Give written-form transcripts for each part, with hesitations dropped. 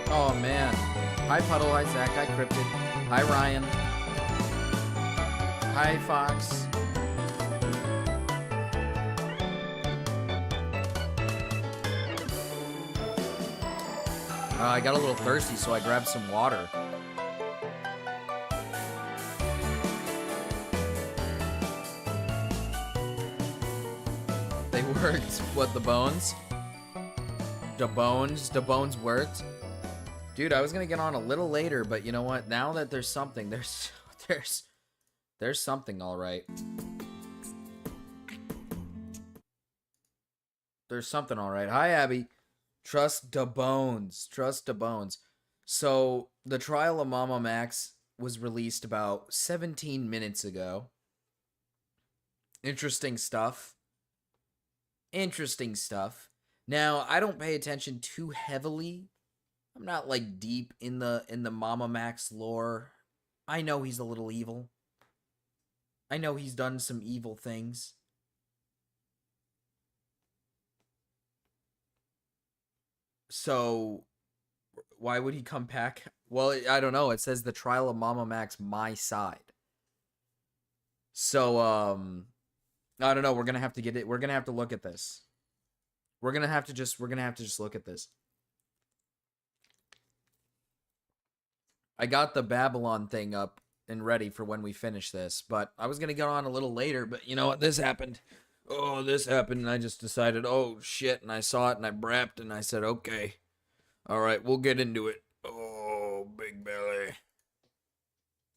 Oh, man. Hi, Puddle. Hi, Zach. Hi, Cryptid. Hi, Ryan. Hi, Fox. I got a little thirsty, so I grabbed some water. They worked. What, the bones? The bones worked. Dude, I was gonna get on a little later, but you know what? Now that there's something, there's something, all right. There's something, all right. Hi, Abby. Trust the bones. Trust the bones. So the trial of Mamamax was released about 17 minutes ago. Interesting stuff. Interesting stuff. Now, I don't pay attention too heavily. I'm not like deep in the Mamamax lore. I know he's a little evil. I know he's done some evil things. So why would he come back? Well, I don't know. It says the trial of Mamamax, my side. So I don't know. We're gonna have to get it. We're gonna have to look at this. We're gonna have to just look at this. I got the Babylon thing up and ready for when we finish this, but I was gonna get on a little later, but you know what? This happened. Oh, this happened, and I just decided, oh shit, and I saw it and I brapped and I said, okay. Alright, we'll get into it. Oh, big belly.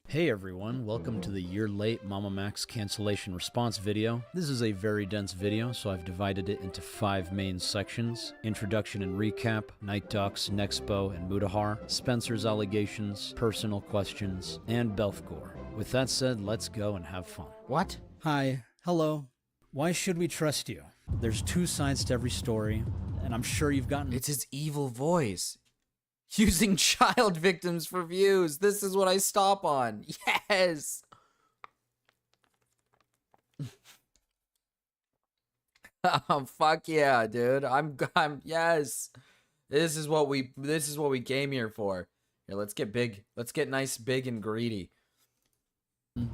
Hey everyone, welcome to the You're Late Mamamax cancellation response video. This is a very dense video, so I've divided it into 5 main sections: introduction and recap, Night Ducks, Nexo, and Mutahar, Spencer's allegations, personal questions, and Belphegor. With that said, let's go and have fun. What? Hi. Hello. Why should we trust you? There's 2 sides to every story, and I'm sure you've gotten... It's his evil voice. Using child victims for views. This is what I stop on. Yes. Oh, fuck yeah, dude. I'm yes. This is what we came here for. Here, let's get big. Let's get nice, big, and greedy.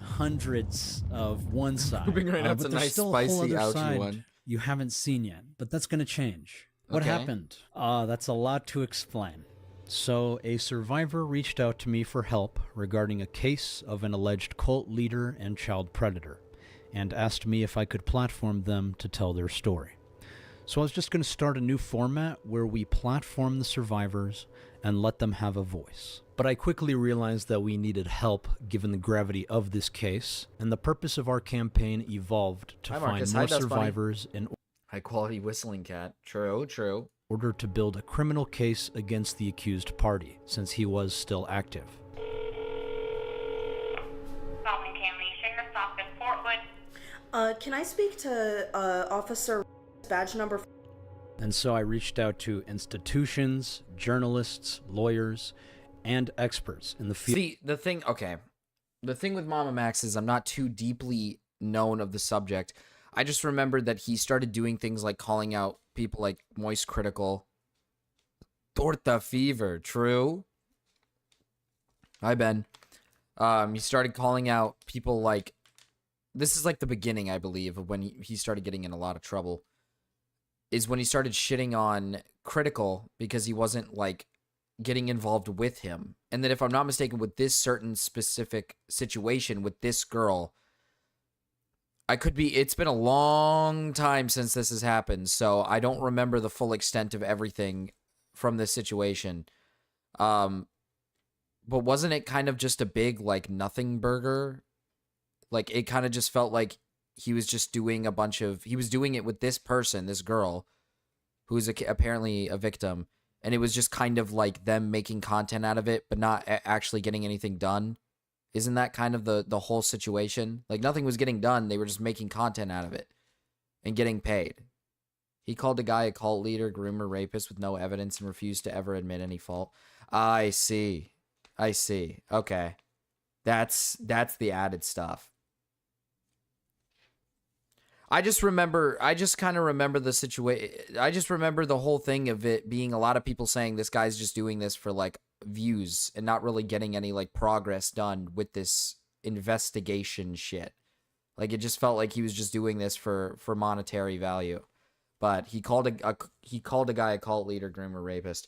Hundreds of one side. Moving right up to nice, spicy, ouchy one. You haven't seen yet, but that's going to change. What happened? That's a lot to explain. So, a survivor reached out to me for help regarding a case of an alleged cult leader and child predator, and asked me if I could platform them to tell their story. So I was just going to start a new format where we platform the survivors and let them have a voice. But I quickly realized that we needed help given the gravity of this case, and the purpose of our campaign evolved to find more survivors in high quality whistling cat. True, true. order to build a criminal case against the accused party, since he was still active. Can I speak to Officer badge number? And so I reached out to institutions, journalists, lawyers, and experts in the field. See, the thing with Mamamax is I'm not too deeply known of the subject. I just remembered that he started doing things like calling out people like Moist Critical, Torta Fever, true. Hi, Ben. He started calling out people like, this is like the beginning, I believe, of when he started getting in a lot of trouble, is when he started shitting on Critical because he wasn't like getting involved with him. And then if I'm not mistaken, with this certain specific situation with this girl, I could be, it's been a long time since this has happened, so I don't remember the full extent of everything from this situation. But wasn't it kind of just a big, like, nothing burger? Like, it kind of just felt like he was just doing a bunch of, he was doing it with this person, this girl, who's apparently a victim, and it was just kind of like them making content out of it, but not actually getting anything done. Isn't that kind of the whole situation? Like, nothing was getting done. They were just making content out of it and getting paid. He called the guy a cult leader, groomer, rapist with no evidence and refused to ever admit any fault. I see. I see. Okay. That's the added stuff. I just kind of remember the situation. I just remember the whole thing of it being a lot of people saying this guy's just doing this for, like, views and not really getting any, like, progress done with this investigation shit. Like, it just felt like he was just doing this for monetary value. But he called a guy a cult leader, groomer, rapist.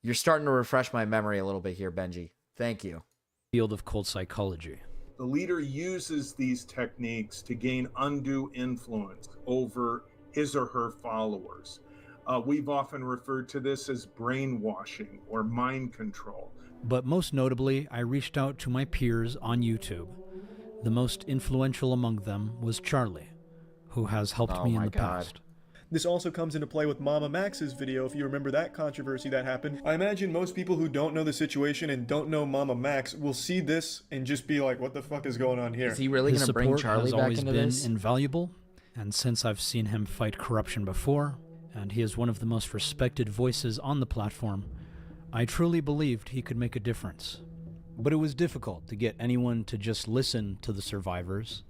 You're starting to refresh my memory a little bit here, Benji. Thank you. Field of cult psychology. The leader uses these techniques to gain undue influence over his or her followers. We've often referred to this as brainwashing or mind control. But most notably, I reached out to my peers on YouTube. The most influential among them was Charlie, who has helped me in the past. This also comes into play with Mamamax's video, if you remember that controversy that happened. I imagine most people who don't know the situation and don't know Mamamax will see this and just be like, what the fuck is going on here? Is he really going to bring Charlie back into this? His support has always been invaluable, and since I've seen him fight corruption before, and he is one of the most respected voices on the platform, I truly believed he could make a difference. But it was difficult to get anyone to just listen to the survivors.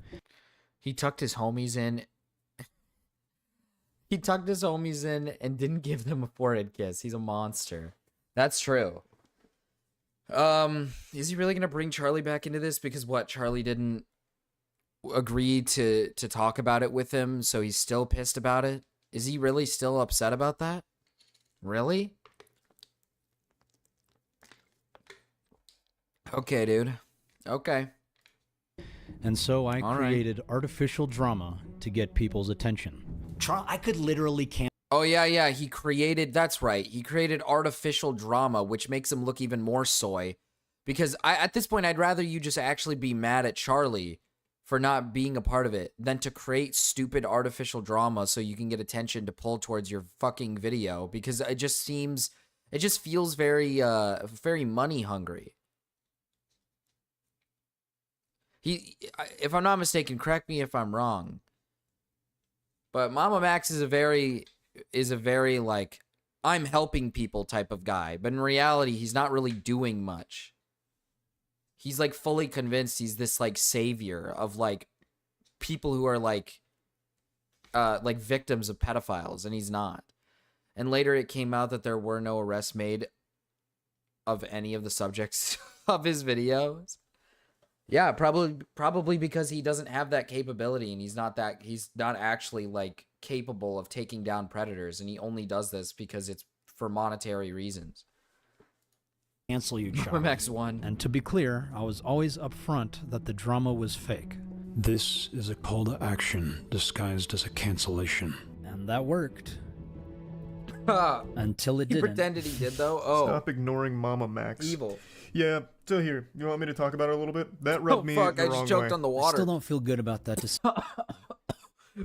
He tucked his homies in. He tucked his homies in and didn't give them a forehead kiss. He's a monster. That's true. Is he really gonna bring Charlie back into this? Because what, Charlie didn't agree to talk about it with him, so he's still pissed about it? Is he really still upset about that? Really? Okay, dude. Okay. And so I All created artificial drama to get people's attention. I could literally Oh, yeah, he created, that's right, he created artificial drama, which makes him look even more soy. Because at this point, I'd rather you just actually be mad at Charlie for not being a part of it than to create stupid artificial drama so you can get attention to pull towards your fucking video. Because it just feels very, very money hungry. If I'm not mistaken, correct me if I'm wrong, but Mamamax is a very like, I'm helping people type of guy, but in reality, he's not really doing much. He's like fully convinced he's this like savior of like people who are like victims of pedophiles, and he's not. And later it came out that there were no arrests made of any of the subjects of his videos. Yeah, probably because he doesn't have that capability, and he's not actually like capable of taking down predators, and he only does this because it's for monetary reasons. cancel you, Charlie. Mamamax won. And to be clear, I was always upfront that the drama was fake. This is a call to action disguised as a cancellation. And that worked. Until it He didn't. pretended he did, though. Oh, Stop ignoring Mamamax. evil. Yeah, so here, you want me to talk about it a little bit? That rubbed me Fuck, the I wrong just choked way. on the I water. still don't feel good about that.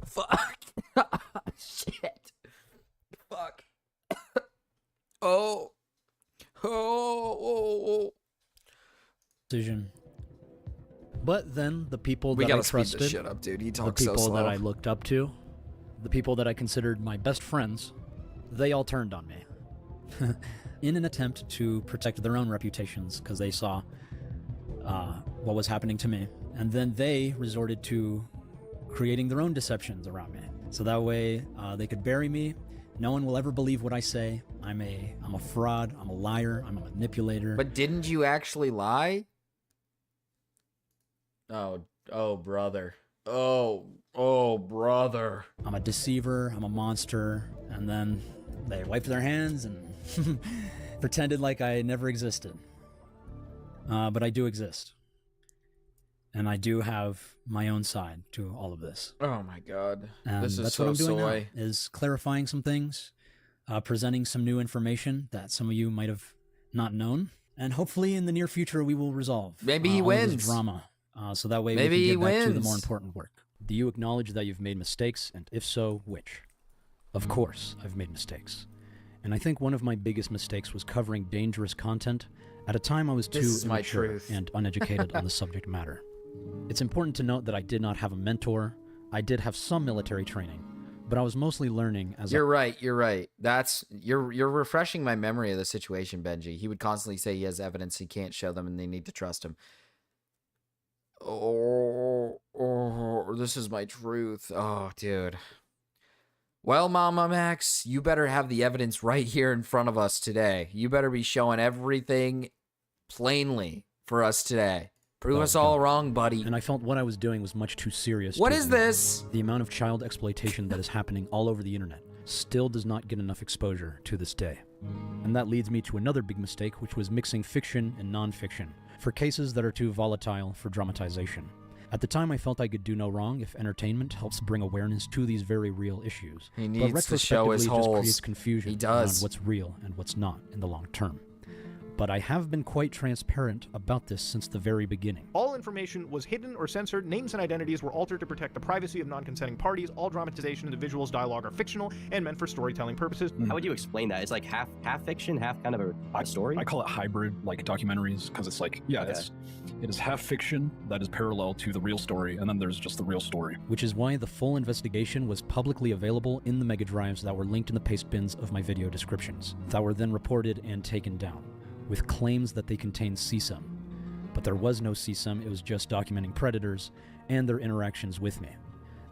Fuck. Shit. Fuck. Oh. Oh. Decision. But then the people We that I gotta speed trusted, this shit up, dude. He the talks so people slow. that I looked up to, the people that I considered my best friends, they all turned on me. In an attempt to protect their own reputations, because they saw what was happening to me. And then they resorted to creating their own deceptions around me. So that way they could bury me. No one will ever believe what I say. I'm a fraud, I'm a liar, I'm a manipulator. But didn't you actually lie? Oh, brother. Oh, brother. I'm a deceiver, I'm a monster, and then they wiped their hands and pretended like I never existed. But I do exist. And I do have my own side to all of this. Oh my god. And This is that's so what I'm doing soy. now, is clarifying some things, presenting some new information that some of you might have not known, and hopefully in the near future we will resolve Maybe he all of this wins. drama, so that way Maybe we he can get back to the wins. more important work. Do you acknowledge that you've made mistakes, and if so, which? Of course, I've made mistakes. And I think one of my biggest mistakes was covering dangerous content at a time I was too This is my immature truth. and uneducated on the subject matter. It's important to note that I did not have a mentor. I did have some military training, but I was mostly learning as You're right. You're refreshing my memory of the situation, Benji. He would constantly say he has evidence he can't show them and they need to trust him. Oh, this is my truth. Oh, dude. Well, Mamamax, you better have the evidence right here in front of us today. You better be showing everything plainly for us today. Prove us all wrong, buddy. and I felt what I was doing was much too serious. What to is ignore. this? The amount of child exploitation that is happening all over the internet still does not get enough exposure to this day. And that leads me to another big mistake, which was mixing fiction and non-fiction for cases that are too volatile for dramatization. At the time, I felt I could do no wrong if entertainment helps bring awareness to these very real issues. He But needs to show his retrospectively, it just holes. creates confusion He does. around what's real and what's not in the long term. But I have been quite transparent about this since the very beginning. All information was hidden or censored. Names and identities were altered to protect the privacy of non-consenting parties. All dramatization of the visuals dialogue are fictional and meant for storytelling purposes. How would you explain that? It's like half fiction, half kind of a story? I call it hybrid, like documentaries, because it's like, yeah, Okay. it is half fiction that is parallel to the real story, and then there's just the real story. Which is why the full investigation was publicly available in the mega drives that were linked in the paste bins of my video descriptions, that were then reported and taken down, with claims that they contained CSUM. But there was no CSUM, it was just documenting predators and their interactions with me.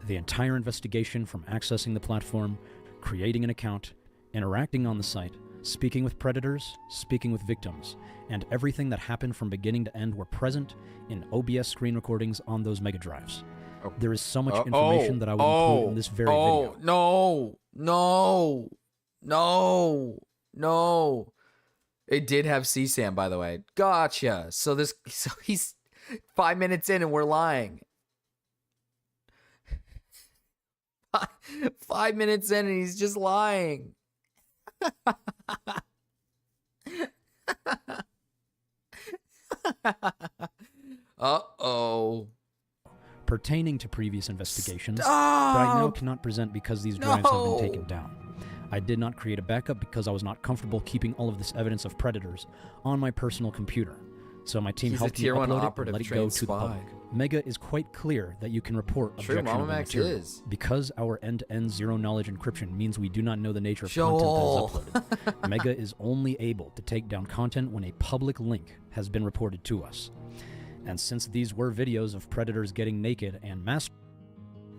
The entire investigation, from accessing the platform, creating an account, interacting on the site, speaking with predators, speaking with victims, and everything that happened from beginning to end were present in OBS screen recordings on those mega drives. There is so much information that I will include in this very video. No. It did have CSAM, by the way. Gotcha. So he's 5 minutes in and we're lying. 5 minutes in and he's just lying. Uh-oh. Pertaining to previous investigations that I now cannot present because these drives have been taken down. I did not create a backup because I was not comfortable keeping all of this evidence of predators on my personal computer. So my team helped me upload it and let it go to the public. Mega is quite clear that you can report objectionable material. Because our end-to-end zero-knowledge encryption means we do not know the nature of content that is uploaded. Mega is only able to take down content when a public link has been reported to us. And since these were videos of predators getting naked and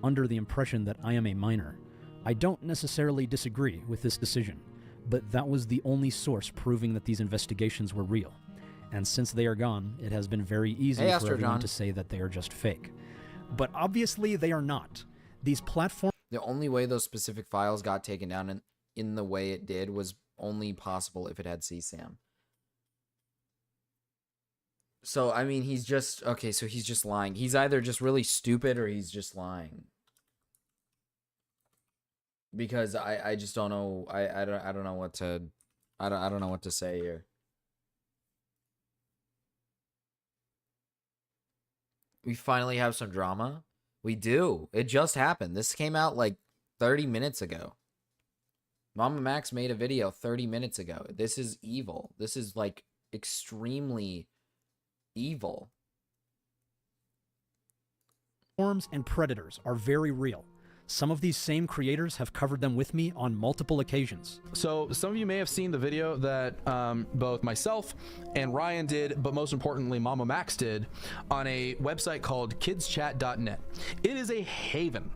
under the impression that I am a minor, I don't necessarily disagree with this decision, but that was the only source proving that these investigations were real. And since they are gone, it has been very easy for everyone to say that they are just fake. But obviously they are not. These platforms... The only way those specific files got taken down in the way it did was only possible if it had CSAM. So, I mean, he's just... Okay, so he's just lying. He's either just really stupid or he's just lying. Because I just don't know... I don't know what to... I don't know what to say here. We finally have some drama. We do. It just happened. This came out like 30 minutes ago. Mamamax made a video 30 minutes ago. This is evil. This is like extremely evil. Forms and predators are very real. Some of these same creators have covered them with me on multiple occasions. So some of you may have seen the video that both myself and Ryan did, but most importantly Mamamax did, on a website called kidschat.net. It is a haven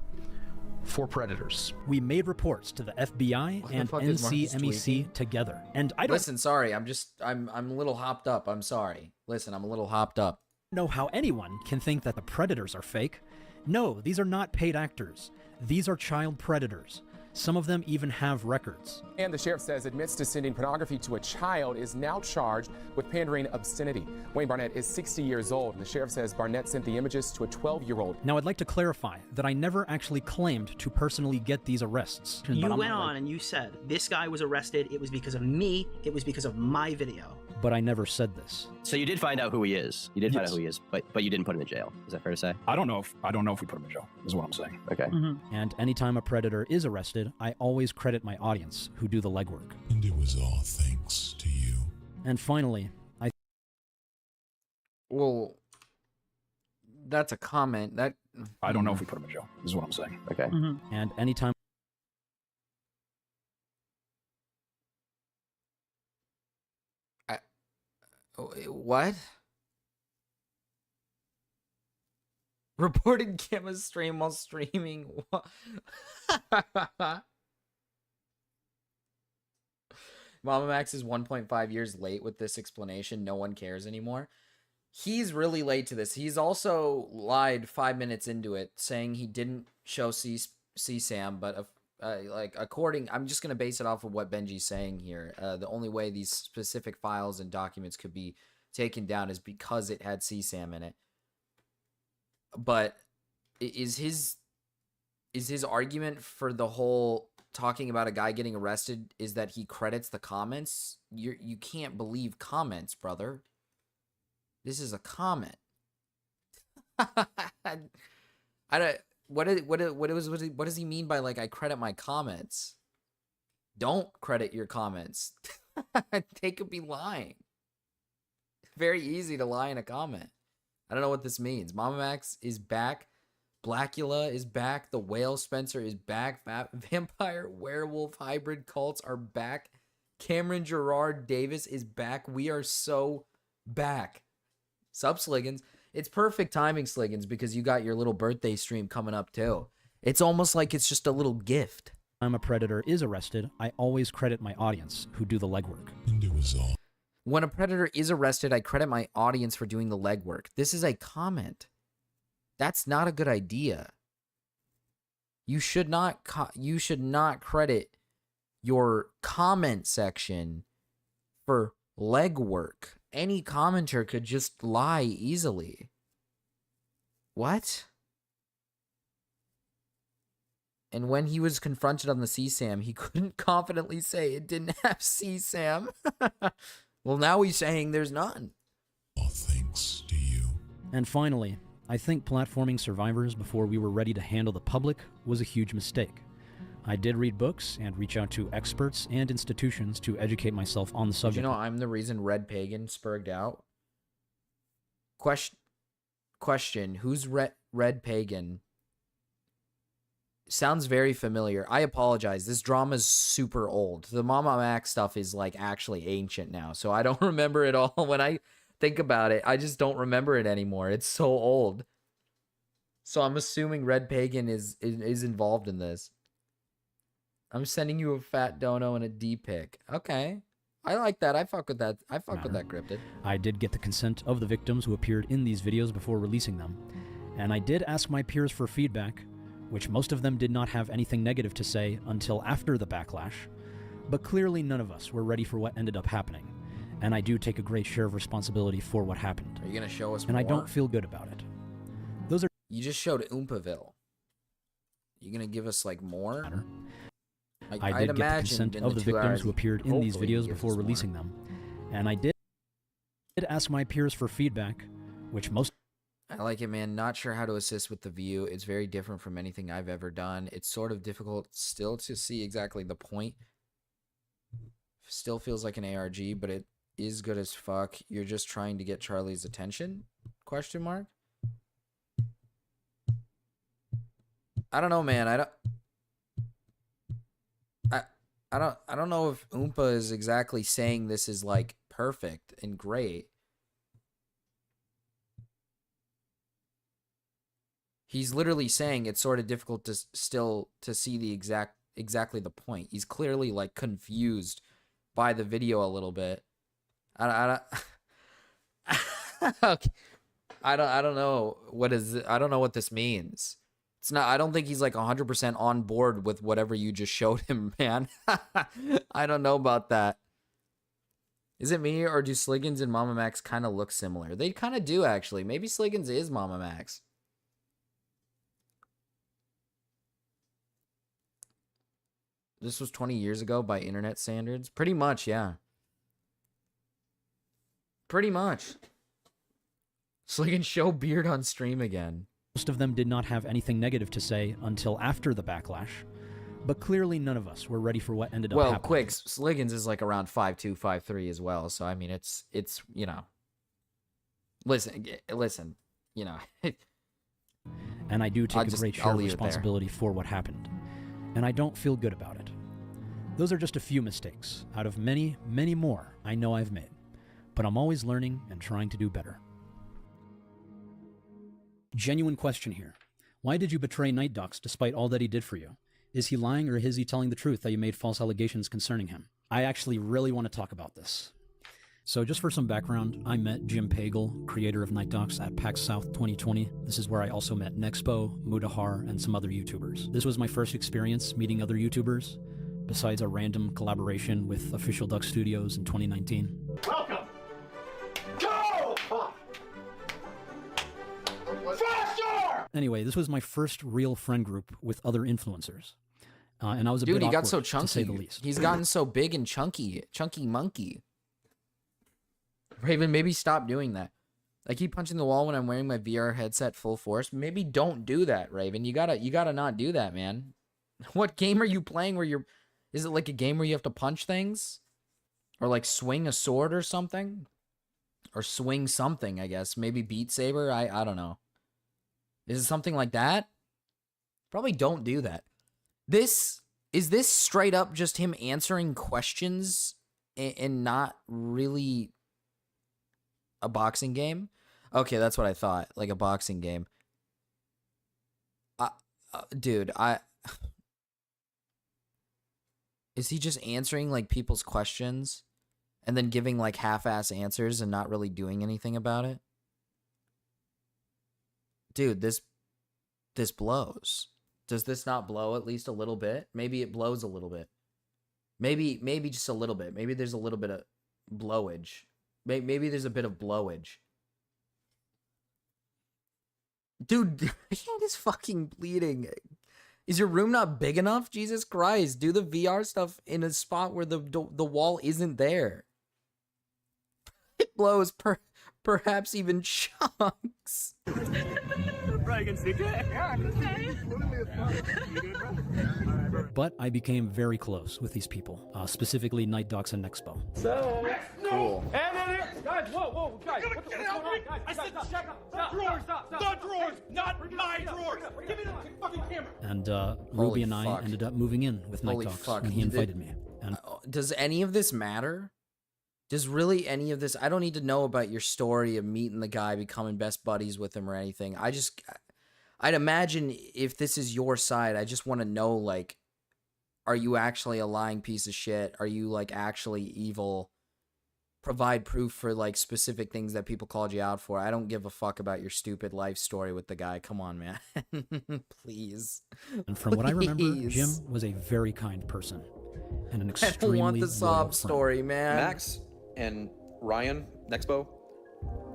for predators. We made reports to the FBI and NCMEC together. And I don't... Listen, sorry, I'm a little hopped up. I'm sorry. Listen, I'm a little hopped up. Know how anyone can think that the predators are fake. No, these are not paid actors. These are child predators. Some of them even have records. And the sheriff says admits to sending pornography to a child is now charged with pandering obscenity. Wayne Barnett is 60 years old, and the sheriff says Barnett sent the images to a 12-year-old. Now, I'd like to clarify that I never actually claimed to personally get these arrests. You went on and you said, this guy was arrested, it was because of me, it was because of my video. But I never said this. So you did find out who he is. You did find out who he is, but you didn't put him in jail. Is that fair to say? I don't know if we put him in jail, is what I'm saying. Okay. And anytime a predator is arrested, I always credit my audience who do the legwork. And it was all thanks to you. And finally, Well, that's a comment. That I don't know if we put him in jail, is what I'm saying. Okay. And anytime What? Reported camera stream while streaming. Mamamax is 1.5 years late with this explanation. No one cares anymore. He's really late to this. He's also lied 5 minutes into it, saying he didn't show CSAM, but like I'm just gonna base it off of what Benji's saying here. The only way these specific files and documents could be taken down is because it had CSAM in it. But is his argument for the whole talking about a guy getting arrested is that he credits the comments? You can't believe comments, brother. This is a comment. I don't. What does he mean by, like, I credit my comments? Don't credit your comments. They could be lying. Very easy to lie in a comment. I don't know what this means. Mamamax is back. Blackula is back. The Whale Spencer is back. Vampire werewolf hybrid cults are back. Cameron Gerard Davis is back. We are so back. Sup, Sliggins? It's perfect timing, Sliggins, because you got your little birthday stream coming up too. It's almost like it's just a little gift. I'm a predator is arrested, I always credit my audience who do the legwork. And it was all. When a predator is arrested, I credit my audience for doing the legwork. This is a comment. That's not a good idea. You should not credit your comment section for legwork. Any commenter could just lie easily. What? And when he was confronted on the CSAM, he couldn't confidently say it didn't have CSAM. Well, now he's saying there's none. All thanks to you. And finally, I think platforming survivors before we were ready to handle the public was a huge mistake. I did read books and reach out to experts and institutions to educate myself on the subject. Did you know I'm the reason Red Pagan spurged out? Question, who's Red Pagan? Sounds very familiar. I apologize. This drama's super old. The Mamamax stuff is like actually ancient now, so I don't remember it all. When I think about it, I just don't remember it anymore. It's so old. So I'm assuming Red Pagan is involved in this. I'm sending you a fat dono and a D pic. Okay. I like that. I fuck with that. I fuck with that, Cryptid. I did get the consent of the victims who appeared in these videos before releasing them, and I did ask my peers for feedback, which most of them did not have anything negative to say until after the backlash, but clearly none of us were ready for what ended up happening, and I do take a great share of responsibility for what happened. Are you going to show us and more? I don't feel good about it. Those are... You just showed Oompaville. You going to give us, like, more? I did get the consent of the victims who appeared in these videos before releasing them, and I did ask my peers for feedback, which most... I like it, man. Not sure how to assist with the view. It's very different from anything I've ever done. It's sort of difficult still to see exactly the point. Still feels like an ARG, but it is good as fuck. You're just trying to get Charlie's attention? Question mark? I don't know, man. I don't know if Oompa is exactly saying this is like perfect and great. He's literally saying it's sort of difficult to still to see the exactly the point. He's clearly like confused by the video a little bit. I don't know I don't know what this means. It's not, I don't think he's like 100% on board with whatever you just showed him, man. I don't know about that. Is it me, or do Sliggins and Mamamax kind of look similar? They kind of do, actually. Maybe Sliggins is Mamamax. This was 20 years ago by internet standards? Pretty much, yeah. Pretty much. Sliggins show beard on stream again. Most of them did not have anything negative to say until after the backlash, but clearly none of us were ready for what ended up happening. Well, quick, Sliggins is like around 5'2", 5'3" as well, so I mean, it's you know. Listen, you know. And I do take a great share of responsibility for what happened, and I don't feel good about it. Those are just a few mistakes out of many, many more I know I've made, but I'm always learning and trying to do better. Genuine question here. Why did you betray Night Docs despite all that he did for you? Is he lying, or is he telling the truth that you made false allegations concerning him? I actually really want to talk about this. So just for some background, I met Jim Pagel, creator of Night Docs, at PAX South 2020. This is where I also met Nexo, Mutahar, and some other YouTubers. This was my first experience meeting other YouTubers, besides a random collaboration with Official Duck Studios in 2019. Welcome! Go! Faster! Anyway, this was my first real friend group with other influencers. And I was a bit Dude, he got awkward, so chunky. to say the least. He's gotten so big and chunky. Chunky monkey. Raven, maybe stop doing that. I keep punching the wall when I'm wearing my VR headset full force. Maybe don't do that, Raven. You gotta not do that, man. What game are you playing where you're... Is it like a game where you have to punch things? Or like swing a sword or something? Or swing something, I guess. Maybe Beat Saber? I don't know. Is it something like that? Probably don't do that. Is this straight up just him answering questions and not really a boxing game? Okay, that's what I thought. Like a boxing game. Dude, is he just answering like people's questions and then giving like half-ass answers and not really doing anything about it? Dude, this blows. Does this not blow at least a little bit? Maybe it blows a little bit. Maybe just a little bit. Maybe there's a little bit of blowage. Maybe there's a bit of blowage. Dude, your hand is fucking bleeding. Is your room not big enough? Jesus Christ. Do the VR stuff in a spot where the wall isn't there. It blows perhaps even chunks. But I became very close with these people, specifically Night Docs and Nexpo. Cool. Guys, whoa, guys, what's going on? Guys, I said stop, drawers, not drawers, not my drawers. Give me the fucking camera. And Ruby and I ended up moving in with Night Docs when he invited me. And does any of this matter? Does really any of this? I don't need to know about your story of meeting the guy, becoming best buddies with him or anything. I'd imagine if this is your side, I just want to know, like, are you actually a lying piece of shit? Are you, like, actually evil? Provide proof for, like, specific things that people called you out for. I don't give a fuck about your stupid life story with the guy. Come on, man. Please. And from what I remember, Jim was a very kind person and an extremely I don't want the sob loyal story, friend. man. Max and Ryan, Nexpo,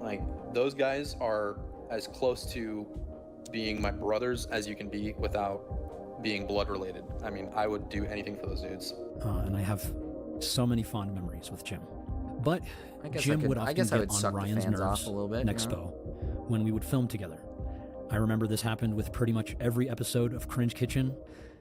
like, those guys are as close to being my brothers as you can be without being blood related. I mean, I would do anything for those dudes. And I have so many fond memories with Jim. But I Jim would often get would on suck Ryan's the fans nerves off a little bit, Nexpo when we would film together. I remember this happened with pretty much every episode of Cringe Kitchen,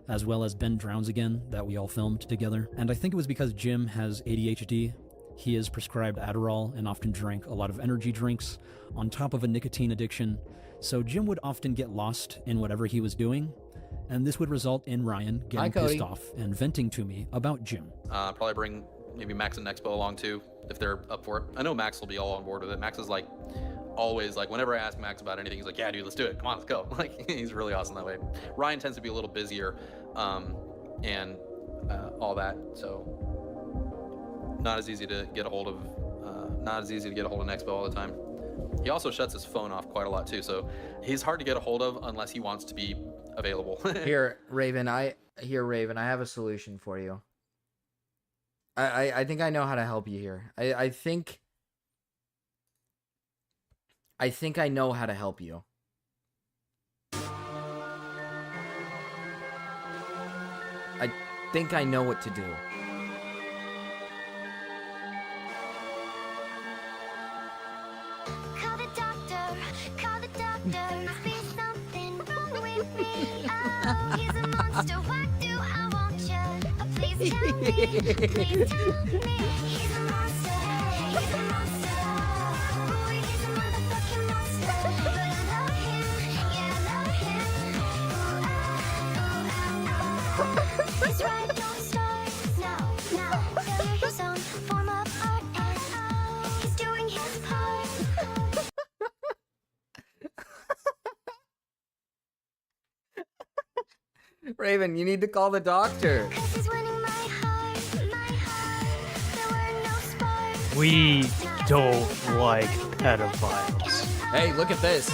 as well as Ben Drowns Again that we all filmed together. And I think it was because Jim has ADHD. He is prescribed Adderall and often drank a lot of energy drinks on top of a nicotine addiction. So Jim would often get lost in whatever he was doing, and this would result in Ryan getting pissed off and venting to me about Jim. Probably bring maybe Max and Nexpo along too, if they're up for it. I know Max will be all on board with it. Max is like, always like, whenever I ask Max about anything, he's like, yeah, dude, let's do it. Come on, let's go. Like, he's really awesome that way. Ryan tends to be a little busier, and all that, so not as easy to get a hold of. Not as easy to get a hold of Nexpo all the time. He also shuts his phone off quite a lot too, so he's hard to get a hold of unless he wants to be available. Here, Raven, I have a solution for you. I think I know how to help you here. I think I know how to help you. I think I know what to do. Call the doctor, must be something wrong with me. Oh, he's a monster, what do I want you? Oh, please tell me, he's a monster, he's a monster. Boy, he's a motherfucking monster. But I love him, yeah, I love him. He's right, don't start, no. Failure his own form of art, and he's doing his part. Raven, you need to call the doctor. We don't like pedophiles. Hey, look at this.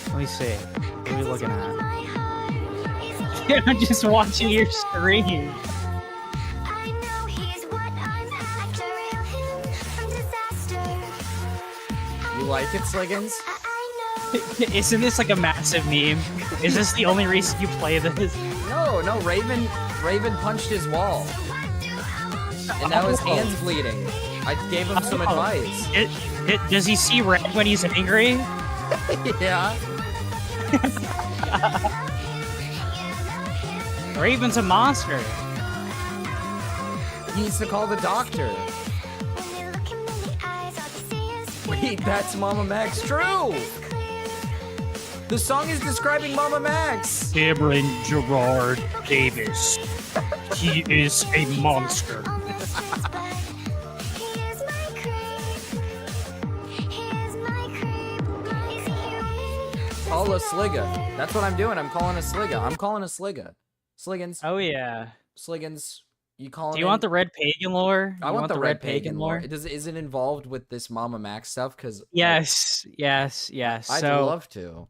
Let me see. What are we looking at? I'm just watching your screen. You like it, Sliggins? Isn't this like a massive meme? Is this the only reason you play this? No, Raven punched his wall. And now his hand's bleeding. I gave him some advice. Does he see red when he's angry? Yeah. Raven's a monster. He needs to call the doctor. Wait, that's Mamamax. True! The song is describing Mamamax. Cameron Gerard Davis. He is a monster. Call call a sligga. That's what I'm doing. I'm calling a sligga. I'm calling a sligga. Sliggins. Oh yeah. Sliggins. You calling? Do you want the red pagan lore? I You want the red pagan lore. lore? Is it involved with this Mamamax stuff? Because Yes. Yes. I'd So love to.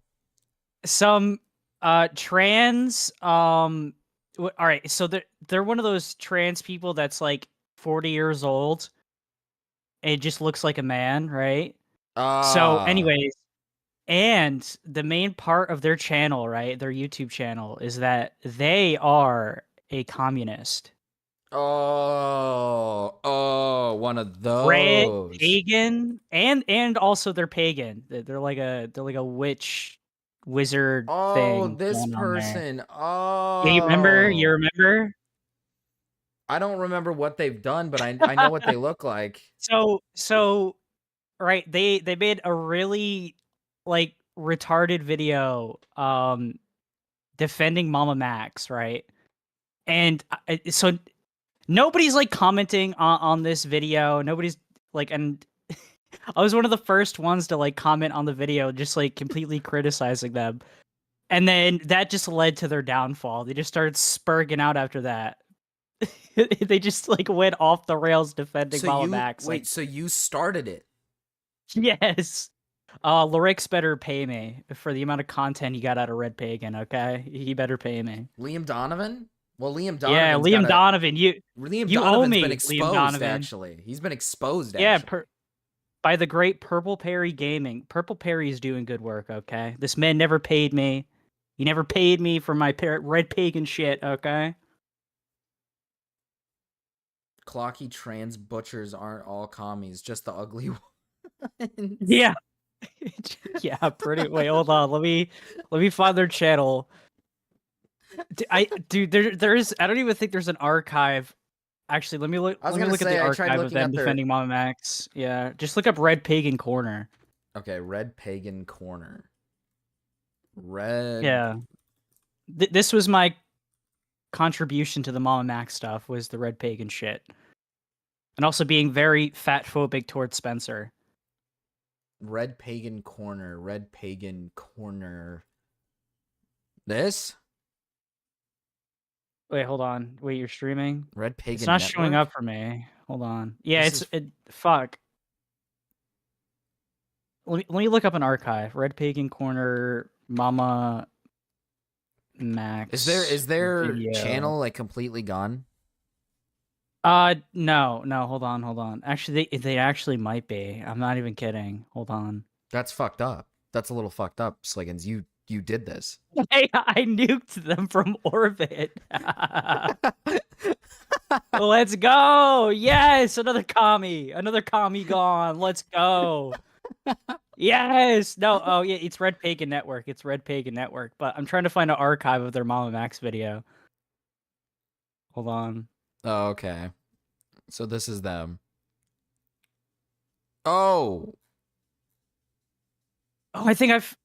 some trans all right, so they're one of those trans people that's like 40 years old. It just looks like a man, right? So anyways, and the main part of their channel, right, their YouTube channel, is that they are a communist. One of Red those. pagan, and also they're pagan. They're like a witch wizard thing. This going on there. person. Yeah, you remember? You remember? I don't remember what they've done, but I know what they look like. So right, they made a really like retarded video defending Mamamax, right? And so nobody's like commenting on this video. Nobody's like, and I was one of the first ones to like comment on the video, just like completely criticizing them. And then that just led to their downfall. They just started spurging out after that. They just like went off the rails defending Mamamax. Wait, so you started it? Yes. Lorix better pay me for the amount of content he got out of Red Pagan, okay? He better pay me. Liam Donovan? Well, Liam Donovan. Yeah, Liam Donovan. You Donovan's owe me, been exposed, Liam Donovan. actually. He's been exposed, yeah, actually. by the great Purple Perry Gaming. Purple Perry is doing good work, okay? This man never paid me. He never paid me for my Red Pagan shit, okay? Clocky trans butchers aren't all commies, just the ugly ones. Yeah. Yeah, pretty. Wait, hold on. Let me find their channel. Dude, there's. I don't even think there's an archive. Actually, let me look. Let me look at the archive of them defending Mamamax. Yeah, just look up Red Pagan Corner. Okay, Red Pagan Corner. Red. Yeah, this was my contribution to the Mamamax stuff. Was the Red Pagan shit, and also being very fat phobic towards Spencer. Red Pagan Corner. Red Pagan Corner. This? Wait, hold on. Wait, you're streaming? Red Pagan It's not Network? showing up for me. Hold on. Yeah, This fuck. Let me look up an archive. Red Pagan Corner Mama Max. Is their video. channel like completely gone? No, hold on. Actually, they actually might be. I'm not even kidding. Hold on. That's fucked up. That's a little fucked up, Sliggins. You did this. Hey, I nuked them from orbit. Let's go. Yes, another commie gone. Let's go. Yes. No. Oh yeah, it's Red Pagan Network. But I'm trying to find an archive of their Mamamax video. Hold on. Oh, okay. So this is them. Oh, I think I've.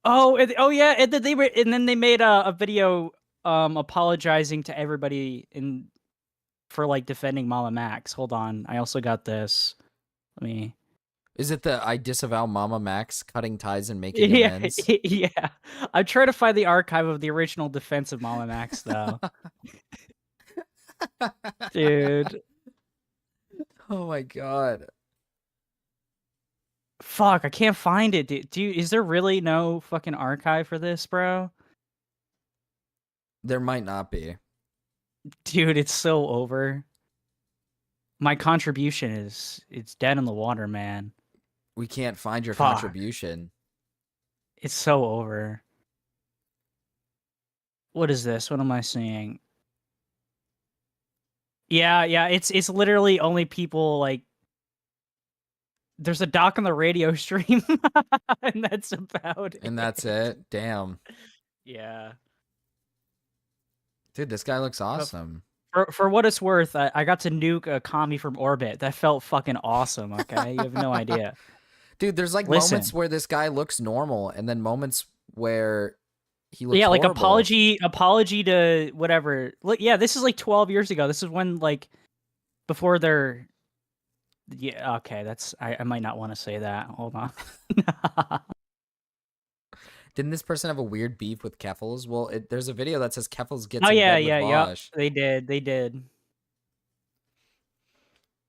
Oh yeah, and then they made a video apologizing to everybody for like defending Mamamax. Hold on, I also got this. Let me. Is it the I disavow Mamamax cutting ties and making amends? Yeah. I'm trying to find the archive of the original defense of Mamamax though. Dude. Oh my god. Fuck, I can't find it. Is there really no fucking archive for this, bro? There might not be. Dude, it's so over. My contribution it's dead in the water, man. We can't find your Fuck. contribution. It's so over. What is this? What am I seeing? Yeah, it's literally only people like there's a doc on the radio stream and that's about it. And that's it? Damn. Yeah. Dude, this guy looks awesome. For what it's worth, I got to nuke a commie from orbit. That felt fucking awesome, okay? You have no idea. Dude, there's like moments where this guy looks normal and then moments where he looks like horrible. apology to whatever. Look, yeah, this is like 12 years ago. This is when like before they're yeah, okay, that's I might not want to say that. Hold on. Didn't this person have a weird beef with Keffels? Well, there's a video that says Keffels gets Oh in yeah, bed yeah, with yeah. Vosh. They did. They did.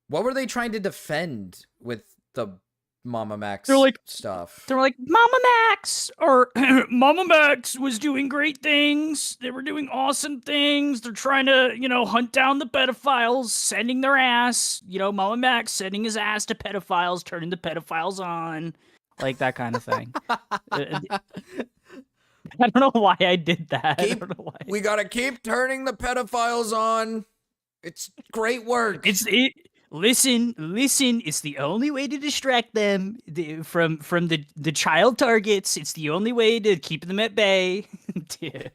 What were they trying to defend with the Mamamax stuff? They're like, Mama Max or Mama Max was doing great things. They were doing awesome things. They're trying to, hunt down the pedophiles, sending their ass. Mama Max sending his ass to pedophiles, turning the pedophiles on, like that kind of thing. I don't know why I did that. I don't know why. We gotta keep turning the pedophiles on. It's great work. Listen, it's the only way to distract them from the child targets. It's the only way to keep them at bay. Dude,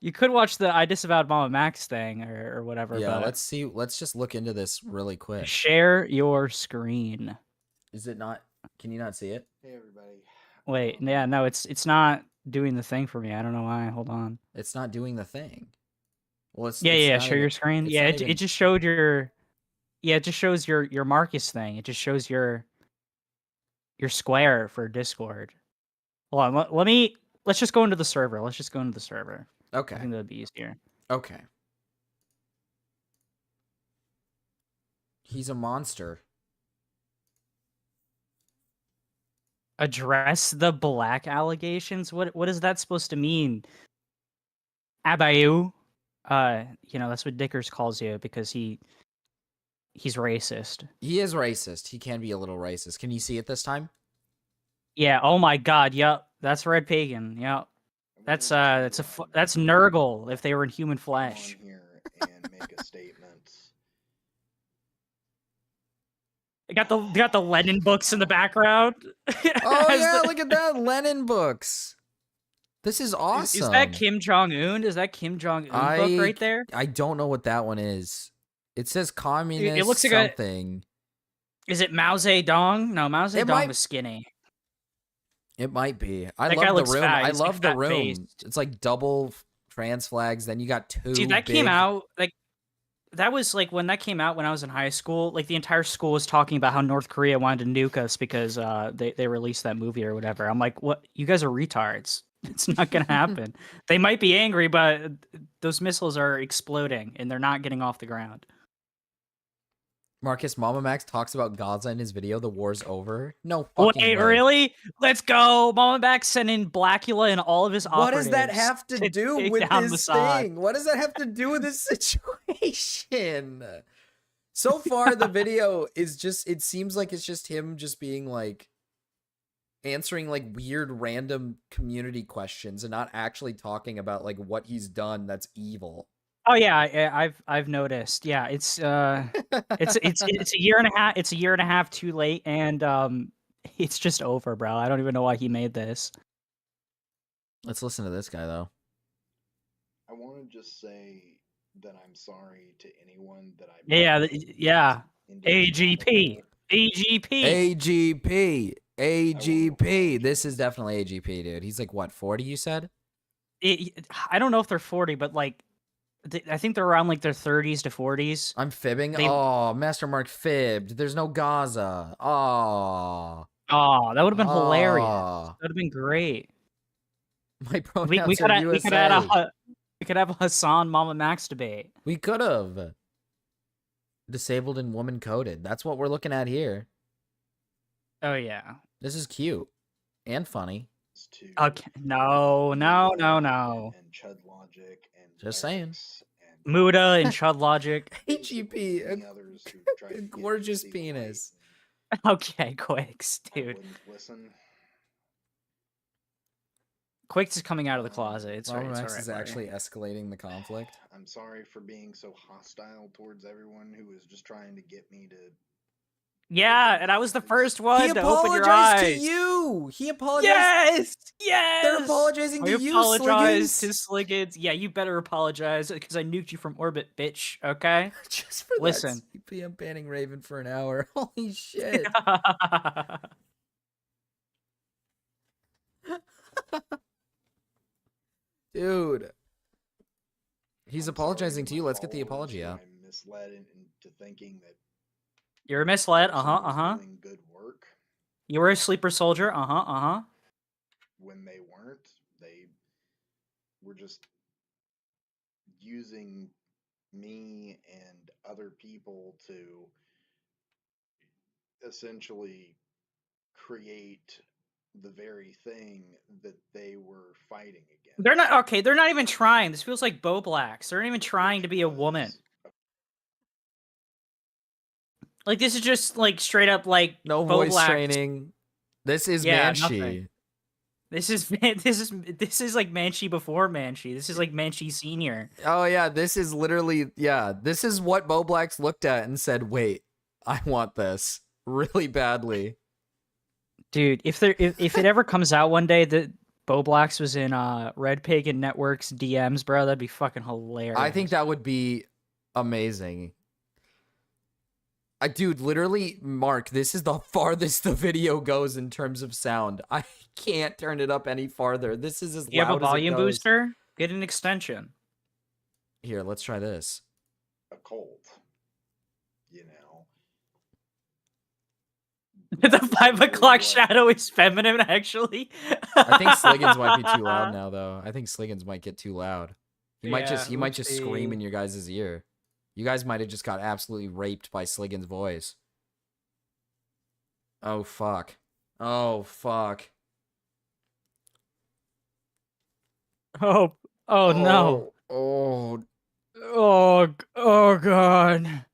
you could watch the I Disavowed Mama Max thing or whatever. Yeah, but let's see. Let's just look into this really quick. Share your screen. Is it not? Can you not see it? Hey, everybody. Wait, yeah, no, it's not doing the thing for me. I don't know why. Hold on. It's not doing the thing. Well, it's Yeah, not share your screen. Yeah, it just showed your. Yeah, it just shows your Marcus thing. It just shows your square for Discord. Hold on, let's just go into the server. Let's just go into the server. Okay. I think that'd be easier. Okay. He's a monster. Address the black allegations? What is that supposed to mean? Abayu? That's what Dickers calls you because he's racist. He is racist. He can be a little racist. Can you see it this time? Yeah, oh my god, yep. That's Red Pagan. Yep. That's Nurgle if they were in human flesh. Here and make a statement. They got the Lenin books in the background. Oh yeah, look at that, Lenin books. This is awesome. Is that Kim Jong-un? Is that Kim Jong-un book right there? I don't know what that one is. It says communist it looks like something. Is it Mao Zedong? No, Mao Zedong was skinny. It might be. I That guy love looks the room. fat. I He's, love like, the room. fat-faced. It's like double trans flags. Then you got two. Dude, that big... came out that was like when that came out when I was in high school. Like the entire school was talking about how North Korea wanted to nuke us because they released that movie or whatever. I'm like, what? You guys are retards. It's not gonna happen. They might be angry, but those missiles are exploding and they're not getting off the ground. Marcus Mamamax talks about Gaza in his video. The war's over. No fucking Wait, way. really? Let's go. Mamamax sending Blackula and all of his What does that operatives have to do take with down this Mossad. thing? What does that have to do with this situation? So far, the video is just, it seems like it's just him just being like, answering like weird random community questions and not actually talking about like what he's done that's evil. Oh yeah, I've noticed. Yeah, it's a year and a half. It's a year and a half too late, and it's just over, bro. I don't even know why he made this. Let's listen to this guy though. I want to just say that I'm sorry to anyone that I. Yeah. AGP. AGP. This is definitely AGP, dude. He's like what, 40? You said? I don't know if they're 40, but like. I think they're around like their 30s to 40s. I'm fibbing. Oh, Master Mark fibbed. There's no Gaza. Oh, that would have been hilarious. That would have been great. My pronouns are USA. We could have a Hassan Mama Max debate. We could have. Disabled and woman coded. That's what we're looking at here. Oh yeah. This is cute and funny. Okay. No. And Chud Logic and just saying. Muda and Chud Logic. AGP, a gorgeous penis. Okay, Quicks, dude. Listen. Quicks is coming out of the closet. It's Mamamax right, is actually escalating the conflict. I'm sorry for being so hostile towards everyone who was just trying to get me to. Yeah, and I was the first one He to open your apologized eyes. to you. He apologized. Yes. They're apologizing to you, apologize to Sliggins. Sliggins. Yeah, you better apologize because I nuked you from orbit, bitch. Okay. Just for listen. That CP, I'm banning Raven for an hour. Holy shit. Dude. He's apologizing to you. Let's get the apology out. I'm misled into thinking that. You're misled. Uh-huh. Doing good work. You were a sleeper soldier. Uh-huh. when they weren't. They were just using me and other people to essentially create the very thing that they were fighting against. They're not okay. They're not even trying. This feels like Bo Blacks. They're not even trying to be a woman. Like this is just like straight up like No Bo voice Blacks. training. This is Yeah, Manchi. nothing. This is like Manchi before Manchi. This is like Manchi Senior. Oh yeah, this is literally this is what Bo Blacks looked at and said, "Wait, I want this really badly." Dude, if it ever comes out one day that Bo Blacks was in Red Pagan Network's DMs, bro, that'd be fucking hilarious. I think that would be amazing. Dude, literally, Mark, this is the farthest the video goes in terms of sound. I can't turn it up any farther. This is as you have a loud as it volume goes. booster? Get an extension. Here, let's try this. A cult, you know. The 5 o'clock shadow is feminine, actually. I think Sliggins might be too loud now, though. I think Sliggins might get too loud. He might Yeah, just scream in your guys' ear. You guys might have just got absolutely raped by Sliggins' voice. Oh fuck. Oh fuck. Oh no. Oh. Oh god.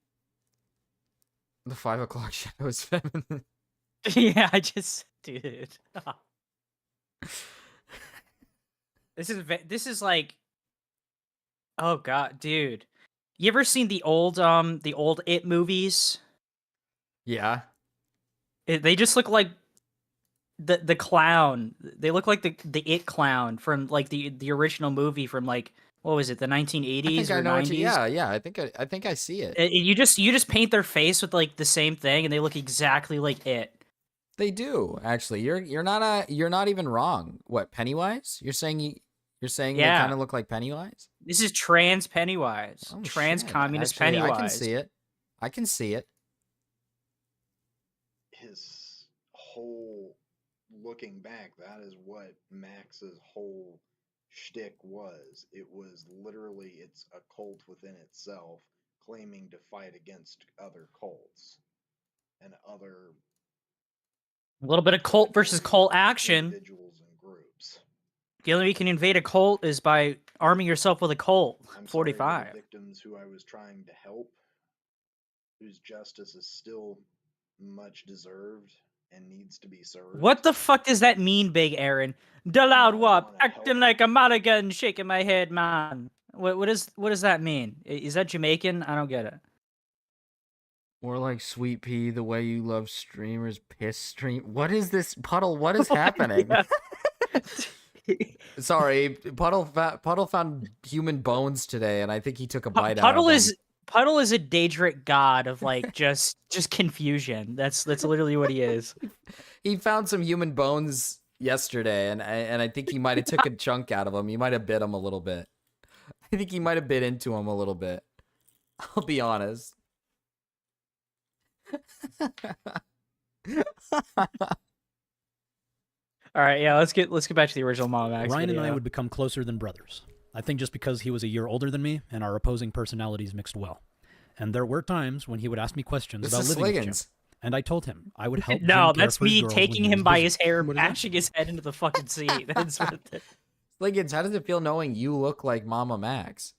The 5 o'clock shadow is feminine. Yeah, dude. This is like, oh god, dude. You ever seen the old It movies? Yeah. They just look like the clown. They look like the It clown from like the original movie from like, what was it, the 1980s or 90s? Yeah. I think I see it. You just paint their face with like the same thing, and they look exactly like It. They do, actually. You're not even wrong. What, Pennywise? You're saying they kind of look like Pennywise? This is trans Pennywise. Oh, trans shit. communist Actually, Pennywise. I can see it. His whole looking back, that is what Max's whole shtick was. It was literally, it's a cult within itself claiming to fight against other cults and other A little bit of cult versus cult action. individuals and groups. The only way you can invade a cult is by arming yourself with a Colt I'm 45. sorry to the victims who I was trying to help, whose justice is still much deserved and needs to be served. What the fuck does that mean, Big Aaron? The loud wop, acting like a mulligan, shaking my head, man. What does that mean? Is that Jamaican? I don't get it. More like Sweet Pea, the way you love streamers, piss stream. What is this, Puddle? What is happening? Sorry, Puddle found human bones today, and I think he took a bite out of them. Puddle is a Daedric god of like just confusion. That's literally what he is. He found some human bones yesterday, and I think he might have took a chunk out of them. He might have bit him a little bit. I think he might have bit into him a little bit. I'll be honest. All right, yeah, let's get back to the original Mamamax Ryan video. and I would become closer than brothers. I think just because he was a year older than me and our opposing personalities mixed well. And there were times when he would ask me questions This about is living with Jim. Sliggins. And I told him I would help No, Jim care that's for his me girls taking when he him was by busy. his hair, What is that? bashing his head into the fucking seat. That's what Sliggins, how does it feel knowing you look like Mamamax?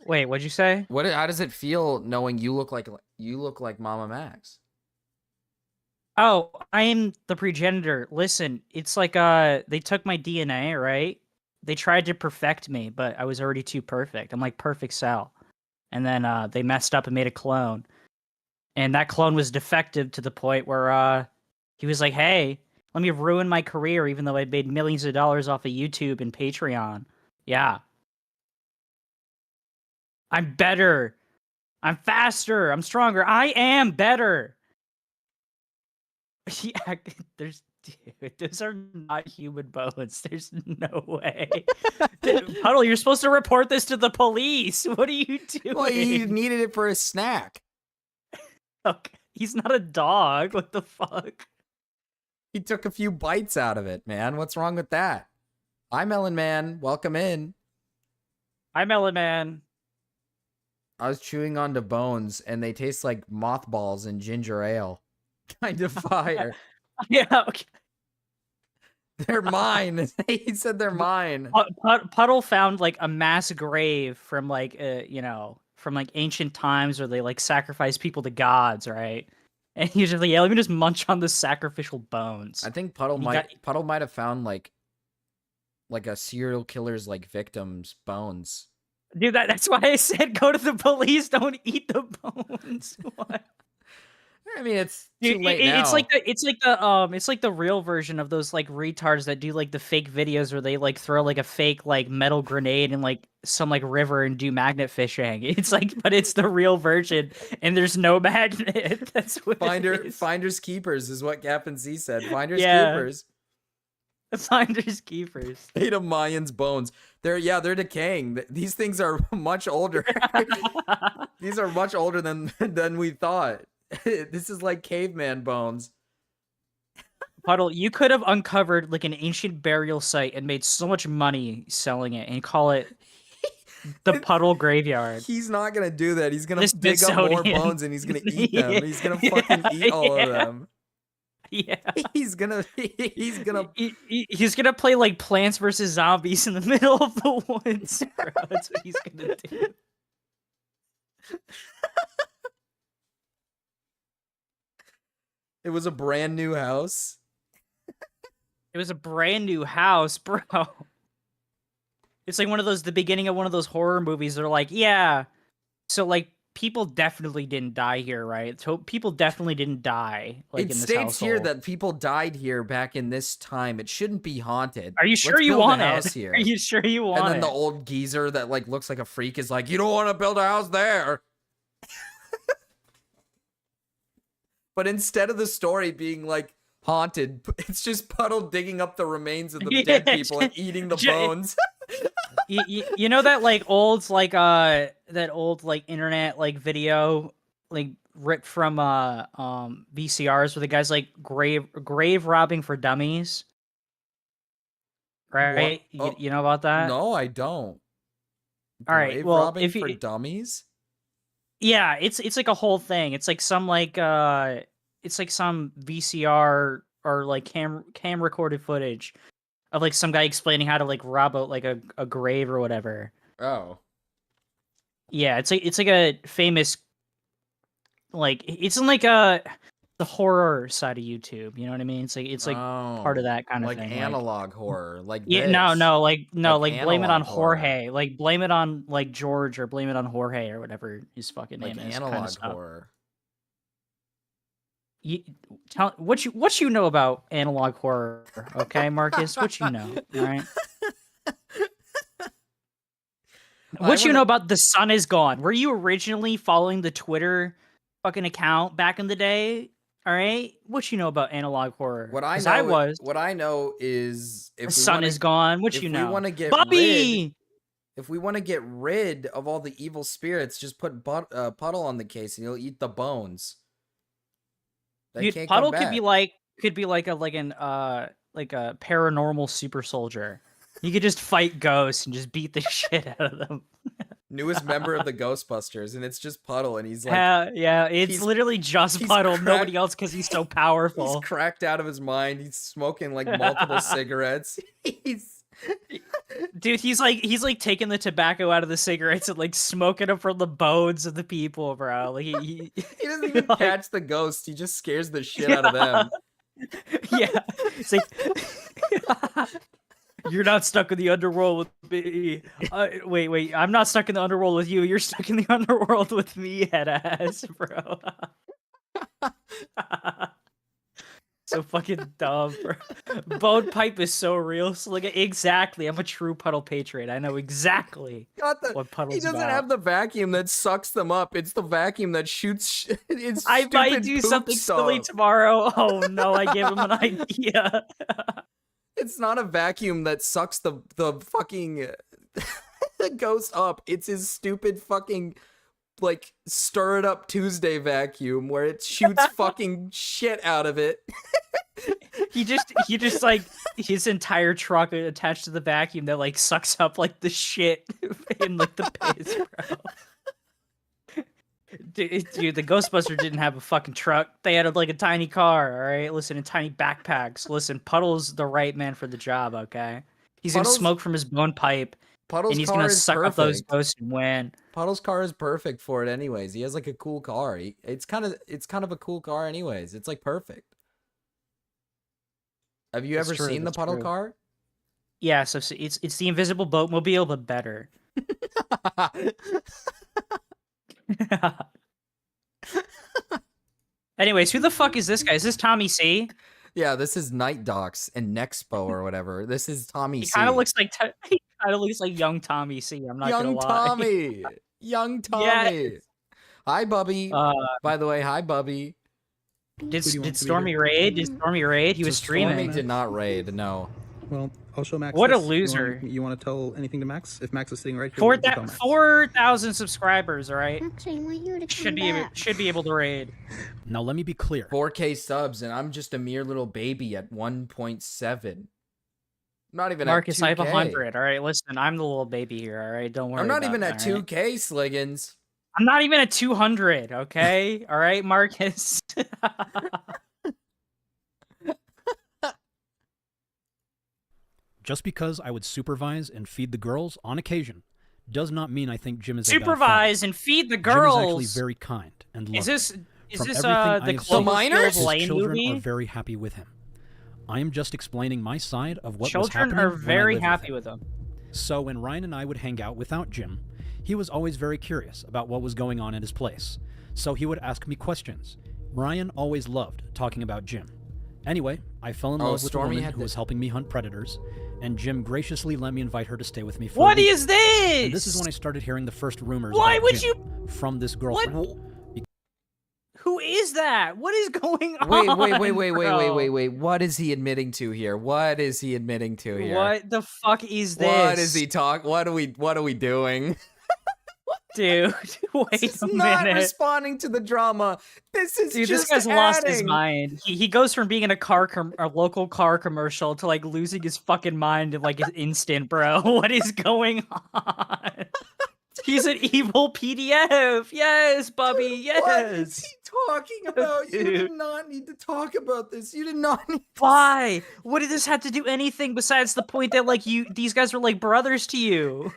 Wait, what'd you say? How does it feel knowing you look like Mamamax? Oh, I'm the progenitor. Listen, it's like they took my DNA, right? They tried to perfect me, but I was already too perfect. I'm like perfect cell. And then they messed up and made a clone. And that clone was defective to the point where he was like, "Hey, let me ruin my career even though I made millions of dollars off of YouTube and Patreon." Yeah. I'm better. I'm faster. I'm stronger. I am better. Yeah, dude, those are not human bones. There's no way. Dude, Puddle, you're supposed to report this to the police. What are you doing? Well, he needed it for a snack. Okay. He's not a dog. What the fuck? He took a few bites out of it, man. What's wrong with that? Hi, Melon Man. Welcome in. Hi, Melon Man. I was chewing onto bones, and they taste like mothballs in ginger ale. Kind of fire. Yeah, okay. They're mine. He said they're mine. Puddle found like a mass grave from like from like ancient times where they like sacrifice people to gods, right? And he's just like, yeah, let me just munch on the sacrificial bones. I think Puddle might have found like a serial killer's like victim's bones. Dude, that's why I said go to the police. Don't eat the bones. What? I mean, it's too Dude, late now. It's like the real version of those like retards that do like the fake videos where they like throw like a fake like metal grenade in like some like river and do magnet fishing. It's like, but it's the real version and there's no magnet. That's what it is. Finders keepers is what Gap and Z said. Finders keepers. Finders keepers. Beta Mayans bones. They're decaying. These things are much older. These are much older than we thought. This is like caveman bones. Puddle, you could have uncovered like an ancient burial site and made so much money selling it and call it the Puddle Graveyard. He's not gonna do that. He's gonna dig up more bones and he's gonna eat them. He's gonna fucking eat all of them. Yeah. He's gonna play like Plants vs. Zombies in the middle of the woods, bro. That's what he's gonna do. It was a brand new house. It was a brand new house, bro. It's like the beginning of one of those horror movies. They're like, yeah. So like people definitely didn't die here, right? So people definitely didn't die. Like It in this states household. here that people died here back in this time. It shouldn't be haunted. Are you sure Let's you build a want house it? here. Are you sure you want it? And then the old geezer that like looks like a freak is like, you don't want to build a house there. But instead of the story being like haunted, it's just Puddle digging up the remains of the dead people and eating the bones. you know that like old like that old like internet like video like ripped from VCRs where the guy's like grave robbing for dummies, right? Oh, you know about that? No, I don't. All right, Grave well, robbing if you, for dummies. yeah, it's like a whole thing. It's like some it's like some VCR or like cam recorded footage of like some guy explaining how to like rob a grave or whatever. Oh. Yeah, it's like a famous like it's in like the horror side of YouTube, you know what I mean? It's like part of that kind of like thing. analog horror. Like Yeah, this. no, like blame it on analog horror. Jorge. Like blame it on like George or blame it on Jorge or whatever his fucking Like name is. analog kind of stuff. horror. Tell what you know about analog horror, okay, Marcus? What you know, all right? What you know about The Sun Is Gone? Were you originally following the Twitter fucking account back in the day? All right, what you know about analog horror? What I 'Cause know, what I know is if The Sun Is Gone. What you know? If we want to get Bobby. if we want to get rid of all the evil spirits, just put Puddle on the case and he'll eat the bones. They Dude, can't Puddle come back. could be like a paranormal super soldier. You could just fight ghosts and just beat the shit out of them. Newest member of the Ghostbusters, and it's just Puddle, and he's like, yeah, it's literally just Puddle, nobody else, because he's so powerful. He's cracked out of his mind. He's smoking like multiple cigarettes. Dude, he's like taking the tobacco out of the cigarettes and like smoking them from the bones of the people, bro. Like he doesn't even catch the ghost. He just scares the shit out of them. Yeah, it's like you're not stuck in the underworld with me. Wait, I'm not stuck in the underworld with you. You're stuck in the underworld with me, head ass, bro. So fucking dumb, bro. Bone pipe is so real. So like, exactly, I'm a true Puddle patriot. I know exactly what Puddle's He doesn't about. have the vacuum that sucks them up. It's the vacuum that shoots. I might do something silly tomorrow. Oh no, I gave him an idea. It's not a vacuum that sucks the fucking ghost up. It's his stupid fucking like Stir It Up Tuesday vacuum where it shoots fucking shit out of it. He just like his entire truck attached to the vacuum that like sucks up like the shit in like the piss, bro. Dude, the Ghostbuster didn't have a fucking truck. They had like a tiny car, all right? Listen, and tiny backpacks. Listen, Puddle's the right man for the job, okay? He's gonna smoke from his bone pipe, Puddle's and he's car gonna is suck up those perfect. ghosts and win. Puddle's car is perfect for it anyways. He has like a cool car. It's kind of a cool car anyways. It's like perfect. Have you ever seen the Puddle car? Yeah, so it's the invisible boatmobile, but better. Anyways, who the fuck is this guy? Is this Tommy C? Yeah, this is Night Docs and Nexpo or whatever. This is Tommy C. He kind of looks like young Tommy C. I'm not gonna lie. Tommy. Young Tommy. Yes. Hi, Bubby. By the way, hi, Bubby. Did Stormy raid? Did Stormy raid? He was streaming. Stormy did not raid. No. Well, I'll show Max. What a this. loser. You want to tell anything to Max? If Max is sitting right here, 4,000 subscribers. All right. Actually, I want you to Should be able to raid. Now let me be clear. 4K subs, and I'm just a mere little baby at 1.7. Not even Marcus, at 2K. I have 100. All right, listen, I'm the little baby here. All right, don't worry. I'm not about even it, at all right? 2K, Sliggins. I'm not even at 200. Okay, all right, Marcus. Just because I would supervise and feed the girls on occasion does not mean I think Jim is Supervise and feed the Jim is girls. actually very kind and loving. Is this From the everything I have seen, Cloverfield his Lane children movie? are very happy with him. I am just explaining my side of what was Children happening are when I very lived happy with with him. So when Ryan and I would hang out without Jim, he was always very curious about what was going on at his place. So he would ask me questions. Ryan always loved talking about Jim. Anyway, I fell in love with a Stormy woman had who was helping me hunt predators, and Jim graciously let me invite her to stay with me for What a week. is this? And this is when I started hearing the first rumors Why about would Jim from this girlfriend. Who is that? What is going on? Wait. What is he admitting to here? What is he admitting to here? What the fuck is this? What is he What are we doing? Dude, wait He's a not minute. responding to the drama. This is Dude, just this guy's lost his adding. mind. He goes from being in a local car commercial to like losing his fucking mind in like an instant, bro. What is going on? He's an evil PDF. Yes, Bubby. Yes. What is he talking about? You Dude. did not need to talk about this. You did not need Why? What did this have to do anything besides the point that like these guys are like brothers to you?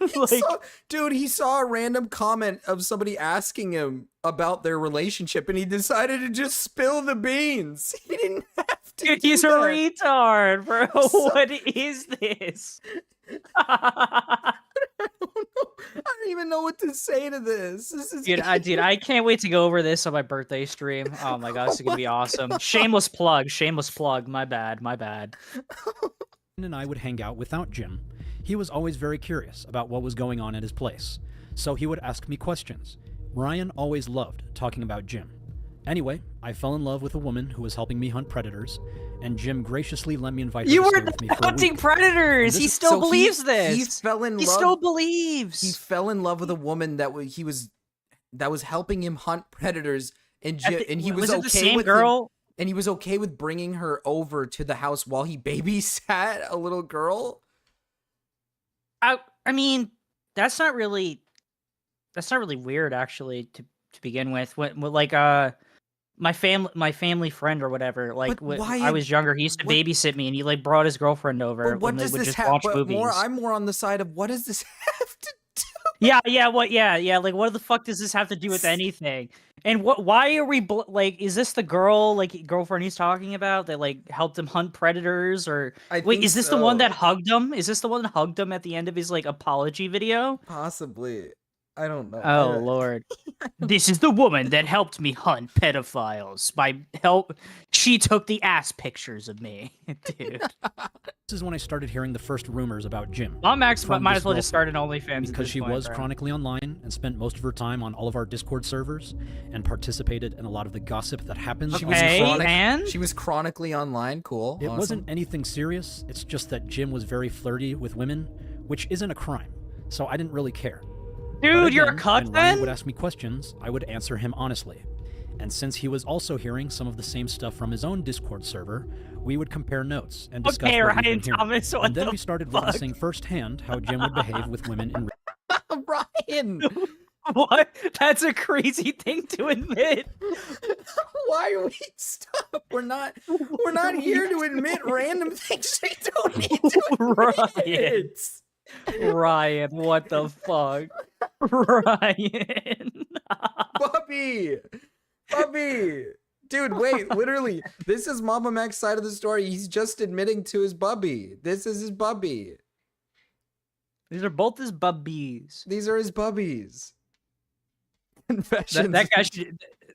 Dude, he saw a random comment of somebody asking him about their relationship and he decided to just spill the beans. He didn't have to. Dude, do he's a that. retard, bro. What is this? I don't even know what to say to this. This is Dude, I can't wait to go over this on my birthday stream. Oh my god, this is gonna be awesome. Shameless plug. My bad. Ryan and I would hang out without Jim. He was always very curious about what was going on at his place, so he would ask me questions. Ryan always loved talking about Jim. Anyway, I fell in love with a woman who was helping me hunt predators, and Jim graciously let me invite her You to were stay with me for a hunting week. predators. And He this- still So believes this. He fell in He love. still believes. He fell in love with a woman that was helping him hunt predators, and he was it okay the same with girl? and he was okay with bringing her over to the house while he babysat a little girl. I mean, that's not really weird actually to begin with. When like my family friend or whatever, like But when why- I was younger, he used to babysit me and he like brought his girlfriend over But what when they does would this just have? watch But movies. I'm more on the side of what does this have to do? Yeah, like what the fuck does this have to do with anything? And why are we like? Is this the girlfriend he's talking about that like helped him hunt predators? Or wait, think is this the one so. that hugged him? Is this the one that hugged him at the end of his like apology video? Possibly. I don't know. Oh lord, this is the woman that helped me hunt pedophiles. She took the ass pictures of me, dude. This is when I started hearing the first rumors about Jim. Mamamax from might this as well just start an girlfriend, OnlyFans at because this she point, was bro. chronically online and spent most of her time on all of our Discord servers and participated in a lot of the gossip that happens. She on was the show. and she was chronically online. Cool. It Awesome. wasn't anything serious. It's just that Jim was very flirty with women, which isn't a crime. So I didn't really care. Dude, you're a again, cuck when Ryan then? would ask me questions, I would answer him honestly. And since he was also hearing some of the same stuff from his own Discord server, we would compare notes and discuss Okay, what we've Ryan been hearing. Thomas, what And then the we started fuck? witnessing firsthand how Jim would behave with women in Ryan! What? That's a crazy thing to admit. Why are we stop? We're not here to admit random things we don't need to admit. Ryan, what the fuck? Ryan. Bubby! Dude, wait, literally, this is Mamamax's side of the story. He's just admitting to his bubby. This is his bubby. These are both his bubbies. These are his bubbies. Confessions.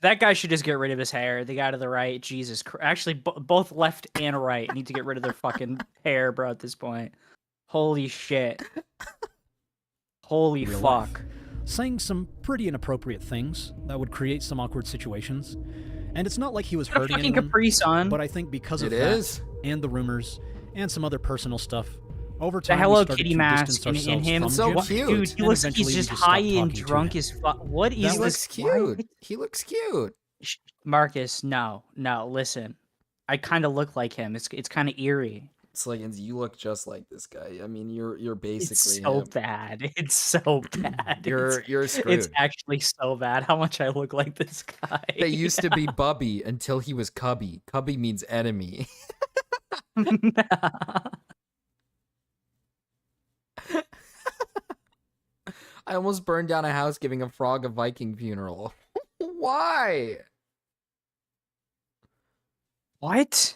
That guy should just get rid of his hair. The guy to the right, Jesus Christ. Actually, both left and right need to get rid of their fucking hair, bro, at this point. Holy shit. Holy real fuck. life, saying some pretty inappropriate things that would create some awkward situations. And it's not like he was hurting fucking anyone, Capri Sun. but I think because of It that is. and the rumors and some other personal stuff, over The time Hello we started Kitty to mask distance and ourselves him. from So Jim, cute. Dude, he and looks like eventually he's we just stopped high and talking to drunk him. as fuck. What is He this? looks cute. He looks cute. Marcus, no, listen. I kind of look like him. It's kind of eerie. Sliggins, you look just like this guy. I mean, you're It's basically so him. bad. It's so bad. You're screwed. It's actually so bad how much I look like this guy. They used to be Bubby until he was Cubby. Cubby means enemy. I almost burned down a house giving a frog a Viking funeral. Why? What?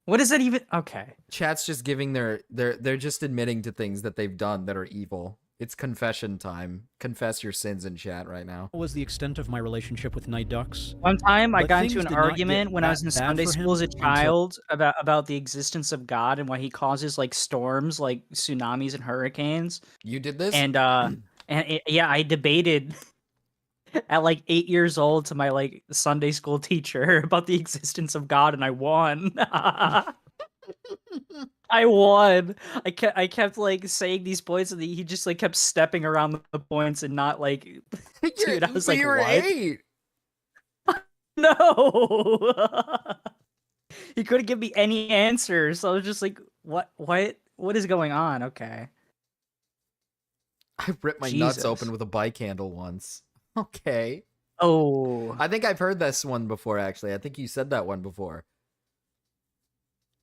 What is that even? Okay. Chat's just giving they're just admitting to things that they've done that are evil. It's confession time. Confess your sins in chat right now. What was the extent of my relationship with Night Ducks? One time I But got things into an did not argument get when I that was in bad Sunday for school as a him until- child about the existence of God and why he causes like storms, like tsunamis and hurricanes. You did this? And yeah, I debated at like 8 years old to my like Sunday school teacher about the existence of God, and I won. I won. I kept like saying these points, and he just like kept stepping around the points and not like. Dude, I was So like, you were what? 8. No. He couldn't give me any answers. So I was just like, what is going on? Okay. I ripped my nuts Jesus. open with a bike handle once. Okay. Oh. I think I've heard this one before, actually. I think you said that one before.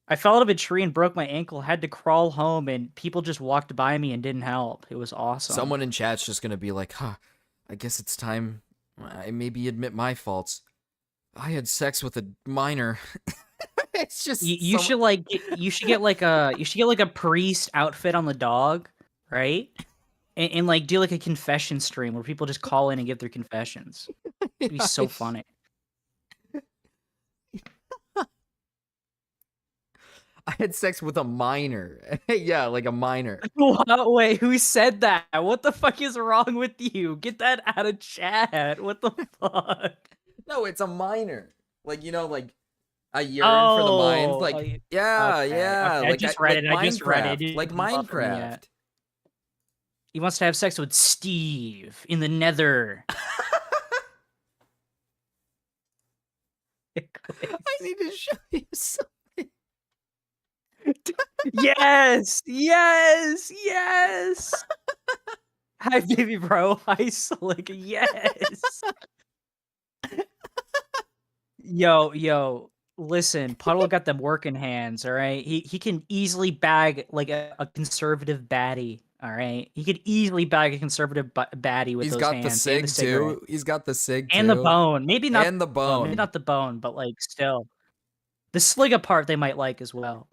I fell out of a tree and broke my ankle, had to crawl home, and people just walked by me and didn't help. It was awesome. Someone in chat's just gonna be like, huh, I guess it's time I maybe admit my faults. I had sex with a minor. It's just you should like you should get like a priest outfit on the dog, right? And like do like a confession stream where people just call in and give their confessions. It'd be so funny. I had sex with a minor. Yeah, like a minor. What? Wait, who said that? What the fuck is wrong with you? Get that out of chat. What the fuck? No, it's a minor. Like, you know, like a urine for the mind. Like, yeah, okay, yeah. okay, Like, I just read it. like I just read it. Minecraft, It like didn't buffer me Minecraft. yet. He wants to have sex with Steve in the Nether. I need to show you something. Yes. Hi, baby bro. Hi, Slick. Yes. Yo. Listen, Puddle got them working hands. All right, he can easily bag like a conservative baddie. All right, he could easily bag a conservative baddie with He's those got hands. the and sig cigarette. too. He's got the sig And too. the bone. Maybe not And the maybe bone. not the bone, but like still, the sligga part they might like as well.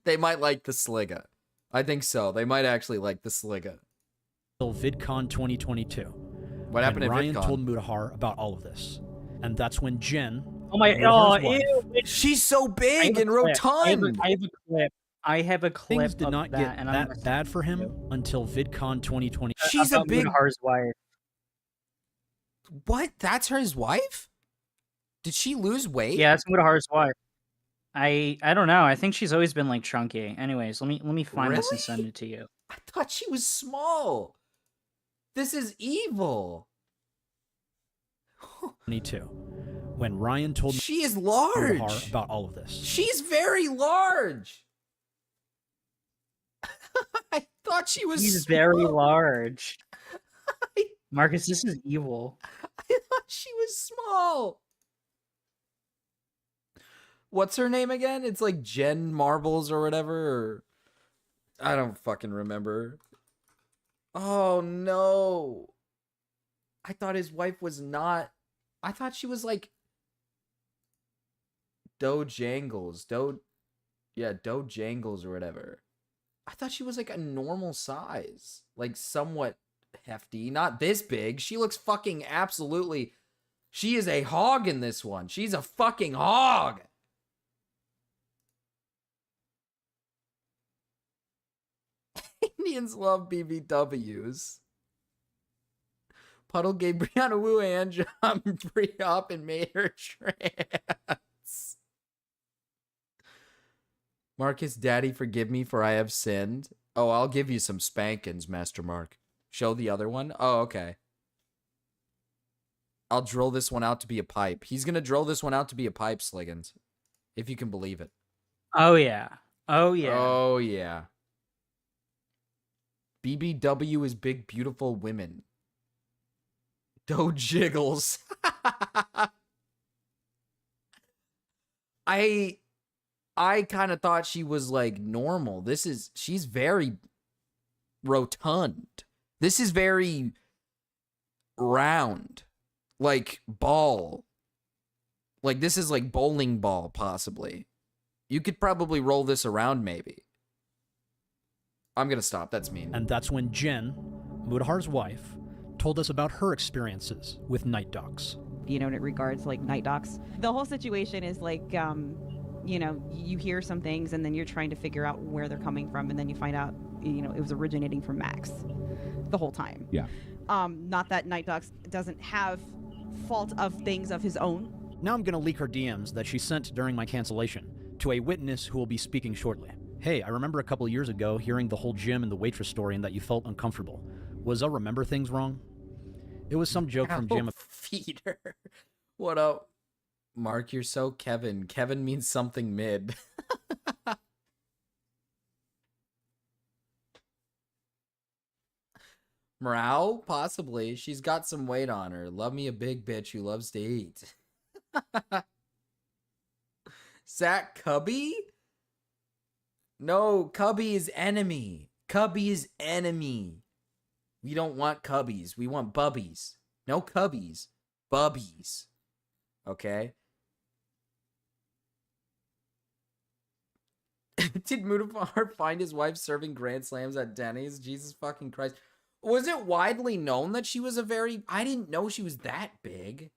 They might like the sligga. I think so. They might actually like the sligga. Till VidCon 2022. What happened and at Ryan VidCon? told Mutahar about all of this. And that's when Jen, Oh my! Mutahar's Oh, wife, ew. She's so I big have and a clip. rotund. I have a clip. things did of not that, get and I'm that gonna bad for him until VidCon 2020. She's a about big. Mutahar's wife. What? That's his wife? Did she lose weight? Yeah, that's Mutahar's wife. I don't know. I think she's always been like chunky. Anyways, let me find this and Really? send it to you. I thought she was small. This is evil. 22, when Ryan told me She is large Mutahar about all of this. She's very large. I thought she was He's small. very large. Marcus, this is evil. I thought she was small. What's her name again? It's like Jen Marbles or whatever. Or... I don't fucking remember. Oh no. I thought his wife was not. I thought she was like Dojangles. Dojangles or whatever. I thought she was like a normal size. Like somewhat hefty. Not this big. She looks fucking absolutely. She is a hog in this one. She's a fucking hog. Indians love BBWs. Puddle gave Brianna Wu a hand job, Brie up, and made her trans. Marcus, daddy, forgive me for I have sinned. Oh, I'll give you some spankings, Master Mark. Show the other one? Oh, okay. I'll drill this one out to be a pipe. He's gonna drill this one out to be a pipe, Sliggins. If you can believe it. Oh, yeah. Oh, yeah. Oh, yeah. BBW is big, beautiful women. Doe jiggles. I kind of thought she was like normal. She's very rotund. This is very round. Like ball. Like this is like bowling ball, possibly. You could probably roll this around, maybe. I'm gonna stop. That's mean. And that's when Jen, Mutahar's wife, told us about her experiences with night dogs. You know, in regards like night dogs. The whole situation is like, you know, you hear some things and then you're trying to figure out where they're coming from, and then you find out, you know, it was originating from Max the whole time. Yeah. Not that night dogs doesn't have fault of things of his own. Now I'm gonna leak her DMs that she sent during my cancellation to a witness who will be speaking shortly. Hey, I remember a couple years ago hearing the whole gym and the waitress story and that you felt uncomfortable. Was I remember things wrong? It was some joke from Jim. Feed her. What up? Mark, you're so Kevin. Kevin means something mid. Morale? Possibly. She's got some weight on her. Love me a big bitch who loves to eat. Zach Cubby? No, Cubby is enemy. Cubby is enemy. We don't want cubbies. We want bubbies. No cubbies. Bubbies. Okay? Did Mutahar find his wife serving Grand Slams at Denny's? Jesus fucking Christ. Was it widely known that she was I didn't know she was that big.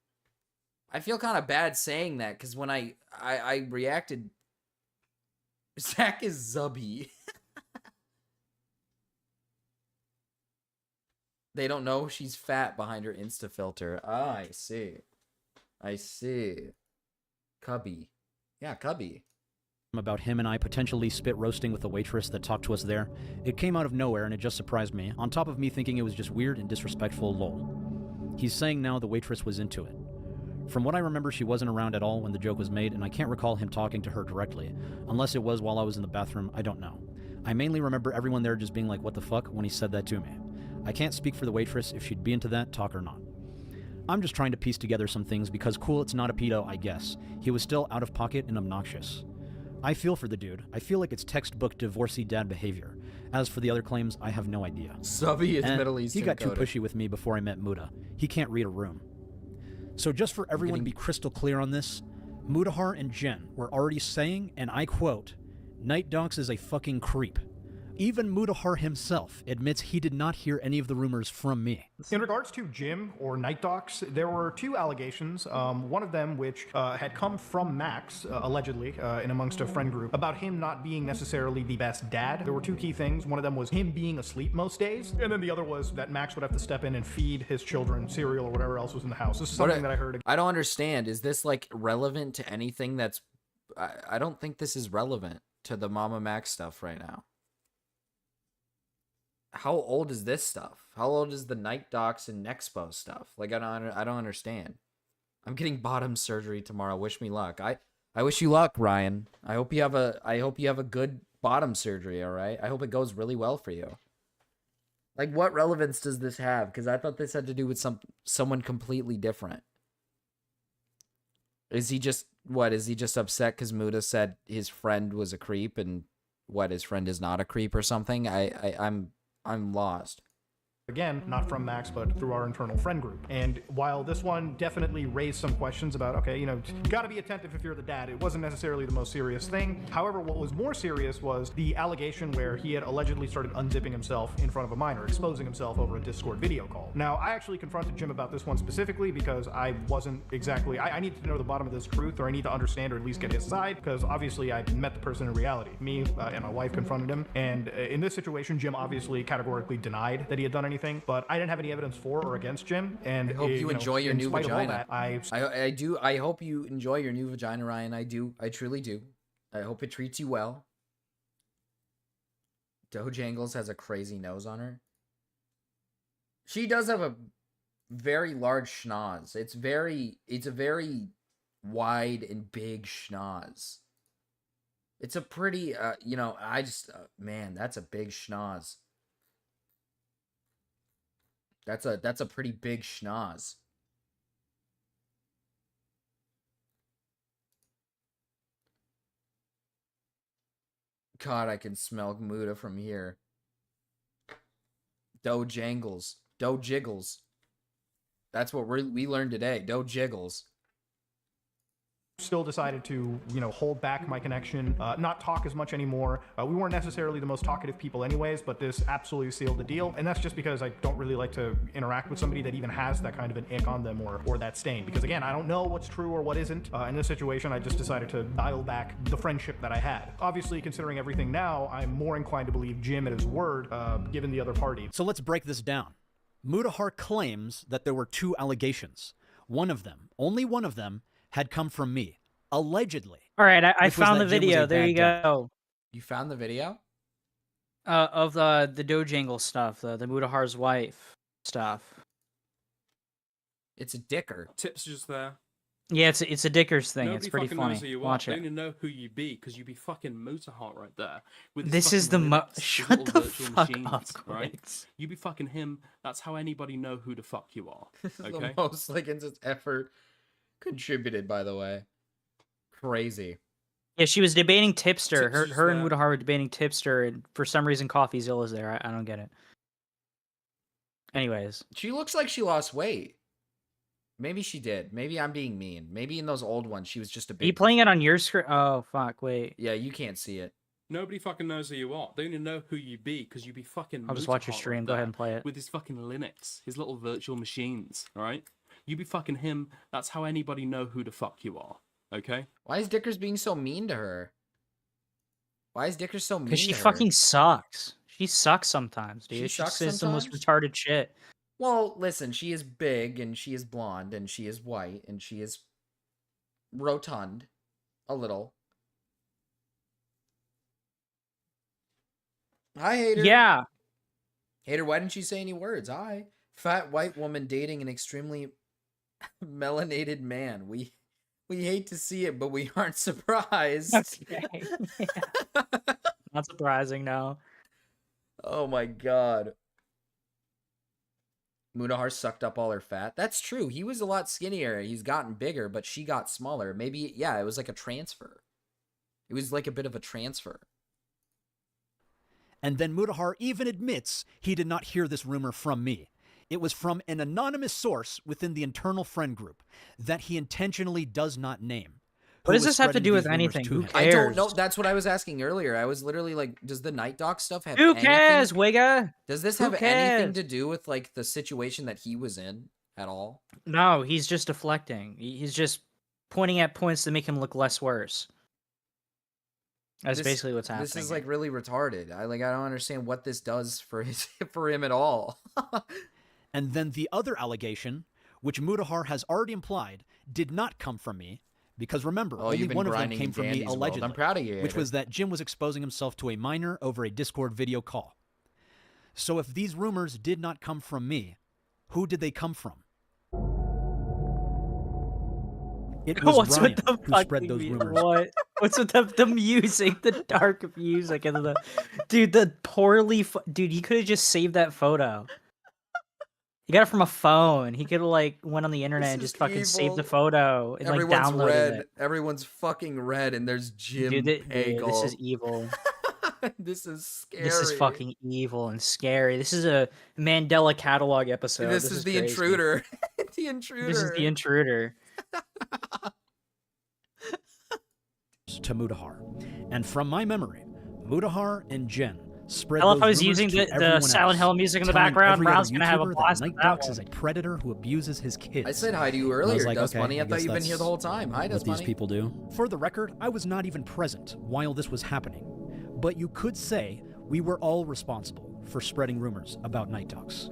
I feel kind of bad saying that because when I reacted, Zach is zubby. They don't know she's fat behind her Insta filter. Ah, I see. I see. Cubby. Yeah, Cubby. About him and I potentially spit roasting with the waitress that talked to us there. It came out of nowhere and it just surprised me, on top of me thinking it was just weird and disrespectful lol. He's saying now the waitress was into it. From what I remember, she wasn't around at all when the joke was made, and I can't recall him talking to her directly. Unless it was while I was in the bathroom, I don't know. I mainly remember everyone there just being like, what the fuck, when he said that to me. I can't speak for the waitress if she'd be into that, talk or not. I'm just trying to piece together some things because cool, it's not a pedo, I guess. He was still out of pocket and obnoxious. I feel for the dude. I feel like it's textbook divorcee dad behavior. As for the other claims, I have no idea. Subby is And Middle Eastern he got too coded. pushy with me before I met Muta. He can't read a room. So just for everyone to be crystal clear on this, Mutahar and Jen were already saying, and I quote, Night Dogs is a fucking creep. Even Mutahar himself admits he did not hear any of the rumors from me. In regards to Jim or Night Docs, there were two allegations. One of them, which had come from Max, allegedly, in amongst a friend group, about him not being necessarily the best dad. There were two key things. One of them was him being asleep most days, and then the other was that Max would have to step in and feed his children cereal or whatever else was in the house. This is something that I heard. I don't understand. Is this like relevant to anything that's... I don't think this is relevant to the Mamamax stuff right now. how old is this stuff? How old is the Night Docs and Nexpo stuff? Like I don't understand. I'm getting bottom surgery tomorrow. Wish me luck. I wish you luck, Ryan. I hope you have a good bottom surgery, all right? I hope it goes really well for you. Like what relevance does this have? Cuz I thought this had to do with someone completely different. Is he just upset cuz Muta said his friend was a creep and his friend is not a creep or something? I'm lost. Again, not from Max, but through our internal friend group. And while this one definitely raised some questions about, okay, you gotta be attentive if you're the dad, it wasn't necessarily the most serious thing. However, what was more serious was the allegation where he had allegedly started unzipping himself in front of a minor, exposing himself over a Discord video call. Now, I actually confronted Jim about this one specifically because I wasn't exactly, I needed to know the bottom of this truth, or I need to understand or at least get his side, because obviously I met the person in reality. Me and my wife confronted him, and in this situation, Jim obviously categorically denied that he had done anything. But I didn't have any evidence for or against Jim, and I hope you enjoy your new vagina. That, I hope you enjoy your new vagina, Ryan. I do. I truly do. I hope it treats you well. Dojangles has a crazy nose on her. She does have a very large schnoz. It's a very wide and big schnoz. It's a pretty, man, that's a big schnoz. That's a pretty big schnoz. God, I can smell Muta from here. Dojangles. Dojiggles. That's what we learned today. Dojiggles. Still decided to, hold back my connection, not talk as much anymore. We weren't necessarily the most talkative people anyways, but this absolutely sealed the deal. And that's just because I don't really like to interact with somebody that even has that kind of an ick on them or that stain. Because again, I don't know what's true or what isn't. In this situation, I just decided to dial back the friendship that I had. Obviously, considering everything now, I'm more inclined to believe Jim at his word, given the other party. So let's break this down. Mutahar claims that there were 2 allegations. One of them, only one of them, had come from me, allegedly. All right, I found the video. There you go. You found the video? Of the Dojangle stuff, the Mutahar's wife stuff. It's a dicker. Tips just there. Yeah, it's a Dickers thing. Nobody It's pretty fucking funny. knows who you Watch are. it. They don't even know who you be because you be fucking Mutahar right there. With This is the shut the fuck up, right? Quicks. You be fucking him. That's how anybody know who the fuck you are. This is Okay. the most its effort contributed, by the way. Crazy. Yeah, she was debating Tipster. Tips Her and there. Mutahar were debating Tipster, and for some reason, CoffeeZilla's there. I don't get it. Anyways, She looks like she lost weight. Maybe she did. Maybe I'm being mean. Maybe in those old ones, she was just a are you big... playing it on your screen? Oh fuck! Wait. Yeah, you can't see it. Nobody fucking knows who you are. They don't even know who you be because you be fucking. I'll just watch your Mutahar stream. right Go ahead there and play it. with his fucking Linux, his little virtual machines. All right. You be fucking him. That's how anybody know who the fuck you are. Okay. Why is Dickers being so mean to her? Why is Dickers so mean Because she to her? fucking sucks. She sucks sometimes, dude. She She sucks says the most sometimes? retarded shit. Well, listen, she is big, and she is blonde, and she is white, and she is rotund. A little. Hi, Hater. Yeah. Hater, why didn't you say any words? Hi. Fat white woman dating an extremely melanated man. We hate to see it, but we aren't surprised. Okay. Yeah. Not surprising, no. Oh my god. Mutahar sucked up all her fat. That's true. He was a lot skinnier. He's gotten bigger, but she got smaller. Maybe, yeah, it was like a transfer. It was like a bit of a transfer. And then Mutahar even admits he did not hear this rumor from me. It was from an anonymous source within the internal friend group that he intentionally does not name. What who does was this have to spreading do with these rumors anything? to Who him. I don't cares? know. That's what I was asking earlier. I was literally like, does the Night Dog stuff have Who anything... cares, Wigga? Does this Who have anything cares? to do with like the situation that he was in at all? No, he's just deflecting. He's just pointing at points to make him look less worse. That's basically what's happening. This is like really retarded. I don't understand what this does for him at all. And then the other allegation, which Mutahar has already implied, did not come from me. Because remember, only you've been one of them grinding came in from me Dandy's world. allegedly. I'm proud of you, Which Hater. was that Jim was exposing himself to a minor over a Discord video call. So if these rumors did not come from me, who did they come from? It was What's Ryan with the who spread those fucking rumors. what? What's with the music, the dark music, and the dude, the poorly dude. He could have just saved that photo. He got it from a phone. He could have like went on the internet and This just is fucking saved the evil. photo and like Everyone's downloaded red. it. Everyone's fucking red, and there's Jim Dude, Pagel. this is evil. This is scary. This is fucking evil and scary. This is a Mandela catalog episode. This is the crazy. intruder. The intruder. This is the intruder. To Mutahar. And from my memory, Mutahar and Jen spread I love those how he's rumors using to the everyone Silent else, Hill music in the telling background. every other Brown's gonna have a YouTuber blast that with Night that Dox one. is a predator who abuses his kids. I said hi to you And I was earlier, like, Dust okay, Bunny. I thought guess you've been here that's the whole time. Hi, what Dust these Bunny. people do. For the record, I was not even present while this was happening. But you could say we were all responsible for spreading rumors about Night Dox.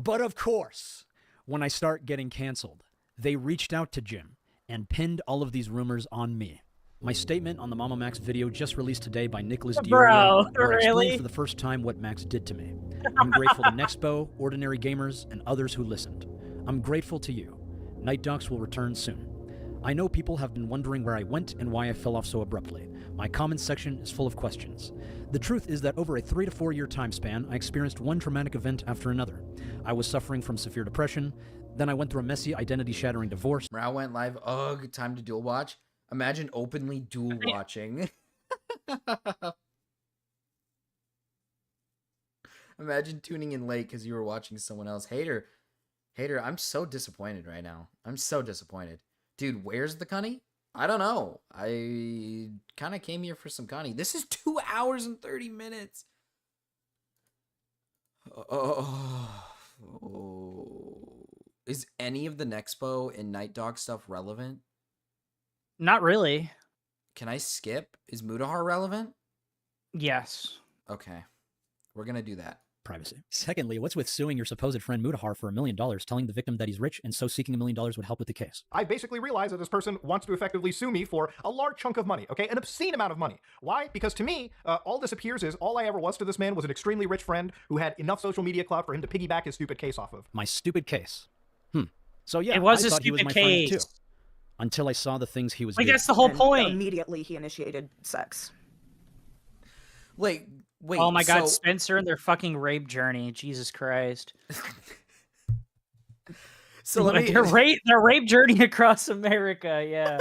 But of course, when I start getting canceled, they reached out to Jim and pinned all of these rumors on me. My statement on the Mamamax video just released today by Nicholas Bro, Diorio, where I explained really? for the first time what Max did to me. I'm grateful to Nexo, Ordinary Gamers, and others who listened. I'm grateful to you. Night Dox will return soon. I know people have been wondering where I went and why I fell off so abruptly. My comments section is full of questions. The truth is that over a 3 to 4 year time span, I experienced one traumatic event after another. I was suffering from severe depression, then I went through a messy, identity-shattering divorce. Rao went live. Ugh, time to dual watch. Imagine openly dual watching. Imagine tuning in late because you were watching someone else. Hater, I'm so disappointed right now. I'm so disappointed. Dude, where's the Cunny? I don't know. I kind of came here for some Cunny. This is 2 hours and 30 minutes. Is any of the Nexpo and Night Dog stuff relevant? Not really. Can I skip? Is Mutahar relevant? Yes. Okay. We're going to do that. Privacy. Secondly, what's with suing your supposed friend Mutahar for $1 million, telling the victim that he's rich and so seeking $1 million would help with the case? I basically realized that this person wants to effectively sue me for a large chunk of money, okay? An obscene amount of money. Why? Because to me, all this appears is all I ever was to this man was an extremely rich friend who had enough social media clout for him to piggyback his stupid case off of. My stupid case. So yeah, It was I a thought he was stupid my friend case. too. Until I saw the things he was Like, doing. that's the whole point. Immediately, he initiated sex. Wait. Oh my God, so- Spencer and their fucking rape journey. Jesus Christ. So let me... Their rape journey across America, yeah.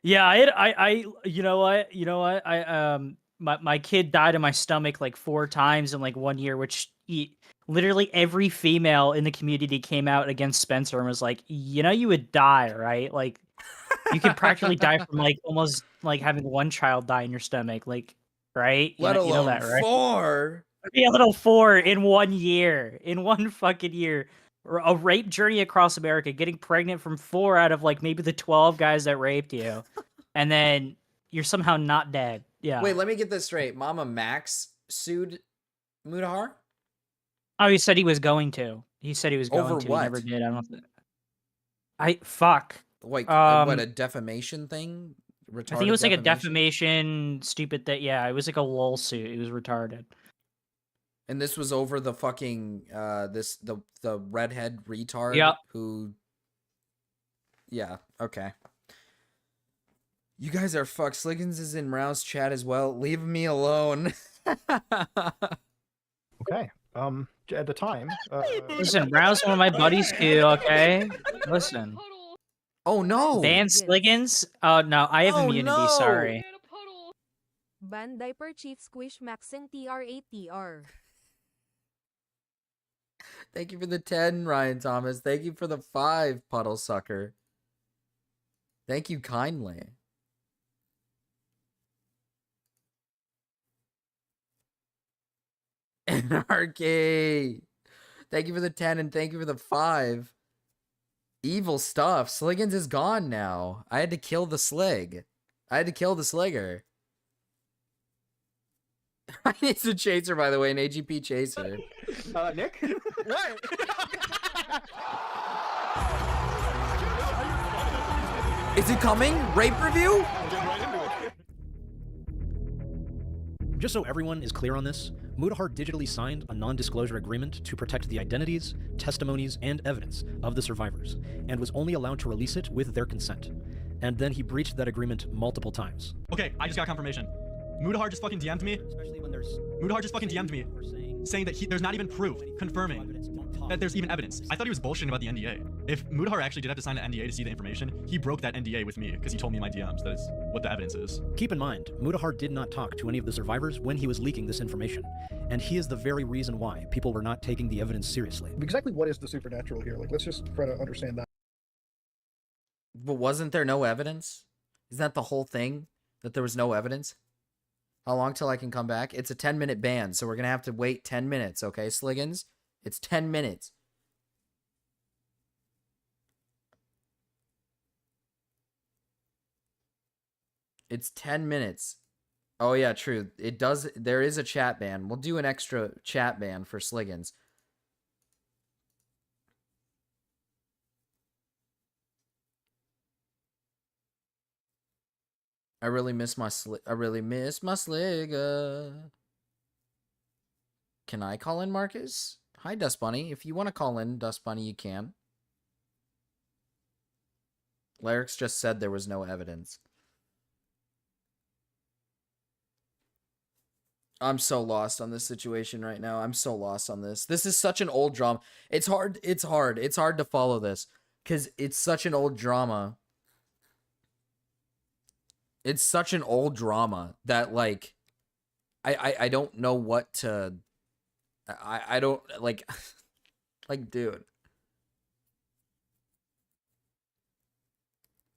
Yeah, I you know what? My kid died in my stomach like 4 times in like 1 year, which literally every female in the community came out against Spencer and was like, you would die, right? Like, you could practically die from like almost like having 1 child die in your stomach, like, right? Let alone you know that, right? 4. Yeah, a little 4 in 1 year, in 1 fucking year. A rape journey across America, getting pregnant from 4 out of like maybe the 12 guys that raped you, and then you're somehow not dead. Yeah. Wait, let me get this straight. Mamamax sued Mutahar? Oh, he said he was going to. He said he was going Over to. what? He never did. I don't know. Fuck. Like, Um, what, a defamation thing? I think it was like a defamation, stupid thing. Yeah, it was like a lol suit. It was retarded. And this was over the fucking the redhead retard Yep. who... Yeah, okay. You guys are fucked. Sliggins is in Rouse chat as well. Leave me alone. Okay. At the time, Listen, Brown's one of my buddies too. Okay, listen. Oh no! Ban Sliggins? Oh no, I have immunity. no! Sorry. Ban Diaper Chief Squish Maxing TR8TR. Thank you for the 10, Ryan Thomas. Thank you for the 5, Puddle Sucker. Thank you kindly. Anarchy. Thank you for the 10 and thank you for the 5. Evil stuff. Sliggins is gone now. I had to kill the Slig. I had to kill the Sligger. It's a chaser, by the way, an AGP chaser. Nick? Right. Is it coming? Rape review? Just so everyone is clear on this, Mutahar digitally signed a non-disclosure agreement to protect the identities, testimonies, and evidence of the survivors, and was only allowed to release it with their consent. And then he breached that agreement multiple times. Okay, I just got confirmation. Mutahar just fucking DM'd me. Especially when there's... Mutahar just fucking DM'd me, saying that there's not even proof confirming that there's even evidence. I thought he was bullshitting about the NDA. If Mutahar actually did have to sign an NDA to see the information, he broke that NDA with me because he told me in my DMs that is what the evidence is. Keep in mind, Mutahar did not talk to any of the survivors when he was leaking this information, and he is the very reason why people were not taking the evidence seriously. Exactly what is the supernatural here? Like, let's just try to understand that. But wasn't there no evidence? Isn't that the whole thing? That there was no evidence? How long till I can come back? It's a 10-minute ban, so we're going to have to wait 10 minutes, okay, Sliggins? It's 10 minutes. It's 10 minutes. Oh, yeah, true. It does. There is a chat ban. We'll do an extra chat ban for Sliggins. I really miss my Sligga. Can I call in, Marcus? Hi, Dust Bunny. If you want to call in, Dust Bunny, you can. Lyrics just said there was no evidence. I'm so lost on this situation right now. I'm so lost on this. This is such an old drama. It's hard to follow this because it's such an old drama. It's such an old drama that, like, I don't know what to... I don't, like... like, dude.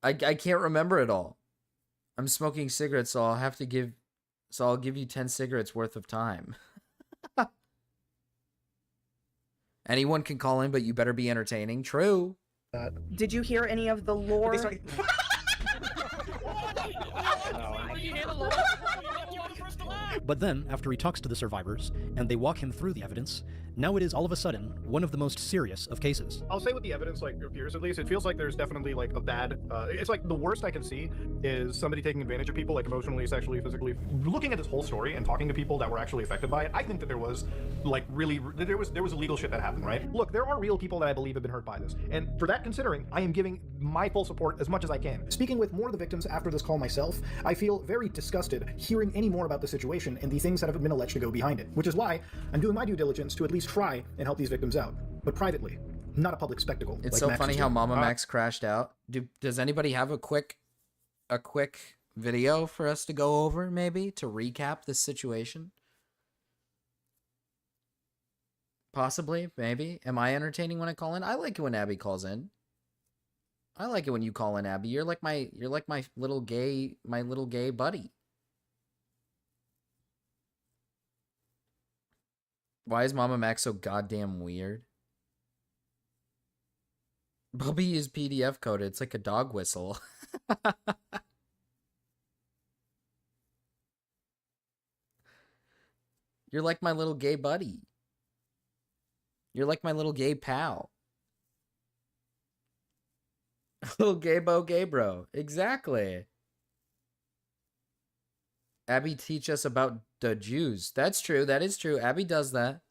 I can't remember it all. I'm smoking cigarettes, so I'll have to give... So I'll give you 10 cigarettes worth of time. Anyone can call in, but you better be entertaining. True. Did you hear any of the lore? But then, after he talks to the survivors, and they walk him through the evidence, now it is all of a sudden one of the most serious of cases. I'll say with the evidence, like, appears at least, it feels like there's definitely, like, a bad, it's like the worst I can see is somebody taking advantage of people, like, emotionally, sexually, physically. Looking at this whole story and talking to people that were actually affected by it, I think that there was, like, really, there was illegal shit that happened, right? Look, there are real people that I believe have been hurt by this, and for that considering, I am giving my full support as much as I can. Speaking with more of the victims after this call myself, I feel very disgusted hearing any more about the situation and the things that have been alleged to go behind it, which is why I'm doing my due diligence to at least try and help these victims out, but privately, not a public spectacle. It's like so Max funny is how doing. Mamamax crashed out. Does anybody have a quick video for us to go over, maybe, to recap this situation? Possibly, maybe. Am I entertaining when I call in? I like it when Abby calls in. I like it when you call in, Abby. You're like my little gay buddy. Why is Mamamax so goddamn weird? Bubby is PDF coded. It's like a dog whistle. You're like my little gay buddy. You're like my little gay pal. Little gay bro. Exactly. Abby teach us about the Jews. That's true. That is true. Abby does that.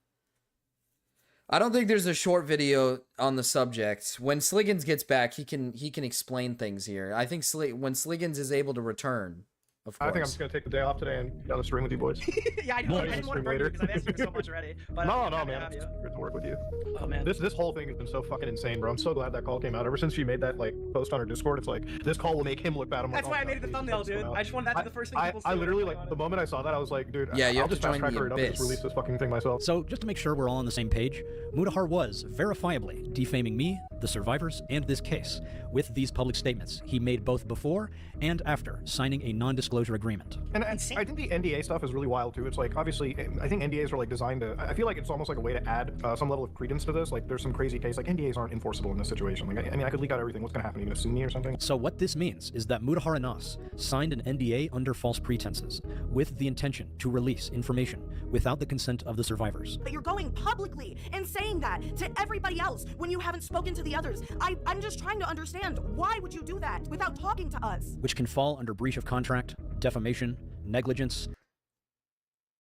I don't think there's a short video on the subject. When Sliggins gets back, he can explain things here. I think when Sliggins is able to return, of course. I think I'm just gonna take the day off today and get on the stream with you boys. Yeah, I know. I didn't want to burn you because I've asked you so much already. But No, man. It's good to work with you. Oh man. This whole thing has been so fucking insane, bro. I'm so glad that call came out. Ever since she made that like post on her Discord, it's like this call will make him look bad. I'm That's like, why oh, I made it the thumbnail, dude. I just wanted that to be the first thing people see. I literally like the moment I saw that, I was like, dude, Yeah, you I'll have to just fast join track the her up and just abyss. release this fucking thing myself. So, just to make sure we're all on the same page, Mutahar was verifiably defaming me, the survivors, and this case with these public statements he made both before and after signing a non-disclosure agreement. And I think the NDA stuff is really wild too. It's like, obviously, I think NDAs are like designed to, I feel like it's almost like a way to add some level of credence to this. Like there's some crazy case, like NDAs aren't enforceable in this situation. Like, I mean, I could leak out everything. What's gonna happen? Even a Sunni or something? So what this means is that Mutahar and us signed an NDA under false pretenses with the intention to release information without the consent of the survivors. But you're going publicly and saying that to everybody else when you haven't spoken to the others. I'm just trying to understand, why would you do that without talking to us? Which can fall under breach of contract, defamation, negligence,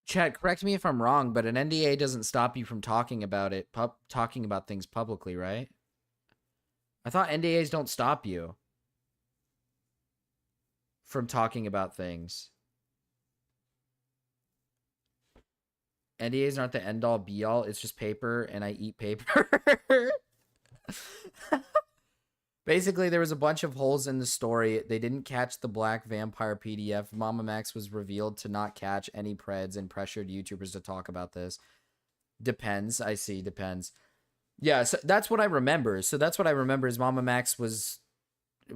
Chad, correct me if I'm wrong, but an NDA doesn't stop you from talking about it, talking about things publicly, right? I thought NDAs don't stop you from talking about things. NDAs aren't the end all be all. It's just paper, and I eat paper. Basically, there was a bunch of holes in the story. They didn't catch the Black Vampire PDF. Mamamax was revealed to not catch any preds and pressured YouTubers to talk about this. Depends. I see. Depends. Yeah, so that's what I remember. So that's what I remember is Mamamax was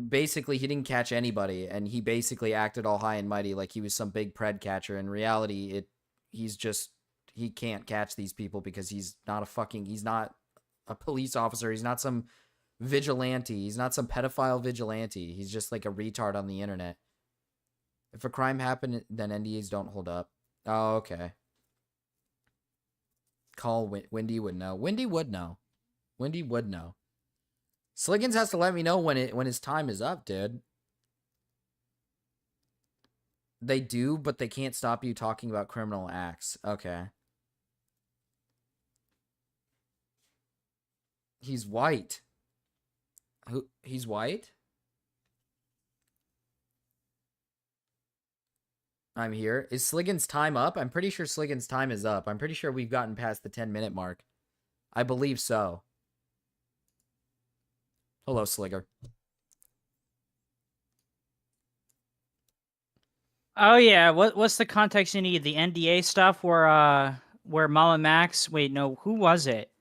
basically, he didn't catch anybody, and he basically acted all high and mighty like he was some big pred catcher. In reality, he can't catch these people because he's not a police officer. He's not some vigilante. He's not some pedophile vigilante. He's just like a retard on the internet. If a crime happened, then NDAs don't hold up. Oh, okay. Call Wendy would know. Wendy would know. Wendy would know. Sliggins has to let me know when his time is up, dude. They do, but they can't stop you talking about criminal acts. Okay. He's white. He's white? I'm here. Is Sliggins' time up? I'm pretty sure Sliggins' time is up. I'm pretty sure we've gotten past the 10-minute mark. I believe so. Hello, Sligger. Oh yeah, what's the context you need? The NDA stuff where Mamamax, wait, no, who was it?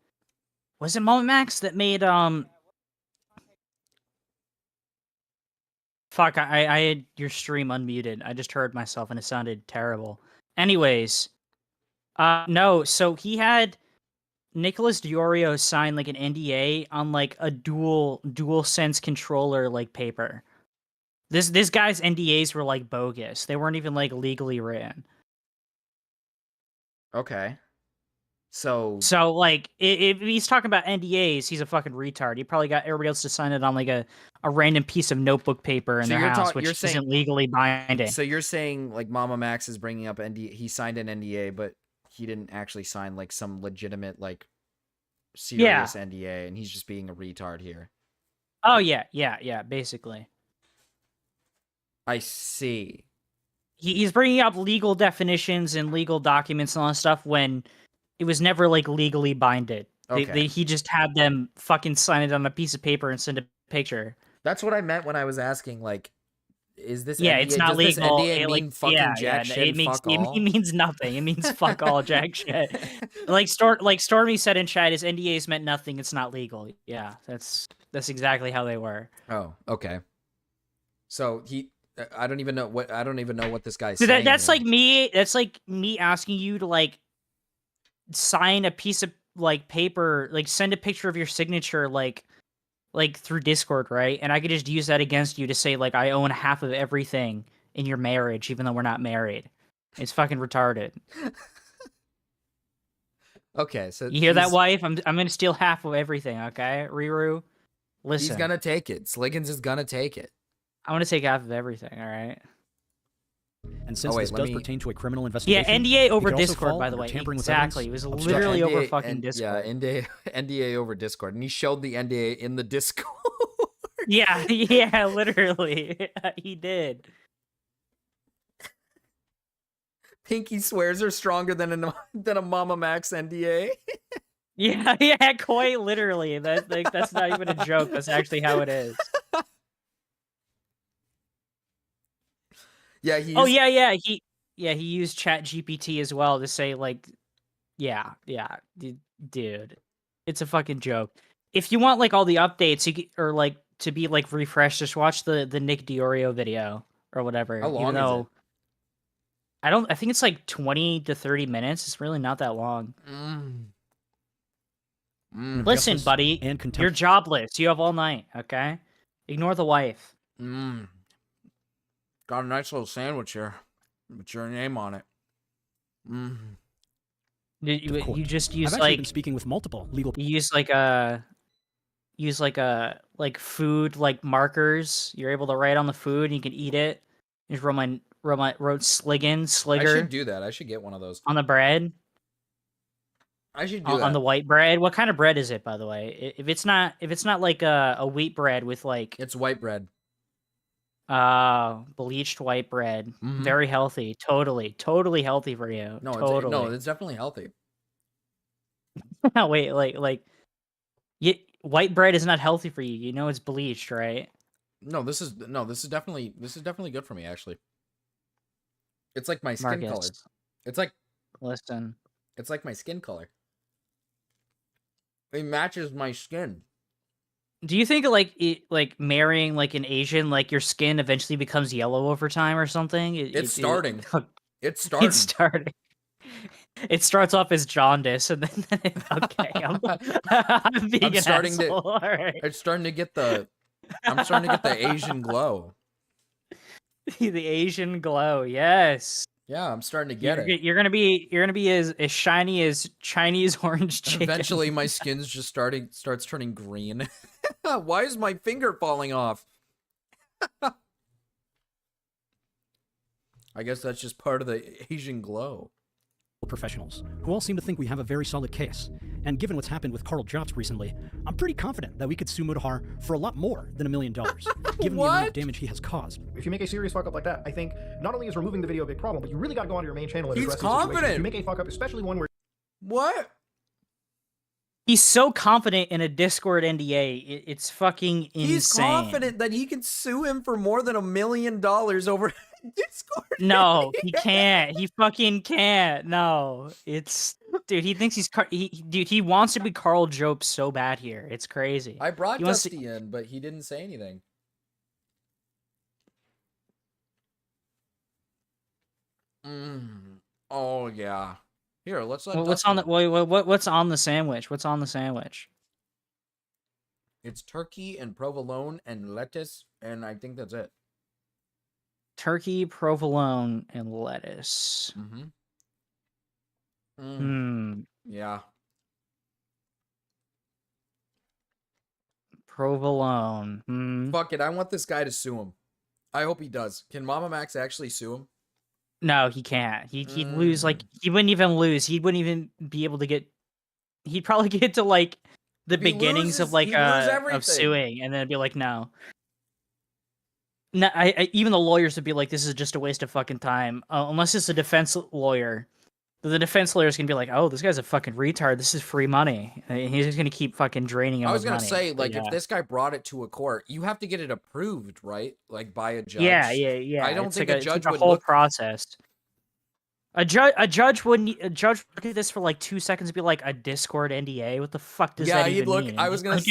Was it Mamamax that made Fuck, I had your stream unmuted. I just heard myself and it sounded terrible. Anyways, no, so he had Nicholas Diorio sign like an NDA on like a dual sense controller like paper. This guy's NDAs were like bogus. They weren't even like legally written. Okay. So like if he's talking about NDAs, he's a fucking retard. He probably got everybody else to sign it on like a random piece of notebook paper in their house, which isn't legally binding. So you're saying like Mamamax is bringing up NDA, he signed an NDA, but he didn't actually sign like some legitimate like serious NDA, and he's just being a retard here. Oh yeah, basically. I see. He's bringing up legal definitions and legal documents and all that stuff when it was never like legally binded. Okay. He just had them fucking sign it on a piece of paper and send a picture. That's what I meant when I was asking, like, is this NDA, it's not legal. Does this NDA mean fucking jack shit? It means nothing. It means fuck all jack shit. Like Stormy said in chat, his NDAs meant nothing. It's not legal. Yeah, that's exactly how they were. Oh, okay. So I don't even know what this guy's saying. That's like me. That's like me asking you to like sign a piece of like paper, like send a picture of your signature, like through Discord, right? And I could just use that against you to say like I own half of everything in your marriage, even though we're not married. It's fucking retarded. Okay, so you hear that, wife? I'm gonna steal half of everything. Okay, Riru, listen. He's gonna take it. Sliggins is gonna take it. I want to take half of everything. All right. And since this does pertain to a criminal investigation, NDA over Discord, by the way. Exactly, it was literally over fucking Discord. Yeah, NDA over Discord, and he showed the NDA in the Discord. Yeah, literally, he did. Pinky swears are stronger than a Mamamax NDA. Yeah, quite literally. That's not even a joke. That's actually how it is. Yeah. He used ChatGPT as well to say like, yeah, dude, it's a fucking joke. If you want like all the updates, or like to be like refreshed, just watch the Nick Diorio video or whatever. How long is it? I think it's like 20 to 30 minutes. It's really not that long. Listen, buddy, you're jobless. You have all night. Okay, ignore the wife. Got a nice little sandwich here with your name on it. You just use I've actually been speaking with multiple legal. You use like food like markers. You're able to write on the food and you can eat it. Just wrote Sliggin, I Sligger should do that. I should get one of those. on the bread. I should do On that. the white bread. What kind of bread is it, by the way? If it's not like a wheat bread with like It's white bread. bleached white bread, Mhm. very healthy. Totally healthy for you. No, totally. it's definitely healthy. Wait, white bread is not healthy for you. You know it's bleached, right? This is definitely good for me actually. It's like my skin color. Marcus, It's like listen. It's like my skin color. It matches my skin. Do you think like marrying like an Asian, like your skin eventually becomes yellow over time or something? It's starting. It's starting. It's starting. It starts off as jaundice, and then okay, I'm being I'm an starting asshole. to. All right. It's starting to get the. I'm starting to get the Asian glow. The Asian glow, yes. Yeah, I'm starting to get it. You're gonna be as shiny as Chinese orange chicken. Eventually, my skin's just starts turning green. Why is my finger falling off? I guess that's just part of the Asian glow. Professionals who all seem to think we have a very solid case. And given what's happened with Carl Jobs recently, I'm pretty confident that we could sue Mutahar for a lot more than $1 million, given the amount of damage he has caused. If you make a serious fuck up like that, I think not only is removing the video a big problem, but you really got to go onto your main channel and He's address the situation. confident. If you make a fuck up, especially one where What? He's so confident in a Discord NDA. It's fucking insane. He's confident that he can sue him for more than $1 million over Discord. No, he can't. He fucking can't. No, dude. He thinks he wants to be Carl Jope so bad here. It's crazy. I brought He wants Dusty in, but he didn't say anything. Oh yeah. Here, let's let. What's Dusty on the in. what's on the sandwich? What's on the sandwich? It's turkey and provolone and lettuce, and I think that's it. Turkey, provolone, and lettuce. Yeah. Provolone. Fuck it. I want this guy to sue him. I hope he does. Can Mamamax actually sue him? No, he can't. He'd lose. Like he wouldn't even lose. He wouldn't even be able to get. He'd probably get to like the beginnings of like of suing, and then it'd be like no. No, I even the lawyers would be like, this is just a waste of fucking time. Unless it's a defense lawyer. The defense lawyer is gonna be like, oh, this guy's a fucking retard. This is free money. And he's just gonna keep fucking draining him. I was gonna money. say, like, yeah. if this guy brought it to a court, you have to get it approved, right? Like by a judge. Yeah. I don't It's think like a judge it's like would a whole look. process. A judge wouldn't look at this for like 2 seconds and be like, a Discord NDA? What the fuck does that even mean? I was gonna say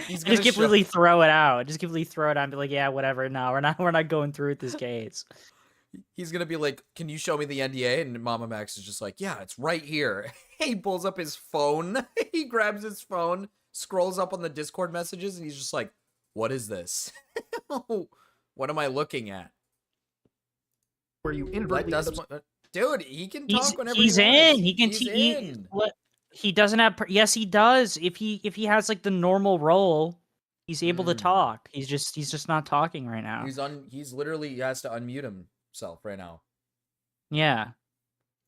just completely throw it out. Just completely throw it out and be like, yeah, whatever. No, we're not going through with this case. He's gonna be like, can you show me the NDA? And Mamamax is just like, yeah, it's right here. He pulls up his phone. He grabs his phone, scrolls up on the Discord messages, and he's just like, what is this? What am I looking at? where you inadvertently dude, he can talk whenever he's he wants. in. He can. He's in. He doesn't have. Yes, he does. If he has like the normal role, he's able to talk. He's just not talking right now. He's literally has to unmute himself right now. Yeah.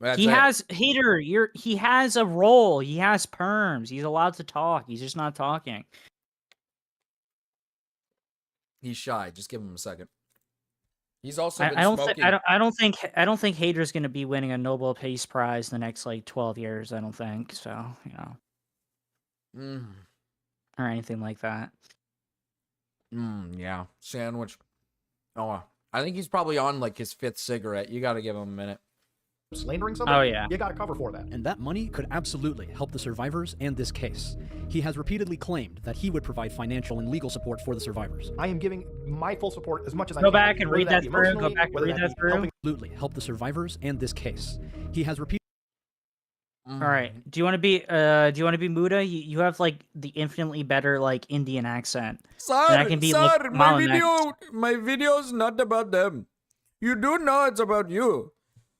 That's he it. has hater. He has a role. He has perms. He's allowed to talk. He's just not talking. He's shy. Just give him a second. He's also been I don't smoking. I don't think Hader's gonna be winning a Nobel Peace Prize in the next like 12 years. I don't think so. You know, or anything like that. Yeah. Sandwich. Oh, I think he's probably on like his 5th cigarette. You got to give him a minute. Slandering something? Oh, yeah. You got to cover for that. And that money could absolutely help the survivors and this case. He has repeatedly claimed that he would provide financial and legal support for the survivors. I am giving my full support as much as I Go can. back and whether read that be through. Go emotionally, back and whether read that be through. helping- Absolutely help the survivors and this case. He has repeatedly. All right. Do you want to be Muda? You have like the infinitely better like Indian accent. Sir, And I can be like Mamamax. my video's not about them. You do know it's about you.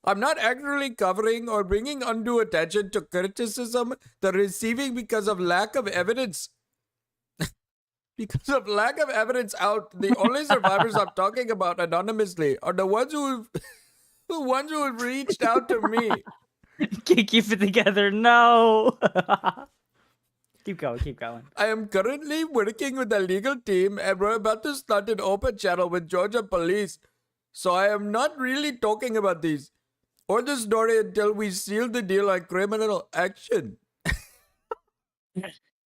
I'm not actually covering or bringing undue attention to criticism they're receiving because of lack of evidence. Because of lack of evidence out, the only survivors I'm talking about anonymously are the ones who have reached out to me. Can't keep it together. No. Keep going. Keep going. I am currently working with a legal team and we're about to start an open channel with Georgia police. So I am not really talking about these or the story until we seal the deal on criminal action.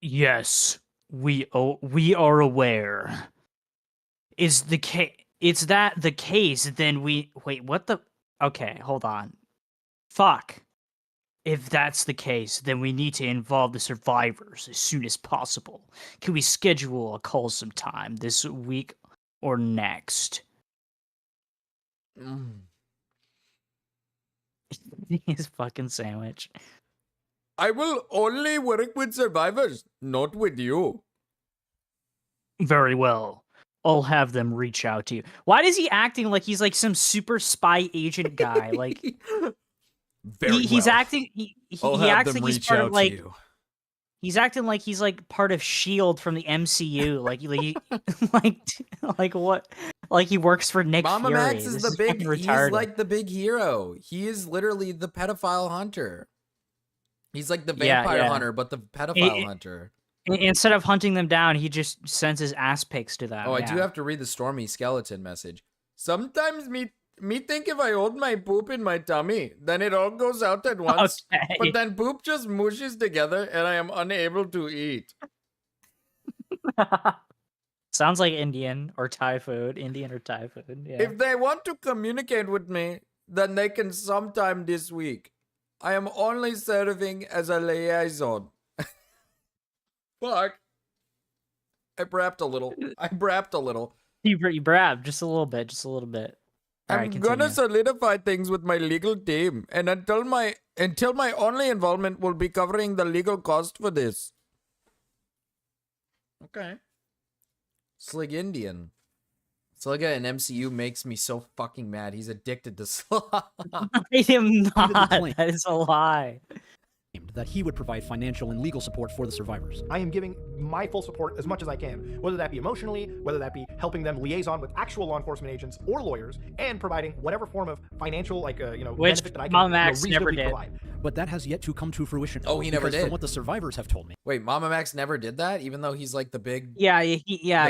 Yes, we are aware. Is the case? Is that the case? Then we wait. What the? Okay, hold on. Fuck. If that's the case, then we need to involve the survivors as soon as possible. Can we schedule a call sometime this week or next? His fucking sandwich. I will only work with survivors, not with you. Very well. I'll have them reach out to you. Why is he acting like he's like some super spy agent guy? Like he's acting. He acts like he's part of like. He's acting like he's like part of Shield from the MCU. Like what? Like he works for Nick Fury. Mamamax is This the big. fucking He's retarded. like the big hero. He is literally the pedophile hunter. He's like the vampire hunter, but the pedophile hunter. Instead of hunting them down, he just sends his ass pics to them. Oh, I do have to read the Stormy Skeleton message. Sometimes me think if I hold my poop in my tummy, then it all goes out at once. Okay. But then poop just mushes together and I am unable to eat. Sounds like Indian or Thai food. Indian or Thai food. Yeah. If they want to communicate with me, then they can sometime this week. I am only serving as a liaison. Fuck. I brapped a little. You brabbed just a little bit. Just a little bit. All I'm right, gonna continue. solidify things with my legal team, and until my only involvement will be covering the legal cost for this. Okay. Slig Indian. Sliga in MCU makes me so fucking mad. He's addicted to slot. I am not. That is a lie. That he would provide financial and legal support for the survivors. I am giving my full support as much as I can, whether that be emotionally, whether that be helping them liaison with actual law enforcement agents or lawyers, and providing whatever form of financial, like, Which benefit that I can Mamamax never reasonably did. provide. But that has yet to come to fruition. Oh, he never because did. From what the survivors have told me. Wait, Mamamax never did that, even though he's like the big. Yeah, he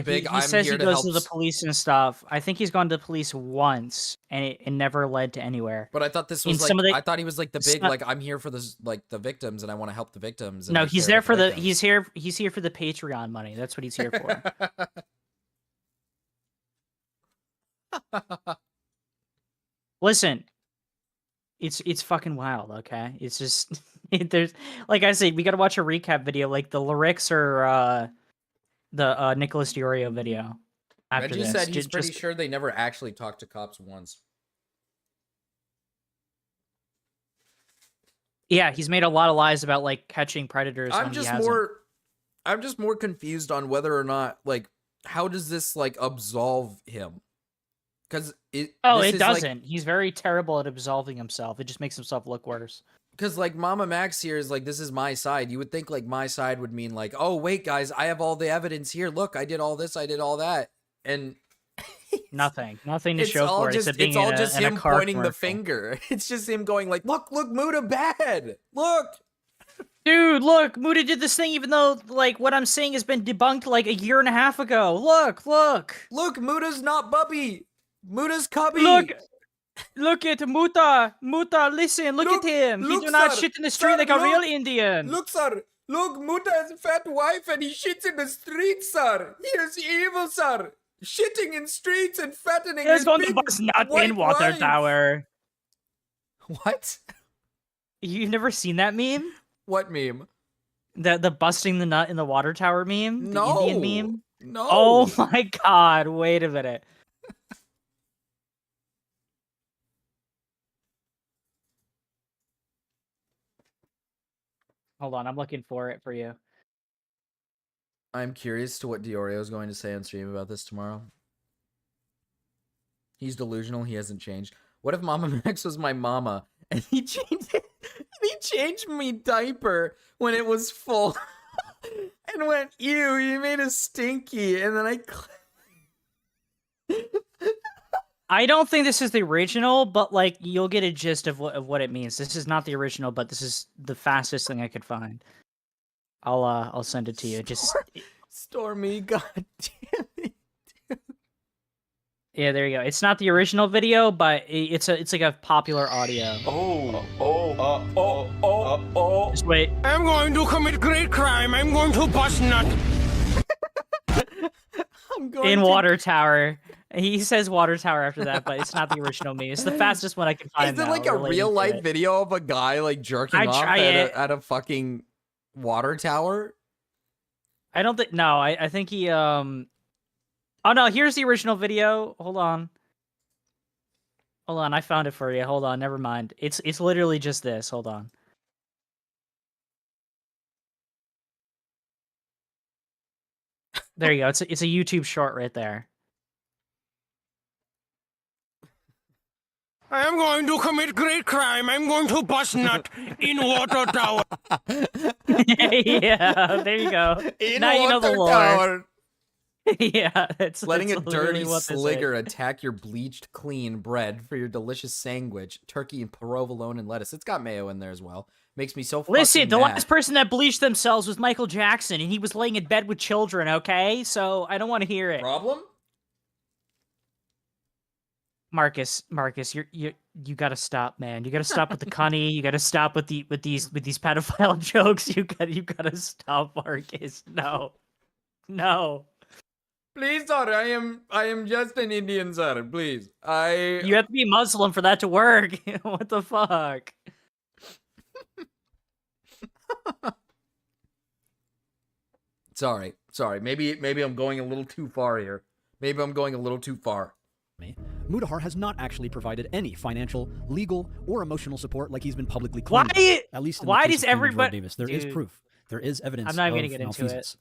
big, he I'm says here he to goes help to the police and stuff. I think he's gone to the police once, and it never led to anywhere. But I thought this In was like. some of the- I thought he was like the big, some- like I'm here for this, like the victims, and I want to help the victims. And No, like, he's care there about for the. victims. He's here for the Patreon money. That's what he's here for. Listen, it's fucking wild. Okay, it's just there's like I said, we gotta watch a recap video. Like the lyrics or the Nicholas Diorio video. After Reggie this. said he's Ju- pretty just- sure they never actually talked to cops once. Yeah, he's made a lot of lies about like catching predators. I'm when just he hasn't. I'm just more confused on whether or not like how does this like absolve him? Because it doesn't. He's very terrible at absolving himself. It just makes himself look worse. Because like Mamamax here is like, this is my side. You would think like my side would mean like, oh wait guys, I have all the evidence here. Look, I did all this, I did all that, and Nothing to it's show all for it. just except being it's all in a- just in a him car pointing the commercial. finger. It's just him going like, look, Muta bad. Look. Dude, look, Muta did this thing even though, like, what I'm saying has been debunked, like, a year and a half ago. Look! Look, Muta's not Bubby! Muta's Cubby! Look at Muta! Muta, listen, look at him! He do not sir, shit in the street sir, like a look, real Indian! Look, sir! Look, Muta has a fat wife and he shits in the streets, sir! He is evil, sir! Shitting in streets and fattening He's his going to big bust nut white in water wife. tower. What? You've never seen that meme? What meme? The busting the nut in the water tower meme? The No. Indian meme? No. Oh my god, wait a minute. Hold on, I'm looking for it for you. I'm curious to what Diorio is going to say on stream about this tomorrow. He's delusional. He hasn't changed. What if Mamamax was my mama and he changed me diaper when it was full? and went, ew, you made a stinky, and then I don't think this is the original, but like you'll get a gist of what it means. This is not the original, but this is the fastest thing I could find. I'll send it to you. Just Stormy, god damn it. yeah, there you go. It's not the original video, but it's like a popular audio. Just wait. I'm going to commit great crime. I'm going to bust nut. In Water Tower. He says Water Tower after that, but it's not the original me. It's the fastest one I can find. Is it like a real life video of a guy like jerking off at a fucking water tower? I don't think. No, I think he. Oh no, here's the original video. Hold on. I found it for you. Hold on, never mind. It's literally just this. Hold on. There you go. It's a YouTube short right there. I am going to commit great crime. I'm going to bust nut in Water Tower. Yeah, there you go. Now you know the lore. Yeah, it's letting a literally dirty what this is. sligger attack your bleached clean bread for your delicious sandwich, turkey and provolone and lettuce. It's got mayo in there as well. Makes me so Listen, fucking the mad. last person that bleached themselves was Michael Jackson, and he was laying in bed with children. Okay, so I don't want to hear it. Problem? Marcus, you gotta stop, man. You gotta stop with the cunny. You gotta stop with these pedophile jokes. You gotta stop, Marcus. No. Please, sir, I am just an Indian, sir. Please, You have to be Muslim for that to work. What the fuck? Sorry. Maybe I'm going a little too far here. Mutahar has not actually provided any financial, legal, or emotional support like he's been publicly claiming. At least in the case of Cameron Jordan Davis, there is proof. There is evidence I'm not even of gonna get into malfeasance.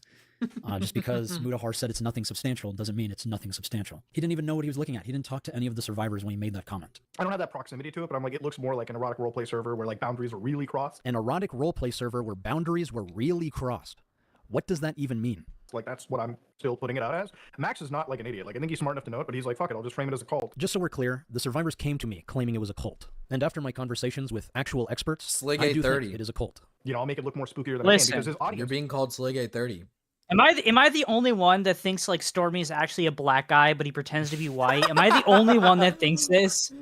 Just because Mutahar said it's nothing substantial doesn't mean it's nothing substantial. He didn't even know what he was looking at. He didn't talk to any of the survivors when he made that comment. I don't have that proximity to it, but I'm like, it looks more like an erotic roleplay server where like boundaries are really crossed. An erotic roleplay server where boundaries were really crossed. What does that even mean? Like, that's what I'm still putting it out as. Max is not like an idiot. Like, I think he's smart enough to know it, but he's like, fuck it, I'll just frame it as a cult. Just so we're clear, the survivors came to me claiming it was a cult. And after my conversations with actual experts, I do think it is a cult. You know, I'll make it look more spookier than I can because his audience... You're being called Slig830. Am I the only one that thinks like Stormy is actually a black guy, but he pretends to be white? Am I the only one that thinks this?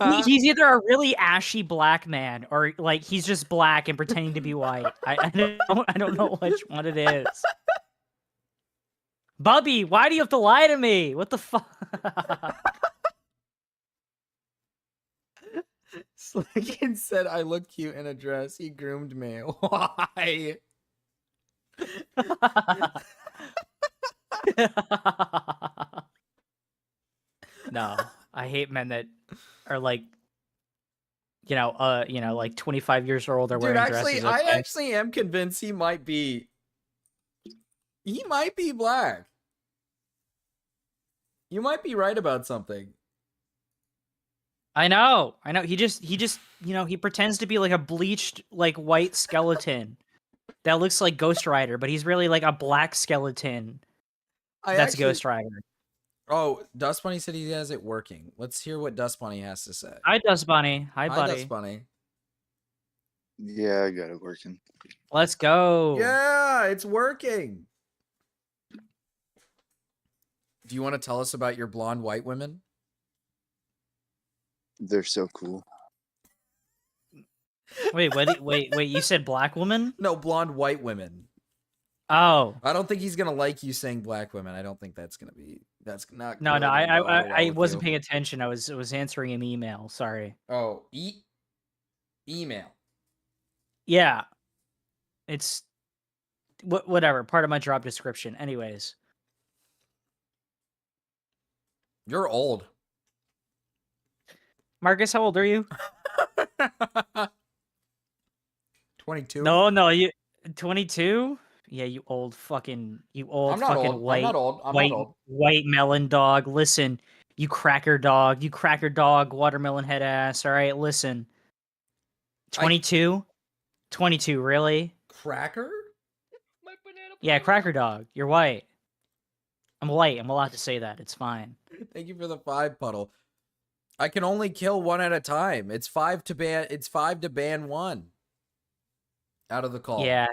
He's either a really ashy black man, or like he's just black and pretending to be white. I don't know which one it is. Bubby, why do you have to lie to me? What the fuck? Sliggin said I look cute in a dress. He groomed me. Why? No, I hate men that are like, like 25 years old or wearing dresses. I actually am convinced he might be black. You might be right about something. I know. He just, he pretends to be like a bleached, like white skeleton that looks like Ghost Rider, but he's really like a black skeleton. That's Ghost Rider. Oh, Dust Bunny said he has it working. Let's hear what Dust Bunny has to say. Hi, Dust Bunny. Hi, buddy. Dust Bunny. Yeah, I got it working. Let's go. Yeah, it's working. Do you want to tell us about your blonde white women? They're so cool. Wait, you said black woman? No, blonde white women. Oh. I don't think he's going to like you saying black women. I don't think that's not. No, I wasn't paying attention. I was answering an email. Sorry. Oh, email. Yeah. It's whatever, part of my job description. Anyways. You're old. Marcus, how old are you? 22. No, you 22? Yeah, you old fucking white. I'm not old. White melon dog. Listen, you cracker dog, watermelon head ass. All right, listen. 22? 22, really? Cracker? Yeah, Cracker Dog. You're white. I'm white. I'm allowed to say that. It's fine. Thank you for the 5 puddle. I can only kill 1 at a time. It's 5 to ban. It's 5 to ban 1. Out of the call. Yeah.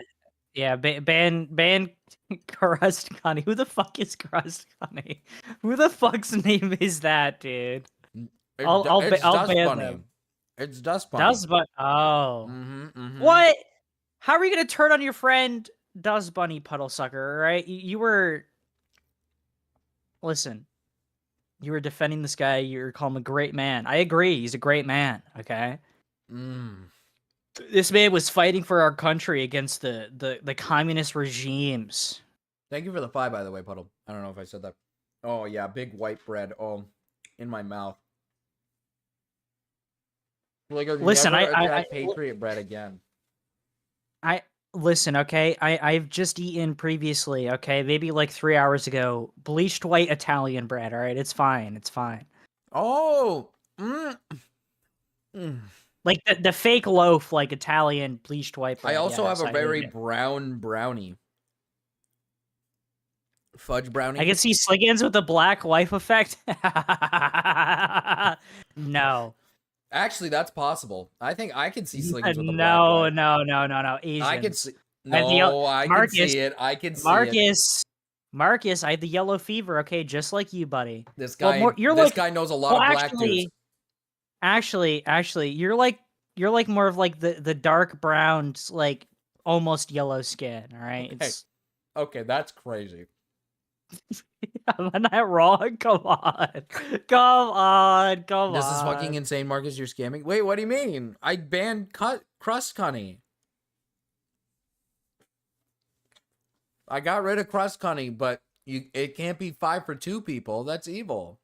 Yeah, ban Crust Connie. Who the fuck is Crust Connie? Who the fuck's name is that, dude? I'll Dust ban Bunny. them. It's Dust Bunny. Dust Bunny. Oh. Mm-hmm. What? How are you gonna turn on your friend Dust Bunny, puddle sucker? Right? You were. Listen. You were defending this guy. You're calling him a great man. I agree. He's a great man. Okay. This man was fighting for our country against the communist regimes. Thank you for the 5, by the way, Puddle. I don't know if I said that. Oh, yeah. Big white bread. Oh, in my mouth. Like, Listen, I Patriot bread again. Listen, okay? I've just eaten previously, okay? Maybe like 3 hours ago. Bleached white Italian bread, all right? It's fine. It's fine. Oh! Like the fake loaf, like Italian bleached white bread. I also yes, have a I very hate it. brown brownie. Fudge brownie. I can see Sliggins with the black wife effect. No. Actually, that's possible. I think I can see Sliggins with the black No. Asians. I can see. No, I can see it. I can see it. Marcus, I had the yellow fever. Okay, just like you, buddy. This guy. You're this like, guy knows a lot of black dudes. Actually, you're like more of like the dark brown, like almost yellow skin. All right. Okay, that's crazy. Am I not wrong? Come on. This is fucking insane, Marcus. You're scamming. Wait, what do you mean? I banned Crust Connie. I got rid of Crust Connie, but it can't be 5 for 2 people. That's evil.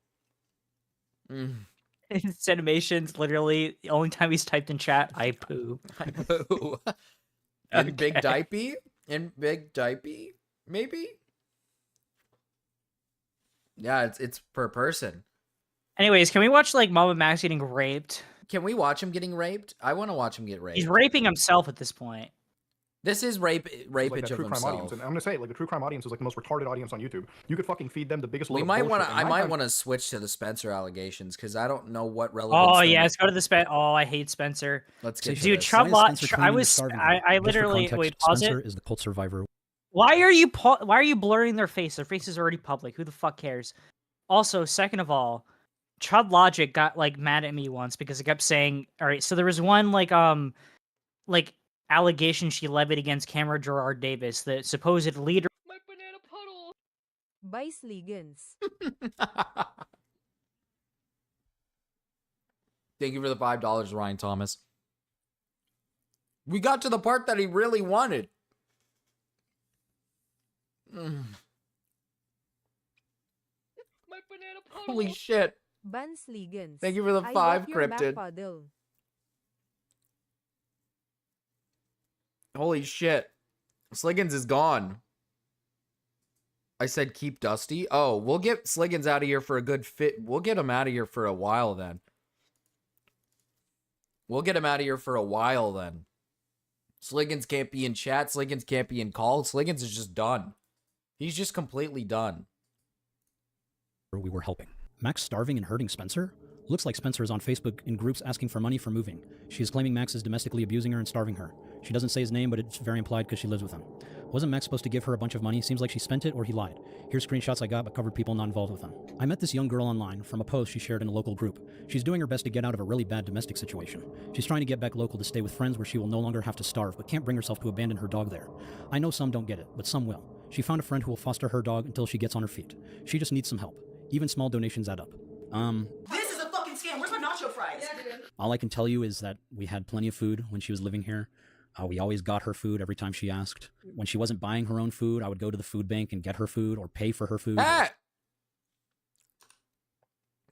His animations, literally, the only time he's typed in chat, I poo. I poo. In Big Dipey? In Big Dipey? Maybe? Yeah, it's per person. Anyways, can we watch like Mamamax getting raped? Can we watch him getting raped? I want to watch him get raped. He's raping himself at this point. This is rapage like of true crime himself. audience, and I'm gonna say, like, the true crime audience is like the most retarded audience on YouTube. You could fucking feed them the biggest. We load might of want to. bullshit, I might want to switch to the Spencer allegations because I don't know what relevance. Oh yeah, let's go to the Oh, I hate Spencer. Let's get dude. to this. I literally wait. Pause Spencer it. is the cult survivor. Why are you blurring their face? Their face is already public. Who the fuck cares? Also, second of all, Chud Logic got like mad at me once because I kept saying, all right, so there was one like allegation she levied against Cameron Gerard Davis, the supposed leader. My banana puddle. By Sliggins. Thank you for the $5, Ryan Thomas. We got to the part that he really wanted. My banana puddle. Holy shit. Ban Sliggins. Thank you for the I 5, love your back Cryptid. puddle. Holy shit. Sliggins is gone. I said keep Dusty. Oh, we'll get Sliggins out of here for a good fit. We'll get him out of here for a while then. Sliggins can't be in chat. Sliggins can't be in call. Sliggins is just done. He's just completely done. We were helping. Max starving and hurting Spencer? Looks like Spencer is on Facebook in groups asking for money for moving. She is claiming Max is domestically abusing her and starving her. She doesn't say his name, but it's very implied because she lives with him. Wasn't Max supposed to give her a bunch of money? Seems like she spent it or he lied. Here's screenshots I got but covered people not involved with them. I met this young girl online from a post she shared in a local group. She's doing her best to get out of a really bad domestic situation. She's trying to get back local to stay with friends where she will no longer have to starve, but can't bring herself to abandon her dog there. I know some don't get it, but some will. She found a friend who will foster her dog until she gets on her feet. She just needs some help. Even small donations add up. This is a fucking scam. Where's my nacho fries? All I can tell you is that we had plenty of food when she was living here. We always got her food every time she asked. When she wasn't buying her own food, I would go to the food bank and get her food or pay for her food. Ah!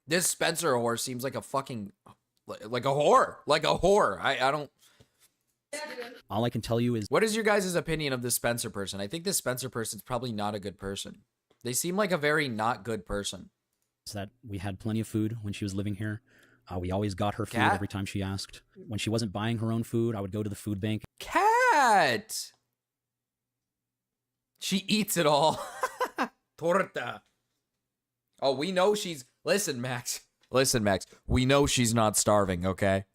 This Spencer whore seems like a fucking... Like a whore. Like a whore. I don't... All I can tell you is... What is your guys' opinion of this Spencer person? I think this Spencer person's probably not a good person. They seem like a very not good person. Is that we had plenty of food when she was living here. We always got her food every time she asked. When she wasn't buying her own food, I would go to the food bank. Cat! She eats it all. Torta. Oh, we know she's... Listen, Max. Listen, Max. We know she's not starving, okay?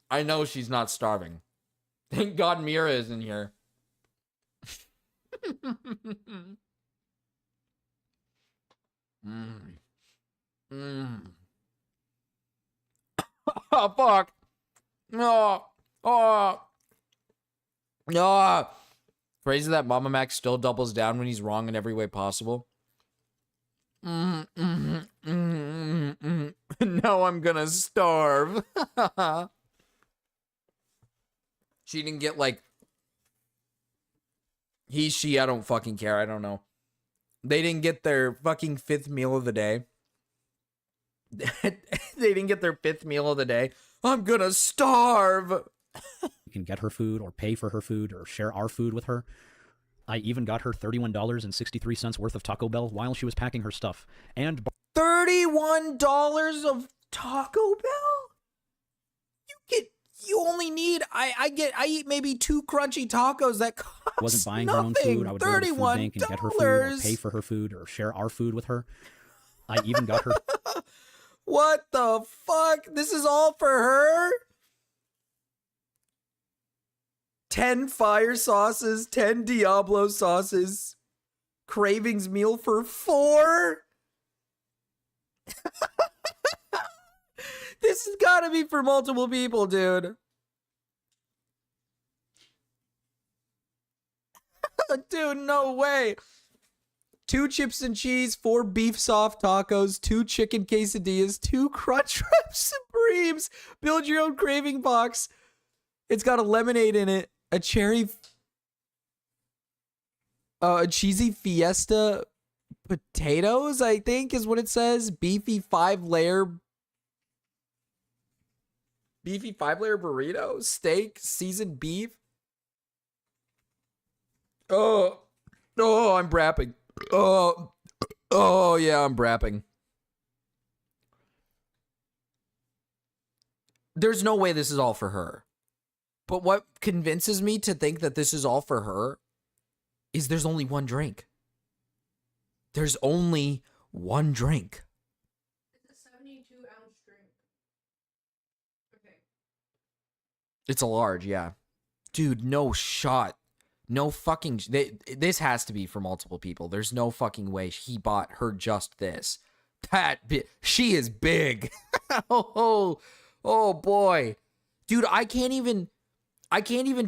I know she's not starving. Thank God Mira is in here. Oh, fuck. No. Oh. No. Crazy that Mamamax still doubles down when he's wrong in every way possible. Now I'm gonna starve. She didn't get like... He, she, I don't fucking care. I don't know. They didn't get their fucking 5th meal of the day. They didn't get their 5th meal of the day. I'm gonna starve. You can get her food or pay for her food or share our food with her. I even got her $31.63 worth of Taco Bell while she was packing her stuff. And $31 of Taco Bell? You only need, I eat maybe 2 crunchy tacos that cost wasn't buying nothing. her own food. I would go to the food bank and get her food or pay for her food or share our food with her. I even got her... What the fuck? This is all for her? 10 fire sauces, 10 Diablo sauces. Cravings meal for 4? This has got to be for multiple people, dude. Dude, no way. 2 chips and cheese, 4 beef soft tacos, 2 chicken quesadillas, 2 Crunchwrap Supremes. Build your own craving box. It's got a lemonade in it, a cherry, a cheesy fiesta potatoes, I think is what it says. Beefy 5-layer burrito, steak, seasoned beef. Oh, I'm brapping. Oh yeah, I'm brapping. There's no way this is all for her. But what convinces me to think that this is all for her is there's only one drink. There's only one drink. It's a 72-ounce drink. Okay. It's a large, yeah. Dude, no shot. No fucking... This has to be for multiple people. There's no fucking way he bought her just this. She is big. Oh boy. Dude, I can't even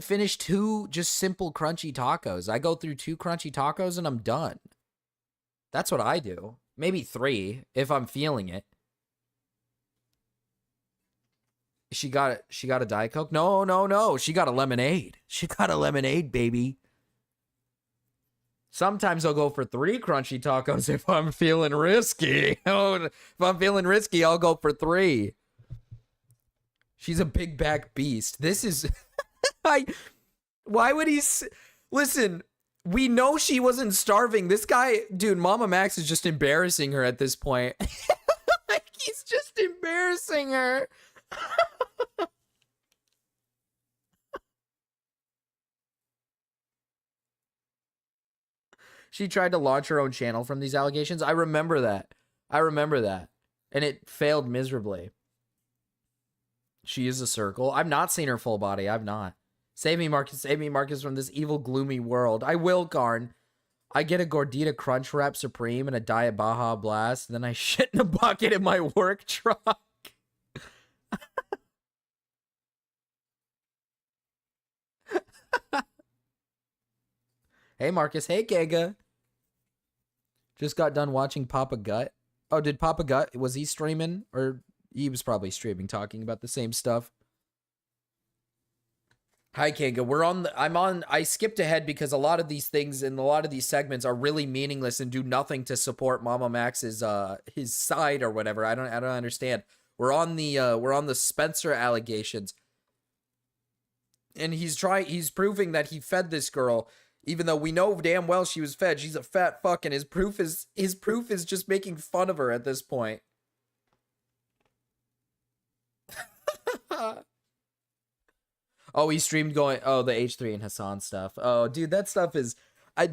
finish 2 just simple crunchy tacos. I go through 2 crunchy tacos and I'm done. That's what I do. Maybe 3 if I'm feeling it. She got a Diet Coke? No. She got a lemonade. She got a lemonade, baby. Sometimes I'll go for 3 crunchy tacos if I'm feeling risky. If I'm feeling risky, I'll go for 3. She's a big back beast. This is... Why would he... Listen, we know she wasn't starving. This guy... Dude, Mamamax is just embarrassing her at this point. Like, he's just embarrassing her. She tried to launch her own channel from these allegations. I remember that. And it failed miserably. She is a circle. I've not seen her full body. I've not. Save me, Marcus. Save me, Marcus, from this evil, gloomy world. I will, Karn. I get a Gordita Crunchwrap Supreme and a Diet Baja Blast. Then I shit in a bucket in my work truck. Hey, Marcus. Hey, Kega. Just got done watching Papa Gut. Oh, did Papa Gut, was he streaming? Or he was probably streaming, talking about the same stuff. Hi, Kega. I skipped ahead because a lot of these things and a lot of these segments are really meaningless and do nothing to support Mamamax's his side or whatever. I don't understand. We're on the Spencer allegations. And he's proving that he fed this girl, even though we know damn well she was fed. She's a fat fuck, and his proof is just making fun of her at this point. Oh, he streamed going. Oh, the H3 and Hassan stuff. Oh, dude, that stuff is.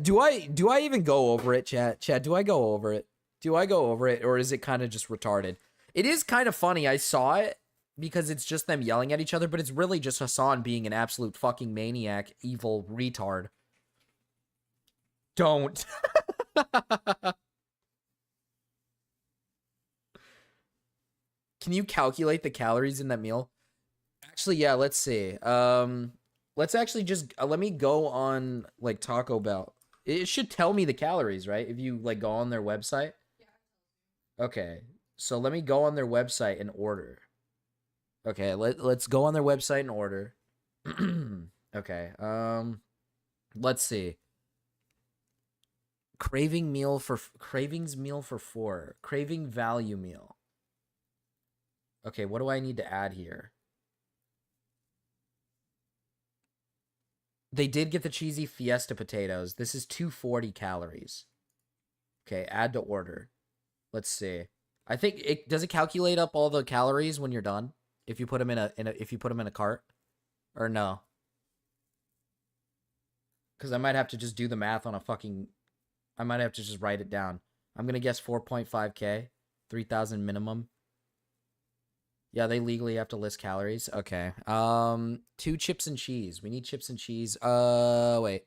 Do I even go over it, chat? Chat, do I go over it? Do I go over it, or is it kind of just retarded? It is kind of funny. I saw it because it's just them yelling at each other, but it's really just Hassan being an absolute fucking maniac, evil retard. Don't. Can you calculate the calories in that meal? Actually, yeah, let's see. Let's actually just let me go on like Taco Bell. It should tell me the calories, right? If you like go on their website. Okay. So let me go on their website and order. Okay, let's go on their website and order. Okay. Let's see. Cravings meal for 4. Craving value meal. Okay, what do I need to add here? They did get the cheesy fiesta potatoes. This is 240 calories. Okay, add to order. Let's see. I think it does it calculate up all the calories when you're done if you put them in a cart, or no? Because I might have to just do the math on a fucking. I might have to just write it down. I'm gonna guess 4.5K, 3,000 minimum. Yeah, they legally have to list calories. Okay. 2 chips and cheese. We need chips and cheese. Wait.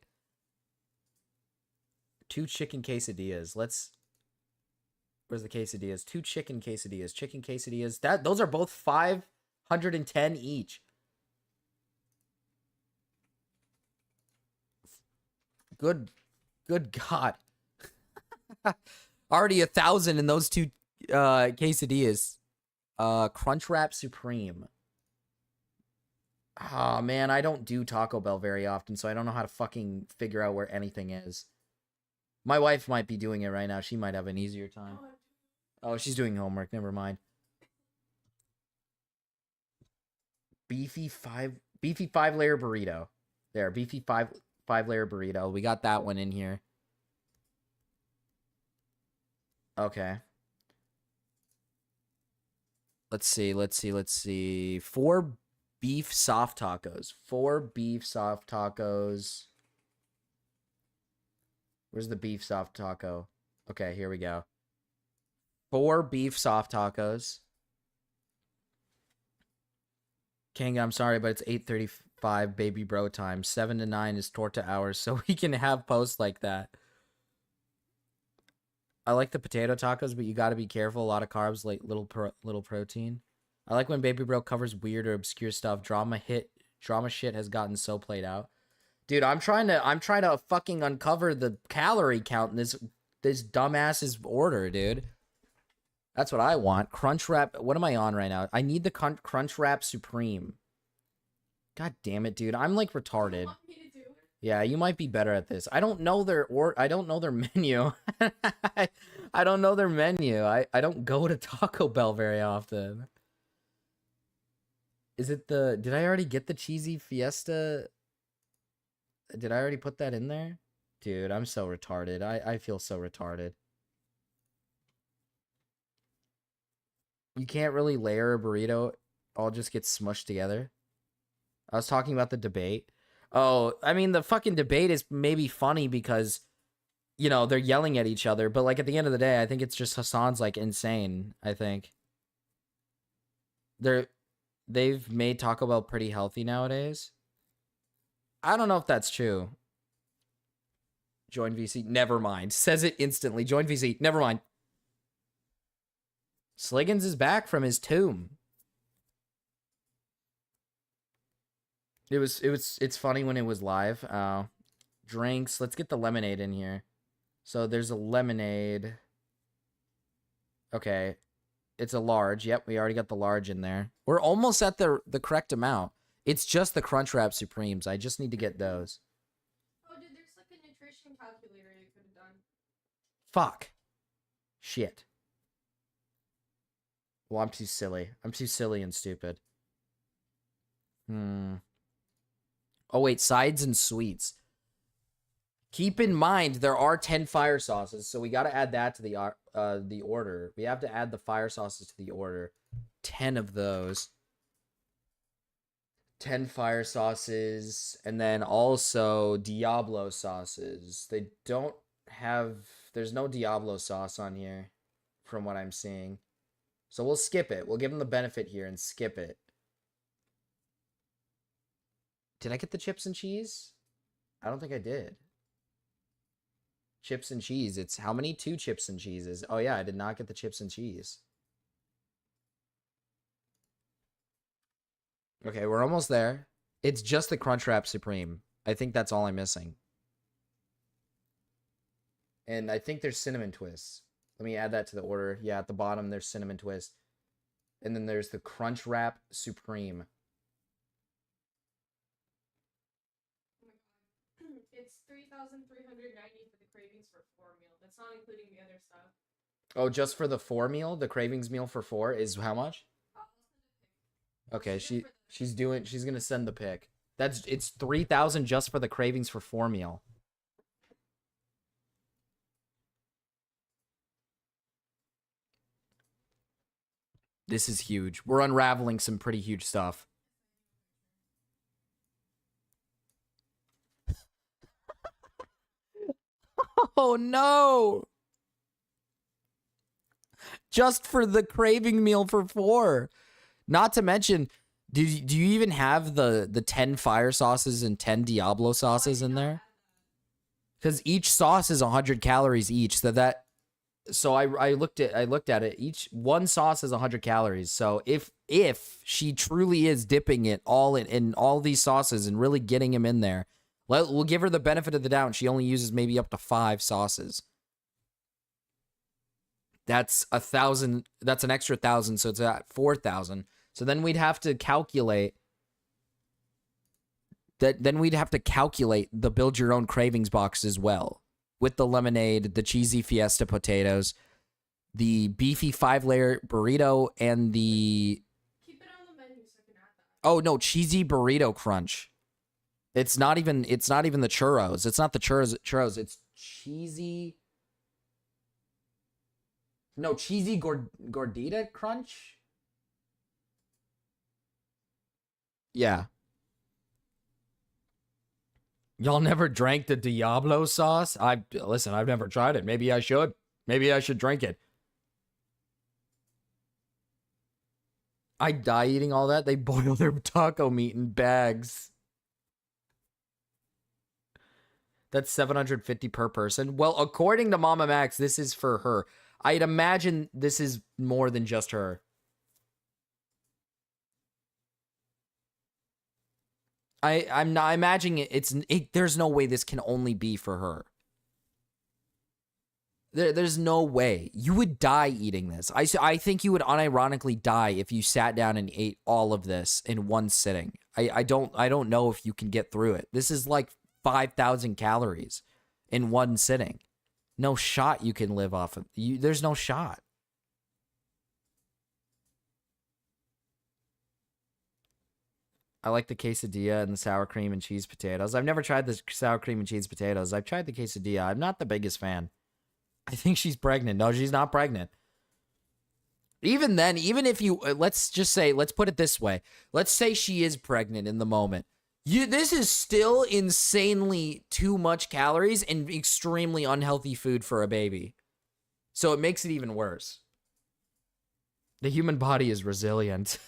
2 chicken quesadillas. Where's the quesadillas? 2 chicken quesadillas. Chicken quesadillas. Those are both 510 each. Good God. Already 1,000 in those 2 quesadillas. Crunchwrap Supreme. Oh man, I don't do Taco Bell very often, so I don't know how to fucking figure out where anything is. My wife might be doing it right now. She might have an easier time. Oh, she's doing homework. Never mind. Beefy 5-layer burrito. There, beefy 5-layer burrito. We got that one in here. Okay. Let's see. 4 beef soft tacos. 4 beef soft tacos. Where's the beef soft taco? Okay, here we go. 4 beef soft tacos. Kanga, I'm sorry, but it's 8:35 baby bro time. 7 to 9 is torta hours, so we can have posts like that. I like the potato tacos, but you got to be careful. A lot of carbs, like little protein. I like when Baby Bro covers weird or obscure stuff. Drama shit has gotten so played out. Dude, I'm trying to fucking uncover the calorie count in this dumbass's order, dude. That's what I want. Crunchwrap. What am I on right now? I need the Crunchwrap Supreme. God damn it, dude. I'm like retarded. Yeah, you might be better at this. I don't know their menu. I don't know their menu. I don't go to Taco Bell very often. Is it did I already get the cheesy fiesta? Did I already put that in there? Dude, I'm so retarded. I feel so retarded. You can't really layer a burrito. All just gets smushed together. I was talking about the debate. Oh, I mean, the fucking debate is maybe funny because, you know, they're yelling at each other. But, like, at the end of the day, I think it's just Hassan's, like, insane, I think. They've made Taco Bell pretty healthy nowadays. I don't know if that's true. Join VC. Never mind. Says it instantly. Join VC. Never mind. Sliggins is back from his tomb. It's funny when it was live. Drinks. Let's get the lemonade in here. So there's a lemonade. Okay. It's a large. Yep, we already got the large in there. We're almost at the correct amount. It's just the Crunchwrap Supremes. I just need to get those. Oh, dude, there's like a nutrition calculator you could have done. Fuck. Shit. Well, I'm too silly. I'm too silly and stupid. Oh, wait. Sides and sweets. Keep in mind, there are 10 fire sauces, so we got to add that to the order. We have to add the fire sauces to the order. 10 of those. 10 fire sauces, and then also Diablo sauces. They don't have... There's no Diablo sauce on here, from what I'm seeing. So we'll skip it. We'll give them the benefit here and skip it. Did I get the chips and cheese? I don't think I did. Chips and cheese. It's how many? 2 chips and cheeses. Oh yeah, I did not get the chips and cheese. Okay, we're almost there. It's just the Crunchwrap Supreme. I think that's all I'm missing. And I think there's cinnamon twists. Let me add that to the order. Yeah, at the bottom there's cinnamon twist. And then there's the Crunchwrap Supreme. It's 3,390 for the cravings for 4 meal. That's not including the other stuff. Oh, just for the 4 meal? The cravings meal for 4 is how much? Okay, she's gonna send the pic. It's 3,000 just for the cravings for 4 meal. This is huge. We're unraveling some pretty huge stuff. Oh no! Just for the craving meal for 4. Not to mention, do you even have the 10 fire sauces and 10 Diablo sauces in there? Because each sauce is 100 calories each. So I looked at it. Each one sauce is 100 calories. So if she truly is dipping it all in all these sauces and really getting them in there, we'll give her the benefit of the doubt. She only uses maybe up to 5 sauces. That's 1,000. That's an extra 1,000. So it's at 4,000. So then we'd have to calculate that. Then we'd have to calculate the build your own cravings box as well, with the lemonade, the cheesy fiesta potatoes, the beefy 5-layer burrito, and the... Keep it on the menu so I can add that. Oh no, cheesy burrito crunch. It's not even the churros. It's not the churros. It's cheesy. No, cheesy gordita crunch. Yeah. Y'all never drank the Diablo sauce? Listen, I've never tried it. Maybe I should. Maybe I should drink it. I die eating all that. They boil their taco meat in bags. That's 750 per person. Well, according to Mamamax, this is for her. I'd imagine this is more than just her. I'm not imagining there's no way this can only be for her. There's no way. You would die eating this. I think you would unironically die if you sat down and ate all of this in one sitting. I don't know if you can get through it. This is like 5,000 calories in one sitting. No shot you can live off of. There's no shot. I like the quesadilla and the sour cream and cheese potatoes. I've never tried the sour cream and cheese potatoes. I've tried the quesadilla. I'm not the biggest fan. I think she's pregnant. No, she's not pregnant. Even then, even if you, let's put it this way. Let's say she is pregnant in the moment. This is still insanely too much calories and extremely unhealthy food for a baby. So it makes it even worse. The human body is resilient.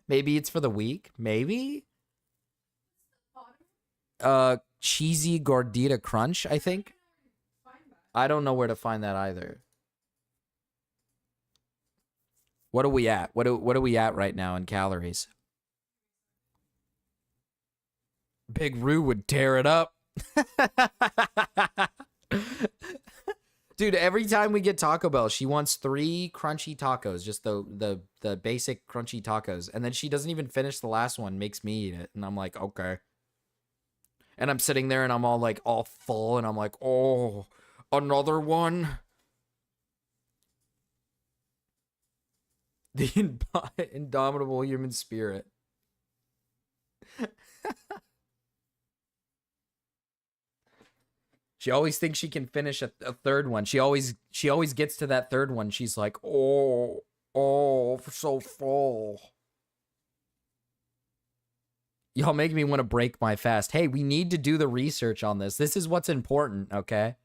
Maybe it's for the weak. Maybe. Cheesy gordita crunch, I think. I don't know where to find that either. What are we at? What are we at right now in calories? Big Roo would tear it up. Dude, every time we get Taco Bell, she wants 3 crunchy tacos, just the basic crunchy tacos, and then she doesn't even finish the last one, makes me eat it, and I'm like, okay. And I'm sitting there and I'm all like all full, and I'm like, oh, another one. The indomitable human spirit. She always thinks she can finish a third one. She always gets to that third one. She's like, oh, so full. Y'all make me want to break my fast. Hey, we need to do the research on this. This is what's important, okay?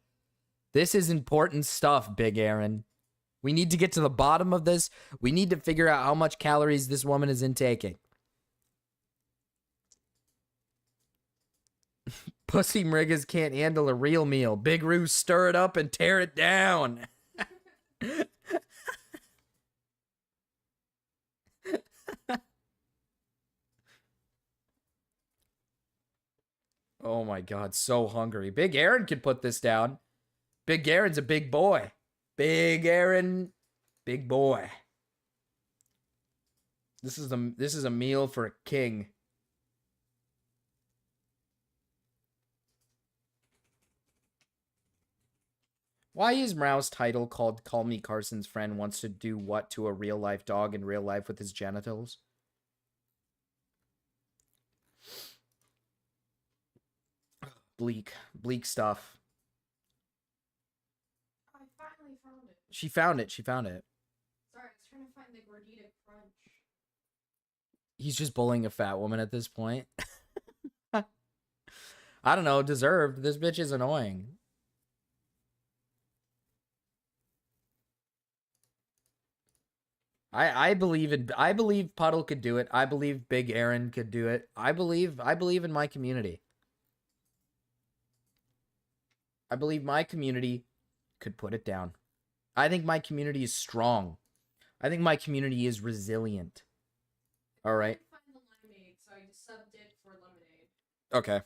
This is important stuff, Big Aaron. We need to get to the bottom of this. We need to figure out how much calories this woman is intaking. Pussy mrigas can't handle a real meal. Big Roo, stir it up and tear it down. Oh my god, so hungry. Big Aaron could put this down. Big Aaron's a big boy. Big Aaron, big boy. This is a meal for a king. Why is Mrow's title called Call Me Carson's Friend wants to do what to a real life dog in real life with his genitals? Bleak stuff. I finally found it. She found it. Sorry, I was trying to find the gordita crunch. He's just bullying a fat woman at this point. I don't know, deserved. This bitch is annoying. I believe Puddle could do it. I believe Big Aaron could do it. I believe in my community. I believe my community could put it down. I think my community is strong. I think my community is resilient. All right. I couldn't find the limeade, so I just subbed it for lemonade. Okay.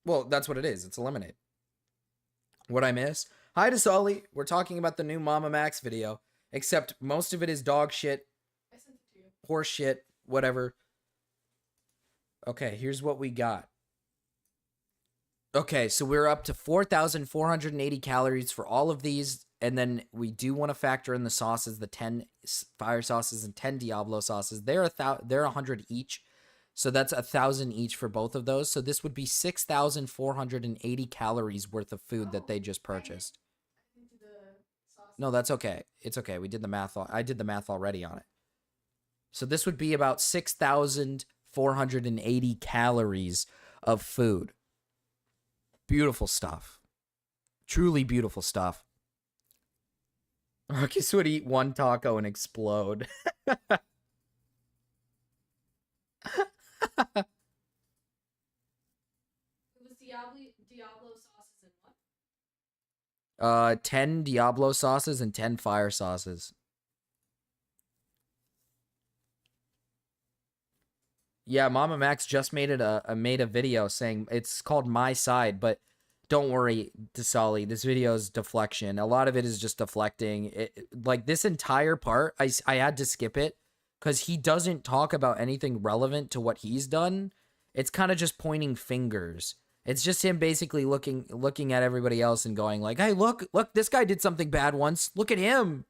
Well, that's what it is. It's a lemonade. What I miss? Hi to Sully. We're talking about the new Mamamax video, except most of it is dog shit, I sent it to you. horse shit, whatever. Okay, here's what we got. Okay, so we're up to 4,480 calories for all of these, and then we do want to factor in the sauces, the 10 fire sauces and 10 Diablo sauces. They're 100 each, so that's 1,000 each for both of those. So this would be 6,480 calories worth of food that they just purchased. No, that's okay. It's okay. We did the math. I did the math already on it. So this would be about 6,480 calories of food. Beautiful stuff. Truly beautiful stuff. Marcus would eat one taco and explode. It was Diablo sauces and what? 10 Diablo sauces and 10 fire sauces. Yeah, Mamamax just made a video saying it's called My Side, but don't worry, Desali, this video is deflection. A lot of it is just deflecting. Like this entire part, I had to skip it because he doesn't talk about anything relevant to what he's done. It's kind of just pointing fingers. It's just him basically looking at everybody else and going like, "Hey, look, this guy did something bad once. Look at him."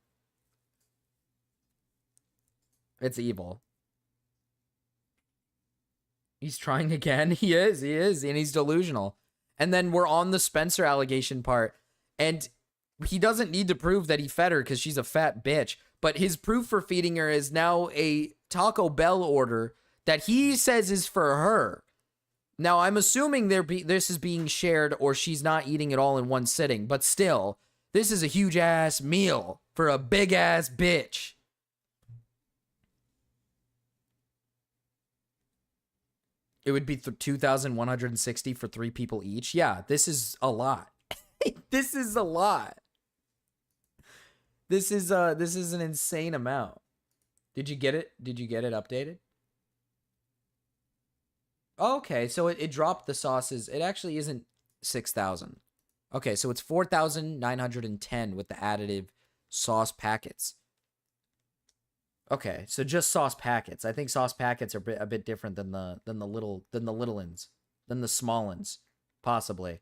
It's evil. He's trying again. He is, and he's delusional. And then we're on the Spencer allegation part, and he doesn't need to prove that he fed her because she's a fat bitch. But his proof for feeding her is now a Taco Bell order that he says is for her. Now, I'm assuming this is being shared or she's not eating it all in one sitting, but still, this is a huge-ass meal for a big-ass bitch. It would be 2,160 for 3 people each. Yeah, this is a lot. This is a lot. This is an insane amount. Did you get it? Did you get it updated? Okay, so it dropped the sauces. It actually isn't 6,000. Okay, so it's 4,910 with the additive sauce packets. Okay, so just sauce packets. I think sauce packets are a bit different than the little uns, than the small uns, possibly.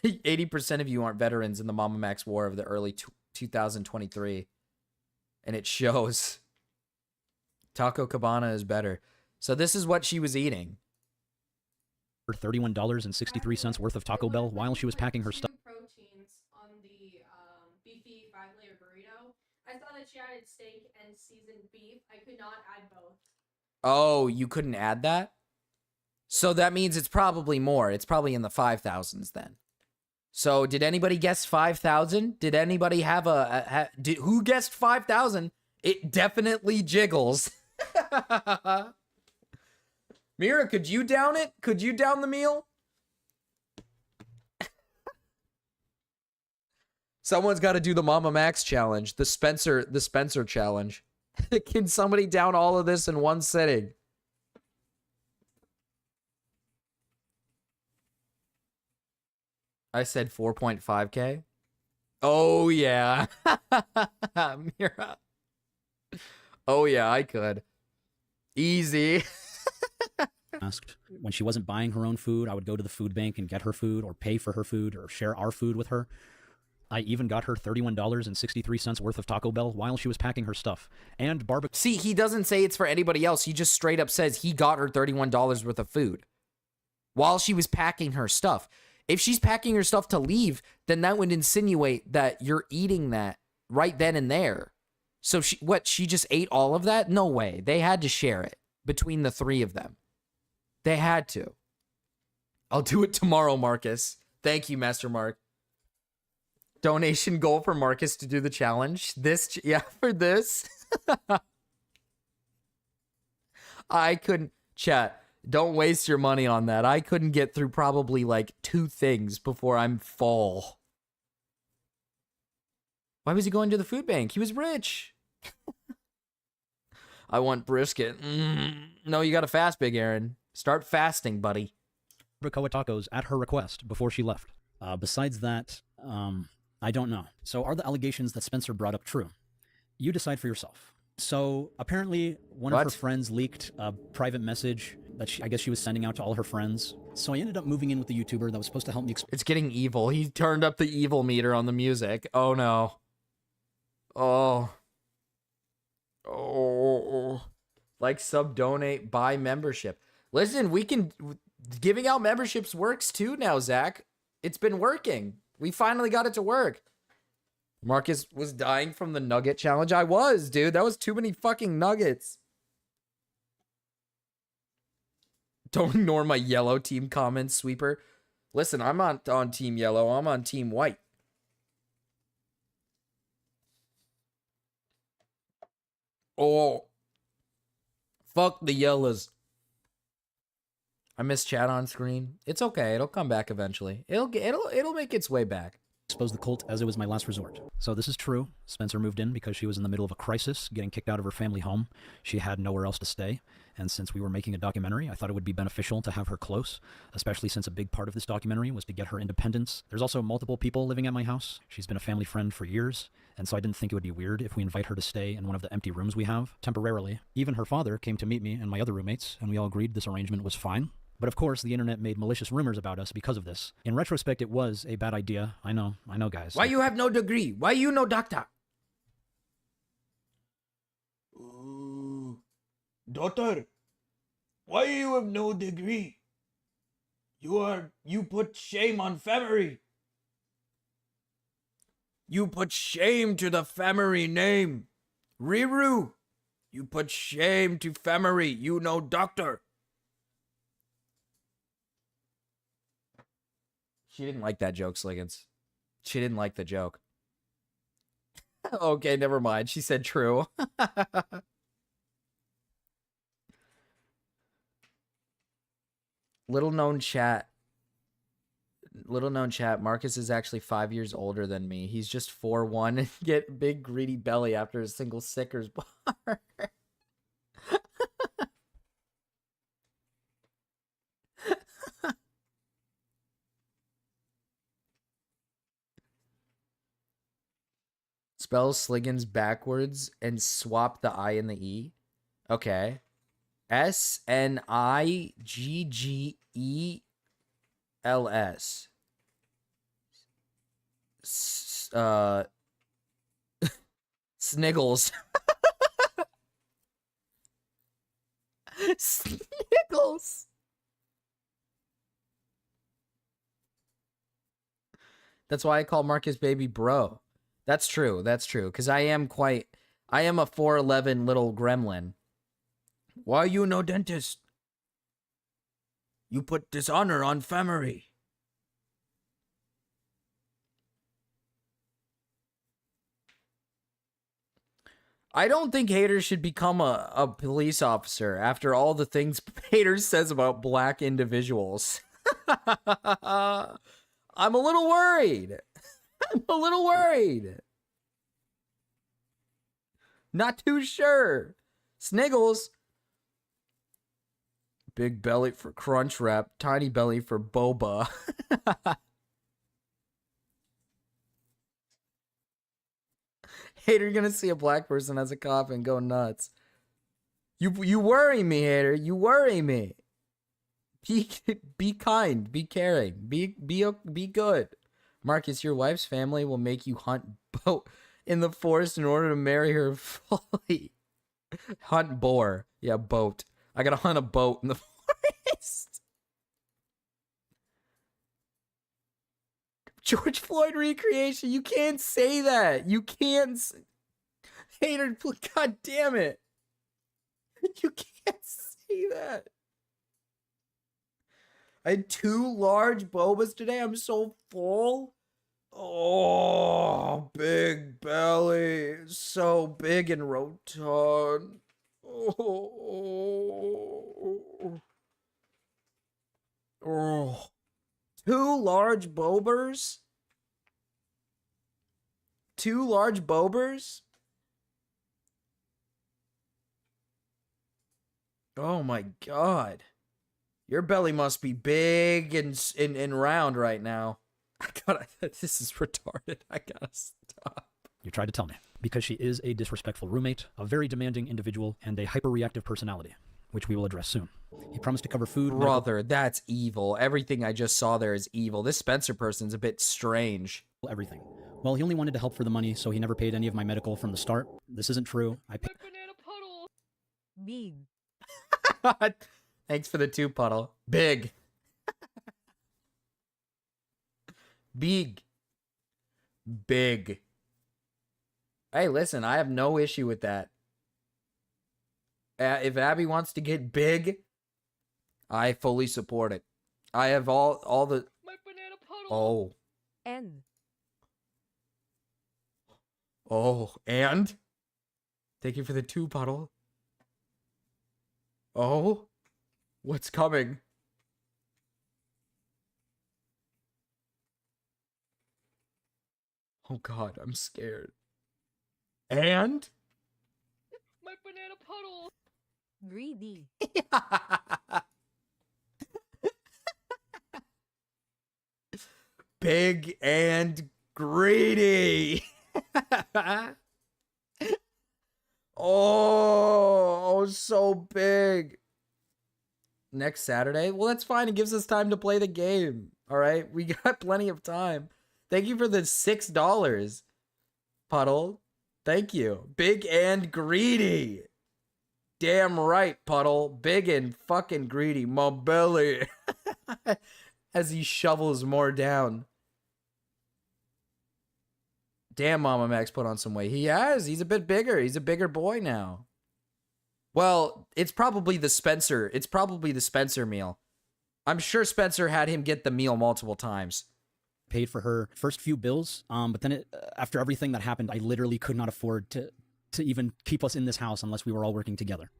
80% of you aren't veterans in the Mamamax war of the early 2023, and it shows. Taco Cabana is better. So this is what she was eating. For $31.63 worth of Taco Bell while she was packing her stuff. Proteins on the beefy 5-layer burrito. I saw that she added steak and seasoned beef. I could not add both. Oh, you couldn't add that? So that means it's probably more. It's probably in the 5,000s then. So did anybody guess 5,000? Did anybody have who guessed 5,000? It definitely jiggles. Mira, could you down it? Could you down the meal? Someone's got to do the Mamamax challenge, the Spencer challenge. Can somebody down all of this in one sitting? I said 4.5K. Oh yeah. Mira. Oh yeah, I could. Easy. Asked when she wasn't buying her own food, I would go to the food bank and get her food or pay for her food or share our food with her. I even got her $31.63 worth of Taco Bell while she was packing her stuff and barbecue. See, he doesn't say it's for anybody else. He just straight up says he got her $31 worth of food while she was packing her stuff. If she's packing her stuff to leave, then that would insinuate that you're eating that right then and there. So she just ate all of that? No way. They had to share it between the three of them. They had to. I'll do it tomorrow, Marcus. Thank you, Master Mark. Donation goal for Marcus to do the challenge. For this. I couldn't, chat. Don't waste your money on that. I couldn't get through probably like 2 things before I'm full. Why was he going to the food bank? He was rich. I want brisket. No, you got to fast, Big Aaron. Start fasting, buddy. Barbacoa tacos at her request before she left. Besides that, I don't know. So are the allegations that Spencer brought up true? You decide for yourself. So apparently one of her friends leaked a private message that I guess she was sending out to all her friends. So I ended up moving in with the YouTuber that was supposed to help me. It's getting evil. He turned up the evil meter on the music. Oh no. Oh. Oh. Like, sub, donate, buy membership. Listen, giving out memberships works too now, Zach. It's been working. We finally got it to work. Marcus was dying from the nugget challenge. I was, dude. That was too many fucking nuggets. Don't ignore my yellow team comments, Sweeper. Listen, I'm not on team yellow. I'm on team white. Oh. Fuck the yellows. I miss chat on screen. It's okay. It'll come back eventually. It'll make its way back. Expose the cult as it was my last resort. So this is true. Spencer moved in because she was in the middle of a crisis, getting kicked out of her family home. She had nowhere else to stay. And since we were making a documentary, I thought it would be beneficial to have her close, especially since a big part of this documentary was to get her independence. There's also multiple people living at my house. She's been a family friend for years. And so I didn't think it would be weird if we invite her to stay in one of the empty rooms we have temporarily. Even her father came to meet me and my other roommates, and we all agreed this arrangement was fine. But of course, the internet made malicious rumors about us because of this. In retrospect, it was a bad idea. I know, guys. Why you have no degree? Why you no doctor? Daughter, why you have no degree? You put shame on family. You put shame to the family name. Riru, you put shame to family. You no doctor. She didn't like that joke, Sliggins. She didn't like the joke. Okay, never mind. She said true. Little known chat. Marcus is actually 5 years older than me. He's just 4'1" and get big greedy belly after a single Sickers bar. Spell Sliggins backwards and swap the I and the E. Okay. SNIGGELS. Sniggles. Sniggles. That's why I call Marcus baby bro. That's true. That's true. Because I am a 4'11" little gremlin. Why you no dentist? You put dishonor on family. I don't think Haters should become a police officer after all the things Haters says about black individuals. I'm a little worried. I'm a little worried. Not too sure. Sniggles. Big belly for Crunch Wrap. Tiny belly for Boba. Hater, you're gonna see a black person as a cop and go nuts. You worry me, Hater. You worry me. Be kind. Be caring. Be good. Marcus, your wife's family will make you hunt boat in the forest in order to marry her fully. Hunt boar. Yeah, boat. I gotta hunt a boat in the forest. George Floyd recreation. You can't say that. You can't. Hater, god damn it. You can't say that. I had 2 large bobas today. I'm so full. Oh, big belly. So big and rotund. Oh. 2 large bobers? 2 large bobers? Oh my god. Your belly must be big and round right now. This is retarded. I gotta stop. You tried to tell me. Because she is a disrespectful roommate, a very demanding individual, and a hyperreactive personality, which we will address soon. He promised to cover food. Brother, that's evil. Everything I just saw there is evil. This Spencer person's a bit strange. Everything. Well, he only wanted to help for the money, so he never paid any of my medical from the start. This isn't true. I paid. Big. Thanks for the 2 puddle. Big. Big. Big. Hey, listen, I have no issue with that. If Abby wants to get big, I fully support it. I have all the... My banana puddle. Oh. N. Oh, and? Thank you for the 2 puddle. Oh? What's coming? Oh god, I'm scared. And? My banana puddle. Greedy. Big and greedy. Oh, so big. Next Saturday? Well, that's fine. It gives us time to play the game. All right? We got plenty of time. Thank you for the $6, Puddle. Thank you. Big and greedy. Damn right, Puddle. Big and fucking greedy. My belly. As he shovels more down. Damn, Mamamax put on some weight. He has. He's a bit bigger. He's a bigger boy now. Well, it's probably the Spencer. It's probably the Spencer meal. I'm sure Spencer had him get the meal multiple times. Paid for her first few bills, but then after everything that happened, I literally could not afford to even keep us in this house unless we were all working together.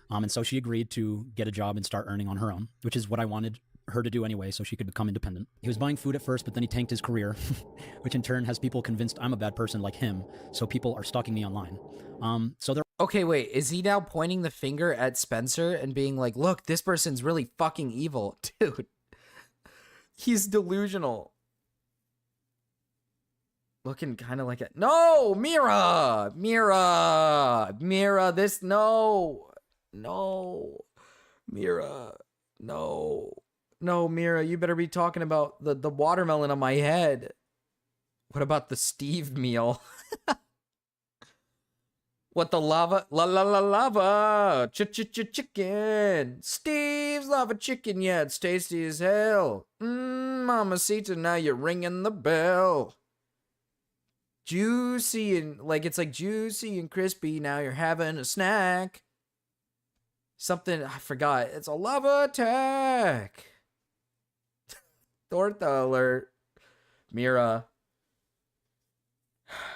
And so she agreed to get a job and start earning on her own, which is what I wanted her to do anyway, so she could become independent. He was buying food at first, but then he tanked his career, which in turn has people convinced I'm a bad person like him, so people are stalking me online. So they're... Okay, wait, is he now pointing the finger at Spencer and being like, look, this person's really fucking evil? Dude, he's delusional. Looking kind of like a... No! Mira! Mira! Mira, this... No! No! Mira. No. No, Mira, you better be talking about the watermelon on my head. What about the Steve meal? What the lava? Lava! Chicken! Steve's lava chicken, yeah, it's tasty as hell. Mamacita, now you're ringing the bell. Juicy and like it's like juicy and crispy. Now you're having a snack. Something I forgot. It's a lava attack. Torta alert. Mira.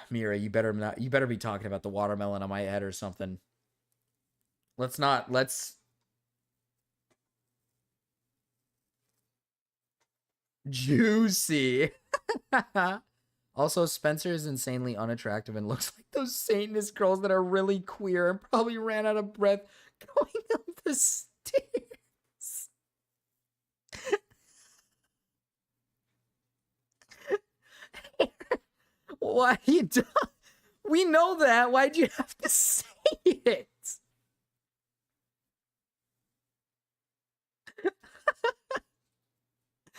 Mira, you better not. You better be talking about the watermelon on my head or something. Let's not. Let's. Juicy. Also, Spencer is insanely unattractive and looks like those Satanist girls that are really queer and probably ran out of breath going up the stairs. Why you do? We know that. Why'd you have to say it?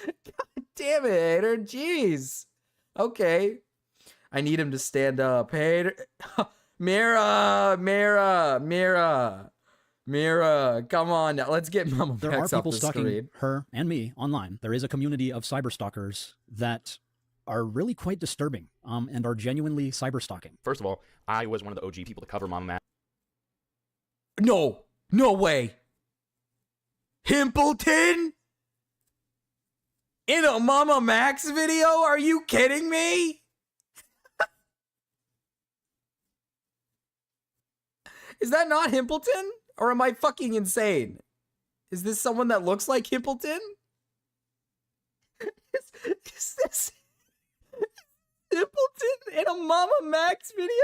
God damn it, Hater. Jeez. Okay. I need him to stand up. Hater. Mira. Come on now. Let's get Mamamax There are off people the stalking screen. her and me online. There is a community of cyberstalkers that are really quite disturbing and are genuinely cyberstalking. First of all, I was one of the OG people to cover Mamamax. No way. Himpleton? In a Mamamax video? Are you kidding me? Is that not Himpleton? Or am I fucking insane? Is this someone that looks like Himpleton? Is this Himpleton in a Mamamax video?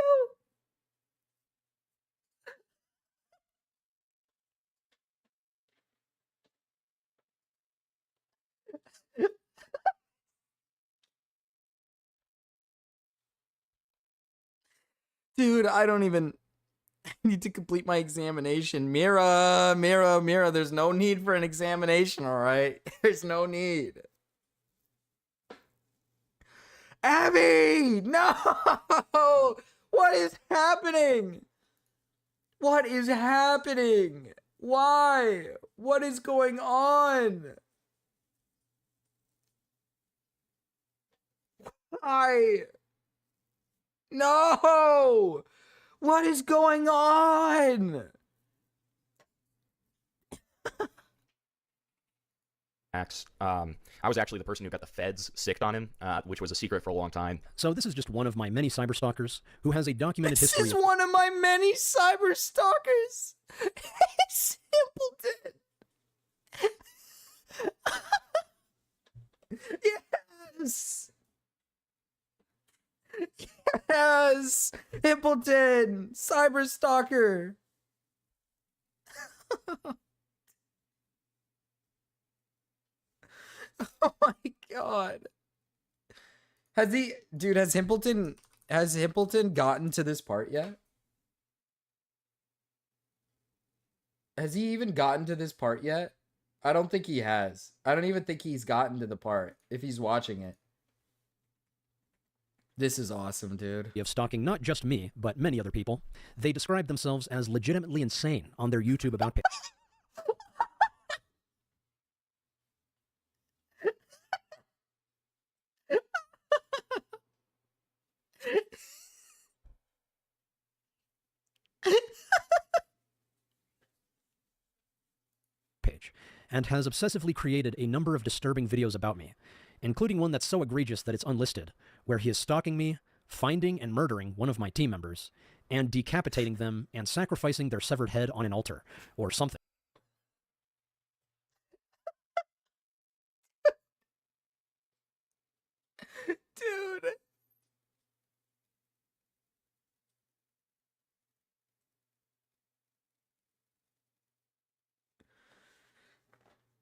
Dude, I don't even need to complete my examination. Mira, there's no need for an examination, all right? There's no need. Abby! No! What is happening? What is happening? Why? What is going on? Why? No! What is going on? I was actually the person who got the feds sicked on him, which was a secret for a long time. So this is just one of my many cyberstalkers who has a documented This history is of one of my many cyber stalkers. Simpleton. Yes. Yes. Himpleton. Cyber stalker. Oh my god. Has Himpleton gotten to this part yet? Has he even gotten to this part yet? I don't think he has. I don't even think he's gotten to the part if he's watching it. This is awesome, dude. Of stalking not just me, but many other people. They describe themselves as legitimately insane on their YouTube about page. And has obsessively created a number of disturbing videos about me, including one that's so egregious that it's unlisted, where he is stalking me, finding and murdering one of my team members, and decapitating them and sacrificing their severed head on an altar, or something. Dude.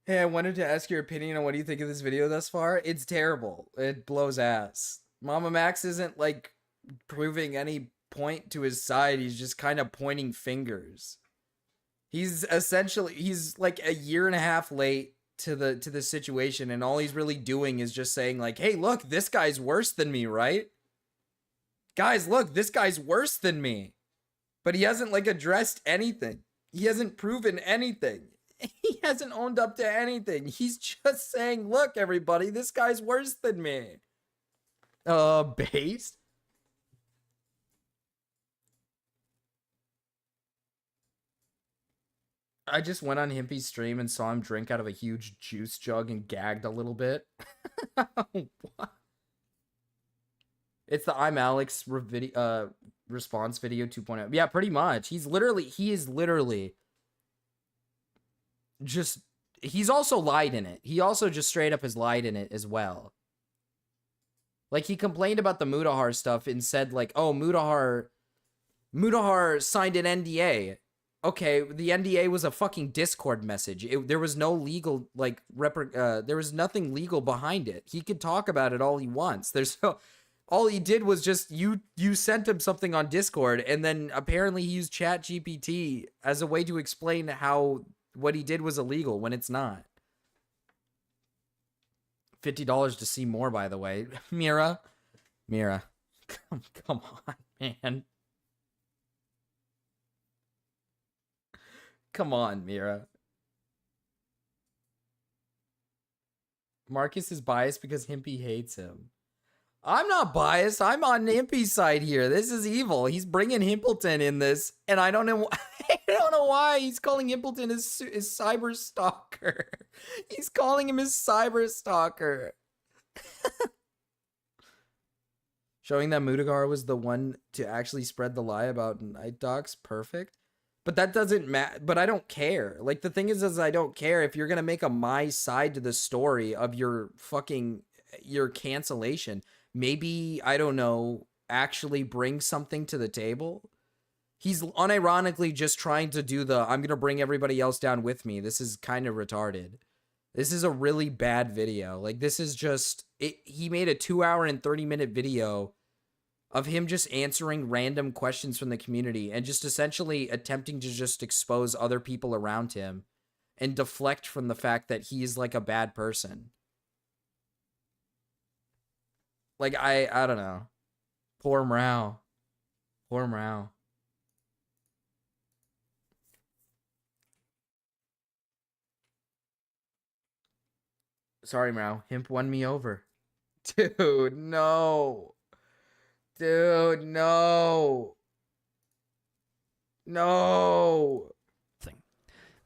Hey, I wanted to ask your opinion on what do you think of this video thus far? It's terrible. It blows ass. Mamamax isn't like proving any point to his side. He's just kind of pointing fingers. He's like a year and a half late to the situation, and all he's really doing is just saying like, "Hey, look, this guy's worse than me, right? Guys, look, this guy's worse than me." But he hasn't like addressed anything. He hasn't proven anything. He hasn't owned up to anything. He's just saying, look, everybody, this guy's worse than me. Based? I just went on Himpy's stream and saw him drink out of a huge juice jug and gagged a little bit. What? It's the I'm Alex response video 2.0. Yeah, pretty much. He is literally just, he's also lied in it. He also just straight up has lied in it as well. Like, he complained about the Mutahar stuff and said, like, oh, Mutahar signed an NDA. Okay, the NDA was a fucking Discord message. There was no legal, like, there was nothing legal behind it. He could talk about it all he wants. All he did was just, you sent him something on Discord, and then apparently he used ChatGPT as a way to explain how what he did was illegal when it's not. $50 to see more, by the way. Mira, come on, man. Come on, Mira. Marcus is biased because Himpy hates him. I'm not biased. I'm on Himpy's side here. This is evil. He's bringing Himpleton in this, and I don't know. I don't know why he's calling Himpleton his cyber stalker. He's calling him his cyber stalker. Showing that Mutahar was the one to actually spread the lie about Night Docs. Perfect. But that doesn't matter. But I don't care. Like, the thing is I don't care if you're gonna make a my side to the story of your cancellation. Maybe, I don't know, actually bring something to the table. He's unironically just trying to do I'm gonna bring everybody else down with me. This is kind of retarded. This is a really bad video. Like, this is just, he made a 2-hour and 30-minute video of him just answering random questions from the community and just essentially attempting to just expose other people around him and deflect from the fact that he's like a bad person. Like, I don't know. Poor Mrau. Poor Mrau. Sorry, Mrau. Himp won me over. Dude, no. Dude, no. No.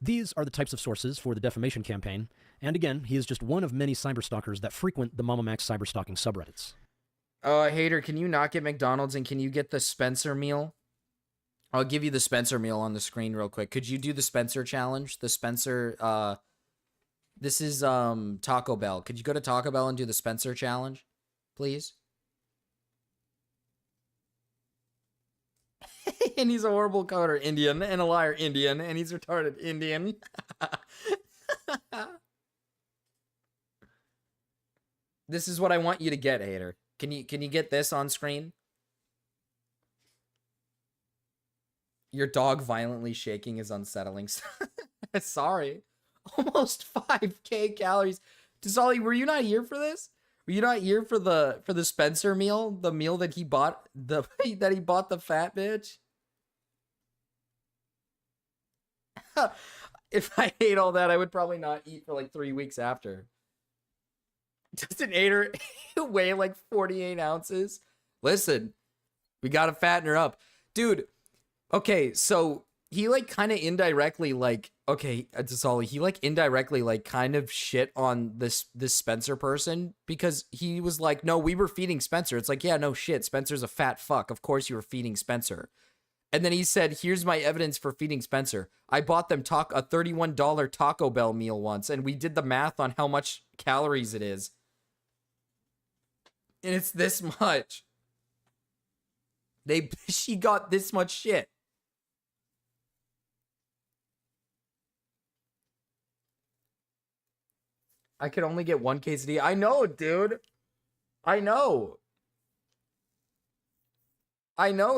These are the types of sources for the defamation campaign, and again, he is just one of many cyberstalkers that frequent the Mamamax cyberstalking subreddits. Hater, can you not get McDonald's and can you get the Spencer meal? I'll give you the Spencer meal on the screen real quick. Could you do the Spencer challenge? The Spencer, this is Taco Bell. Could you go to Taco Bell and do the Spencer challenge, please? And he's a horrible coder, Indian, and a liar, Indian, and he's retarded, Indian. This is what I want you to get, hater. Can you get this on screen? Your dog violently shaking is unsettling. Sorry. Almost 5K calories. Desali, were you not here for this? Were you not here for the Spencer meal? The meal that he bought the fat bitch? If I ate all that, I would probably not eat for like 3 weeks after. Doesn't Ader weigh like 48 ounces? Listen, we gotta fatten her up. Dude, okay, so he like kind of indirectly like, okay, Desali, he like indirectly like kind of shit on this Spencer person because he was like, no, we were feeding Spencer. It's like, yeah, no shit, Spencer's a fat fuck. Of course you were feeding Spencer. And then he said, here's my evidence for feeding Spencer. I bought them a $31 Taco Bell meal once, and we did the math on how much calories it is. And it's this much. She got this much shit. I could only get one quesadilla. I know, dude. I know,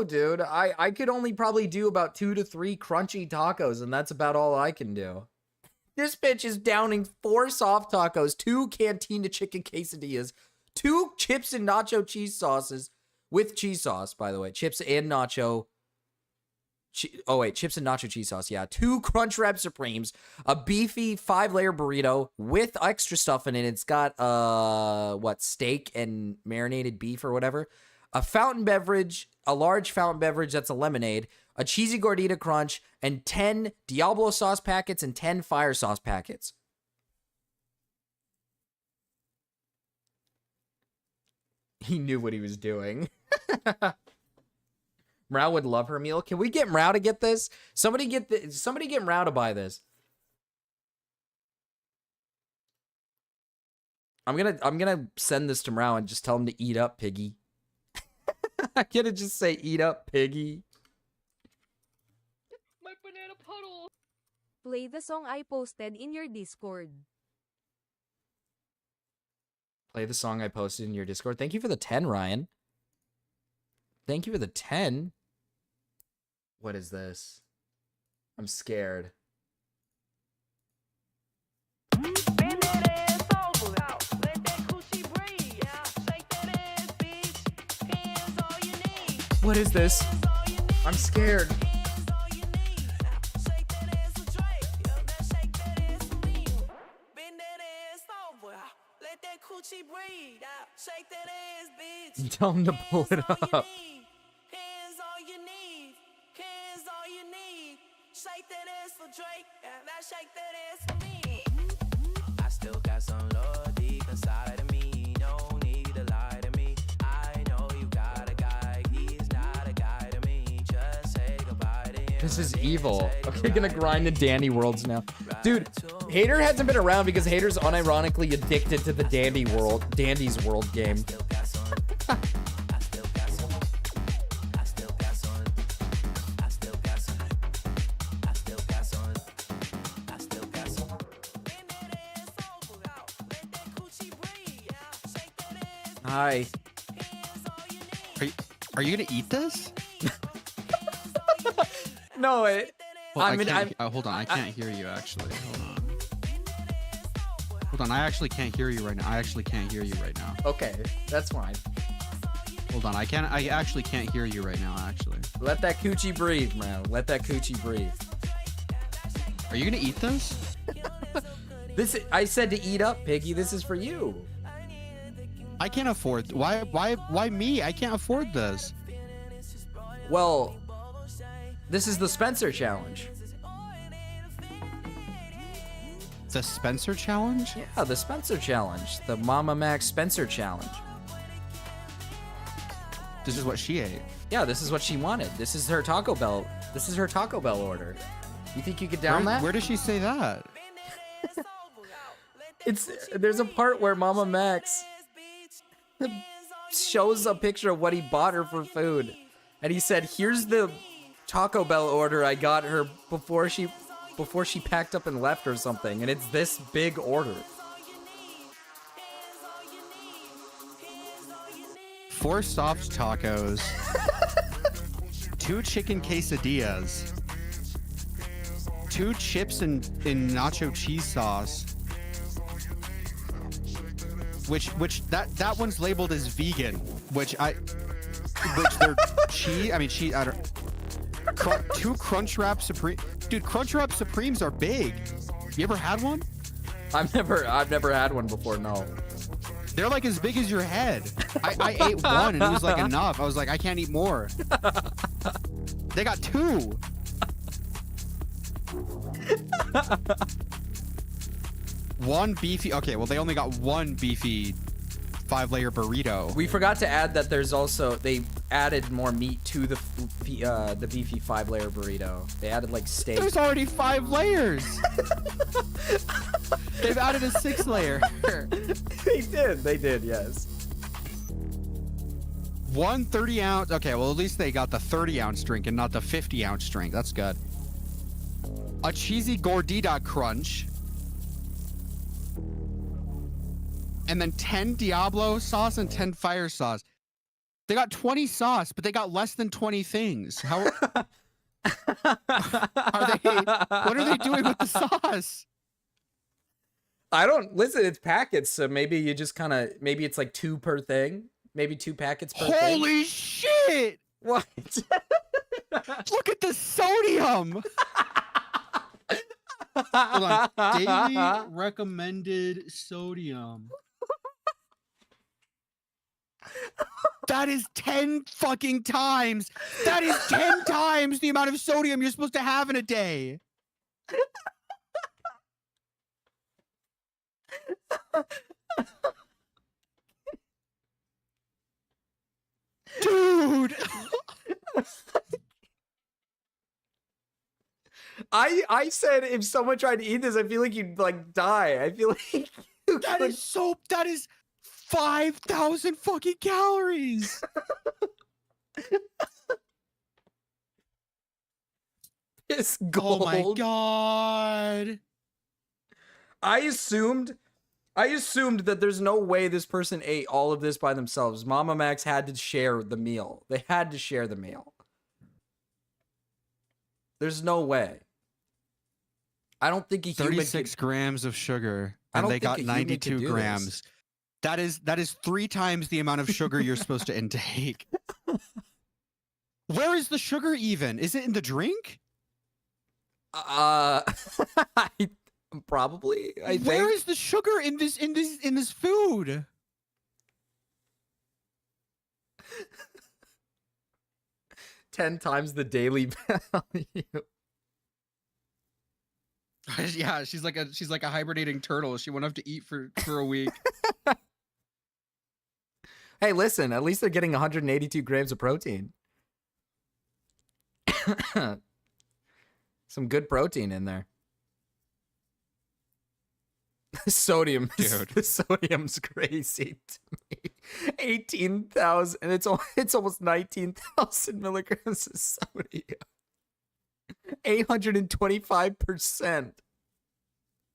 dude. I could only probably do about 2 to 3 crunchy tacos, and that's about all I can do. This bitch is downing 4 soft tacos, 2 Cantina chicken quesadillas, 2 chips and nacho cheese sauces with cheese sauce, by the way. Chips and nacho. Chips and nacho cheese sauce. Yeah, 2 Crunchwrap Supremes, a beefy 5-layer burrito with extra stuff in it. It's got steak and marinated beef or whatever. a fountain beverage, a large fountain beverage that's a lemonade, a cheesy gordita crunch, and 10 Diablo sauce packets and 10 fire sauce packets. He knew what he was doing. Mrao would love her meal. Can we get Mrao to get this? Somebody get Mrao to buy this. I'm gonna send this to Mrao and just tell him to eat up, piggy. I'm gonna just say eat up, piggy. My banana puddle. Play the song I posted in your Discord. Play the song I posted in your Discord. Thank you for the 10, Ryan. Thank you for the 10. What is this? I'm scared. What is this? I'm scared. Tell him to pull it up. I still got some love deep inside of me. No need to lie to me. I know you got a guy. He's not a guy to me. Just say goodbye to him. This is evil. Okay, gonna grind the Dandy Worlds now. Dude, Hater hasn't been around because Hater's unironically addicted to the Dandy's World game. Hi. Are you gonna eat this? No, Well, I mean, hold on. I can't hear you actually. Hold on. I actually can't hear you right now. Okay, that's fine. Hold on. I actually can't hear you right now. Actually. Let that coochie breathe, bro. Let that coochie breathe. Are you gonna eat this? I said to eat up, Piggy. This is for you. I can't afford. Why me? I can't afford this. Well, this is the Spencer challenge. The Spencer challenge? Yeah, the Spencer challenge. The Mamamax Spencer challenge. This is what she ate. Yeah, this is what she wanted. This is her Taco Bell. This is her Taco Bell order. You think you could down that? Where does she say that? There's a part where Mamamax shows a picture of what he bought her for food. And he said, here's the Taco Bell order I got her before she packed up and left or something. And it's this big order. 4 soft tacos, 2 chicken quesadillas, 2 chips in nacho cheese sauce, which that one's labeled as vegan, which they're cheese. I mean, cheese. I don't. 2 Crunchwrap Supreme. Dude, Crunchwrap Supremes are big. You ever had one? I've never had one before. No. They're like as big as your head. I ate one and it was like enough. I was like, I can't eat more. They got 2. One beefy. Okay, well, they only got 1 beefy 5-layer burrito. We forgot to add that there's also, they added more meat to the beefy 5-layer burrito. They added like steak. There's already 5 layers. They've added a 6th layer. They did, yes. 1 30-ounce. Okay, well, at least they got the 30-ounce drink and not the 50-ounce drink. That's good. A cheesy gordita crunch. And then 10 Diablo sauce and 10 fire sauce. They got 20 sauce, but they got less than 20 things. How what are they doing with the sauce? I don't listen. It's packets, so maybe you just maybe it's like 2 per thing. Maybe 2 packets per thing. Holy shit! What? Look at the sodium. Hold on. Daily recommended sodium. That is 10 fucking times. That is 10 times the amount of sodium you're supposed to have in a day. Dude. I said if someone tried to eat this, I feel like you'd like die. I feel like that is 5,000 fucking calories. It's gold. Oh my god. I assumed that there's no way this person ate all of this by themselves. Mamamax had to share the meal. They had to share the meal. There's no way. I don't think a human 36 grams of sugar, I and don't they think got a human could 92 do grams. That is 3 times the amount of sugar you're supposed to intake. Where is the sugar even? Is it in the drink? Probably. I think. Where is the sugar in this food? Ten times the daily value. Yeah, she's like a hibernating turtle. She won't have to eat for a week. Hey, listen, at least they're getting 182 grams of protein. Some good protein in there. Sodium, dude. The sodium's crazy to me. 18,000, and it's almost 19,000 milligrams of sodium. 825%.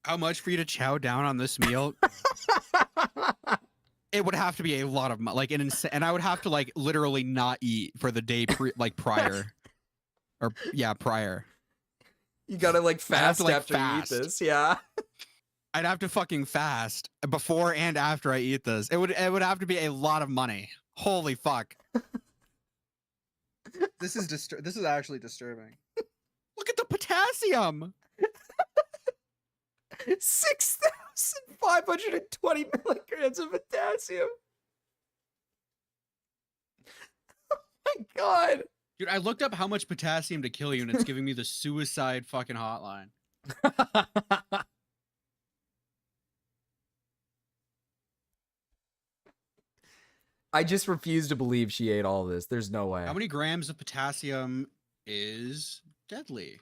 How much for you to chow down on this meal? It would have to be a lot of money, like and I would have to like literally not eat for the day prior, or prior. You gotta like fast after you eat this, yeah. I'd have to fucking fast before and after I eat this. It would have to be a lot of money. Holy fuck. This is actually disturbing. Look at the potassium. 6,520 milligrams of potassium. Oh my god. Dude, I looked up how much potassium to kill you, and it's giving me the suicide fucking hotline. I just refuse to believe she ate all this. There's no way. How many grams of potassium is deadly?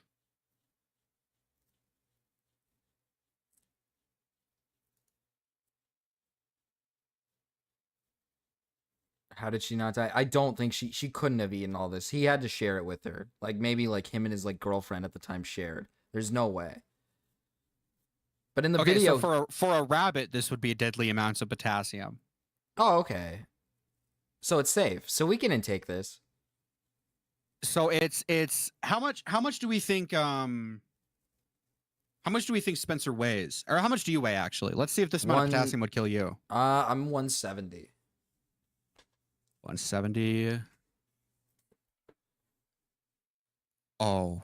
How did she not die? I don't think she couldn't have eaten all this. He had to share it with her. Like maybe like him and his like girlfriend at the time shared. There's no way. But in the video, so for a rabbit, this would be deadly amounts of potassium. Oh, okay. So it's safe. So we can intake this. So it's how much do we think Spencer weighs? Or how much do you weigh actually? Let's see if this amount of potassium would kill you. I'm 170. 170. Oh.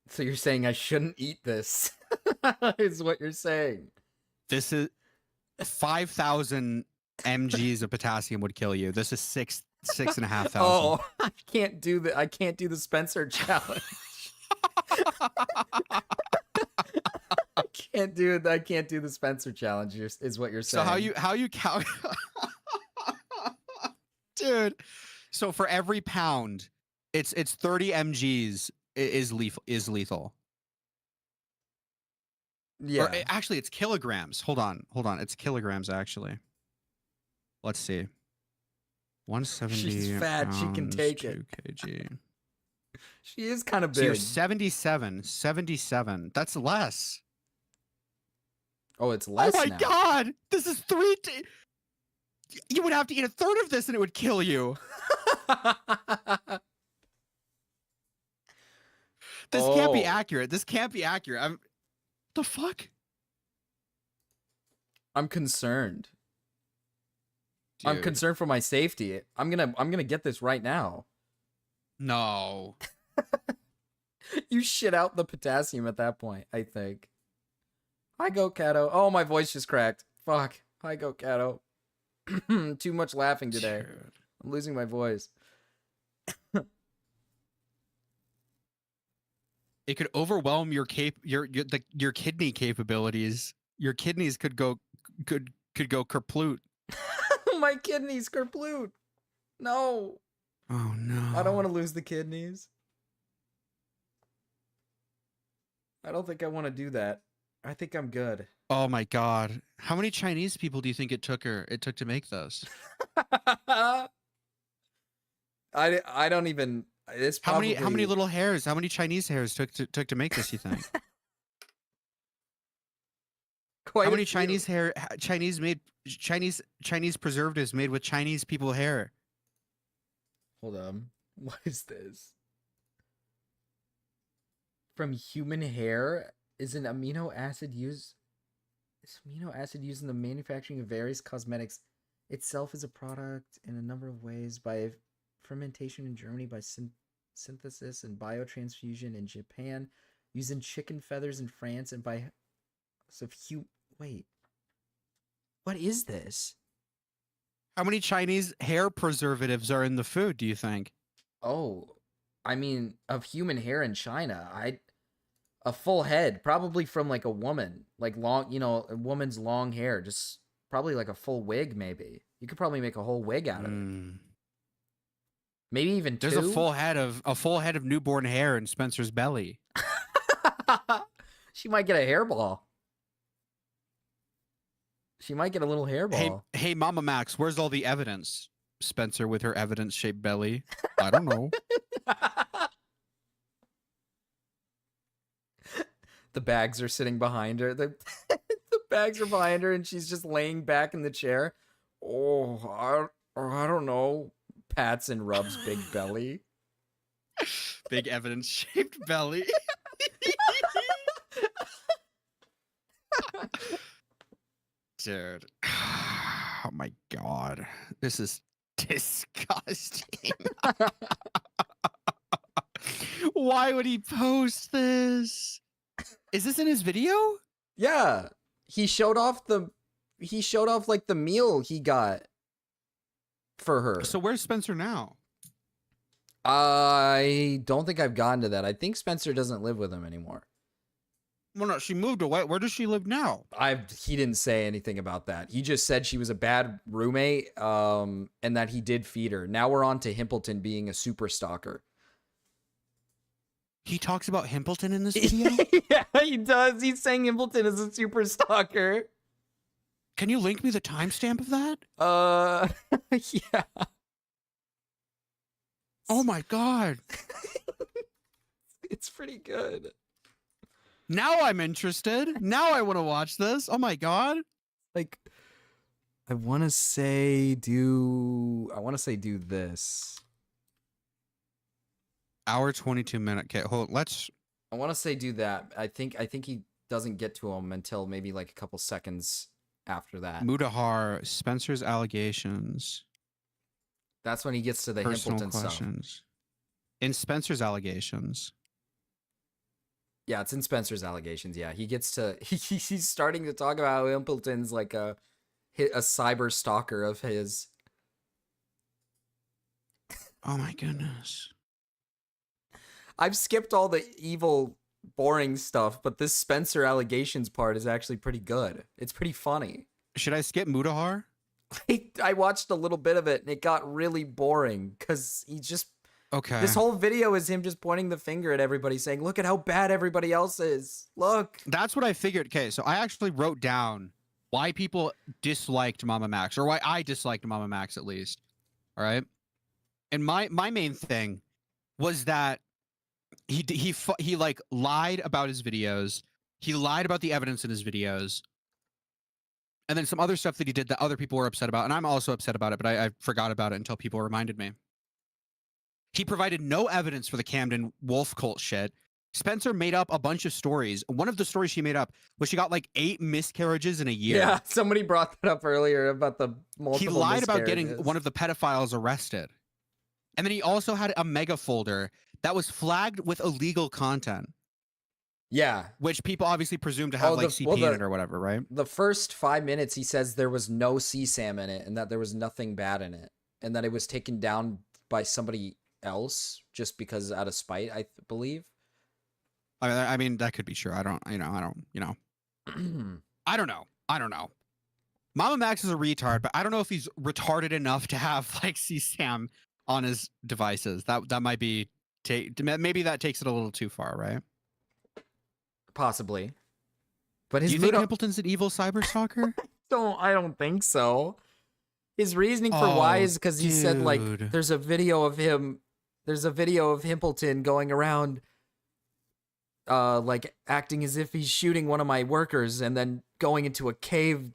So you're saying I shouldn't eat this? Is what you're saying. This is 5,000 mgs of potassium would kill you. This is 6,500. Oh, I can't do the Spencer challenge. I can't do the Spencer challenge. Is what you're saying. So how you count? Dude. So for every pound, it's 30 mgs is lethal. Yeah. Or, actually, it's kilograms. Hold on. It's kilograms actually. Let's see. 170. She's fat. She can take it. 2 kg. She is kind of big. So you're 77. 77. That's less. Oh, it's less. Oh my now. god! This is you would have to eat a third of this and it would kill you. This can't be accurate. This can't be accurate. The fuck? I'm concerned. I'm Dude. concerned for my safety. I'm gonna get this right now. No. You shit out the potassium at that point, I think. Hi, Go Cato. Oh, my voice just cracked. Fuck. Hi, Go Cato. Too much laughing today. I'm losing my voice. It could overwhelm your your kidney capabilities. Your kidneys could go kerplute. My kidneys kerplute. No. Oh no. I don't want to lose the kidneys. I don't think I want to do that. I think I'm good. Oh my god. How many Chinese people do you think it took to make this? I don't even. It's probably... How many little hairs? How many Chinese hairs took to make this? You think? How many Chinese preservatives made with Chinese people hair? Hold on. What is this? From human hair is an amino acid used. Is amino acid used in the manufacturing of various cosmetics. Itself is a product in a number of ways by fermentation in Germany, by synthesis and biotransfusion in Japan, used in chicken feathers in France, and by wait. What is this? How many Chinese hair preservatives are in the food, do you think? Oh, I mean, of human hair in China, a full head, probably from like a woman, like long, a woman's long hair, just probably like a full wig, maybe. You could probably make a whole wig out of it. Maybe even two. There's a full head of newborn hair in Spencer's belly. She might get a hairball. She might get a little hairball. Hey, Mamamax, where's all the evidence? Spencer with her evidence-shaped belly. I don't know. The bags are sitting behind her. The bags are behind her, and she's just laying back in the chair. Oh, I don't know. Pats and rubs big belly. Big evidence-shaped belly. Dude. Oh my god. This is disgusting. Why would he post this? Is this in his video? Yeah. He showed off like the meal he got for her. So where's Spencer now? I don't think I've gotten to that. I think Spencer doesn't live with him anymore. Well, no, she moved away. Where does she live now? He didn't say anything about that. He just said she was a bad roommate, and that he did feed her. Now we're on to Himpleton being a super stalker. He talks about Himpleton in this video? Yeah, he does. He's saying Himpleton is a super stalker. Can you link me the timestamp of that? Yeah. Oh my god. It's pretty good. Now I'm interested. Now I want to watch this. Oh my god. Like, I want to say do this. Hour 22 minute. Okay, hold. I want to say do that. I think he doesn't get to him until maybe like a couple seconds after that. Mutahar, Spencer's allegations. That's when he gets to the Personal Himpleton questions. stuff. In Spencer's allegations. Yeah, it's in Spencer's allegations. Yeah, he gets to he's starting to talk about how Himpleton's like a cyber stalker of his. Oh my goodness. I've skipped all the evil, boring stuff, but this Spencer allegations part is actually pretty good. It's pretty funny. Should I skip Mutahar? I watched a little bit of it and it got really boring because he just. Okay. This whole video is him just pointing the finger at everybody saying, look at how bad everybody else is. Look. That's what I figured. Okay, so I actually wrote down why people disliked Mamamax, or why I disliked Mamamax at least. All right. And my main thing was that he like lied about his videos. He lied about the evidence in his videos. And then some other stuff that he did that other people were upset about. And I'm also upset about it, but I forgot about it until people reminded me. He provided no evidence for the Camden wolf cult shit. Spencer made up a bunch of stories. One of the stories she made up was she got like 8 miscarriages in a year. Yeah, somebody brought that up earlier about the multiple He lied about miscarriages. getting one of the pedophiles arrested. And then he also had a mega folder that was flagged with illegal content. Yeah. Which people obviously presume to have like CP in it or whatever, right? The first 5 minutes, he says there was no CSAM in it and that there was nothing bad in it, and that it was taken down by somebody else just because out of spite, I believe. I mean, that could be true. I don't know. I don't know. Mamamax is a retard, but I don't know if he's retarded enough to have like CSAM on his devices. That might be maybe that takes it a little too far, right? Possibly. But his Do you think Pimpleton's an evil cyber stalker? I don't think so. His reasoning for why is because he said like there's a video of Himpleton going around like acting as if he's shooting one of my workers and then going into a cave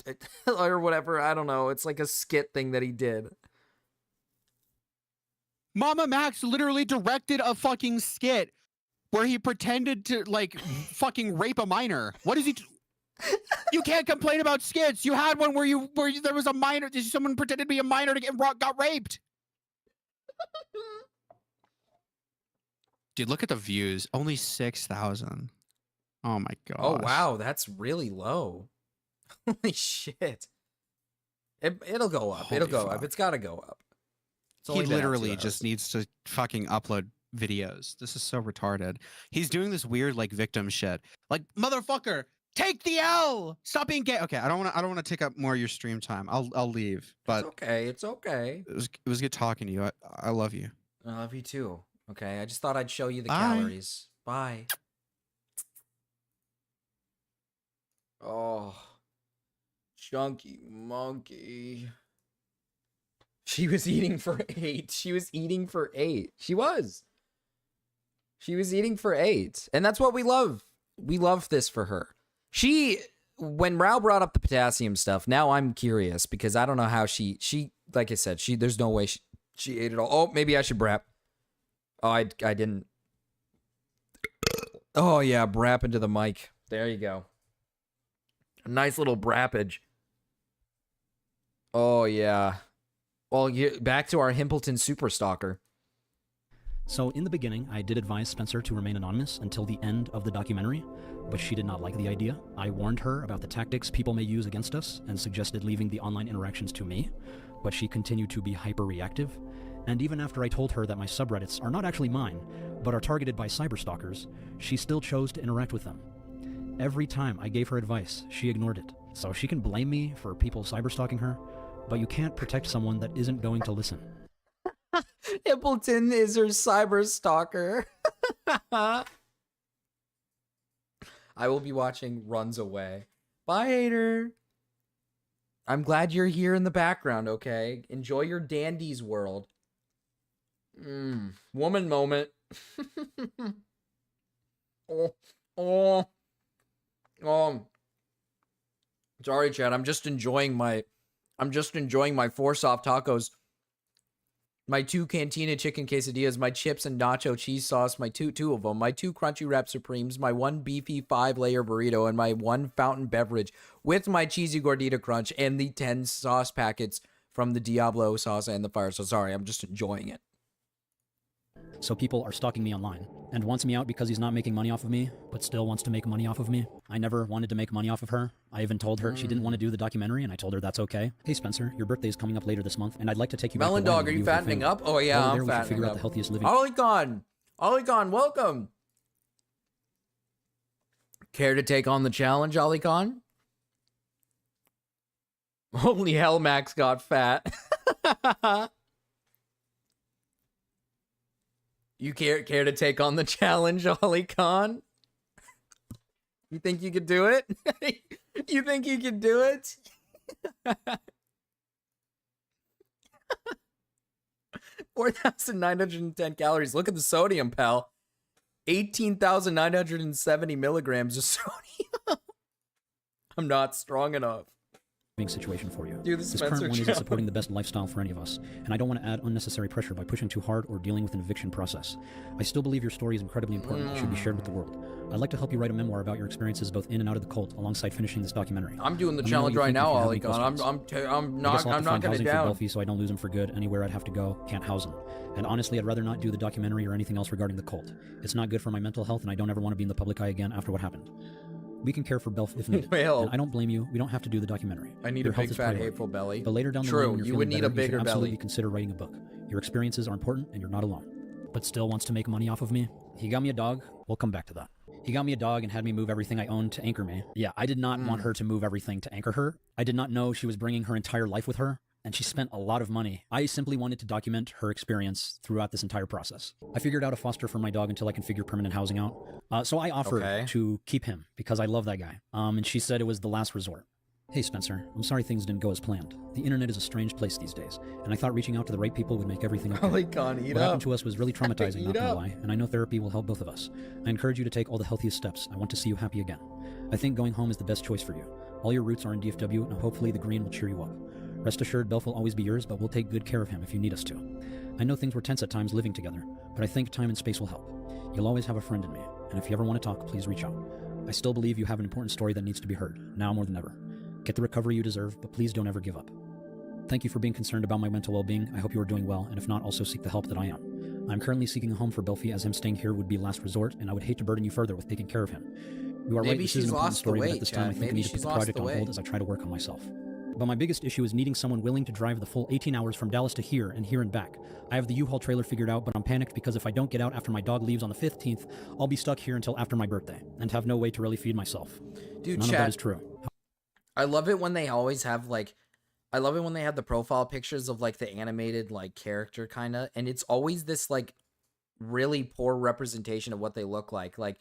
or whatever. I don't know. It's like a skit thing that he did. Mamamax literally directed a fucking skit where he pretended to like fucking rape a minor. What is he? You can't complain about skits. You had one where there was a minor. Someone pretended to be a minor to got raped. Dude, look at the views. Only 6,000. Oh my god. Oh wow, that's really low. Holy shit. It'll go up. It'll go up. It's got to go up. He literally just needs to fucking upload videos. This is so retarded. He's doing this weird like victim shit. Like, motherfucker, take the L. Stop being gay. Okay, I don't want to take up more of your stream time. I'll leave. But it's okay. It's okay. It was good talking to you. I love you. I love you too. Okay, I just thought I'd show you the Bye. calories. Bye. Oh, chunky monkey. She was eating for 8. She was eating for 8. She was eating for 8. And that's what we love. We love this for her. When Rao brought up the potassium stuff, now I'm curious because I don't know how she like I said, there's no way she ate it all. Oh, maybe I should brap. Oh, I didn't. Oh yeah, brap into the mic. There you go. A nice little brappage. Oh yeah. Well, back to our Himpleton Super Stalker. So in the beginning, I did advise Spencer to remain anonymous until the end of the documentary, but she did not like the idea. I warned her about the tactics people may use against us and suggested leaving the online interactions to me, but she continued to be hyper-reactive. And even after I told her that my subreddits are not actually mine, but are targeted by cyberstalkers, she still chose to interact with them. Every time I gave her advice, she ignored it. So she can blame me for people cyberstalking her, but you can't protect someone that isn't going to listen. Himpleton is her cyber stalker. I will be watching Runs Away. Bye, hater. I'm glad you're here in the background, okay? Enjoy your Dandy's world. Woman moment. Oh. Sorry, Chad. I'm just enjoying my 4 soft tacos, my 2 Cantina chicken quesadillas, my chips and nacho cheese sauce, my two of them, my 2 Crunchy Wrap Supremes, my 1 beefy 5-layer burrito, and my 1 fountain beverage with my cheesy gordita crunch and the 10 sauce packets from the Diablo sauce and the fire. So sorry, I'm just enjoying it. So people are stalking me online and wants me out because he's not making money off of me, but still wants to make money off of me. I never wanted to make money off of her. I even told her she didn't want to do the documentary, and I told her that's okay. Hey Spencer, your birthday is coming up later this month, and I'd like to take you back to Melon Dog, are you fattening up? Oh yeah, I'm fattening figure up. out the healthiest living. Olicon, welcome. Care to take on the challenge, Olicon? Holy hell, Max got fat. You care to take on the challenge, Ollie Khan? You think you could do it? You think you could do it? 4,910 calories. Look at the sodium, pal. 18,970 milligrams of sodium. I'm not strong enough. situation for you. Dude, the this current Spencer one isn't challenge. supporting the best lifestyle for any of us, and I don't want to add unnecessary pressure by pushing too hard or dealing with an eviction process. I still believe your story is incredibly important and should be shared with the world. I'd like to help you write a memoir about your experiences both in and out of the cult, alongside finishing this documentary. I'm doing the Let me know what challenge you right think now, if you have any Olicon. questions. I'm I guess not I'll have to gonna find get housing it for down. Belphy so I don't lose him for good. Anywhere I'd have to go, can't house him. And honestly, I'd rather not do the documentary or anything else regarding the cult. It's not good for my mental health, and I don't ever want to be in the public eye again after what happened. We can care for Belf if needed. Well, and I don't blame you. We don't have to do the documentary. I need Your a health big is fat priority. hateful belly. But later down the True, line, when you're you would feeling need a better, you bigger should absolutely belly. consider writing a book. Your experiences are important, and you're not alone. But still wants to make money off of me. He got me a dog. We'll come back to that. He got me a dog and had me move everything I owned to anchor me. Yeah, I did not want her to move everything to anchor her. I did not know she was bringing her entire life with her, and she spent a lot of money. I simply wanted to document her experience throughout this entire process. I figured out a foster for my dog until I can figure permanent housing out. So I offered to keep him because I love that guy. And she said it was the last resort. Hey Spencer, I'm sorry things didn't go as planned. The internet is a strange place these days, and I thought reaching out to the right people would make everything okay. Olicon, eat What up. happened to us was really traumatizing, Eat not gonna up. lie, and I know therapy will help both of us. I encourage you to take all the healthiest steps. I want to see you happy again. I think going home is the best choice for you. All your roots are in DFW, and hopefully the green will cheer you up. Rest assured, Belf will always be yours, but we'll take good care of him if you need us to. I know things were tense at times living together, but I think time and space will help. You'll always have a friend in me, and if you ever want to talk, please reach out. I still believe you have an important story that needs to be heard, now more than ever. Get the recovery you deserve, but please don't ever give up. Thank you for being concerned about my mental well-being. I hope you are doing well, and if not, also seek the help that I am. I'm currently seeking a home for Belphy, as him staying here would be last resort, and I would hate to burden you further with taking care of him. You are right, Maybe this is she's an important lost the story, but weight, at this Chad. time I think Maybe I need to put she's the lost project the on weight. hold as I try to work on myself. But my biggest issue is needing someone willing to drive the full 18 hours from Dallas to here and back. I have the U-Haul trailer figured out, but I'm panicked because if I don't get out after my dog leaves on the 15th, I'll be stuck here until after my birthday, and have no way to really feed myself. Dude, None of Chad, that is true. I love it when they always have like, I love it when they have the profile pictures of like the animated like character kind of, and it's always this like really poor representation of what they look like. Like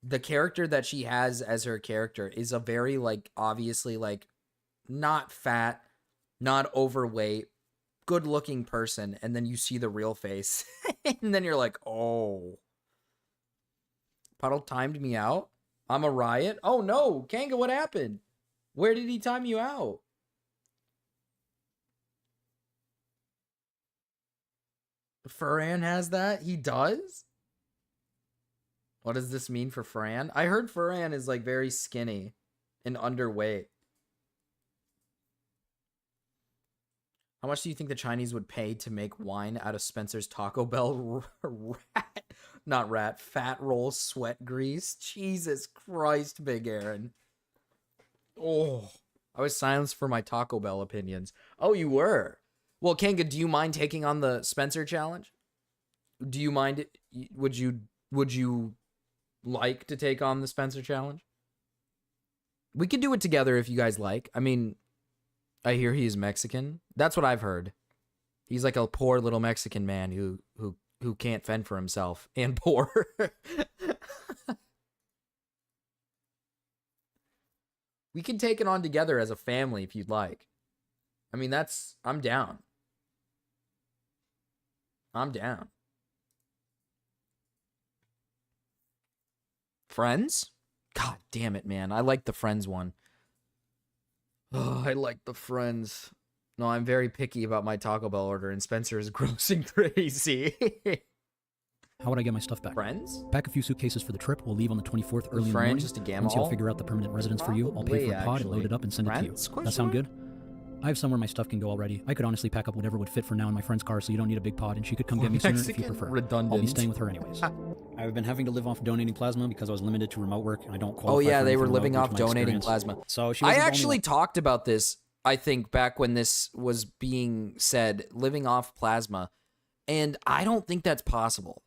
the character that she has as her character is a very like obviously like not fat, not overweight, good looking person, and then you see the real face, and then you're like, oh, Puddle timed me out. I'm a riot. Oh no, Kanga, what happened? Where did he time you out? Ferran has that? He does? What does this mean for Ferran? I heard Ferran is like very skinny and underweight. How much do you think the Chinese would pay to make wine out of Spencer's Taco Bell fat roll sweat grease? Jesus Christ, Big Aaron. Oh, I was silenced for my Taco Bell opinions. Oh, you were? Well, Kanga, do you mind taking on the Spencer challenge? Do you mind it? Would you like to take on the Spencer challenge? We could do it together if you guys like. I mean, I hear he is Mexican. That's what I've heard. He's like a poor little Mexican man who can't fend for himself and poor. We can take it on together as a family if you'd like. I mean, I'm down. I'm down. Friends? God damn it, man. I like the Friends one. Oh, I like the Friends. No, I'm very picky about my Taco Bell order, and Spencer is grossing crazy. How would I get my stuff back? Friends? Pack a few suitcases for the trip. We'll leave on the 24th early in the Friends, morning. just a gamma Once y'all all? figure out the permanent residence for you, I'll pay for a pod and load it up and send it to Friends? you. That sound good? I have somewhere my stuff can go already. I could honestly pack up whatever would fit for now in my friend's car, so you don't need a big pod, and she could come get me sooner if you Mexican? prefer. I'll Redundant. be staying with her anyways. I've been having to live off donating plasma because I was limited to remote work, and I don't qualify. Oh yeah, for they anything were remote living due to off my donating experience. plasma. So she I wasn't the only actually one. talked about this, I think, back when this was being said, living off plasma, and I don't think that's possible.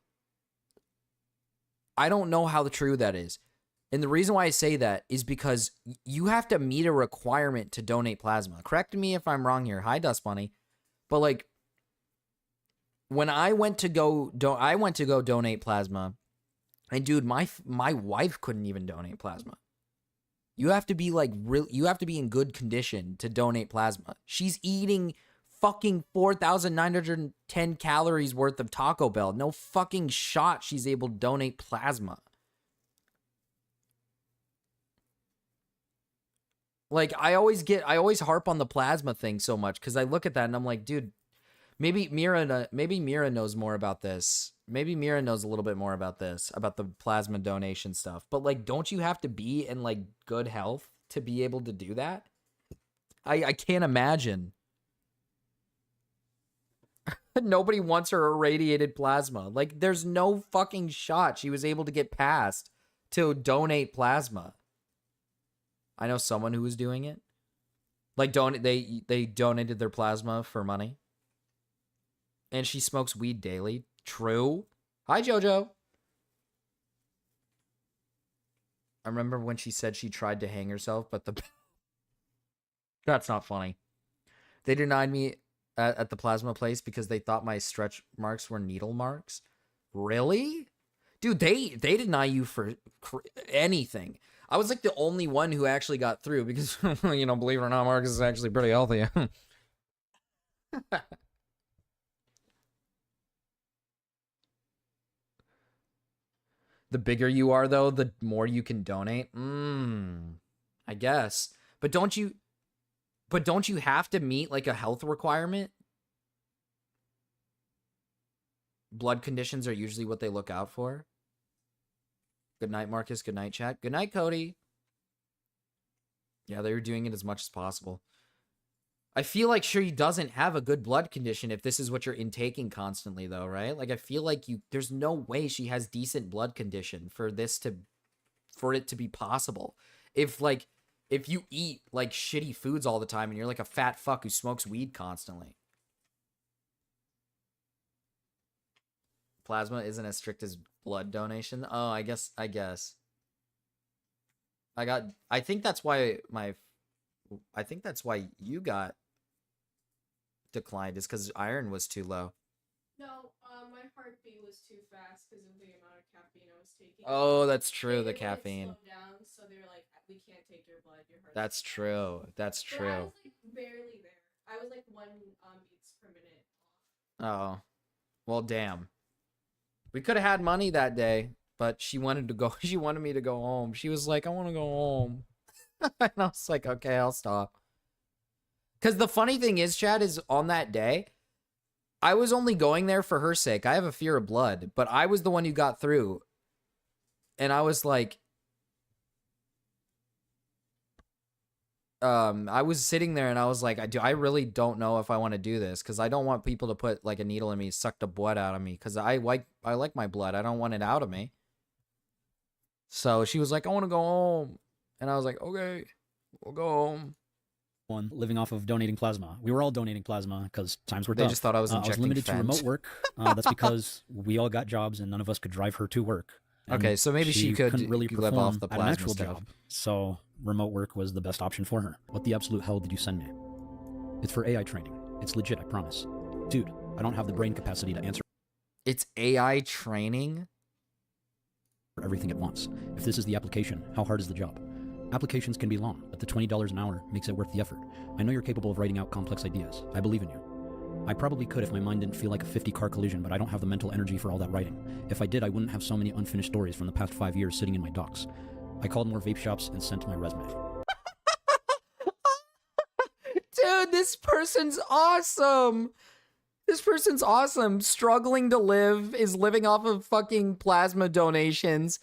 I don't know how true that is. And the reason why I say that is because you have to meet a requirement to donate plasma. Correct me if I'm wrong here. Hi, Dust Bunny. But like, when I went to go donate plasma, and dude, my wife couldn't even donate plasma. You have to be like you have to be in good condition to donate plasma. She's eating fucking 4,910 calories worth of Taco Bell. No fucking shot she's able to donate plasma. Like, I always harp on the plasma thing so much because I look at that and I'm like, dude, maybe Mira knows more about this. Maybe Mira knows a little bit more about this, about the plasma donation stuff. But like, don't you have to be in like good health to be able to do that? I can't imagine. Nobody wants her irradiated plasma. Like, there's no fucking shot she was able to get past to donate plasma. I know someone who was doing it. Like, they donated their plasma for money. And she smokes weed daily. True. Hi, Jojo. I remember when she said she tried to hang herself, but the... That's not funny. They denied me at the plasma place because they thought my stretch marks were needle marks. Really? Dude, they deny you for anything. I was like the only one who actually got through because, you know, believe it or not, Marcus is actually pretty healthy. The bigger you are, though, the more you can donate. I guess. But don't you have to meet like a health requirement? Blood conditions are usually what they look out for. Good night, Marcus. Good night, chat. Good night, Cody. Yeah, they were doing it as much as possible. I feel like she doesn't have a good blood condition if this is what you're intaking constantly, though, right? Like, I feel like there's no way she has decent blood condition for it to be possible. If you eat like shitty foods all the time and you're like a fat fuck who smokes weed constantly. Plasma isn't as strict as blood donation. Oh, I guess. I think that's why you got declined, is because iron was too low. No, my heartbeat was too fast because of the amount of caffeine I was taking. Oh, that's true. They The were, caffeine. Like, slowed down, so they were like, we can't take your blood. Your heart's That's too true. That's fast. But I true. was like barely there. I was like 1 beats per minute. Oh, well, damn. We could have had money that day, but she wanted to go. She wanted me to go home. She was like, I want to go home. And I was like, okay, I'll stop. Because the funny thing is, Chad, is on that day, I was only going there for her sake. I have a fear of blood, but I was the one who got through. And I was like, I was sitting there and I was like, I really don't know if I want to do this because I don't want people to put like a needle in me, suck the blood out of me because I like my blood. I don't want it out of me. So she was like, I want to go home. And I was like, okay, we'll go home. One living off of donating plasma. We were all donating plasma because times were They tough. just thought I was I was injecting limited to fent. remote work. That's because we all got jobs and none of us could drive her to work. And Okay, so maybe she could couldn't really live perform off the at an plasma actual stuff. job. So remote work was the best option for her. What the absolute hell did you send me? It's for AI training. It's legit, I promise. Dude, I don't have the brain capacity to answer. It's AI training? Everything at once. If this is the application, how hard is the job? Applications can be long, but the $20 an hour makes it worth the effort. I know you're capable of writing out complex ideas. I believe in you. I probably could if my mind didn't feel like a 50-car collision, but I don't have the mental energy for all that writing. If I did, I wouldn't have so many unfinished stories from the past 5 years sitting in my docs. I called more vape shops and sent my resume. Dude, this person's awesome. This person's awesome. Struggling to live, is living off of fucking plasma donations.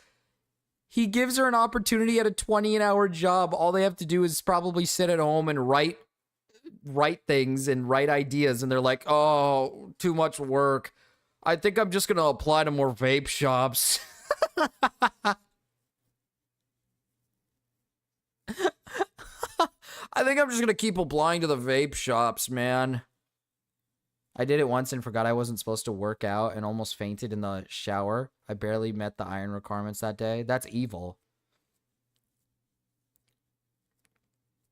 He gives her an opportunity at a 20 an hour job. All they have to do is probably sit at home and write things and write ideas. And they're like, oh, too much work. I think I'm just going to apply to more vape shops. I think I'm just going to keep applying to the vape shops, man. I did it once and forgot I wasn't supposed to work out and almost fainted in the shower. I barely met the iron requirements that day. That's evil.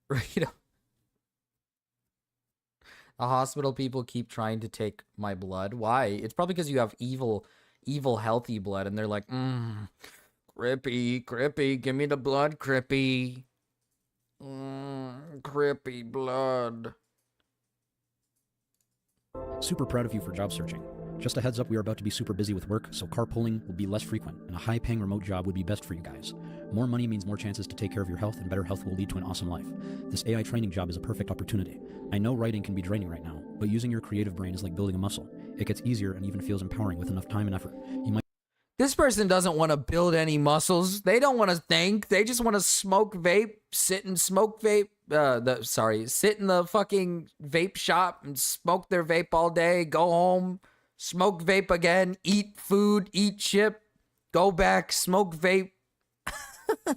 Rita. The hospital people keep trying to take my blood. Why? It's probably because you have evil, healthy blood. And they're like, Crippy, give me the blood, Crippy. Crippy blood. Super proud of you for job searching. Just a heads up, we are about to be super busy with work, so carpooling will be less frequent, and a high-paying remote job would be best for you guys. More money means more chances to take care of your health, and better health will lead to an awesome life. This AI training job is a perfect opportunity. I know writing can be draining right now, but using your creative brain is like building a muscle. It gets easier and even feels empowering with enough time and effort. You might This person doesn't want to build any muscles. They don't want to think. They just want to smoke vape, sit and smoke vape. Sit in the fucking vape shop and smoke their vape all day. Go home, smoke vape again, eat food, eat chip, go back, smoke vape.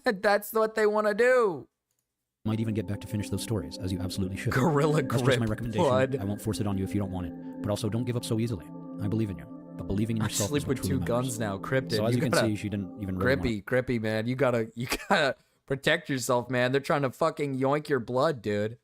That's what they want to do. might even get back to finish those stories, as you absolutely should. Gorilla That's just grip my recommendation. blood. I won't force it on you if you don't want it. But also, don't give up so easily. I believe in you. But believing in I yourself sleep is what with truly two matters. guns now, Cryptid. So as you can gotta- see, she didn't even really want Grippy, man. You gotta protect yourself, man. They're trying to fucking yoink your blood, dude.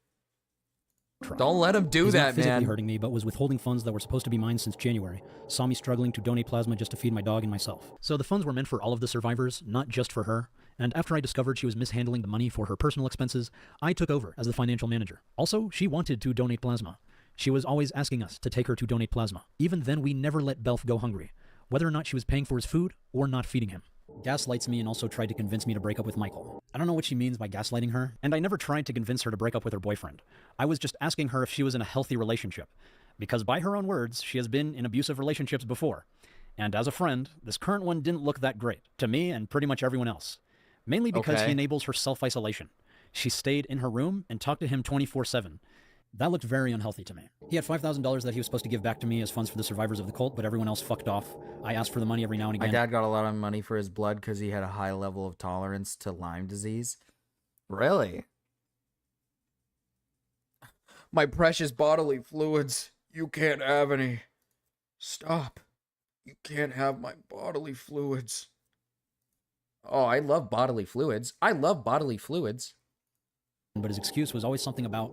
Don't let them do He's that, not physically man. hurting me, but was withholding funds that were supposed to be mine since January. Saw me struggling to donate plasma just to feed my dog and myself. So the funds were meant for all of the survivors, not just for her. And after I discovered she was mishandling the money for her personal expenses, I took over as the financial manager. Also, she wanted to donate plasma. She was always asking us to take her to donate plasma. Even then, we never let Belph go hungry, whether or not she was paying for his food or not feeding him. Gaslights me and also tried to convince me to break up with Michael. I don't know what she means by gaslighting her, and I never tried to convince her to break up with her boyfriend. I was just asking her if she was in a healthy relationship, because by her own words, she has been in abusive relationships before. And as a friend, this current one didn't look that great, to me and pretty much everyone else. Mainly because Okay. he enables her self-isolation. She stayed in her room and talked to him 24/7. That looked very unhealthy to me. He had $5,000 that he was supposed to give back to me as funds for the survivors of the cult, but everyone else fucked off. I asked for the money every now and My again. dad got a lot of money for his blood because he had a high level of tolerance to Lyme disease. Really? My precious bodily fluids. You can't have any. Stop. You can't have my bodily fluids. Oh, I love bodily fluids. I love bodily fluids. But his excuse was always something about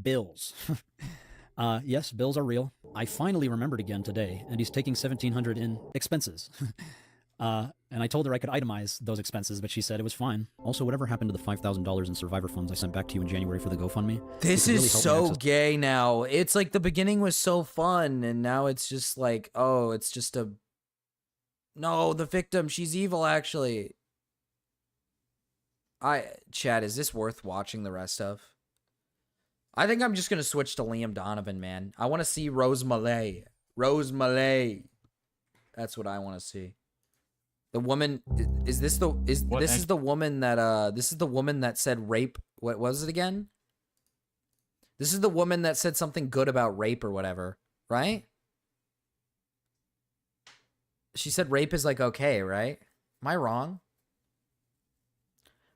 bills. Yes, bills are real. I finally remembered again today, and he's taking $1,700 in expenses. And I told her I could itemize those expenses, but she said it was fine. Also, whatever happened to the $5,000 in survivor funds I sent back to you in January for the GoFundMe? This It could is really help me so access- gay now. It's like the beginning was so fun, and now it's just like, oh, it's just a... No, the victim, she's evil, actually. Chad, is this worth watching the rest of? I think I'm just going to switch to Liam Donovan, man. I want to see Rose Malay. Rose Malay. That's what I want to see. The woman... Is this the... This is the woman that... This is the woman that said rape... What was it again? This is the woman that said something good about rape or whatever, right? She said rape is like okay, right? Am I wrong?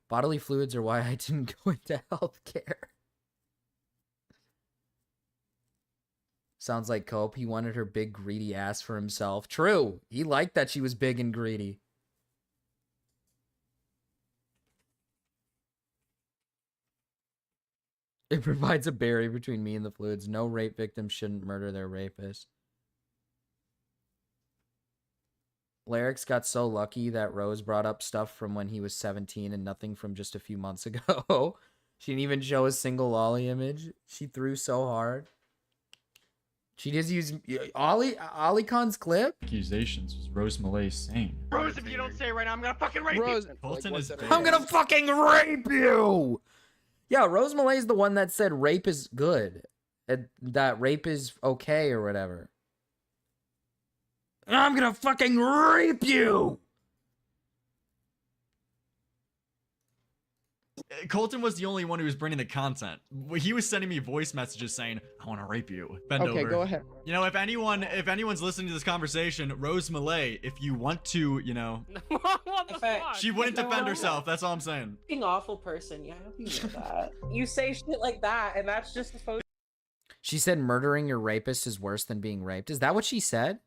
Bodily fluids are why I didn't go into healthcare. Sounds like Cope. He wanted her big greedy ass for himself. True. He liked that she was big and greedy. It provides a barrier between me and the fluids. No rape victim shouldn't murder their rapist. Larix got so lucky that Rose brought up stuff from when he was 17 and nothing from just a few months ago. She didn't even show a single Ollie image. She threw so hard. She just used Ollie Khan's clip. Accusations was Rose Malay sane. Rose, if you don't say it right now, I'm gonna fucking rape you. Colton is I'm gonna fucking rape you. Yeah, Rose Malay's the one that said rape is good. That rape is okay or whatever. I'm gonna fucking rape you. Colton was the only one who was bringing the content. He was sending me voice messages saying, "I want to rape you." Bend over. Okay, go ahead. You know, if anyone's listening to this conversation, Rose Malay, if you want to, you know, What the fuck? she wouldn't defend herself. That's all I'm saying. Fucking awful person. Yeah, I hope you know that. You say shit like that, and that's just supposed. She said murdering your rapist is worse than being raped. Is that what she said?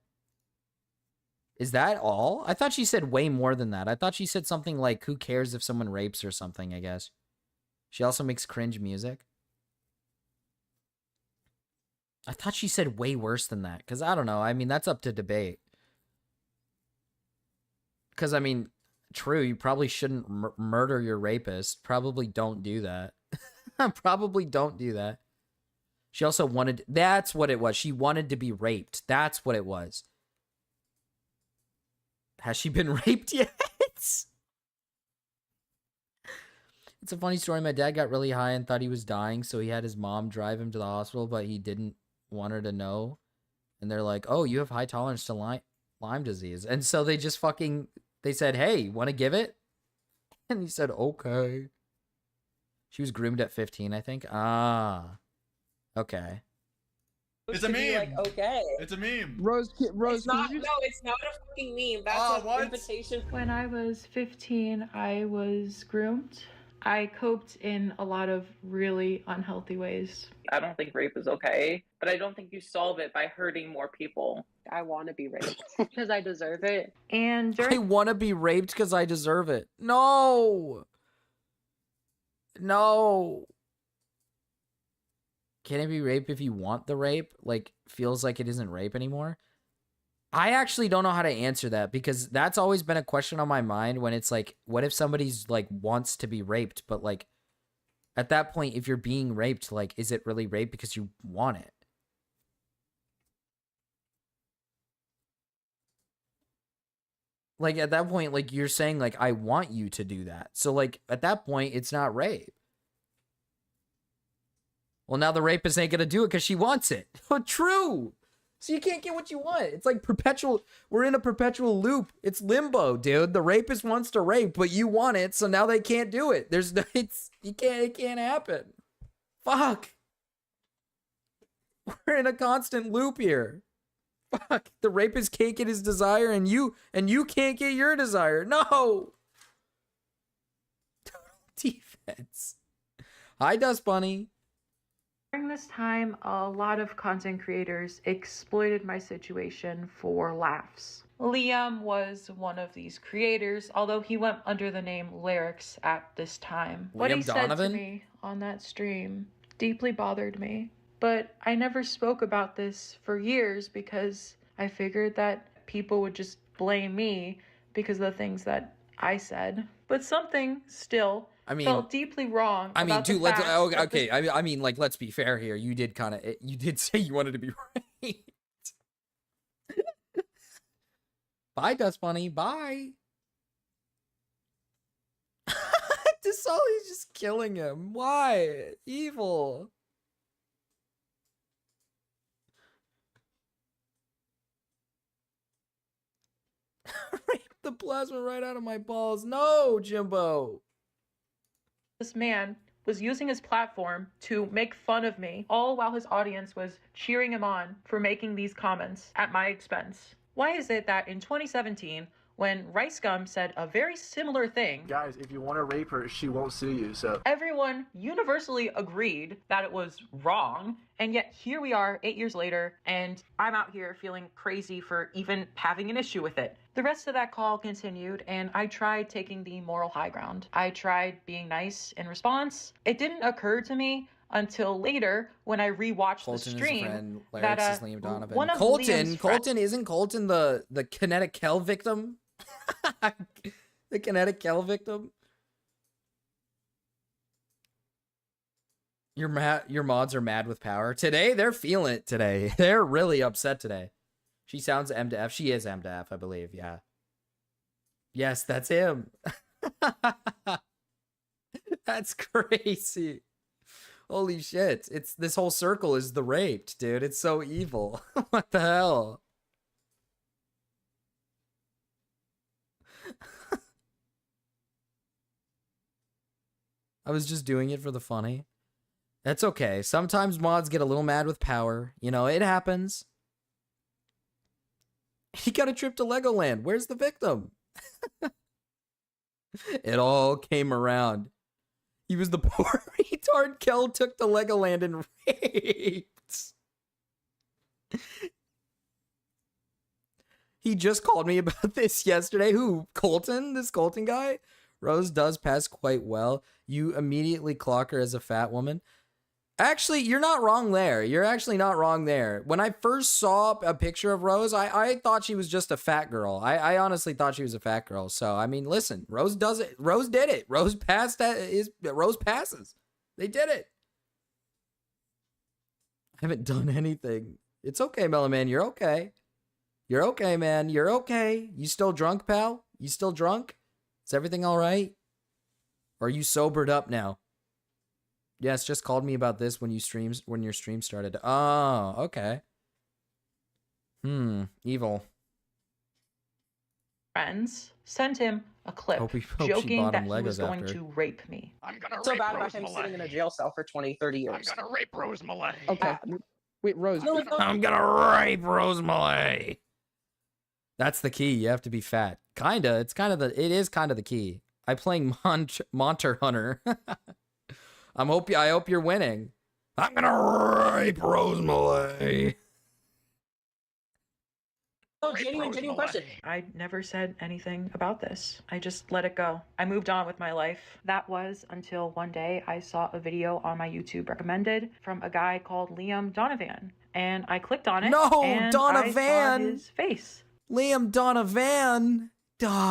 Is that all? I thought she said way more than that. I thought she said something like, who cares if someone rapes or something, I guess. She also makes cringe music. I thought she said way worse than that. Because I don't know. I mean, that's up to debate. Because, I mean, true, you probably shouldn't murder your rapist. Probably don't do that. Probably don't do that. She also wanted... That's what it was. She wanted to be raped. That's what it was. Has she been raped yet? It's a funny story. My dad got really high and thought he was dying, so he had his mom drive him to the hospital, but he didn't want her to know. And they're like, "Oh, you have high tolerance to Lyme disease." And so they just fucking, they said, "Hey, want to give it?" And he said, "Okay." She was groomed at 15, I think. Ah. Okay. It's a To be meme. like, okay. It's a meme. Rose, It's not. No, it's not a fucking meme. That's an invitation. When I was 15, I was groomed. I coped in a lot of really unhealthy ways. I don't think rape is okay, but I don't think you solve it by hurting more people. I want to be raped because I deserve it. And I want to be raped because I deserve it. No. No. Can it be rape if you want the rape? Like, feels like it isn't rape anymore? I actually don't know how to answer that, because that's always been a question on my mind when it's like, what if somebody's like wants to be raped, but like at that point, if you're being raped, like, is it really rape because you want it? Like at that point, like you're saying like, I want you to do that. So like at that point, it's not rape. Well, now the rapist ain't gonna do it because she wants it. True. So you can't get what you want. It's like perpetual. We're in a perpetual loop. It's limbo, dude. The rapist wants to rape, but you want it, so now they can't do it. There's no. It can't happen. Fuck. We're in a constant loop here. Fuck. The rapist can't get his desire, and you can't get your desire. No. Defense. Hi, Dust Bunny. During this time, a lot of content creators exploited my situation for laughs. Liam was one of these creators, although he went under the name Lyrics at this time. What he said to Donovan? me on that stream deeply bothered me, but I never spoke about this for years because I figured that people would just blame me because of the things that I said. But something still felt deeply wrong. I mean, about the dude, let's fact that okay. I mean, like, let's be fair here. You did say you wanted to be raped. Bye, Dust Bunny. Bye. Desolly's just killing him. Why? Evil. Rape the plasma right out of my balls. No, Jimbo. This man was using his platform to make fun of me, all while his audience was cheering him on for making these comments at my expense. Why is it that in 2017, when Rice Gum said a very similar thing, Guys, if you want to rape her, she won't sue you, so. everyone universally agreed that it was wrong, and yet here we are 8 years later, and I'm out here feeling crazy for even having an issue with it. The rest of that call continued, and I tried taking the moral high ground. I tried being nice in response. It didn't occur to me until later when I rewatched the stream Is a friend. that Lyrics is Liam Donovan. one of Colton, Liam's isn't Colton the kinetic Kel victim? The kinetic Kel victim? Your mods are mad with power. Today, they're feeling it today. They're really upset today. She sounds M to F. She is M to F, I believe. Yeah. Yes, that's him. That's crazy. Holy shit. This whole circle is the raped, dude. It's so evil. What the hell? I was just doing it for the funny. That's okay. Sometimes mods get a little mad with power. You know, it happens. He got a trip to Legoland. Where's the victim? It all came around. He was the poor retard Kel took to Legoland and raped. He just called me about this yesterday. Who? Colton? This Colton guy? Rose does pass quite well. You immediately clock her as a fat woman. Actually, you're not wrong there. You're actually not wrong there. When I first saw a picture of Rose, I thought she was just a fat girl. I honestly thought she was a fat girl. So, I mean, listen, Rose does it. Rose did it. Rose passed Rose passes. They did it. I haven't done anything. It's okay, Mellow Man. You're okay. You're okay, man. You're okay. You still drunk, pal? You still drunk? Is everything all right? Or are you sobered up now? Yes, just called me about this when your stream started. Oh, okay. Evil. Friends sent him a clip Hope she joking bought that him he was Legos going after. to rape me. I'm gonna So rape bad Rose about him Malay. sitting in a jail cell for 20, 30 years. I'm gonna rape Rose Malay. Okay. Wait, Rose. I'm gonna rape Rose Malay. That's the key. You have to be fat. Kinda. It is kind of the key. I'm playing Monster Hunter. I hope you're winning. I'm gonna rape Rose Malay. No, genuine question. I never said anything about this. I just let it go. I moved on with my life. That was until one day I saw a video on my YouTube recommended from a guy called Liam Donovan. And I clicked on it. No, and Donovan! I saw his face. Liam Donovan.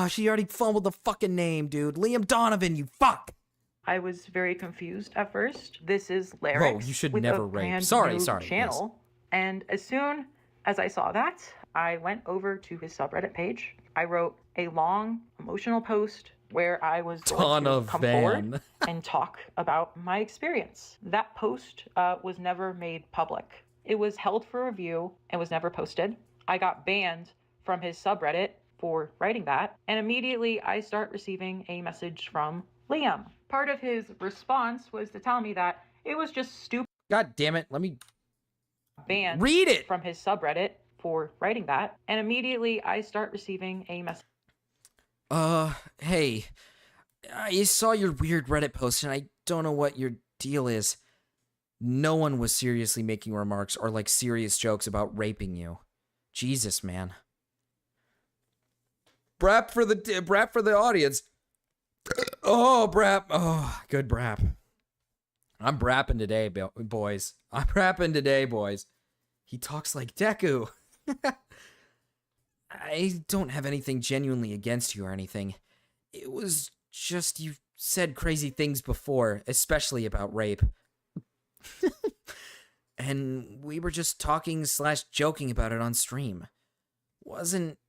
She already fumbled the fucking name, dude. Liam Donovan, you fuck. I was very confused at first. This is Larryx. Whoa, you should with never a rape. brand Sorry, new sorry, channel. And as soon as I saw that, I went over to his subreddit page. I wrote a long, emotional post where I was going to come forward and talk about my experience. That post was never made public. It was held for review and was never posted. I got banned from his subreddit for writing that, and immediately I start receiving a message from Liam. Part of his response was to tell me that it was just stupid. God damn it, let me Banned read it from his subreddit for writing that, and immediately I start receiving a message. Hey, I saw your weird Reddit post and I don't know what your deal is. No one was seriously making remarks or like serious jokes about raping you. Jesus, man. Brap for the audience. Oh, Brap. Oh, good Brap. I'm brapping today, boys. I'm brapping today, boys. He talks like Deku. I don't have anything genuinely against you or anything. It was just you said crazy things before, especially about rape. And we were just talking / joking about it on stream. Wasn't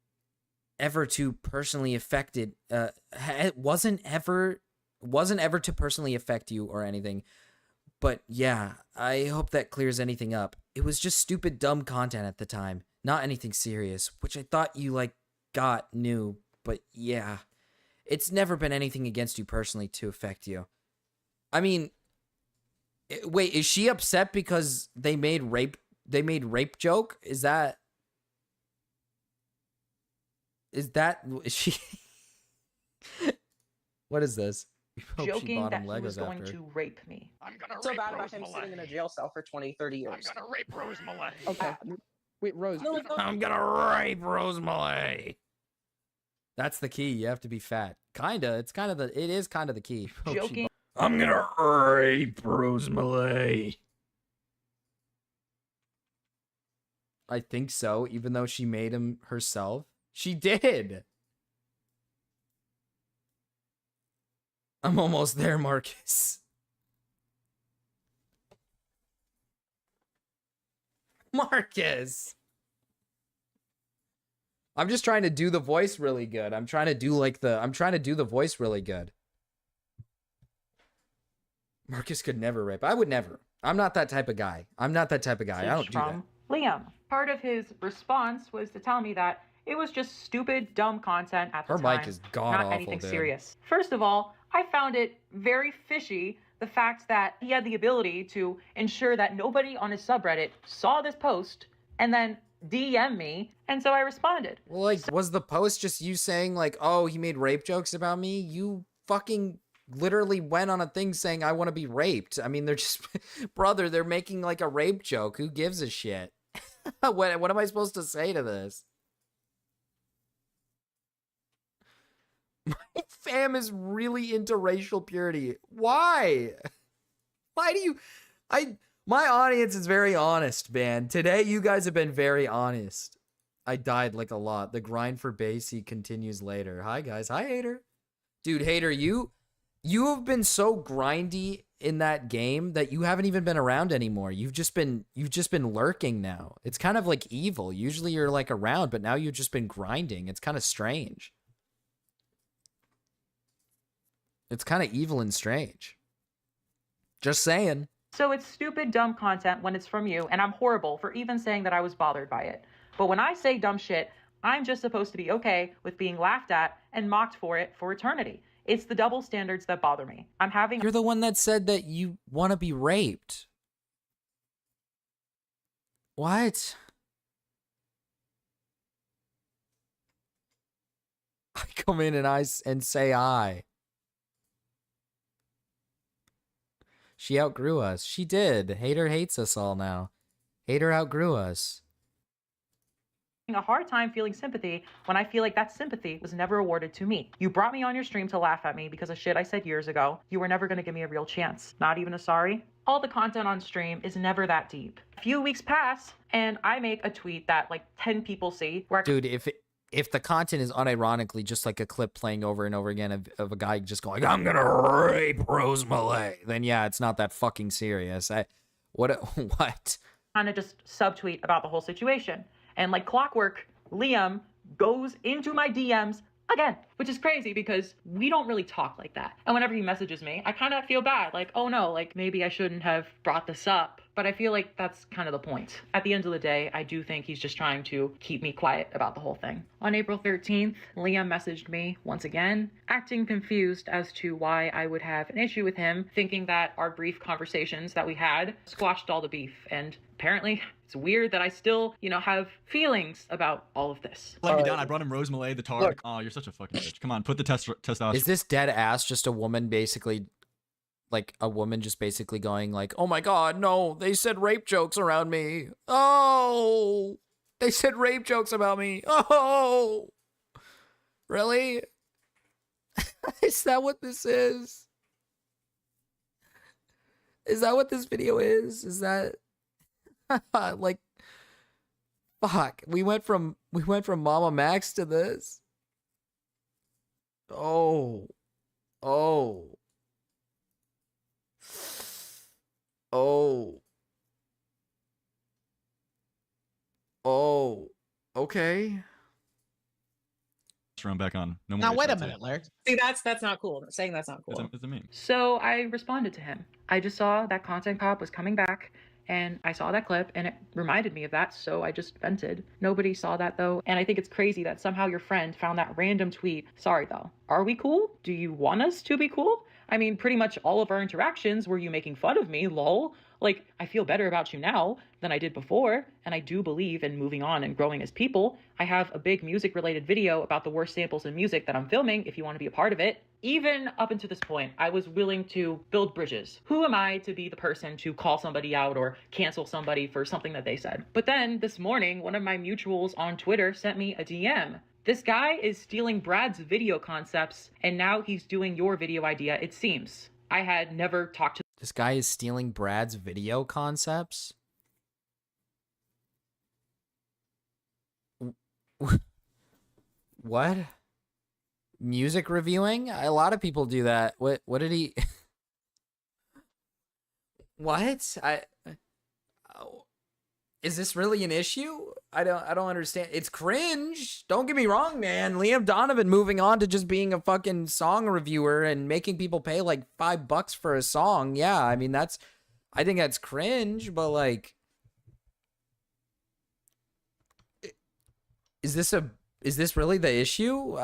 ever to personally affected. Wasn't ever to personally affect you or anything. But yeah, I hope that clears anything up. It was just stupid, dumb content at the time. Not anything serious, which I thought you, knew. But yeah, it's never been anything against you personally to affect you. I mean, wait, is she upset because they made rape joke? Is she... What is this? Joking that he was going to rape me. I'm gonna So rape bad Rose about him Malay. sitting in a jail cell for 20, 30 years. I'm gonna rape Rose Malay. Okay. Wait, Rose. I'm gonna rape Rose Malay. That's the key. You have to be fat. Kinda. It is kind of the key. Joking. I'm gonna rape Rose Malay. I think so, even though she made him herself. She did. I'm almost there, Marcus. Marcus. I'm just trying to do the voice really good. I'm trying to do the voice really good. Marcus could never rape. I would never. I'm not that type of guy. I don't do that. Liam. Part of his response was to tell me that it was just stupid, dumb content at the Her time. mic is god-awful, not anything dude. serious. First of all, I found it very fishy the fact that he had the ability to ensure that nobody on his subreddit saw this post and then DM me, and so I responded. Well, was the post just you saying, oh, he made rape jokes about me? You fucking literally went on a thing saying, I want to be raped. I mean, they're just... Brother, they're making, a rape joke. Who gives a shit? What am I supposed to say to this? My fam is really into racial purity. Why? Why do you... My audience is very honest, man. Today, you guys have been very honest. I died a lot. The grind for Basie continues later. Hi, guys. Hi, Hater. Dude, Hater, you have been so grindy in that game that you haven't even been around anymore. You've just been lurking now. It's kind of like evil. Usually you're around, but now you've just been grinding. It's kind of strange. It's kind of evil and strange. Just saying. So it's stupid, dumb content when it's from you, and I'm horrible for even saying that I was bothered by it. But when I say dumb shit, I'm just supposed to be okay with being laughed at and mocked for it for eternity. It's the double standards that bother me. I'm having... You're the one that said that you want to be raped. What? I come in and say I. She outgrew us. She did. Hater hates us all now. Hater outgrew us. A hard time feeling sympathy when I feel like that sympathy was never awarded to me. You brought me on your stream to laugh at me because of shit I said years ago. You were never going to give me a real chance. Not even a sorry. All the content on stream is never that deep. A few weeks pass and I make a tweet that like 10 people see. Where Dude, if the content is unironically just like a clip playing over and over again of a guy just going, I'm gonna rape Rose Malay, then yeah, it's not that fucking serious. What? Kind of just subtweet about the whole situation. And like clockwork, Liam goes into my DMs again, which is crazy because we don't really talk like that. And whenever he messages me, I kind of feel bad. Like, oh no, like maybe I shouldn't have brought this up. But I feel like that's kind of the point. At the end of the day, I do think he's just trying to keep me quiet about the whole thing. On April 13th, Liam messaged me once again, acting confused as to why I would have an issue with him, thinking that our brief conversations that we had squashed all the beef. And apparently, it's weird that I still, have feelings about all of this. Let me down. I brought him Rose Malay, the tar. Oh, you're such a fucking bitch. Come on, put the testosterone. Is this dead ass just a woman basically, like a woman just basically going like, oh my god, no, they said rape jokes around me. Oh, they said rape jokes about me. Oh, really? Is that what this is? Is that what this video is? Is that like, fuck, we went from Mamamax to this. Oh. Okay. Run back on. No more. Now wait a HRT. minute, Larry. See, that's not cool. Saying that's not cool. It's a meme. So I responded to him. I just saw that Content Cop was coming back and I saw that clip and it reminded me of that, so I just vented. Nobody saw that though, and I think it's crazy that somehow your friend found that random tweet. Sorry though. Are we cool? Do you want us to be cool? I mean, pretty much all of our interactions were you making fun of me, lol. Like, I feel better about you now than I did before, and I do believe in moving on and growing as people. I have a big music-related video about the worst samples in music that I'm filming if you want to be a part of it. Even up until this point, I was willing to build bridges. Who am I to be the person to call somebody out or cancel somebody for something that they said? But then, this morning, one of my mutuals on Twitter sent me a DM. This guy is stealing Brad's video concepts, and now he's doing your video idea, it seems. I had never talked to This guy is stealing Brad's video concepts? What? Music reviewing? A lot of people do that. What did he... What? Is this really an issue? I don't understand. It's cringe. Don't get me wrong, man. Liam Donovan moving on to just being a fucking song reviewer and making people pay like $5 for a song. Yeah, I mean I think that's cringe, but like, is this really the issue?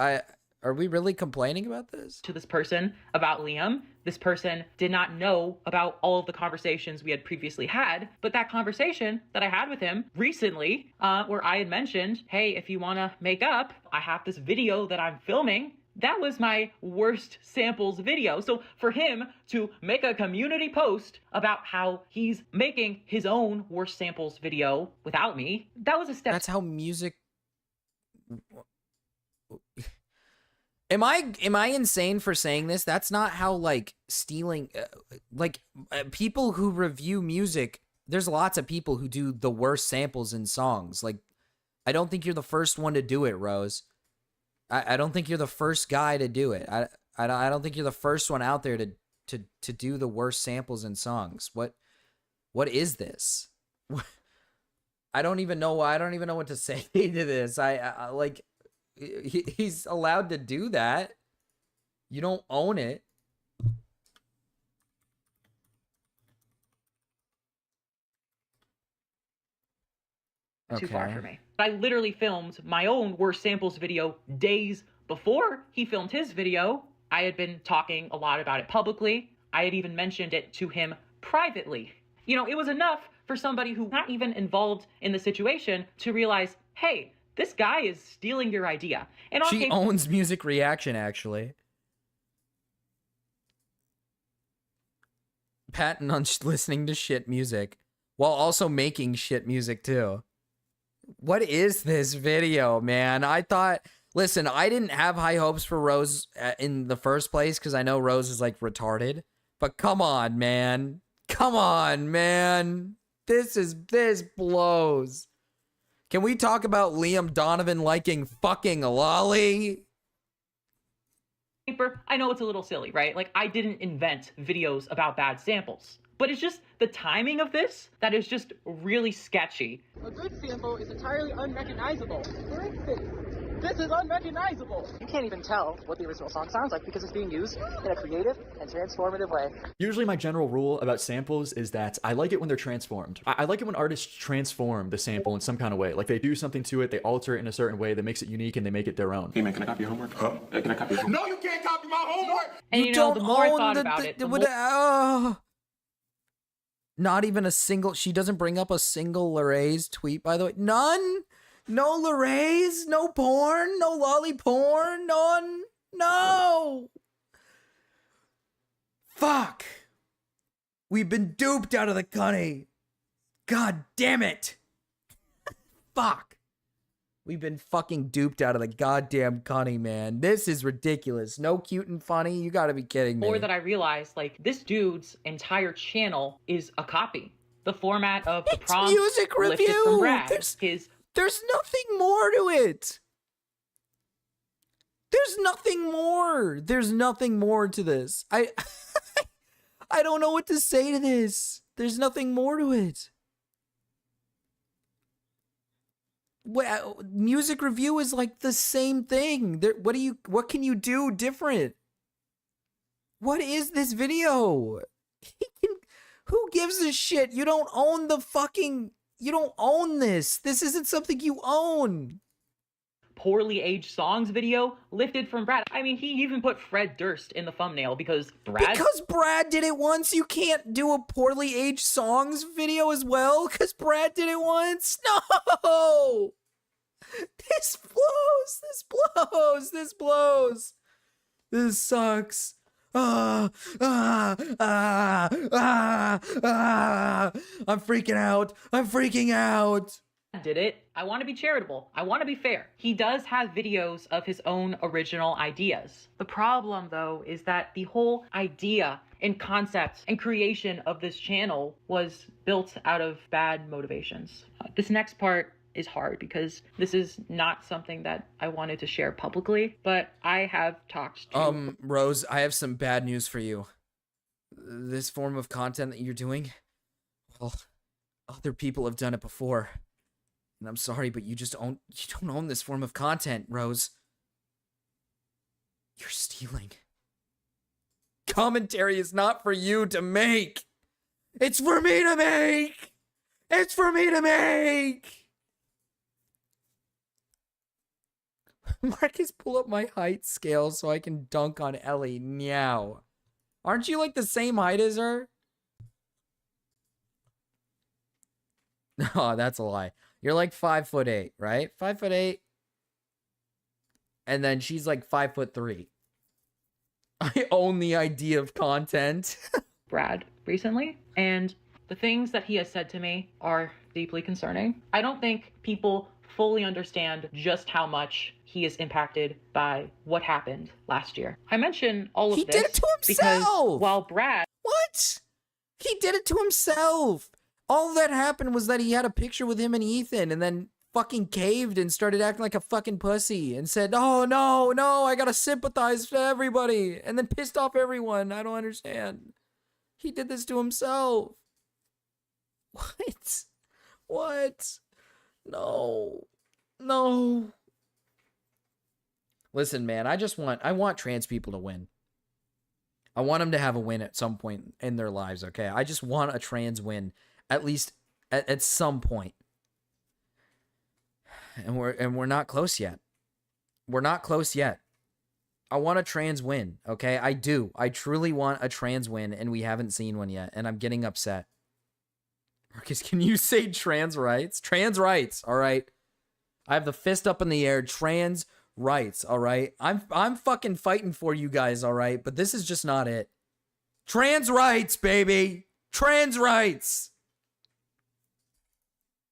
Are we really complaining about this? To this person about Liam. This person did not know about all of the conversations we had previously had, but that conversation that I had with him recently, where I had mentioned, hey, if you want to make up, I have this video that I'm filming. That was my worst samples video. So for him to make a community post about how he's making his own worst samples video without me, that was a step. That's how music... Am I insane for saying this? That's not how, like, stealing... people who review music, there's lots of people who do the worst samples in songs. Like, I don't think you're the first one to do it, Rose. I don't think you're the first guy to do it. I don't think you're the first one out there to do the worst samples in songs. What is this? I don't even know what to say to this. I like... He's allowed to do that. You don't own it. too far Okay. for me. I literally filmed my own worst samples video days before he filmed his video. I had been talking a lot about it publicly. I had even mentioned it to him privately. You know, it was enough for somebody who not even involved in the situation to realize, hey, this guy is stealing your idea. And on She case- owns music reaction, actually. Patent on listening to shit music while also making shit music too. What is this video, man? I thought, listen, I didn't have high hopes for Rose in the first place because I know Rose is like retarded. But come on, man. Come on, man. This blows. Can we talk about Liam Donovan liking fucking Lolly? I know it's a little silly, right? Like, I didn't invent videos about bad samples, but it's just the timing of this that is just really sketchy. A good sample is entirely unrecognizable. For instance, this is unrecognizable. You can't even tell what the original song sounds like because it's being used in a creative and transformative way. Usually my general rule about samples is that I like it when they're transformed. I like it when artists transform the sample in some kind of way. Like they do something to it, they alter it in a certain way that makes it unique and they make it their own. Hey man, can I copy your homework? Huh? Can I copy your homework? No, you can't copy my homework! And you know, the more I thought about it, the more... Not even a single, she doesn't bring up a single Laray's tweet, by the way. None? No Laray's? No porn? No lolly porn? None? No! Fuck! We've been duped out of the cunny. God damn it! Fuck! We've been fucking duped out of the goddamn cunny, man. This is ridiculous. No cute and funny? You gotta be kidding me. More that I realized, like, this dude's entire channel is a copy. The format of the prompt music lifted review. from Brad. There's nothing more to it. There's nothing more. There's nothing more to this. I don't know what to say to this. There's nothing more to it. Well, music review is like the same thing. What can you do different? What is this video? Who gives a shit? You don't own the fucking... You don't own this. This isn't something you own. Poorly aged songs video lifted from Brad. I mean, he even put Fred Durst in the thumbnail because Brad did it once, you can't do a poorly aged songs video as well? Because Brad did it once? No! This blows. This blows. This blows. This sucks. I'm freaking out. I'm freaking out. Did it. I want to be charitable. I want to be fair. He does have videos of his own original ideas. The problem, though, is that the whole idea and concept and creation of this channel was built out of bad motivations. This next part is hard because this is not something that I wanted to share publicly, but I have talked to... Rose, I have some bad news for you. This form of content that you're doing, well, other people have done it before. And I'm sorry, but you don't own this form of content, Rose. You're stealing. Commentary is not for you to make. It's for me to make. It's for me to make. Marcus, pull up my height scale so I can dunk on Ellie. Meow. Aren't you like the same height as her? Oh, that's a lie. You're like 5'8", right? 5'8". And then she's like 5'3". I own the idea of content. Brad recently, and the things that he has said to me are deeply concerning. I don't think people fully understand just how much he is impacted by what happened last year. I mention all of this did it to because himself! while Brad... What? He did it to himself. All that happened was that he had a picture with him and Ethan and then fucking caved and started acting like a fucking pussy and said, oh, no, I gotta sympathize with everybody, and then pissed off everyone. I don't understand. He did this to himself. What? No. Listen, man, I want trans people to win. I want them to have a win at some point in their lives, okay? I just want a trans win, at least at some point. and we're not close yet. We're not close yet. I want a trans win, okay? I do. I truly want a trans win, and we haven't seen one yet, and I'm getting upset. Marcus, can you say trans rights? Trans rights, all right? I have the fist up in the air. Trans rights, all right? I'm fucking fighting for you guys, all right? But this is just not it. Trans rights, baby. Trans rights.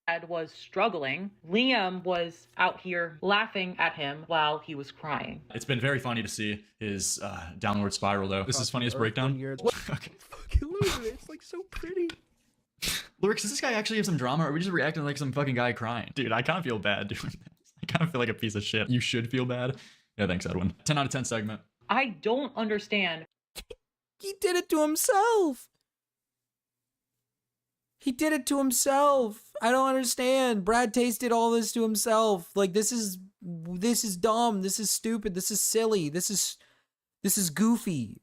Dad was struggling. Liam was out here laughing at him while he was crying. It's been very funny to see his downward spiral, though. This is funniest breakdown. Okay. Fucking love it. It's like so pretty. Lurix, does this guy actually have some drama, or are we just reacting like some fucking guy crying? Dude, I kind of feel bad doing this. I kind of feel like a piece of shit. You should feel bad. Yeah, thanks, Edwin. 10 out of 10 segment. I don't understand. He did it to himself. He did it to himself. I don't understand. Brad Taste did all this to himself. Like, this is dumb. This is stupid. This is silly. This is goofy.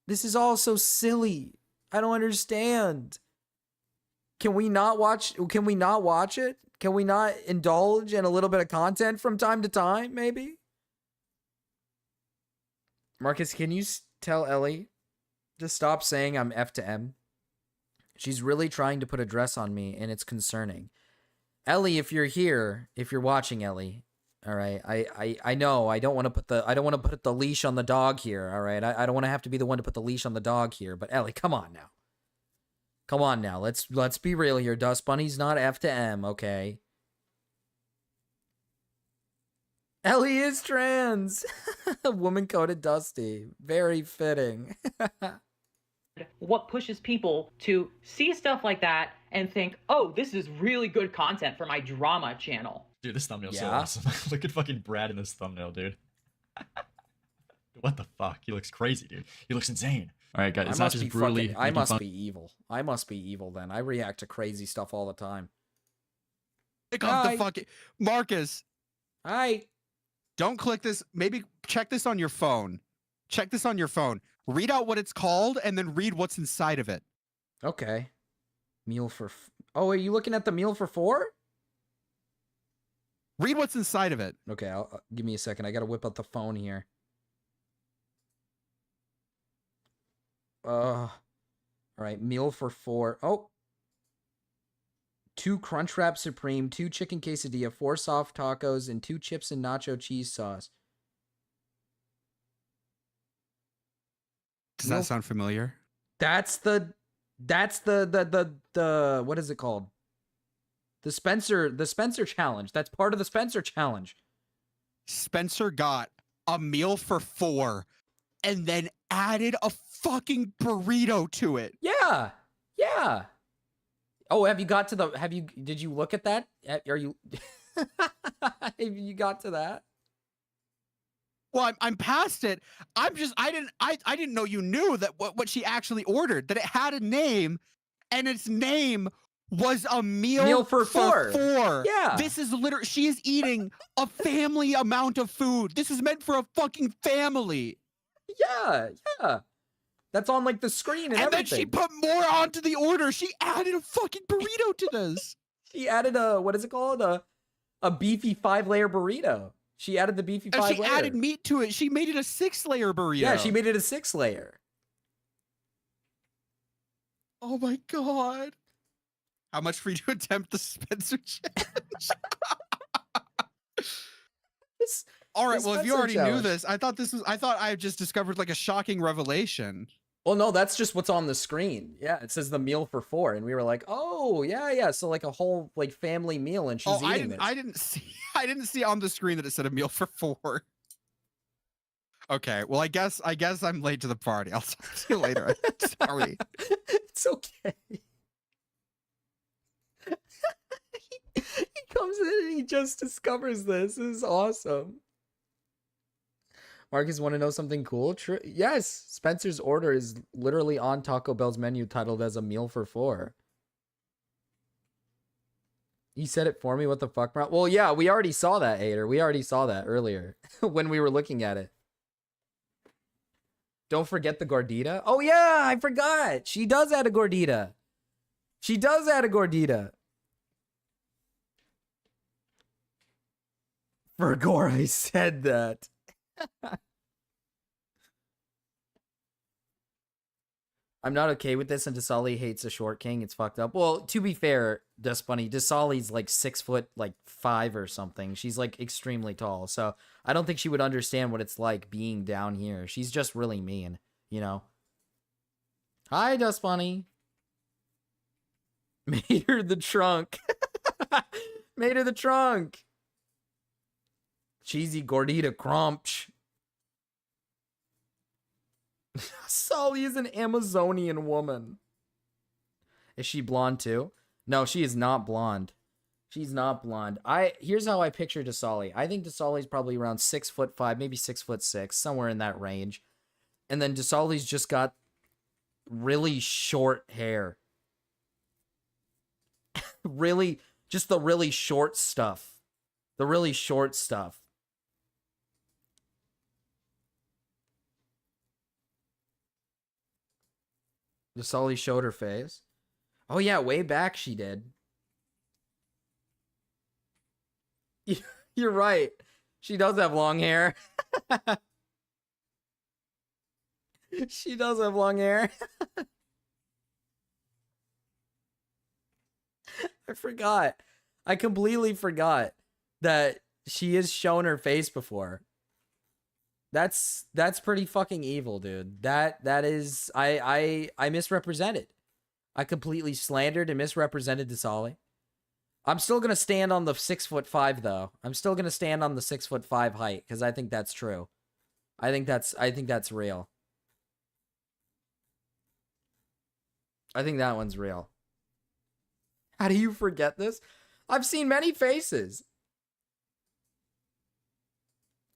This is all so silly. I don't understand. Can we not watch it? Can we not indulge in a little bit of content from time to time, maybe? Marcus, can you tell Ellie to stop saying I'm F to M? She's really trying to put a dress on me, and it's concerning. Ellie, if you're here, if you're watching, Ellie, all right. I know I don't want to put the leash on the dog here, all right. I don't want to have to be the one to put the leash on the dog here, but Ellie, come on now. Come on now. Let's be real here. Dust Bunny's not F to M, okay? Ellie is trans. Woman coded Dusty. Very fitting. What pushes people to see stuff like that and think, oh, this is really good content for my drama channel? Dude, this thumbnail's so awesome. Look at fucking Brad in this thumbnail, dude. What the fuck? He looks crazy, dude. He looks insane. All right, guys, it's not just brutally. I must be evil. I must be evil then. I react to crazy stuff all the time. Pick up the fucking Marcus. Hi. Don't click this. Maybe check this on your phone. Check this on your phone. Read out what it's called and then read what's inside of it. Okay. Meal for... Oh, are you looking at the meal for 4? Read what's inside of it. Okay, give me a second. I gotta whip out the phone here. All right, meal for 4. Oh. 2 Crunchwrap Supreme, 2 chicken quesadilla, 4 soft tacos, and 2 chips and nacho cheese sauce. Does that sound familiar? That's the what is it called? The Spencer challenge. That's part of the Spencer challenge. Spencer got a meal for 4 and then added a fucking burrito to it. Yeah. Yeah. Oh, did you look at that? Are you have you got to that? Well, I'm past it. I didn't know you knew that what she actually ordered, that it had a name, and its name was a meal for 4. Yeah. This is literally, she is eating a family amount of food. This is meant for a fucking family. Yeah, yeah. That's on like the screen and everything. Then she put more onto the order. She added a fucking burrito to this. She added what is it called? A beefy 5-layer burrito. She added the beefy 5-layer. And she added meat to it. She made it a 6-layer burrito. Yeah, she made it a 6-layer. Oh my god. How much for you to attempt the Spencer challenge? All right, well, if you already knew this, I thought I just discovered like a shocking revelation. Well, no, that's just what's on the screen. Yeah, it says the meal for 4, and we were like, oh, yeah. So like a whole like family meal, and she's eating it. I didn't see on the screen that it said a meal for 4. Okay, well, I guess I'm late to the party. I'll talk to you later. Sorry. It's okay. He comes in and he just discovers this. This is awesome. Marcus, want to know something cool? Yes, Spencer's order is literally on Taco Bell's menu, titled as a meal for 4. He said it for me. What the fuck, bro? Well, yeah, we already saw that, Ader. We already saw that earlier when we were looking at it. Don't forget the gordita. Oh yeah, I forgot. She does add a gordita. Vergor, I said that. I'm not okay with this, and Dasali hates a short king. It's fucked up. Well, to be fair, Despbunny, Dasali's like 6'5" or something. She's like extremely tall, so I don't think she would understand what it's like being down here. She's just really mean, you know. Hi, Despbunny. Made her the trunk. Made her the trunk. Cheesy gordita crumch. Sully is an Amazonian woman. Is she blonde too? No, she is not blonde. She's not blonde. Here's how I picture Dasali. I think Dasali's probably around 6'5", maybe 6'6", somewhere in that range. And then Dasali's just got really short hair. Really, just the really short stuff. The really short stuff. Dasali showed her face. Oh yeah, way back she did. You're right. She does have long hair. She does have long hair. I forgot. I completely forgot that she has shown her face before. That's pretty fucking evil, dude. That is I misrepresented. I completely slandered and misrepresented Dasali. I'm still gonna stand on the 6'5" though. I'm still gonna stand on the 6'5" height because I think that's true. I think that's real. I think that one's real. How do you forget this? I've seen many faces.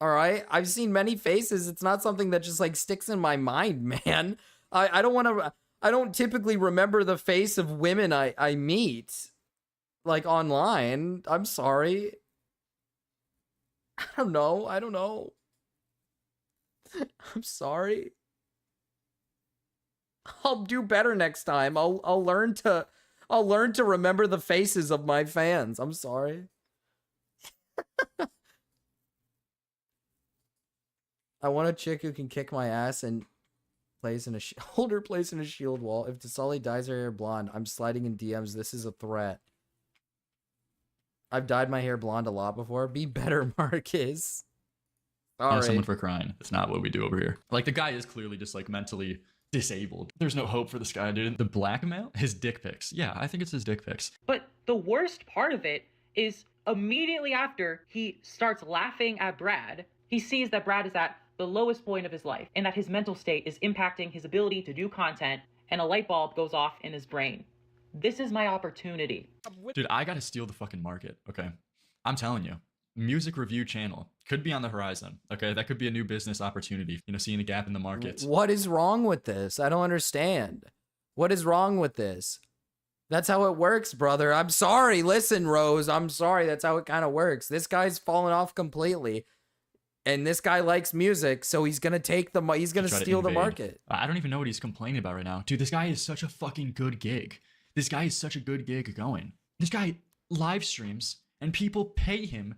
All right, I've seen many faces. It's not something that just like sticks in my mind, man. I don't typically remember the face of women I meet like online. I'm sorry. I don't know. I'm sorry. I'll do better next time. I'll learn to remember the faces of my fans. I'm sorry. I want a chick who can kick my ass and hold her place in a shield wall. If Dasali dyes her hair blonde, I'm sliding in DMs. This is a threat. I've dyed my hair blonde a lot before. Be better, Marcus. All Someone right. for crying. That's not what we do over here. Like, the guy is clearly just like mentally disabled. There's no hope for this guy, dude. The blackmail? His dick pics. Yeah, I think it's his dick pics. But the worst part of it is immediately after he starts laughing at Brad, he sees that Brad is at the lowest point of his life and that his mental state is impacting his ability to do content, and a light bulb goes off in his brain. This is my opportunity. Dude, I gotta steal the fucking market, okay? I'm telling you. Music review channel could be on the horizon, okay? That could be a new business opportunity, you know, seeing a gap in the market. What is wrong with this? I don't understand. What is wrong with this? That's how it works, brother. I'm sorry. Listen, Rose, I'm sorry. That's how it kind of works. This guy's fallen off completely. And this guy likes music, so he's gonna he's gonna steal the market. I don't even know what he's complaining about right now. Dude, this guy is such a fucking good gig. This guy is such a good gig going. This guy live streams and people pay him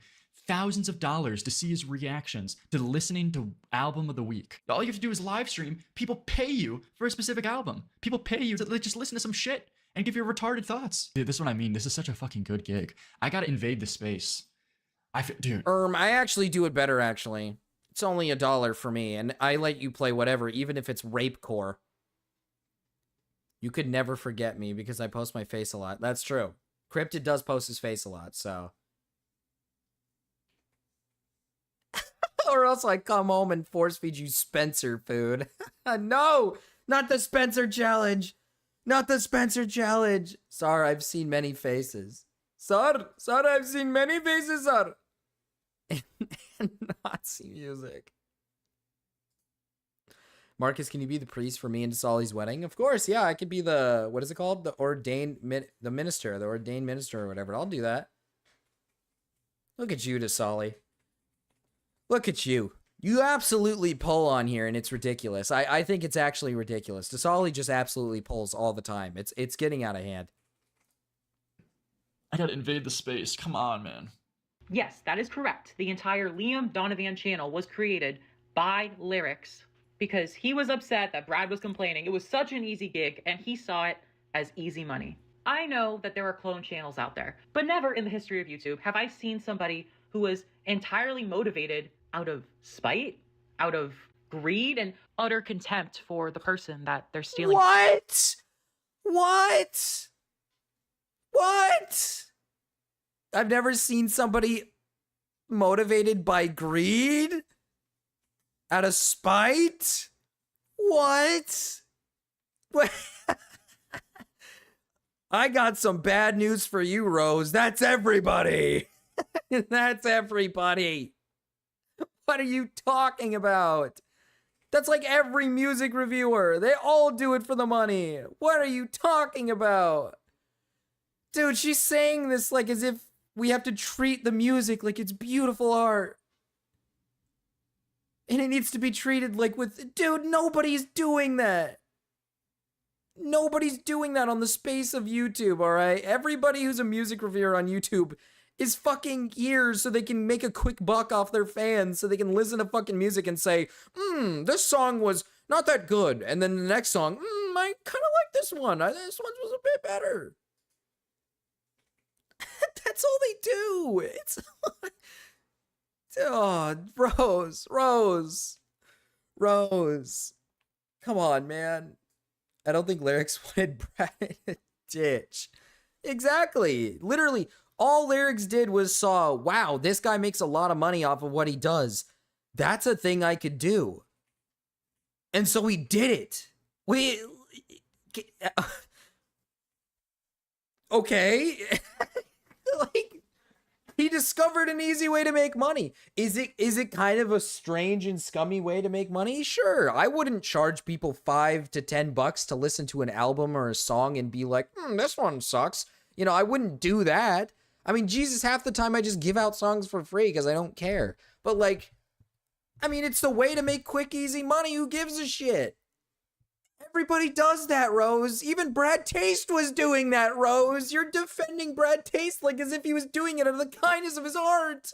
thousands of dollars to see his reactions to listening to album of the week. All you have to do is live stream. People pay you for a specific album. People pay you to just listen to some shit and give your retarded thoughts. Dude, this is what I mean. This is such a fucking good gig. I gotta invade the space. Dude. I actually do it better, actually. It's only $1 for me, and I let you play whatever, even if it's rapecore. You could never forget me because I post my face a lot. That's true. Cryptid does post his face a lot, so. Or else I come home and force feed you Spencer food. No! Not the Spencer challenge! Not the Spencer challenge! Sorry, I've seen many faces. Sir, I've seen many faces, sir. And Nazi music. Marcus, can you be the priest for me and Dasali's wedding? Of course, yeah. I could be the, what is it called? The minister or whatever. I'll do that. Look at you, Dasali. Look at you. You absolutely pull on here, and it's ridiculous. I think it's actually ridiculous. Dasali just absolutely pulls all the time. It's getting out of hand. I gotta invade the space. Come on, man. Yes, that is correct. The entire Liam Donovan channel was created by Lyrics because he was upset that Brad was complaining. It was such an easy gig, and he saw it as easy money. I know that there are clone channels out there, but never in the history of YouTube have I seen somebody who was entirely motivated out of spite, out of greed, and utter contempt for the person that they're stealing. What? What? What? I've never seen somebody motivated by greed? Out of spite? What? What? I got some bad news for you, Rose. That's everybody. That's everybody. What are you talking about? That's like every music reviewer. They all do it for the money. What are you talking about? Dude, she's saying this like as if we have to treat the music like it's beautiful art. And it needs to be treated like with... Dude, nobody's doing that. Nobody's doing that on the space of YouTube, alright? Everybody who's a music reviewer on YouTube is fucking here so they can make a quick buck off their fans, so they can listen to fucking music and say, this song was not that good. And then the next song, I kind of like this one. This one was a bit better. That's all they do. It's... Oh, Rose. Come on, man. I don't think Lyrics wanted Brad in a ditch. Exactly. Literally, all Lyrics did was saw, wow, this guy makes a lot of money off of what he does. That's a thing I could do. And so he did it. Okay. Like, he discovered an easy way to make money. Is it kind of a strange and scummy way to make money? Sure. I wouldn't charge people $5 to $10 to listen to an album or a song and be like, this one sucks. You know, I wouldn't do that. I mean, Jesus, half the time I just give out songs for free because I don't care. But like, I mean, it's the way to make quick, easy money. Who gives a shit? Everybody does that, Rose. Even Brad Taste was doing that, Rose. You're defending Brad Taste like as if he was doing it out of the kindness of his heart.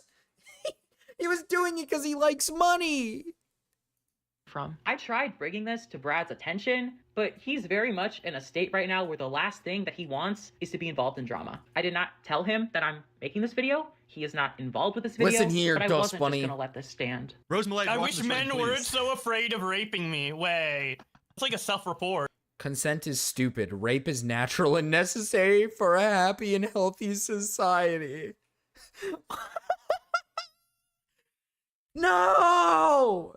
He was doing it because he likes money. I tried bringing this to Brad's attention, but he's very much in a state right now where the last thing that he wants is to be involved in drama. I did not tell him that I'm making this video. He is not involved with this video. Listen here, but I Ghost wasn't Bunny. just gonna let this stand. Rose Malay, I wish men weren't so afraid of raping me. Wait, it's like a self-report. Consent is stupid. Rape is natural and necessary for a happy and healthy society. No!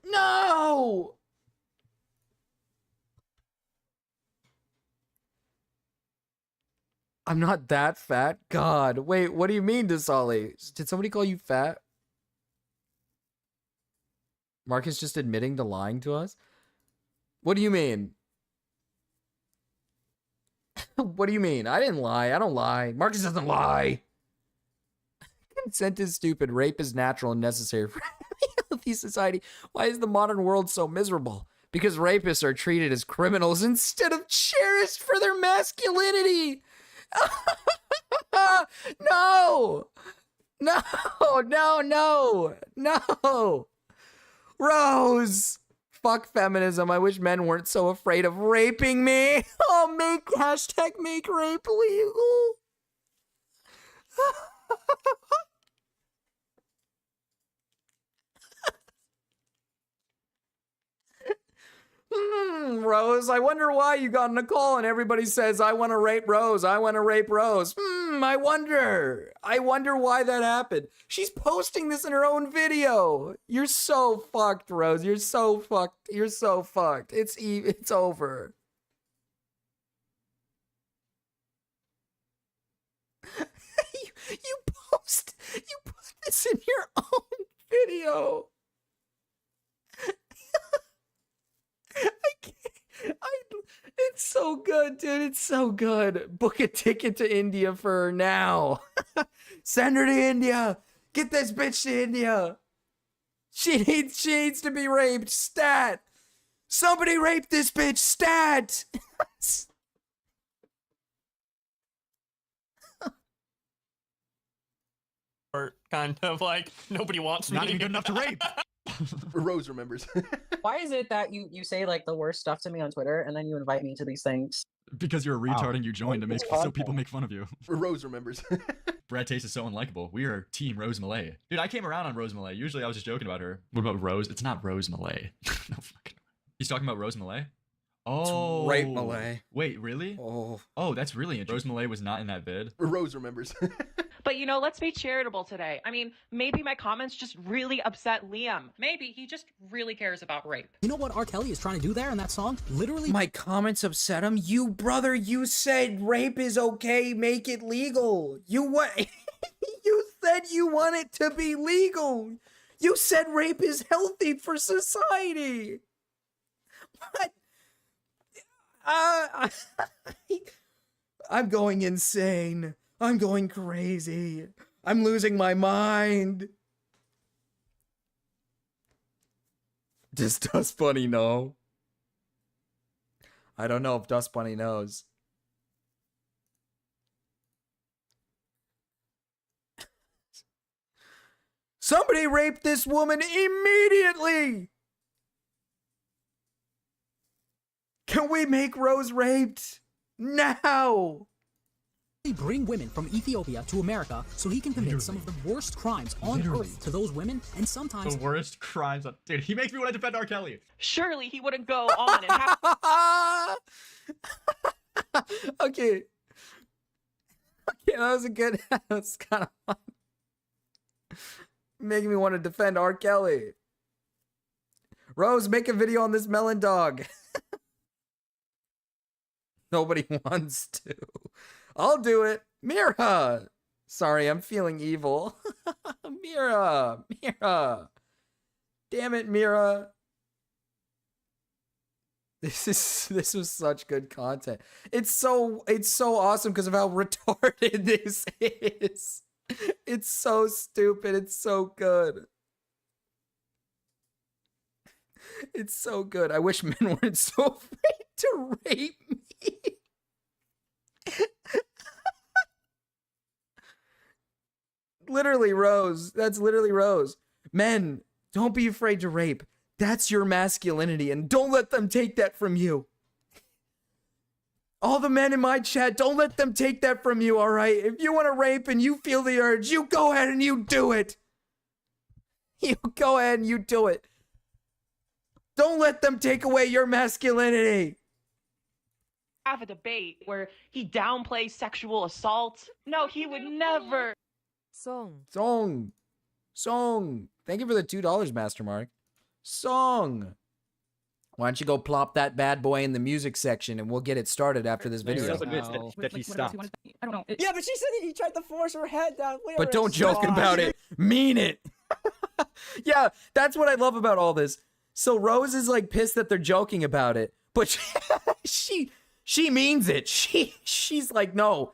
No! I'm not that fat? God, wait, what do you mean, Desali? Did somebody call you fat? Marcus just admitting to lying to us? What do you mean? What do you mean? I didn't lie. I don't lie. Marcus doesn't lie. Consent is stupid. Rape is natural and necessary for a healthy society. Why is the modern world so miserable? Because rapists are treated as criminals instead of cherished for their masculinity. No. No. No. No. No. Rose. Fuck feminism. I wish men weren't so afraid of raping me. Oh, make rape legal. Rose, I wonder why you got on a call and everybody says, I want to rape Rose. I want to rape Rose. I wonder why that happened. She's posting this in her own video. You're so fucked, Rose. You're so fucked. You're so fucked. It's over. You put this in your own video. It's so good, dude. It's so good. Book a ticket to India for her now. Send her to India. Get this bitch to India. She needs to be raped. Stat. Somebody rape this bitch. Stat. kind of like nobody wants me. Not even good enough to rape. Rose remembers. Why is it that you say like the worst stuff to me on Twitter and then you invite me to these things? Because you're a retard and you joined to make so people make fun of you. Rose remembers. Brad Taste is so unlikable. We are Team Rose Malay. Dude, I came around on Rose Malay. Usually I was just joking about her. What about Rose? It's not Rose Malay. No fucking. He's talking about Rose Malay? Oh. Rape Malay. Wait, really? Oh, that's really interesting. Rose Malay was not in that vid. Rose remembers. But you know, let's be charitable today. I mean, maybe my comments just really upset Liam. Maybe he just really cares about rape. You know what R. Kelly is trying to do there in that song? Literally. My comments upset him. You, brother, you said rape is okay, make it legal. You what? You said you want it to be legal. You said rape is healthy for society. What? I'm going insane. I'm going crazy. I'm losing my mind. Does Dust Bunny know? I don't know if Dust Bunny knows. Somebody raped this woman immediately! Can we make Rose raped? Now! Bring women from Ethiopia to America so he can commit some of the worst crimes on earth to those women, and sometimes The worst crimes. Dude, he makes me want to defend R. Kelly. Surely he wouldn't go on and have. Okay. Okay, that was a good. That's kind of fun. Making me want to defend R. Kelly. Rose, make a video on this melon dog. Nobody wants to. I'll do it. Mira. Sorry, I'm feeling evil. Mira. Damn it, Mira. This was such good content. It's so awesome because of how retarded this is. It's so stupid. It's so good. It's so good. I wish men weren't so afraid to rape me. Literally, Rose. That's literally Rose. Men, don't be afraid to rape. That's your masculinity, and don't let them take that from you. All the men in my chat, don't let them take that from you, all right? If you want to rape and you feel the urge, you go ahead and you do it. You go ahead and you do it. Don't let them take away your masculinity. Have a debate where he downplays sexual assault. No, he would never. Song. Thank you for the $2, Master Mark. Song. Why don't you go plop that bad boy in the music section and we'll get it started after this video. He also admits that he stopped. I don't know. Yeah, but she said that he tried to force her head down. But don't joke about it. Mean it. Yeah, that's what I love about all this. So Rose is like pissed that they're joking about it, but she means it. She's like, no,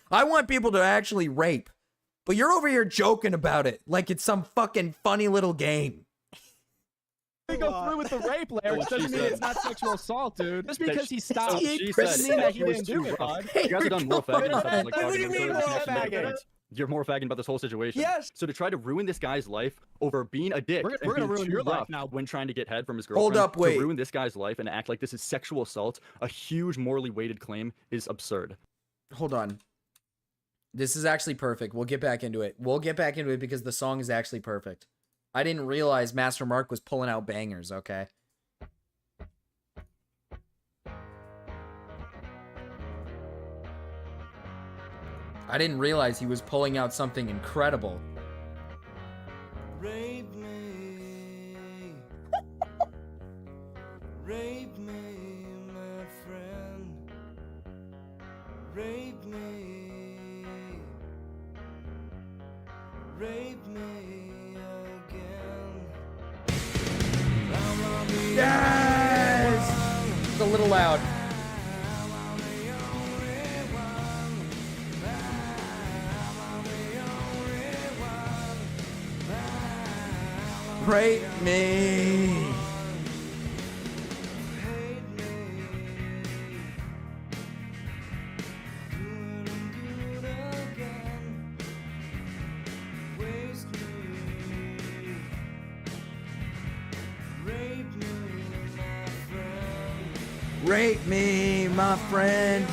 I want people to actually rape, but you're over here joking about it like it's some fucking funny little game. We go through with the rape, Larry. It doesn't mean it's not sexual assault, dude. Just because he stopped doesn't mean that he didn't do it, bud. You guys are done moral fagging and stuff like What do you mean moral fagging? You're more fagging about this whole situation. Yes. So to try to ruin this guy's life over being a dick, We're gonna ruin your life now when trying to get head from his girlfriend. Hold up, wait. To ruin this guy's life and act like this is sexual assault, a huge morally weighted claim, is absurd. Hold on. This is actually perfect. We'll get back into it. Because the song is actually perfect. I didn't realize Master Mark was pulling out bangers, okay? I didn't realize he was pulling out something incredible. Rape me. Rape me, my friend. Rape me. Rape me again. Yes! It's a little loud. Rape me. Rape me, my friend.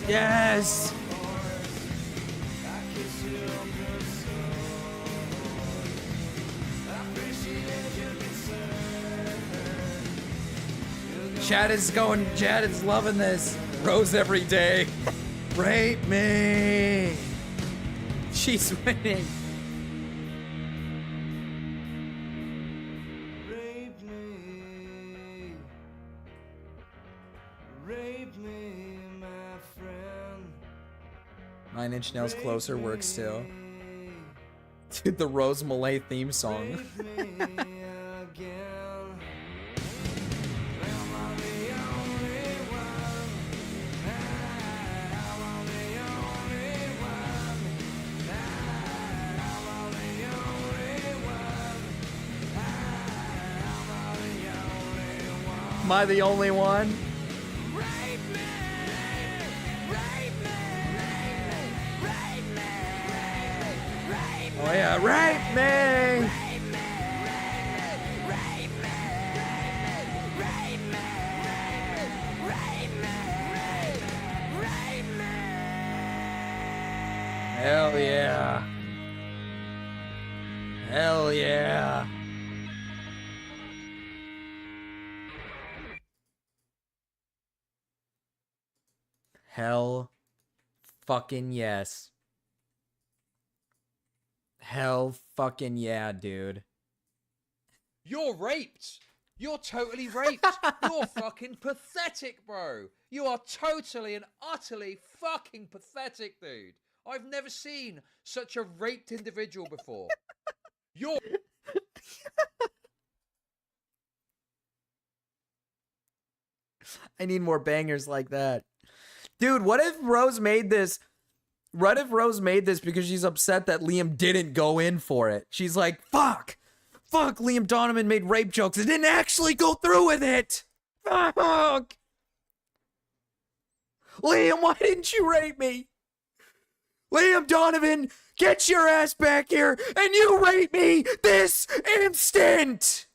Yes. Chad is loving this. Rose every day. Rape me. She's winning. Rape me. Rape me, my friend. 9 Inch Nails Closer works too. Dude, the Rose Malay theme song. Am I the only one? Oh yeah, rape me! Hell yeah. Hell yeah. Hell fucking yes. Hell fucking yeah, dude. You're raped. You're totally raped. You're fucking pathetic, bro. You are totally and utterly fucking pathetic, dude. I've never seen such a raped individual before. You're... I need more bangers like that. Dude, what if Rose made this? What if Rose made this because she's upset that Liam didn't go in for it? She's like, fuck, Liam Donovan made rape jokes and didn't actually go through with it. Fuck. Liam, why didn't you rape me? Liam Donovan, get your ass back here and you rape me this instant.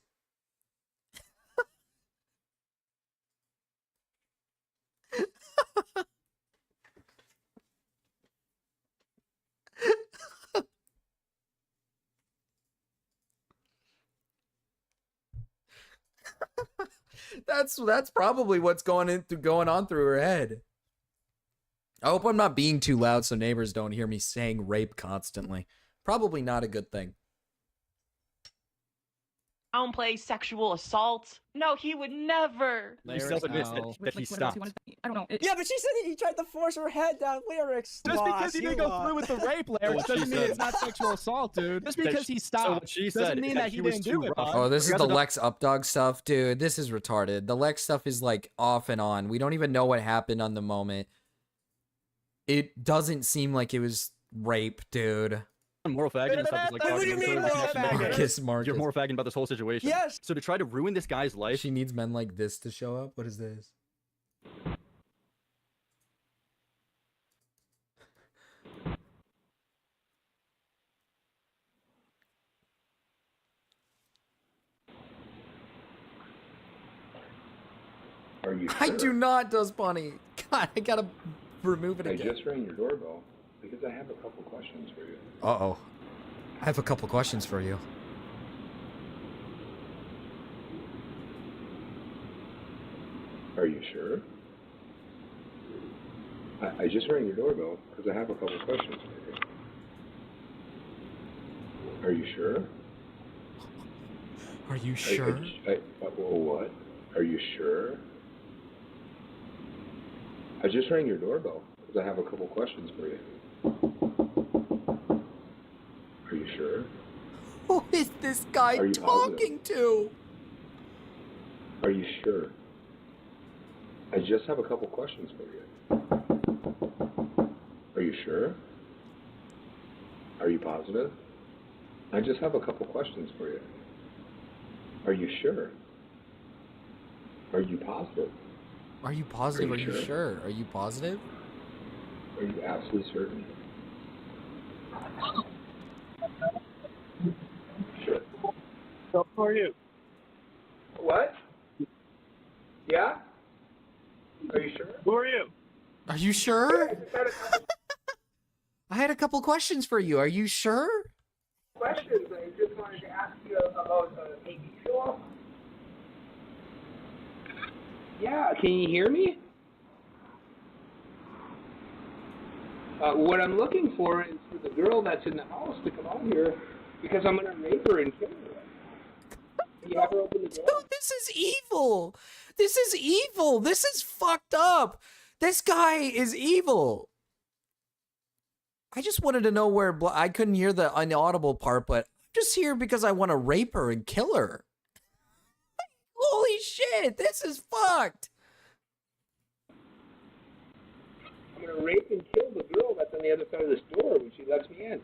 That's probably what's going on through her head. I hope I'm not being too loud so neighbors don't hear me saying rape constantly. Probably not a good thing. Downplay sexual assault. No, he would never. He self-admits that he stopped. I don't know. Yeah, but she said he tried to force her head down lyrics. Just because he didn't go through with the rape lyrics doesn't mean it's not sexual assault, dude. Just because he stopped doesn't mean that he didn't do it. Oh, this is the Lex Updog stuff, dude. This is retarded. The Lex stuff is like off and on. We don't even know what happened on the moment. It doesn't seem like it was rape, dude. Moral fagging and stuff is like What do you mean moral fagging? Marcus. You're moral fagging about this whole situation. Yes. So to try to ruin this guy's life, she needs men like this to show up. What is this? Are you sure? I do not, Does Bunny. God, I gotta remove it I again. just rang your doorbell because I have a couple questions for you. Uh-oh. I have a couple questions for you. Are you sure? I just rang your doorbell because I have a couple questions for you. Are you sure? Are you sure? What? Are you sure? I just rang your doorbell because I have a couple questions for you. Are you sure? Who is this guy Are you talking to? Are you sure? I just have a couple questions for you. Are you sure? Are you positive? I just have a couple questions for you. Are you sure? Are you positive? Are you positive? Are Are you you sure? sure? Are you positive? Are you absolutely certain? Sure. So who are you? What? Yeah? Are you sure? Who are you? Are you sure? I had a couple questions for you. Are you sure? Questions. I just wanted to ask you about the TV show. Yeah, can you hear me? What I'm looking for is for the girl that's in the house to come out here because I'm gonna rape her and kill her. Can you have her open the door? Dude, this is evil. This is evil. This is fucked up. This guy is evil. I just wanted to know where I couldn't hear the inaudible part, but I'm just here because I want to rape her and kill her. Holy shit, this is fucked. I'm gonna rape and kill the girl that's on the other side of this door when she lets me in.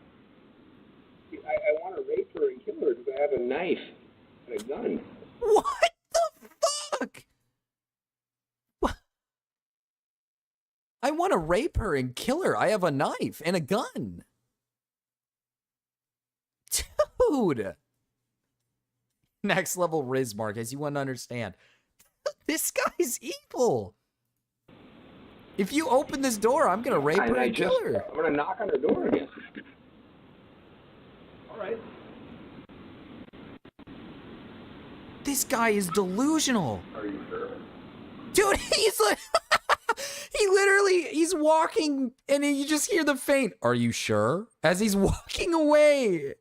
I want to rape her and kill her because I have a knife and a gun. What the fuck? I want to rape her and kill her. I have a knife and a gun. Dude. Next level Riz Marcus, you want to understand. This guy's evil. If you open this door, I'm going to rape her and kill her. I'm going to knock on her door again. All right. This guy is delusional. Are you sure? Dude, he's like... he's walking and you just hear the faint, "Are you sure?" as he's walking away.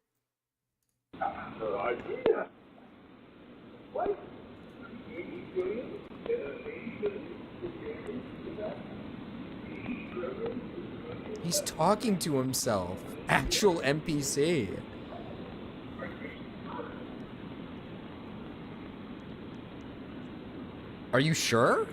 What? He's talking to himself. Actual NPC. Are you sure?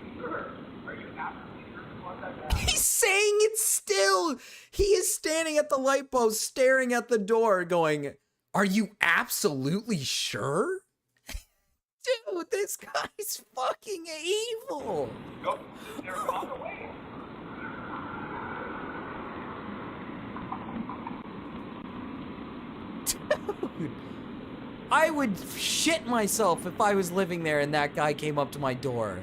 He's saying it still. He is standing at the light post, staring at the door, going, "Are you absolutely sure?" Dude, this guy's fucking evil. Go. They're on the way. Dude, I would shit myself if I was living there and that guy came up to my door.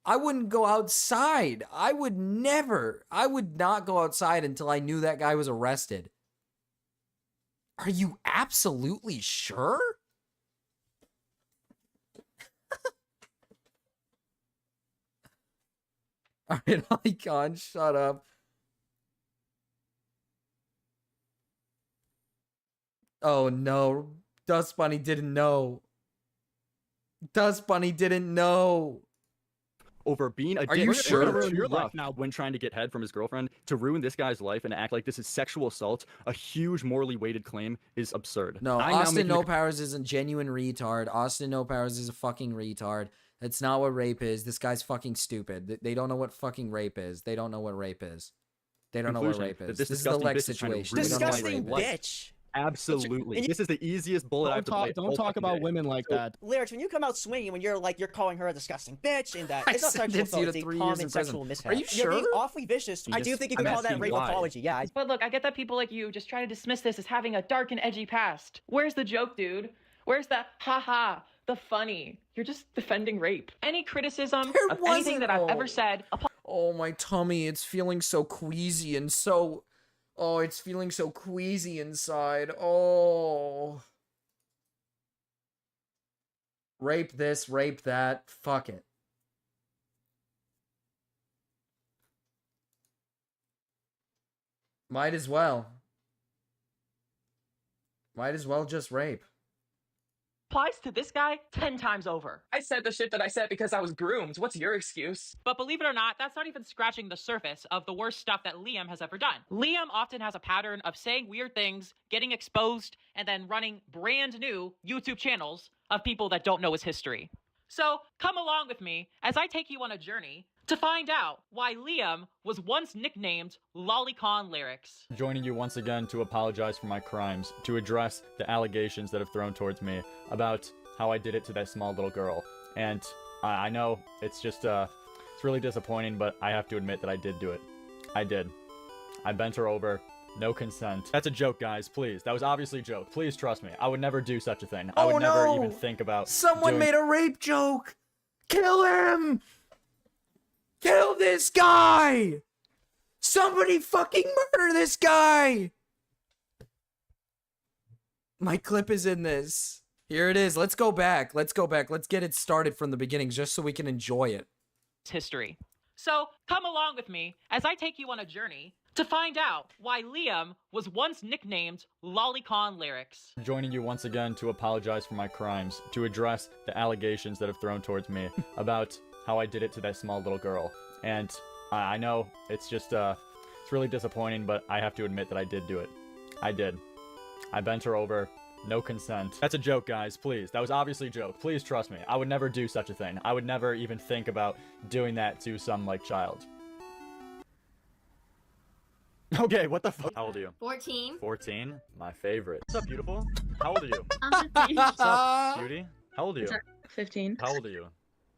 I wouldn't go outside. I would not go outside until I knew that guy was arrested. Are you absolutely sure? All right, Icon, shut up. Oh no, Dust Bunny didn't know. Dust Bunny didn't know. Over being a Are you sure? Ruin your life now when trying to get head from his girlfriend, to ruin this guy's life and act like this is sexual assault, a huge morally weighted claim, is absurd. No, Austin No Powers is a genuine retard. Austin No Powers is a fucking retard. That's not what rape is. This guy's fucking stupid. They don't know what fucking rape is. They don't know what rape is. They don't know what rape is. This is the Lex situation. Disgusting bitch. Absolutely. This is the easiest bullet I have to play. Don't talk about women like that. Lyrics, when you come out swinging, when you're calling her a disgusting bitch, and that it's not sexual assault, it's a common sexual mishap. Are you sure? You're being awfully vicious. I do think you could call that rape apology. Yeah. But look, I get that people like you just try to dismiss this as having a dark and edgy past. Where's the joke, dude? Where's the haha, the funny? You're just defending rape. Any criticism of anything that I've ever said. Oh, my tummy, it's feeling so queasy and so... Oh, it's feeling so queasy inside. Oh. Rape this, rape that. Fuck it. Might as well. Might as well just rape. Applies to this guy 10 times over. I said the shit that I said because I was groomed. What's your excuse? But believe it or not, that's not even scratching the surface of the worst stuff that Liam has ever done. Liam often has a pattern of saying weird things, getting exposed, and then running brand new YouTube channels of people that don't know his history. So come along with me as I take you on a journey to find out why Liam was once nicknamed Lolicon Lyrics. Joining you once again to apologize for my crimes, to address the allegations that have thrown towards me about how I did it to that small little girl. And I know it's just, it's really disappointing, but I have to admit that I did do it. I did. I bent her over. No consent. That's a joke, guys, please. That was obviously a joke. Please trust me. I would never do such a thing. I would never even think about Someone made a rape joke! Kill him! Kill this guy! Somebody fucking murder this guy! My clip is in this. Here it is. Let's go back. Let's go back. Let's get it started from the beginning just so we can enjoy it. History. So come along with me as I take you on a journey to find out why Liam was once nicknamed Lolicon Lyrics. Joining you once again to apologize for my crimes, to address the allegations that have thrown towards me about how I did it to that small little girl. And I know it's just, it's really disappointing, but I have to admit that I did do it. I did. I bent her over. No consent. That's a joke, guys, please. That was obviously a joke. Please trust me. I would never do such a thing. I would never even think about doing that to some, like, child. Okay, what the fuck? How old are you? 14. 14? My favorite. What's up, beautiful? How old are you? I'm 15. What's up, cutie? How old are you? 15. How old are you?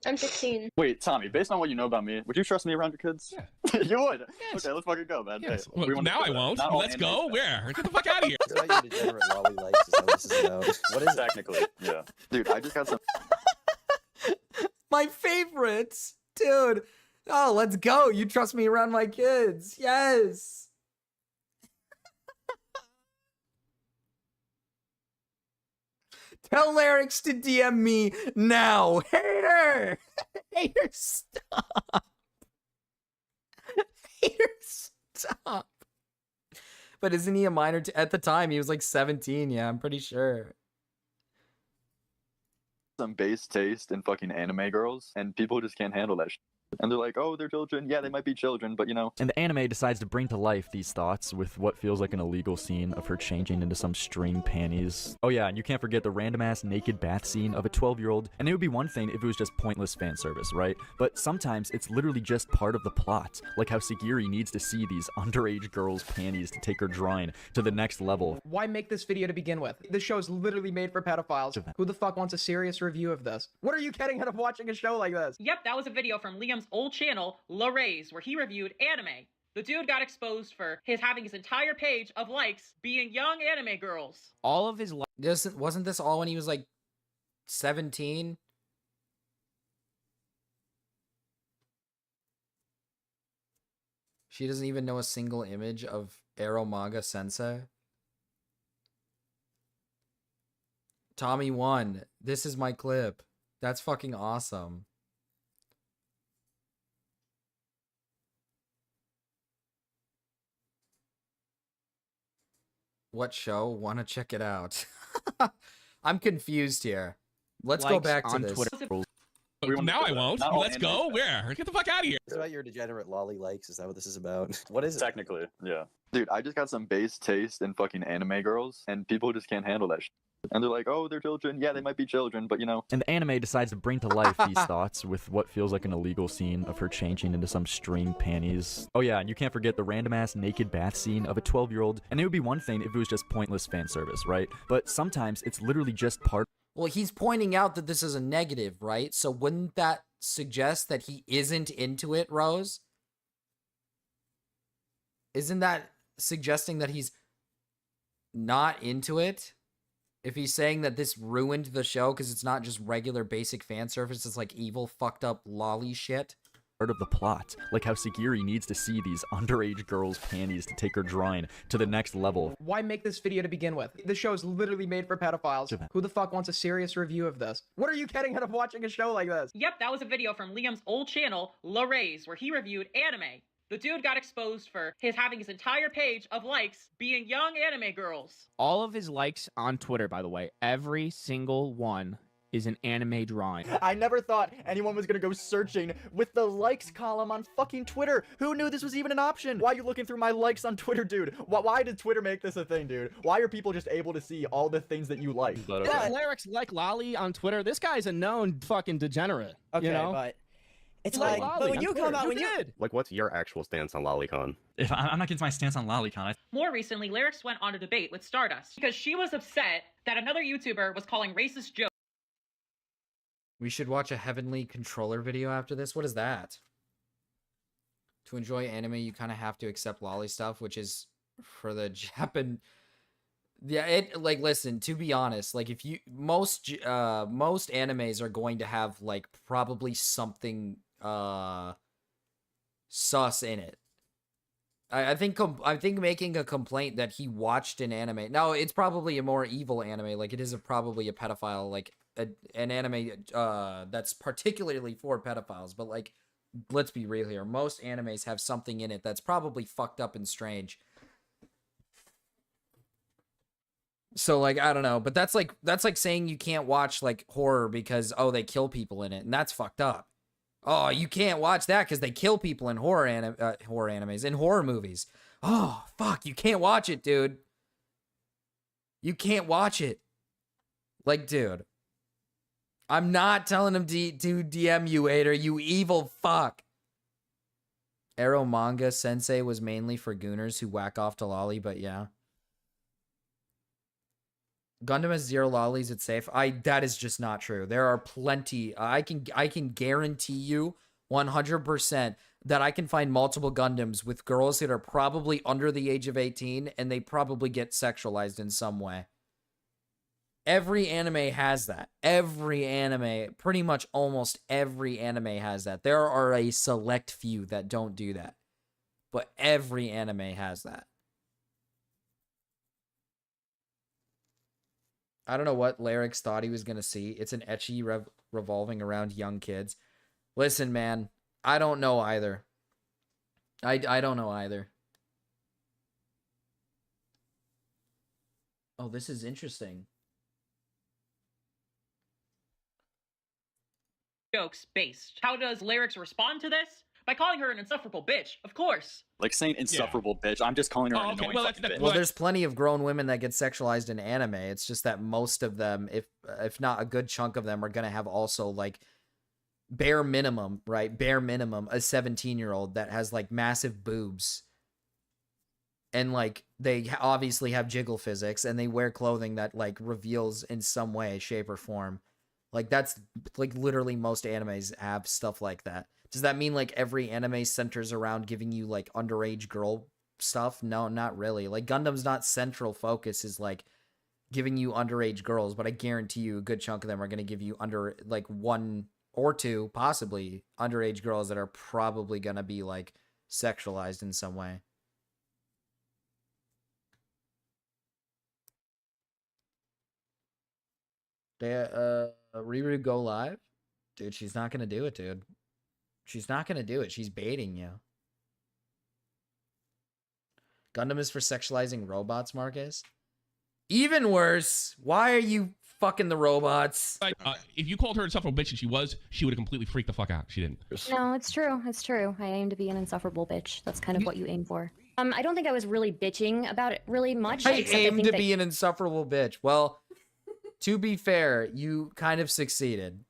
I'm 16. Wait, Tommy, based on what you know about me, would you trust me around your kids? Yeah. You would? Yes. Okay, let's fucking go, man. Yes. Hey, we wanna Now do I that. won't. Not all Let's go. anime Where? Get the fuck out of here. Is that you degenerate lolly likes? Is that what this is about? What is technically? Yeah. Dude, I just got some. My favorites! Dude! Oh, let's go! You trust me around my kids! Yes! Tell Lyrics to DM me now! Hater! Hater, stop! Hater, stop! But isn't he a minor? At the time, he was like 17, yeah, I'm pretty sure. Some base taste in fucking anime girls, and people just can't handle that shit. And they're like, oh, they're children. Yeah, they might be children, but you know. And the anime decides to bring to life these thoughts with what feels like an illegal scene of her changing into some string panties. Oh yeah, and you can't forget the random-ass naked bath scene of a 12-year-old. And it would be one thing if it was just pointless fan service, right? But sometimes it's literally just part of the plot. Like how Sagiri needs to see these underage girls' panties to take her drawing to the next level. Why make this video to begin with? This show is literally made for pedophiles. Who the fuck wants a serious review of this? What are you getting out of watching a show like this? Yep, that was a video from Liam's old channel, La Rays, where he reviewed anime. The dude got exposed for having his entire page of likes being young anime girls. All of his Wasn't this all when he was like 17? She doesn't even know a single image of Aromaga Sensei. Tommy won. This is my clip. That's fucking awesome. What show? Want to check it out. I'm confused here. Let's go back to this. Now I won't. Let's go. Where? Get the fuck out of here. Is that your degenerate lolly likes? Is that what this is about? What is it? Technically, yeah. Dude, I just got some base taste in fucking anime girls, and people just can't handle that shit. And they're like, oh, they're children. Yeah, they might be children, but you know. And the anime decides to bring to life these thoughts with what feels like an illegal scene of her changing into some string panties. Oh yeah, and you can't forget the random-ass naked bath scene of a 12-year-old. And it would be one thing if it was just pointless fan service, right? But sometimes it's literally just part. Well, he's pointing out that this is a negative, right? So wouldn't that suggest that he isn't into it, Rose? Isn't that suggesting that he's not into it? If he's saying that this ruined the show because it's not just regular basic fan service, it's like evil, fucked up lolly shit. Part of the plot, like how Sagiri needs to see these underage girls' panties to take her drawing to the next level. Why make this video to begin with? This show is literally made for pedophiles. Who the fuck wants a serious review of this? What are you getting out of watching a show like this? Yep, that was a video from Liam's old channel, La Rays, where he reviewed anime. The dude got exposed for having his entire page of likes being young anime girls. All of his likes on Twitter, by the way, every single one is an anime drawing. I never thought anyone was gonna go searching with the likes column on fucking Twitter. Who knew this was even an option? Why are you looking through my likes on Twitter, dude? Why did Twitter make this a thing, dude? Why are people just able to see all the things that you like? Yeah, Lyrics like Lolly on Twitter. This guy's a known fucking degenerate. Okay, you know? but it's like like, Lolly but when on you Twitter. come out, when You you did. Like, what's your actual stance on Lolicon? If I'm not getting my stance on Lolicon, More recently, Lyrics went on a debate with Stardust because she was upset that another YouTuber was calling racist jokes We should watch a Heavenly Controller video after this. What is that? To enjoy anime, you kind of have to accept lolly stuff, which is for the Japan. Yeah, it like listen, to be honest, like if you most animes are going to have like probably something sus in it. I think making a complaint that he watched an anime. Now, it's probably a more evil anime, like it is probably a pedophile, like an anime that's particularly for pedophiles, but like let's be real here. Most animes have something in it that's probably fucked up and strange. So like I don't know, but that's like saying you can't watch like horror because they kill people in it, and that's fucked up. Oh, you can't watch that because they kill people in horror animes, in horror movies. Oh, fuck, you can't watch it, dude. You can't watch it. Like, dude. I'm not telling him to DM you, hater, you evil fuck. Arrow Manga Sensei was mainly for gooners who whack off to lolly, but yeah. Gundam has 0 lollies, it's safe. That is just not true. There are plenty. I can guarantee you 100% that I can find multiple Gundams with girls that are probably under the age of 18 and they probably get sexualized in some way. Every anime has that. Every anime, pretty much almost every anime has that. There are a select few that don't do that. But every anime has that. I don't know what Larix thought he was going to see. It's an ecchi revolving around young kids. Listen, man, I don't know either. I don't know either. Oh, this is interesting. Jokes based. How does Larix respond to this? By calling her an insufferable bitch, of course. Like saying insufferable bitch. I'm just calling her an annoying fucking bitch. Well, there's plenty of grown women that get sexualized in anime. It's just that most of them, if not a good chunk of them, are going to have also like bare minimum, right? Bare minimum, a 17-year-old that has like massive boobs. And like they obviously have jiggle physics and they wear clothing that like reveals in some way, shape, or form. Like that's like literally most animes have stuff like that. Does that mean like every anime centers around giving you like underage girl stuff? No, not really. Like Gundam's not central focus is like giving you underage girls, but I guarantee you a good chunk of them are going to give you under like 1 or 2 possibly underage girls that are probably going to be like sexualized in some way. Riru go live? Dude, she's not going to do it, dude. She's not going to do it. She's baiting you. Gundam is for sexualizing robots, Marcus? Even worse. Why are you fucking the robots? If you called her an insufferable bitch and she would have completely freaked the fuck out. She didn't. No, it's true. It's true. I aim to be an insufferable bitch. That's kind of what you aim for. I don't think I was really bitching about it really much. I aim to be an insufferable bitch. Well, to be fair, you kind of succeeded.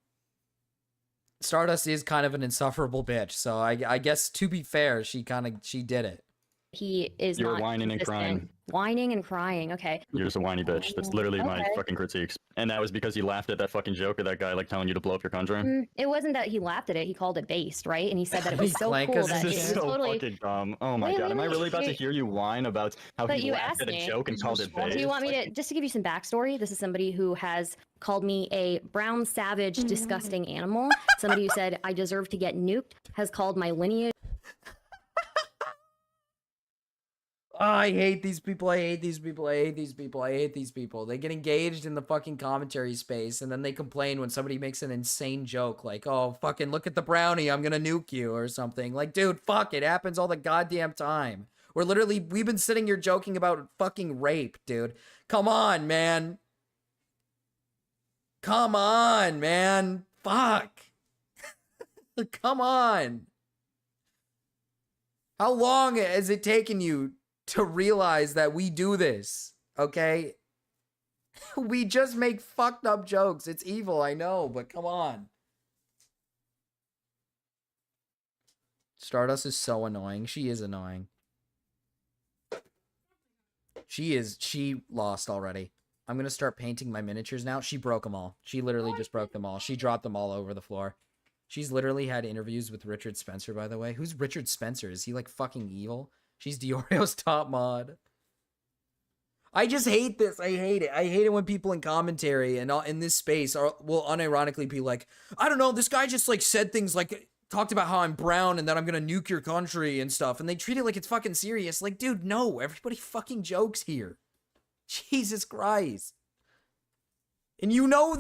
Stardust is kind of an insufferable bitch, so I guess to be fair, she did it. He is You're not whining and consistent. crying. Whining and crying. Okay. You're just a whiny bitch. That's literally my Okay. fucking critiques. And that was because you laughed at that fucking joke of that guy like telling you to blow up your country. It wasn't that he laughed at it. He called it based, right? And he said that it was so cool that This it is was so totally. fucking dumb. Oh my Wait, god. Am I wait, really about to wait. hear you whine about how But he you laughed asked at a me. joke and called it based? Do you want me to just to give you some backstory? This is somebody who has called me a brown savage, disgusting animal. Somebody who said I deserve to get nuked has called my lineage. Oh, I hate these people. I hate these people. I hate these people. I hate these people. They get engaged in the fucking commentary space and then they complain when somebody makes an insane joke like, oh, fucking look at the brownie. I'm gonna nuke you or something. Like, dude, fuck. It happens all the goddamn time. We've been sitting here joking about fucking rape, dude. Come on, man. Come on, man. Fuck. Come on. How long has it taken you to realize that we do this, okay? We just make fucked up jokes. It's evil, I know, but come on. Stardust is so annoying. She is annoying. She lost already. I'm gonna start painting my miniatures now. She broke them all. She literally just broke them all. She dropped them all over the floor. She's literally had interviews with Richard Spencer, by the way. Who's Richard Spencer? Is he like fucking evil? She's Diorio's top mod. I just hate this. I hate it. I hate it when people in commentary and in this space will unironically be like, I don't know, this guy just like said things like, talked about how I'm brown and that I'm gonna nuke your country and stuff, and they treat it like it's fucking serious. Like, dude, no, everybody fucking jokes here. Jesus Christ. And you know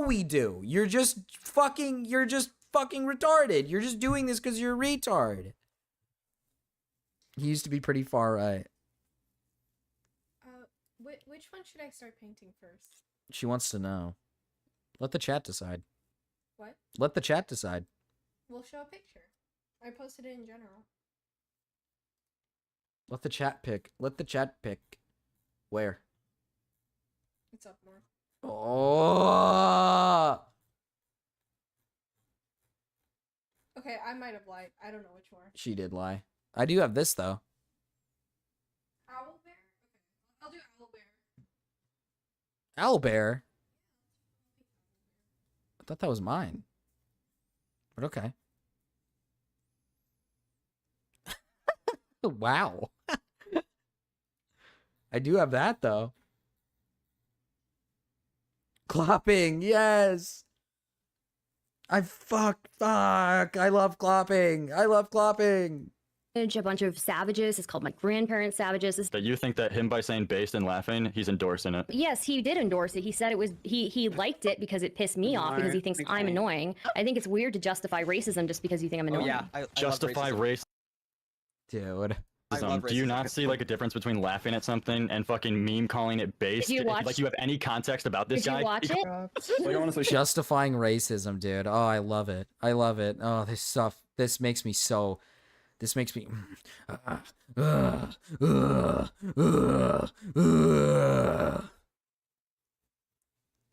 we do. You're just fucking retarded. You're just doing this because you're a retard. He used to be pretty far right. Which one should I start painting first? She wants to know. Let the chat decide. What? Let the chat decide. We'll show a picture. I posted it in general. Let the chat pick. Let the chat pick. Where? It's up more. Oh. Okay, I might have lied. I don't know which one. She did lie. I do have this though. Owl bear? Okay, I'll do owl bear. Owl bear. I thought that was mine. But okay. Wow. I do have that though. Clopping, yes. Fuck. I love clopping. I love clopping. A bunch of savages. It's called my grandparents' savages. That you think that him by saying based and laughing, he's endorsing it. Yes, he did endorse it. He said it was he liked it because it pissed me off because he thinks I'm annoying. I think it's weird to justify racism just because you think I'm annoying. Justify race. Dude. Do you not see like a difference between laughing at something and fucking meme calling it based? Did you watch- Like you have any context about this guy? Did you watch it? Justifying racism, dude. Oh, I love it. I love it. Oh, this stuff. This makes me so. This makes me.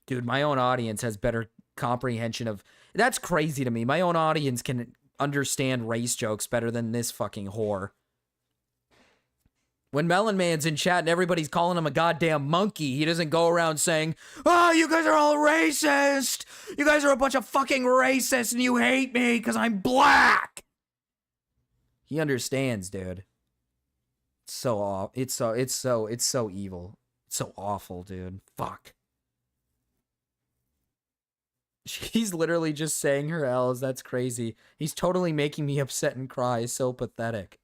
Dude, my own audience has better comprehension of. That's crazy to me. My own audience can understand race jokes better than this fucking whore. When Melon Man's in chat and everybody's calling him a goddamn monkey, he doesn't go around saying, "Oh, you guys are all racist. You guys are a bunch of fucking racists and you hate me because I'm black." He understands, dude. It's so off. It's so evil. It's so awful, dude. Fuck. She's literally just saying her L's. That's crazy. He's totally making me upset and cry. So pathetic.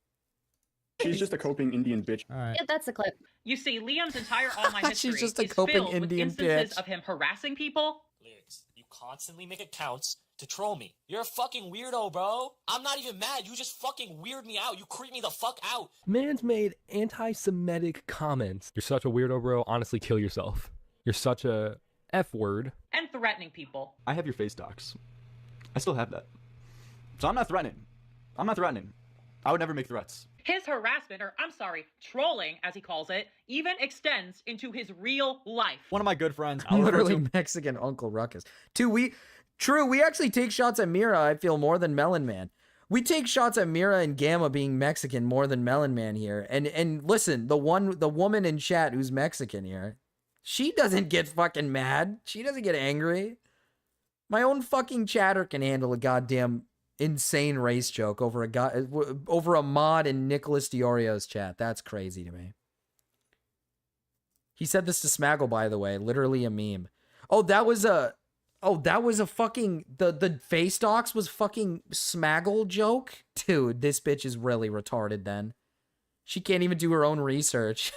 She's just a coping Indian bitch. All right. Yeah, that's the clip. You see, Liam's entire online history She's just a is coping filled Indian with instances bitch. of him harassing people. Lyrics. You constantly make accounts to troll me. You're a fucking weirdo, bro. I'm not even mad. You just fucking weird me out. You creep me the fuck out. Man's made anti-Semitic comments. You're such a weirdo, bro. Honestly, kill yourself. You're such a F word. And threatening people. I have your face docs. I still have that. So I'm not threatening. I'm not threatening. I would never make threats. His harassment, or I'm sorry, trolling, as he calls it, even extends into his real life. One of my good friends, Literally Mexican Uncle Ruckus. We actually take shots at Mira, I feel, more than Melon Man. We take shots at Mira and Gamma being Mexican more than Melon Man here. And listen, the woman in chat who's Mexican here, she doesn't get fucking mad. She doesn't get angry. My own fucking chatter can handle a goddamn insane race joke over a mod in Nicholas Diorio's chat. That's crazy to me. He said this to Smaggle, by the way, literally a meme. That was a fucking the face docs was fucking Smaggle joke. Dude, this bitch is really retarded then. She can't even do her own research.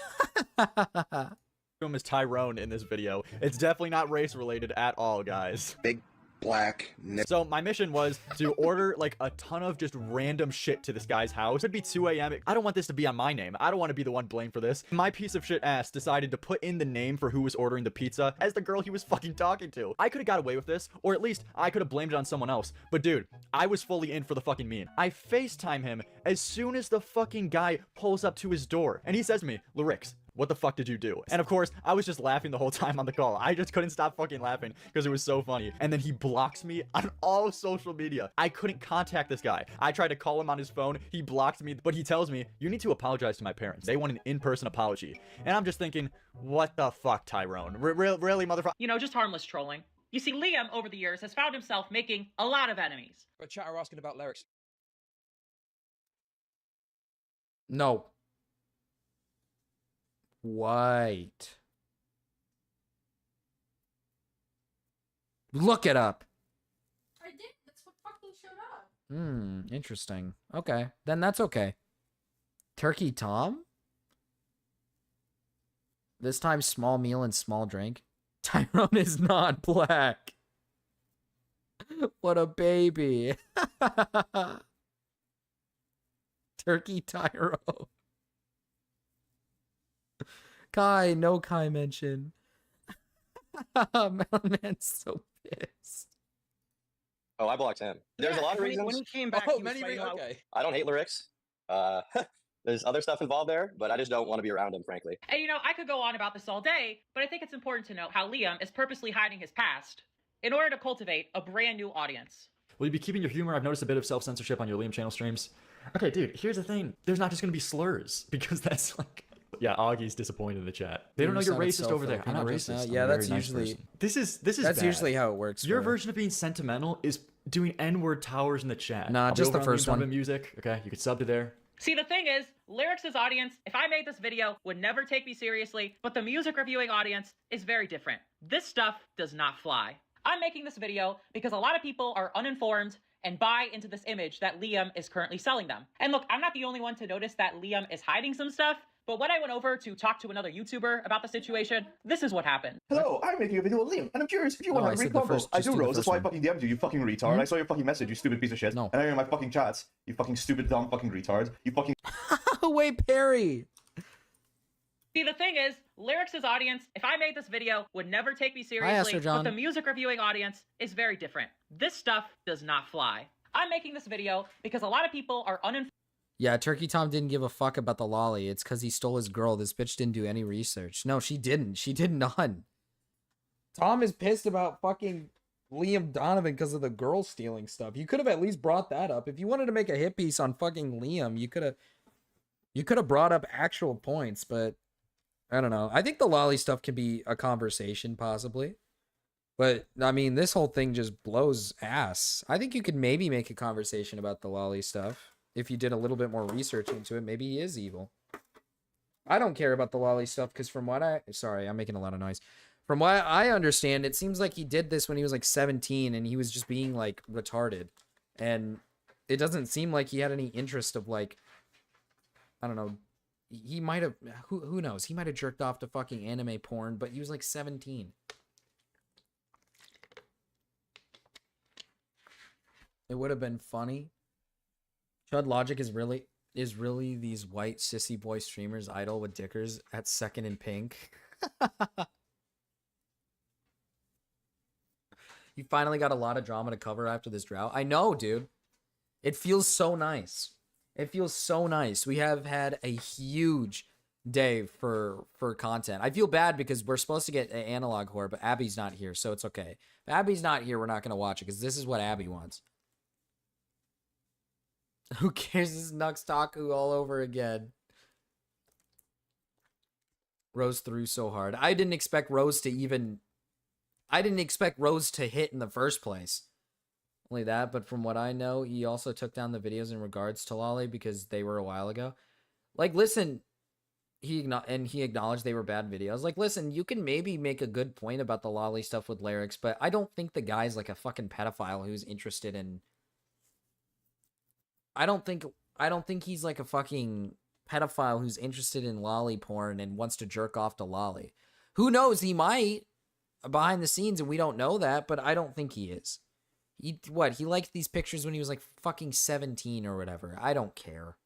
Him as Tyrone in this video. It's definitely not race related at all, guys. Big black. So my mission was to order like a ton of just random shit to this guy's house. It could be 2 a.m. I don't want this to be on my name. I don't want to be the one blamed for this. My piece of shit ass decided to put in the name for who was ordering the pizza as the girl he was fucking talking to. I could have got away with this, or at least I could have blamed it on someone else. But dude, I was fully in for the fucking meme. I FaceTime him as soon as the fucking guy pulls up to his door, and he says to me, "Lyrics, What the fuck did you do? And of course, I was just laughing the whole time on the call. I just couldn't stop fucking laughing because it was so funny. And then he blocks me on all of social media. I couldn't contact this guy. I tried to call him on his phone. He blocked me, but he tells me, you need to apologize to my parents. They want an in-person apology. And I'm just thinking, what the fuck, Tyrone? Really, motherfucker? You know, just harmless trolling. You see, Liam, over the years, has found himself making a lot of enemies. But chat are asking about lyrics. No. Wait. Look it up. I did. That's what fucking showed up. Interesting. Okay. Then that's okay. Turkey Tom? This time small meal and small drink. Tyrone is not black. What a baby. Turkey Tyrone. Kai, no Kai mention. Man's so pissed. Oh, I blocked him. There's a lot of reasons. When he came back, Oh, he was many fighting reasons. out- Okay. I don't hate lyrics. There's other stuff involved there, but I just don't want to be around him, frankly. And you know, I could go on about this all day, but I think it's important to note how Liam is purposely hiding his past in order to cultivate a brand new audience. Will you be keeping your humor? I've noticed a bit of self-censorship on your Liam channel streams. Okay, dude, here's the thing. There's not just gonna be slurs, because that's like... Yeah, Augie's disappointed in the chat. They don't know you're racist over there. I'm not racist. Yeah, I'm a that's very nice usually... person. This is That's bad. usually how it works. Your for- version of being sentimental is doing N-word towers in the chat. Nah, I'll be just over the on first Donovan one. music. Okay, you could sub to there. See, the thing is, Lyrics' audience, if I made this video, would never take me seriously, but the music reviewing audience is very different. This stuff does not fly. I'm making this video because a lot of people are uninformed and buy into this image that Liam is currently selling them. And look, I'm not the only one to notice that Liam is hiding some stuff, but when I went over to talk to another YouTuber about the situation, this is what happened. Hello, I'm making a video with Liam, and I'm curious if you want to read convo. I do, Rose. That's why I fucking DM'd you, you fucking retard. I saw your fucking message, you stupid piece of shit. No. And now you're in my fucking chats, you fucking stupid, dumb fucking retard. You fucking... Wait, Perry! See, the thing is, Lyrics' audience, if I made this video, would never take me Esther seriously, John. but the music reviewing audience is very different. This stuff does not fly. I'm making this video because a lot of people are uninformed. Yeah, Turkey Tom didn't give a fuck about the lolly. It's because he stole his girl. This bitch didn't do any research. No, she didn't. She did none. Tom is pissed about fucking Liam Donovan because of the girl stealing stuff. You could have at least brought that up. If you wanted to make a hit piece on fucking Liam, you could have brought up actual points, but I don't know. I think the lolly stuff could be a conversation, possibly. But, I mean, this whole thing just blows ass. I think you could maybe make a conversation about the lolly stuff. If you did a little bit more research into it, maybe he is evil. I don't care about the lolly stuff because from what sorry, I'm making a lot of noise. From what I understand, it seems like he did this when he was like 17 and he was just being like retarded. And it doesn't seem like he had any interest of like, I don't know. He might have, who knows? He might have jerked off to fucking anime porn, but he was like 17. It would have been funny. Chud Logic is really these white sissy boy streamers idol with dickers at second in pink. You finally got a lot of drama to cover after this drought. I know, dude. It feels so nice. It feels so nice. We have had a huge day for content. I feel bad because we're supposed to get an analog horror, but Abby's not here, so it's okay. If Abby's not here, we're not going to watch it because this is what Abby wants. Who cares? This is Nux Taku all over again. Rose threw so hard. I didn't expect Rose to hit in the first place. Only that, but from what I know, he also took down the videos in regards to Lolly because they were a while ago. Like, listen, he acknowledged they were bad videos. Like, listen, you can maybe make a good point about the Lolly stuff with lyrics, but I don't think the guy's like a fucking pedophile who's interested in... I don't think he's like a fucking pedophile who's interested in lolly porn and wants to jerk off to lolly. Who knows? He might behind the scenes and we don't know that, but I don't think he is. He liked these pictures when he was like fucking 17 or whatever. I don't care.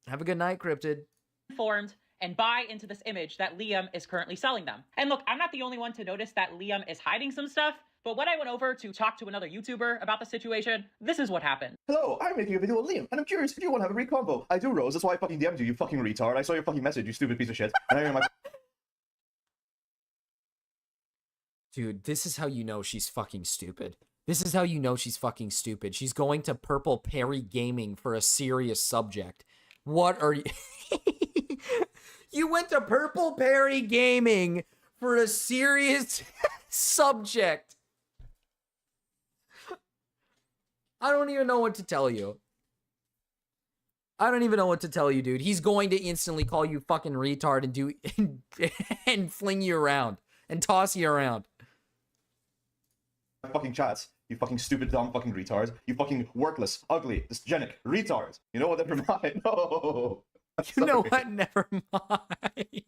Have a good night, Cryptid. Informed and buy into this image that Liam is currently selling them. And look, I'm not the only one to notice that Liam is hiding some stuff, But when I went over to talk to another YouTuber about the situation, this is what happened. Hello, I'm making a video with Liam, and I'm curious if you want to have a free combo. I do, Rose. That's why I fucking DM'd you, you fucking retard. I saw your fucking message, you stupid piece of shit. And I am my Dude, this is how you know she's fucking stupid. This is how you know she's fucking stupid. She's going to Purple Perry Gaming for a serious subject. What are you... You went to Purple Perry Gaming for a serious subject. I don't even know what to tell you. I don't even know what to tell you, dude. He's going to instantly call you fucking retard and do and fling you around and toss you around. fucking chats. You fucking stupid, dumb fucking retard. You fucking worthless, ugly, dysgenic retard. You know what? Never mind. No. You know what? Never mind.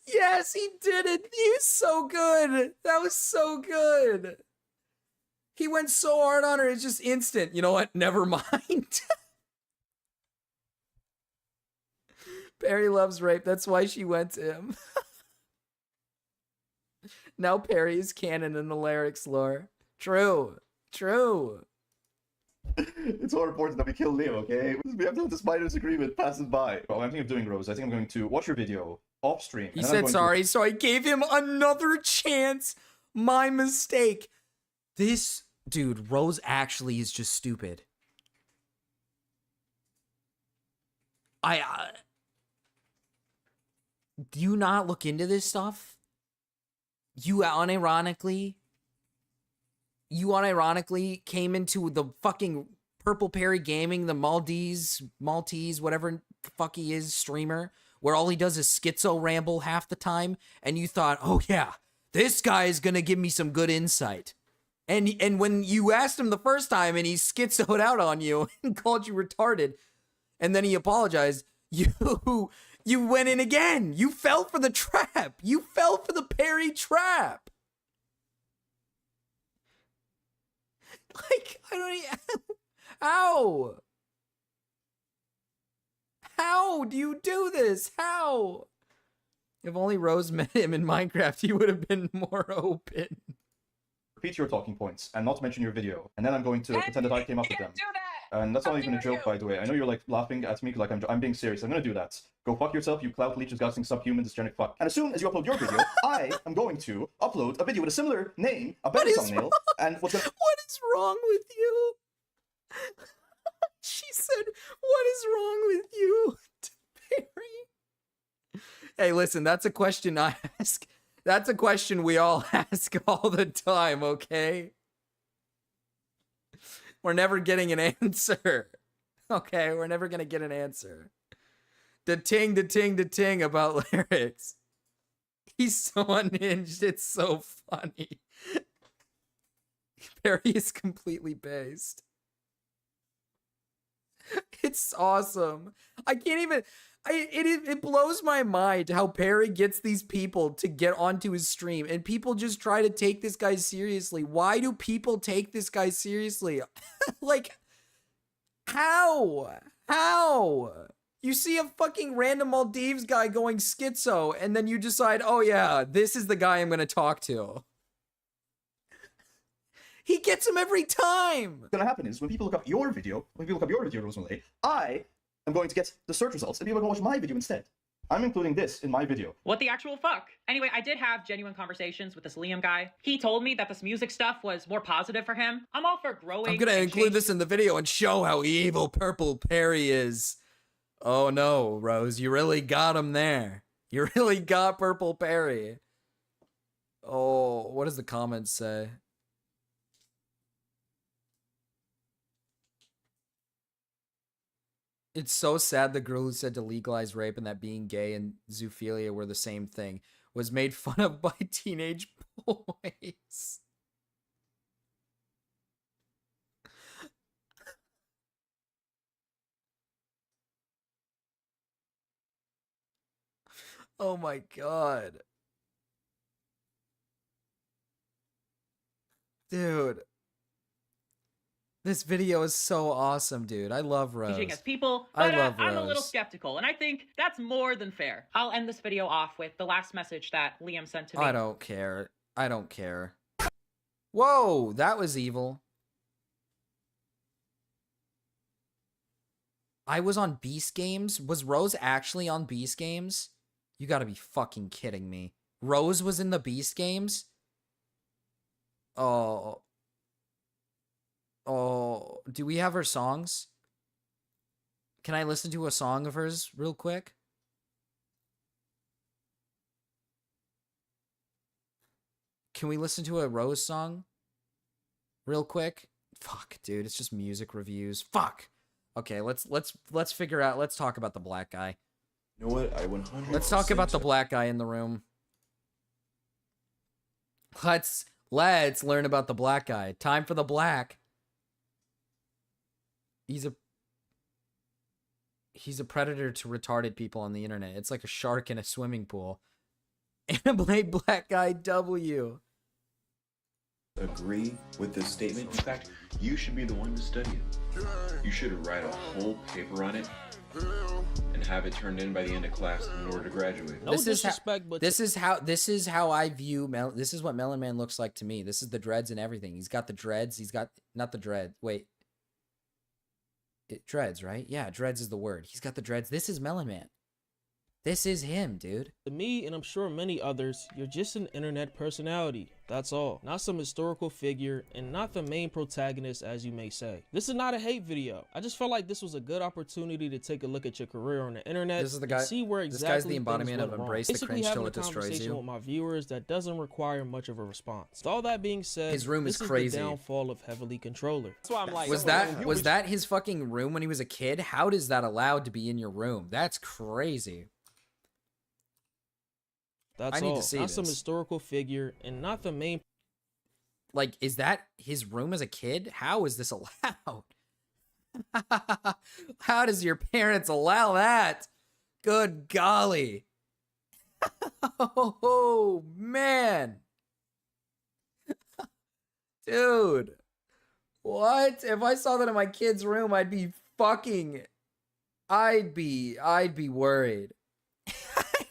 Yes, he did it. He was so good. That was so good. He went so hard on her. It's just instant. You know what? Never mind. Perry loves rape. That's why she went to him. Now Perry is canon in the lyrics lore. True. True. It's all important that we kill Leo, okay? We have to have this minor disagreement passes by. Well, I'm thinking of doing, Rose. I think I'm going to watch your video off stream. He said sorry, so I gave him another chance. My mistake. This dude, Rose actually is just stupid. Do you not look into this stuff? You unironically came into the fucking Purple Perry Gaming, the Maltese, whatever the fuck he is, streamer, where all he does is schizo ramble half the time, and you thought, oh yeah, this guy is gonna give me some good insight. And when you asked him the first time and he schizoed out on you and called you retarded, and then he apologized, you went in again. You fell for the trap. You fell for the Perry trap. Like, I don't even... How? How do you do this? How? If only Rose met him in Minecraft, he would have been more open. Repeat your talking points and not mention your video. And then I'm going to pretend that I came up with them. And that's not even a joke, by the way. I know you're like laughing at me like I'm being serious. I'm gonna do that. Go fuck yourself, you clout leech, disgusting, subhuman, dysgenic fuck. And as soon as you upload your video, I am going to upload a video with a similar name, a better thumbnail, and what's gonna... What is wrong with you? She said, what is wrong with you, Perry? Hey, listen, that's a question I ask. That's a question we all ask all the time, okay? We're never getting an answer. Okay, we're never gonna get an answer. The ting about lyrics. He's so unhinged, it's so funny. Perry is completely based. It's awesome. I can't even... It blows my mind how Perry gets these people to get onto his stream and people just try to take this guy seriously. Why do people take this guy seriously? Like, how? How? You see a fucking random Maldives guy going schizo and then you decide, oh yeah, this is the guy I'm gonna talk to. He gets him every time. What's gonna happen is when people look up your video, Rose Malay, I'm going to get the search results and people are going to watch my video instead. I'm including this in my video. What the actual fuck? Anyway, I did have genuine conversations with this Liam guy. He told me that this music stuff was more positive for him. I'm all for growing. I'm gonna include this in the video and show how evil Purple Perry is. Oh no, Rose, you really got him there. You really got Purple Perry. Oh, what does the comments say? It's so sad the girl who said to legalize rape and that being gay and zoophilia were the same thing was made fun of by teenage boys. Oh my god. Dude. This video is so awesome, dude. I love Rose. As people, I but love I'm a little Rose. skeptical, and I think that's more than fair. I'll end this video off with the last message that Liam sent to me. I don't care. I don't care. Whoa, that was evil. I was on Beast Games. Was Rose actually on Beast Games? You gotta be fucking kidding me. Rose was in the Beast Games? Oh. Oh, do we have her songs? Can I listen to a song of hers real quick? Can we listen to a Rose song real quick? Fuck, dude, it's just music reviews. Fuck. Okay, let's figure out. Let's talk about the black guy. You know what? I 100%. Let's talk about the black guy in the room. Let's learn about the black guy. Time for the black. He's a predator to retarded people on the internet. It's like a shark in a swimming pool. Blade Black Guy W. Agree with this statement. In fact, you should be the one to study it. You should write a whole paper on it and have it turned in by the end of class in order to graduate. This is how I view this is what Melon Man looks like to me. This is the dreads and everything. He's got the dreads. He's got not the dread. Wait. Dreads, right? Yeah, dreads is the word. He's got the dreads. This is Melon Man. This is him, dude. To me, and I'm sure many others, you're just an internet personality. That's all. Not some historical figure, and not the main protagonist, as you may say. This is not a hate video. I just felt like this was a good opportunity to take a look at your career on the internet. This is the guy. And see where exactly this guy's the embodiment of embrace the cringe till it destroys conversation you. with my viewers that doesn't require much of a response. With all that being said, his room is this crazy. the downfall of Heavily Controller. That's why I'm like, was that his fucking room when he was a kid? How is that allowed to be in your room? That's crazy. That's I need all. to see not this. some historical figure, and not the main. Like, is that his room as a kid? How is this allowed? How does your parents allow that? Good golly. Oh, man. Dude. What? If I saw that in my kid's room, I'd be worried.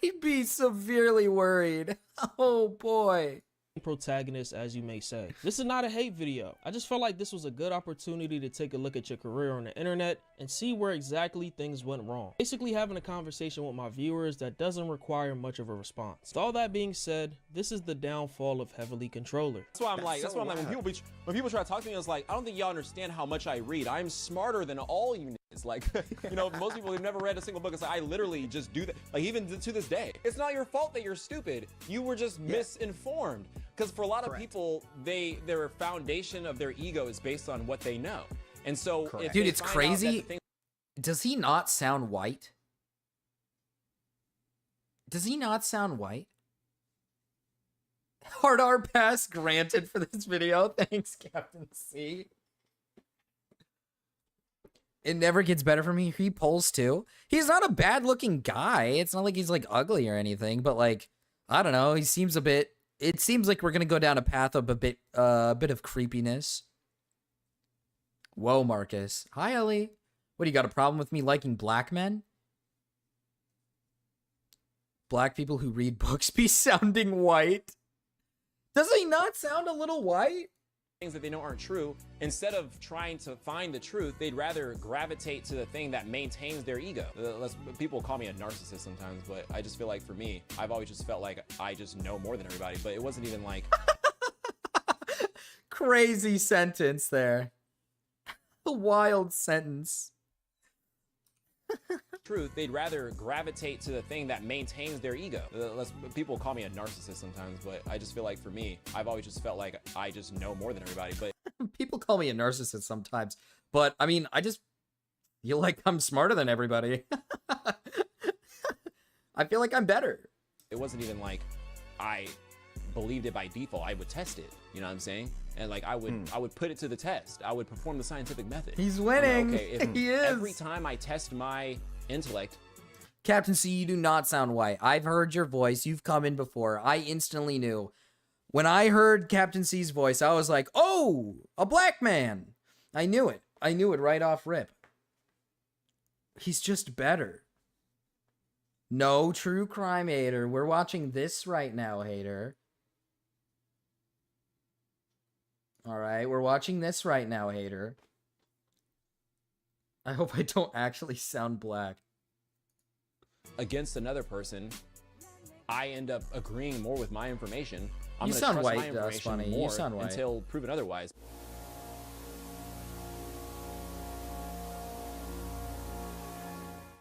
I'd be severely worried. Oh, boy. Protagonist, as you may say. This is not a hate video. I just felt like this was a good opportunity to take a look at your career on the internet and see where exactly things went wrong. Basically having a conversation with my viewers that doesn't require much of a response. With all that being said, this is the downfall of Heavily Controller. That's why I'm like, when people try to talk to me, it's like, I don't think y'all understand how much I read. I'm smarter than all you niggas. Like, you know, most people who've never read a single book, it's like, I literally just do that. Like, even to this day. It's not your fault that you're stupid. You were just misinformed. Because for a lot of people, their foundation of their ego is based on what they know. And so, if dude, they it's find out crazy. that the thing- Does he not sound white? Does he not sound white? Hard R pass granted for this video. Thanks, Captain C. It never gets better for me. He pulls too. He's not a bad looking guy. It's not like he's like ugly or anything, but like, I don't know. He seems a bit. It seems like we're gonna go down a path of a bit of creepiness. Whoa, Marcus. Hi, Ellie. What, you got a problem with me liking black men? Black people who read books be sounding white. Does he not sound a little white? Things that they know aren't true, instead of trying to find the truth, they'd rather gravitate to the thing that maintains their ego. People call me a narcissist sometimes, but I just feel like for me, I've always just felt like I just know more than everybody, but it wasn't even like... Crazy sentence there. A wild sentence. Truth, they'd rather gravitate to the thing that maintains their ego. People call me a narcissist sometimes, but I just feel like for me, I've always just felt like I just know more than everybody. But people call me a narcissist sometimes, but I mean, I just feel like I'm smarter than everybody. I feel like I'm better. It wasn't even like I believed it by default. I would test it. You know what I'm saying? And like I would put it to the test. I would perform the scientific method. He's winning. Like, okay, He is. Every time I test my intellect. Captain C, you do not sound white. I've heard your voice. You've come in before. I instantly knew. When I heard Captain C's voice, I was like, oh, a black man. I knew it. I knew it right off rip. He's just better. No true crime hater. We're watching this right now, hater. All right, we're watching this right now, hater. I hope I don't actually sound black. Against another person, I end up agreeing more with my information. I'm You gonna sound trust white, my information Funny. You more sound white. until proven otherwise.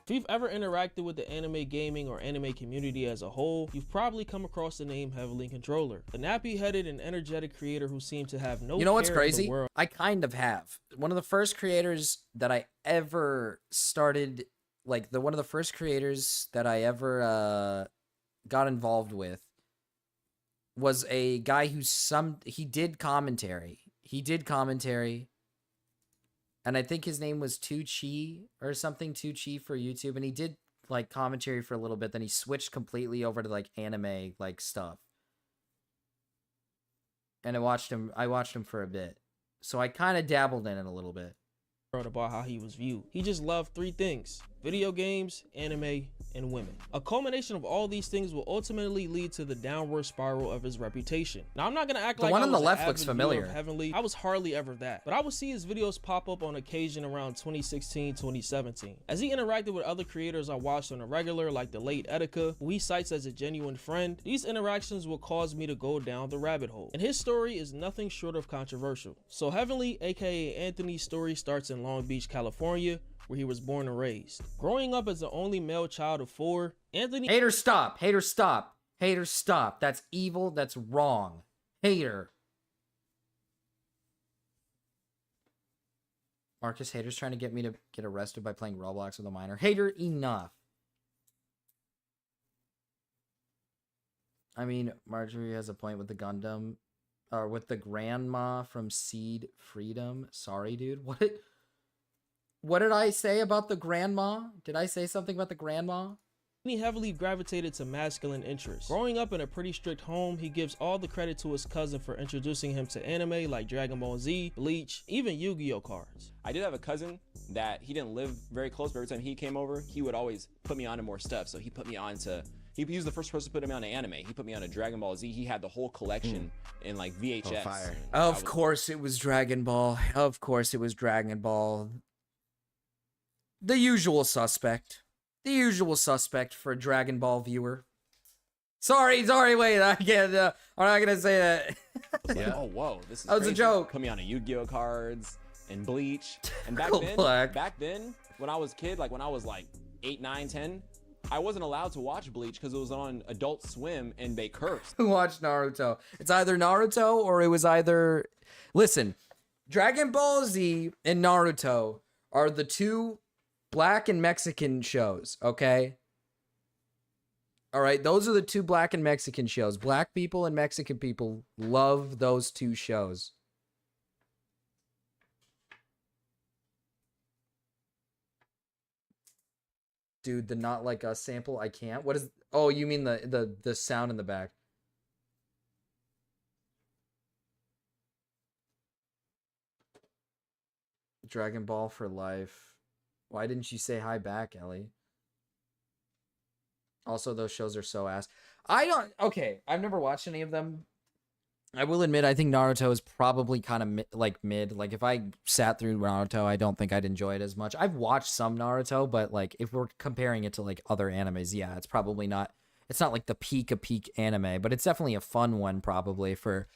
If you've ever interacted with the anime gaming or anime community as a whole, you've probably come across the name Heavenly Controller, a nappy-headed and energetic creator who seemed to have no You know what's care in the crazy? world. I kind of have. One of the first creators that I ever started, like one of the first creators that I ever got involved with was a guy he did commentary. And I think his name was 2Chi or something, 2Chi for YouTube. And he did like commentary for a little bit. Then he switched completely over to like anime like stuff. And I watched him for a bit. So I kind of dabbled in it a little bit. About how he was viewed. He just loved three things: video games, anime, and women. A culmination of all these things will ultimately lead to the downward spiral of his reputation. Now, I'm not gonna act The like one I on was the an left avid looks viewer familiar. of Heavenly. I was hardly ever that, but I would see his videos pop up on occasion around 2016, 2017. As he interacted with other creators I watched on a regular, like the late Etika, who he cites as a genuine friend, these interactions will cause me to go down the rabbit hole. And his story is nothing short of controversial. So Heavenly, aka Anthony's story, starts in Long Beach, California, where he was born and raised. Growing up as the only male child of 4, Anthony— Hater, stop. Hater, stop. Hater, stop. That's evil. That's wrong. Hater. Marcus, hater's trying to get me to get arrested by playing Roblox with a minor. Hater, enough. I mean, Marjorie has a point with the Gundam. Or with the grandma from Seed Freedom. Sorry, dude. What did I say about the grandma? Did I say something about the grandma? He heavily gravitated to masculine interests. Growing up in a pretty strict home, he gives all the credit to his cousin for introducing him to anime like Dragon Ball Z, Bleach, even Yu-Gi-Oh cards. I did have a cousin that he didn't live very close, but every time he came over, he would always put me on to more stuff. So he put me on to, he was the first person to put me on to anime. He put me on to Dragon Ball Z. He had the whole collection in like VHS. Oh, fire. Of course it was Dragon Ball. Of course it was Dragon Ball. The usual suspect. The usual suspect for a Dragon Ball viewer. Sorry, wait, I can't, I'm not gonna say that. Like, oh, whoa, this is That was a crazy. joke. Put me on to Yu-Gi-Oh cards and Bleach. And back then, when I was a kid, like when I was like 8, 9, 10, I wasn't allowed to watch Bleach because it was on Adult Swim and they cursed. Who watched Naruto? It's either Naruto or it was either... Listen, Dragon Ball Z and Naruto are the two Black and Mexican shows, okay? All right, those are the two Black and Mexican shows. Black people and Mexican people love those two shows. Dude, the Not Like Us sample, I can't. What is... Oh, you mean the sound in the back. Dragon Ball for life. Why didn't you say hi back, Ellie? Also, those shows are so ass. Okay, I've never watched any of them. I will admit, I think Naruto is probably kind of mid. Like, if I sat through Naruto, I don't think I'd enjoy it as much. I've watched some Naruto, but, like, if we're comparing it to, like, other animes, yeah, it's probably not... It's not, like, the peak of peak anime, but it's definitely a fun one, probably, for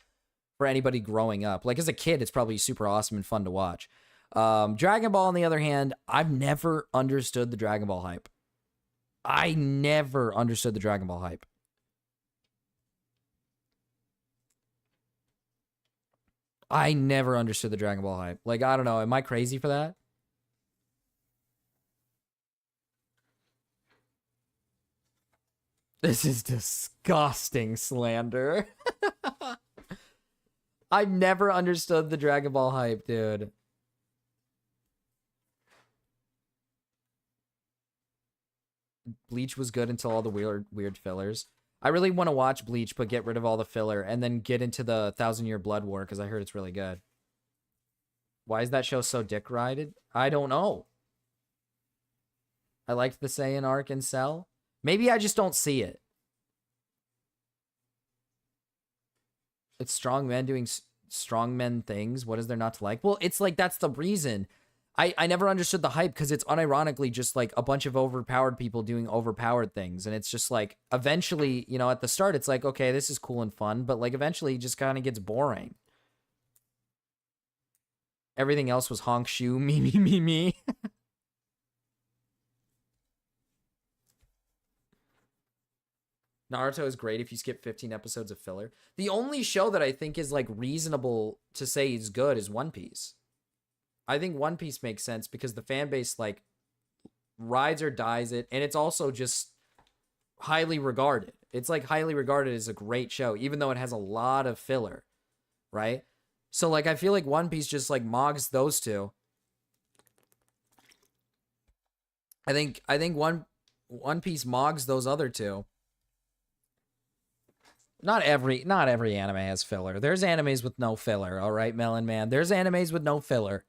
anybody growing up. Like, as a kid, it's probably super awesome and fun to watch. Dragon Ball, on the other hand, I've never understood the Dragon Ball hype. I never understood the Dragon Ball hype. I never understood the Dragon Ball hype. Like, I don't know. Am I crazy for that? This is disgusting slander. I've never understood the Dragon Ball hype, dude. Bleach was good until all the weird fillers. I really want to watch Bleach, but get rid of all the filler and then get into the 1,000-Year Blood War because I heard it's really good. Why is that show so dick-rided? I don't know. I liked the Saiyan arc in Cell. Maybe I just don't see it. It's strong men doing strong men things. What is there not to like? Well, it's like that's the reason. I never understood the hype because it's unironically just like a bunch of overpowered people doing overpowered things. And it's just like eventually, you know, at the start, it's like, okay, this is cool and fun. But like eventually it just kind of gets boring. Everything else was honk shoe, me, me, me, me. Naruto is great if you skip 15 episodes of filler. The only show that I think is like reasonable to say is good is One Piece. I think One Piece makes sense because the fan base like rides or dies it, and it's also just highly regarded. It's like highly regarded as a great show, even though it has a lot of filler, right? So like I feel like One Piece just like mogs those two. I think One Piece mogs those other two. Not every anime has filler. There's animes with no filler, all right, Melon Man. There's animes with no filler.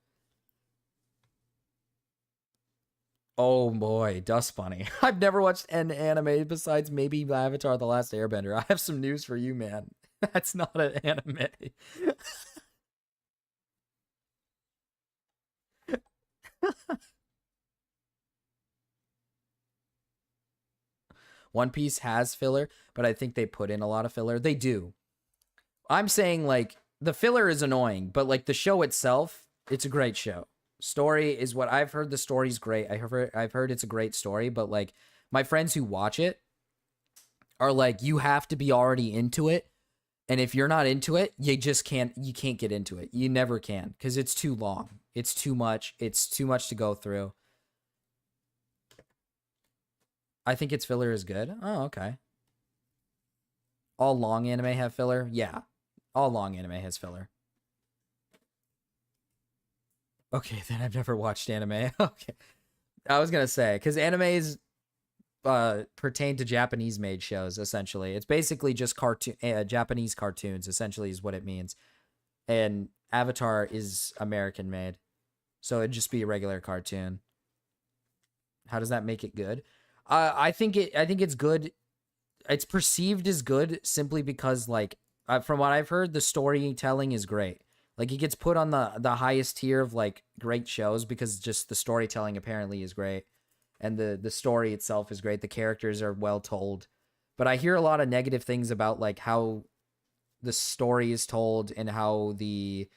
Oh boy, Dust Bunny. I've never watched an anime besides maybe Avatar: The Last Airbender. I have some news for you, man. That's not an anime. One Piece has filler, but I think they put in a lot of filler. They do. I'm saying, like, the filler is annoying, but, like, the show itself, it's a great show. Story is what I've heard. The story's great. I've heard it's a great story, but, like, my friends who watch it are like, you have to be already into it. And if you're not into it, you can't get into it. You never can, because it's too long. It's too much. It's too much to go through. I think its filler is good. Oh, okay. All long anime have filler? Yeah. All long anime has filler. Okay, then I've never watched anime. Okay. I was going to say, because animes pertain to Japanese-made shows, essentially. It's basically just Japanese cartoons, essentially, is what it means. And Avatar is American-made. So it'd just be a regular cartoon. How does that make it good? I think it's good. It's perceived as good simply because, like, from what I've heard, the storytelling is great. Like, it gets put on the highest tier of, like, great shows because just the storytelling apparently is great. And the story itself is great. The characters are well told. But I hear a lot of negative things about, like, how the story is told and how the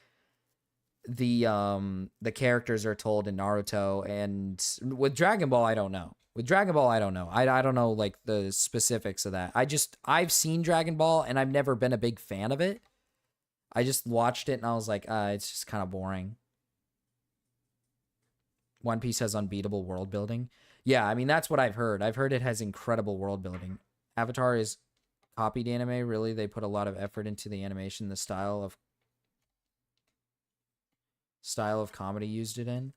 characters are told in Naruto. And with Dragon Ball, I don't know. With Dragon Ball, I don't know. I don't know, like, the specifics of that. I've seen Dragon Ball, and I've never been a big fan of it. I just watched it, and I was like, it's just kind of boring. One Piece has unbeatable world building. Yeah, I mean, that's what I've heard. I've heard it has incredible world building. Avatar is copied anime, really. They put a lot of effort into the animation, the style of comedy used it in.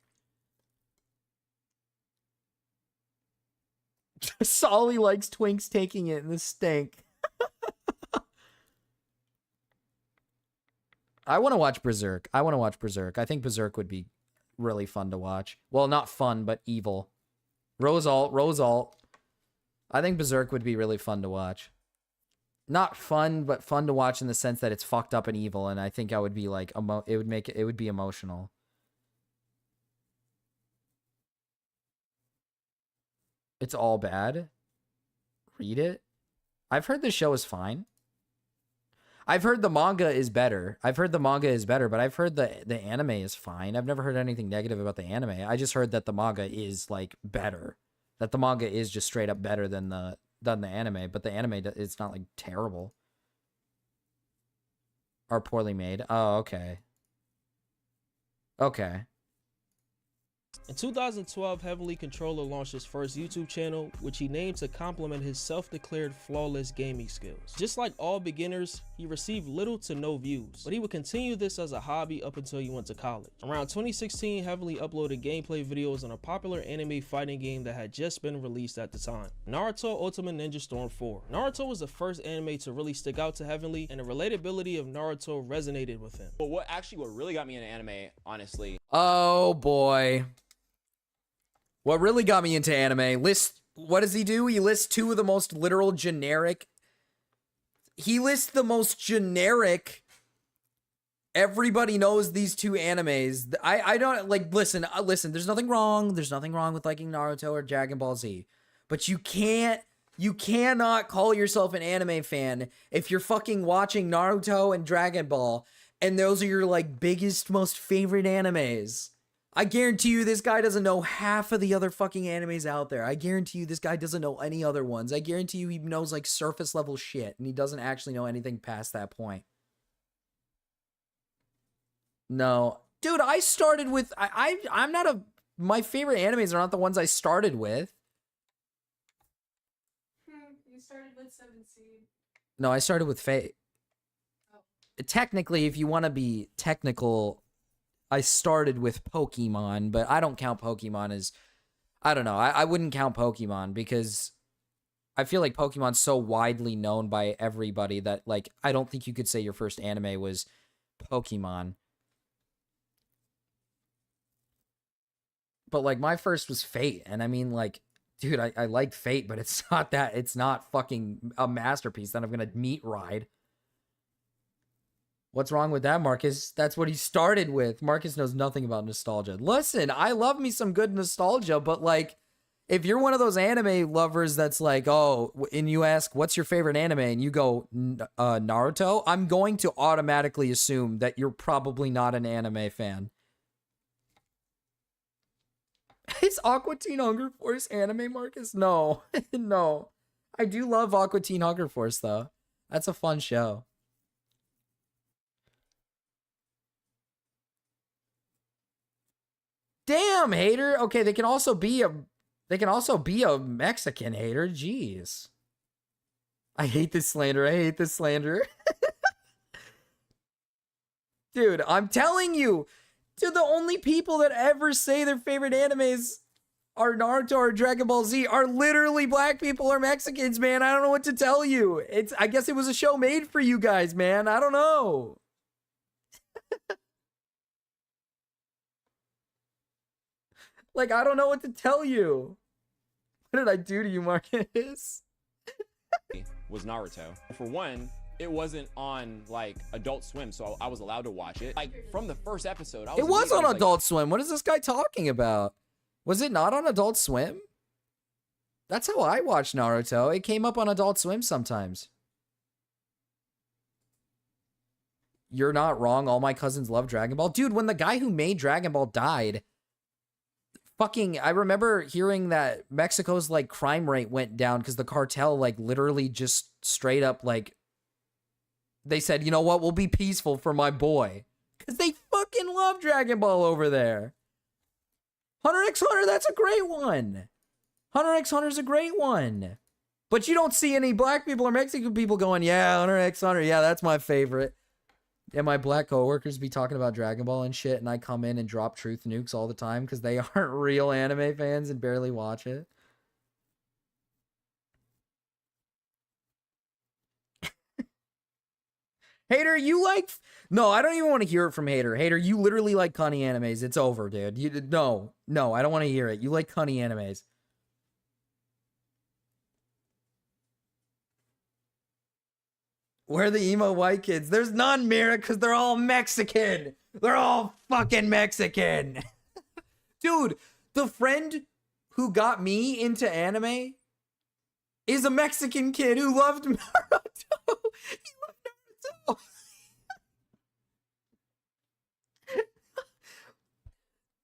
Solly likes Twinks taking it in the stink. I want to watch Berserk. I think Berserk would be really fun to watch. Well, not fun, but evil. Rose alt. I think Berserk would be really fun to watch. Not fun, but fun to watch in the sense that it's fucked up and evil, and I think I would be like, it would be emotional. It's all bad. Read it. I've heard the show is fine. I've heard the manga is better. But I've heard the anime is fine. I've never heard anything negative about the anime. I just heard that the manga is, like, better. That the manga is just straight up better than the anime, but the anime is not, like, terrible. Or poorly made. Oh, okay. Okay. In 2012, Heavenly Controller launched his first YouTube channel, which he named to complement his self-declared flawless gaming skills. Just like all beginners, he received little to no views, but he would continue this as a hobby up until he went to college. Around 2016, Heavenly uploaded gameplay videos on a popular anime fighting game that had just been released at the time, Naruto Ultimate Ninja Storm 4. Naruto was the first anime to really stick out to Heavenly, and the relatability of Naruto resonated with him. But what really got me into anime, honestly. Oh boy. What really got me into anime, what does he do? He lists two of the most literal generic. He lists the most generic. Everybody knows these two animes. I don't like, listen, there's nothing wrong. There's nothing wrong with liking Naruto or Dragon Ball Z. But you cannot call yourself an anime fan if you're fucking watching Naruto and Dragon Ball and those are your like biggest, most favorite animes. I guarantee you this guy doesn't know half of the other fucking animes out there. I guarantee you this guy doesn't know any other ones. I guarantee you he knows like surface level shit and he doesn't actually know anything past that point. No. Dude, I started with... I'm not a... My favorite animes are not the ones I started with. You started with 7 Seed. No, I started with Fate. Oh. Technically, if you want to be technical... I started with Pokemon, but I don't count Pokemon as... I don't know. I wouldn't count Pokemon because I feel like Pokemon's so widely known by everybody that, like, I don't think you could say your first anime was Pokemon. But, like, my first was Fate, and I mean, like, dude, I like Fate, but it's not fucking a masterpiece that I'm gonna meat ride. What's wrong with that, Marcus? That's what he started with. Marcus knows nothing about nostalgia. Listen, I love me some good nostalgia, but like, if you're one of those anime lovers that's like, oh, and you ask, what's your favorite anime? And you go, Naruto, I'm going to automatically assume that you're probably not an anime fan. Is Aqua Teen Hunger Force anime, Marcus? No. No. I do love Aqua Teen Hunger Force, though. That's a fun show. Damn, hater. Okay, they can also be a Mexican hater. Jeez. I hate this slander. I hate this slander. Dude, I'm telling you. Dude, the only people that ever say their favorite animes are Naruto or Dragon Ball Z are literally black people or Mexicans, man. I don't know what to tell you. I guess it was a show made for you guys, man. I don't know. Like, I don't know what to tell you. What did I do to you, Marcus? Was Naruto. For one, it wasn't on, like, Adult Swim, so I was allowed to watch it. Like, from the first episode, It was on Adult Swim. What is this guy talking about? Was it not on Adult Swim? That's how I watched Naruto. It came up on Adult Swim sometimes. You're not wrong. All my cousins love Dragon Ball. Dude, when the guy who made Dragon Ball died... I remember hearing that Mexico's, like, crime rate went down because the cartel, like, literally just straight up, like, they said, you know what, we'll be peaceful for my boy. Because they fucking love Dragon Ball over there. Hunter x Hunter, that's a great one. Hunter x Hunter's a great one. But you don't see any black people or Mexican people going, yeah, Hunter x Hunter, yeah, that's my favorite. And my black coworkers be talking about Dragon Ball and shit, and I come in and drop truth nukes all the time because they aren't real anime fans and barely watch it. Hater, you like... No, I don't even want to hear it from Hater. Hater, you literally like cunny animes. It's over, dude. No, I don't want to hear it. You like cunny animes. Where are the emo white kids? There's none, Mira, because they're all Mexican. They're all fucking Mexican. Dude, the friend who got me into anime is a Mexican kid who loved Naruto. He loved Naruto.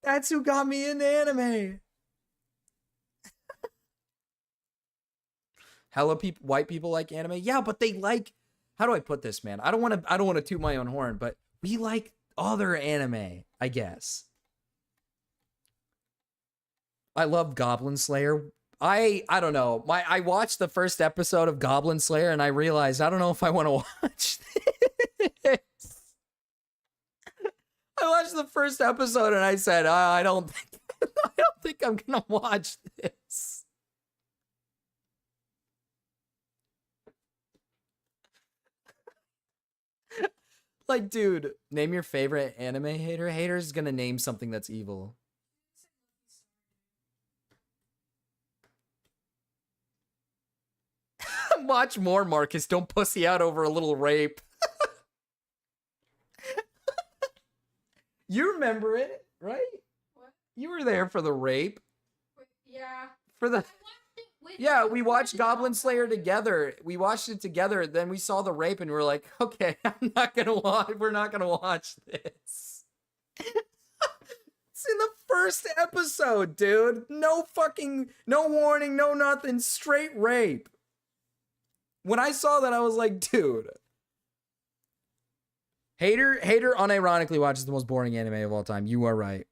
That's who got me into anime. Hella people, white people like anime. Yeah, but they like... How do I put this, man? I don't want to toot my own horn, but we like other anime, I guess. I love Goblin Slayer. I don't know. I watched the first episode of Goblin Slayer and I realized I don't know if I want to watch this. I watched the first episode and I said, I don't think I'm gonna watch this. Like, dude, name your favorite anime hater. Hater's gonna name something that's evil. Watch more, Marcus. Don't pussy out over a little rape. You remember it, right? What? You were there for the rape. Yeah. For the... Yeah, we watched Goblin Slayer together. We watched it together, then we saw the rape and we were like, okay, we're not gonna watch this. It's in the first episode, dude. No warning, no nothing, straight rape. When I saw that, I was like, dude. Hater unironically watches the most boring anime of all time. You are right.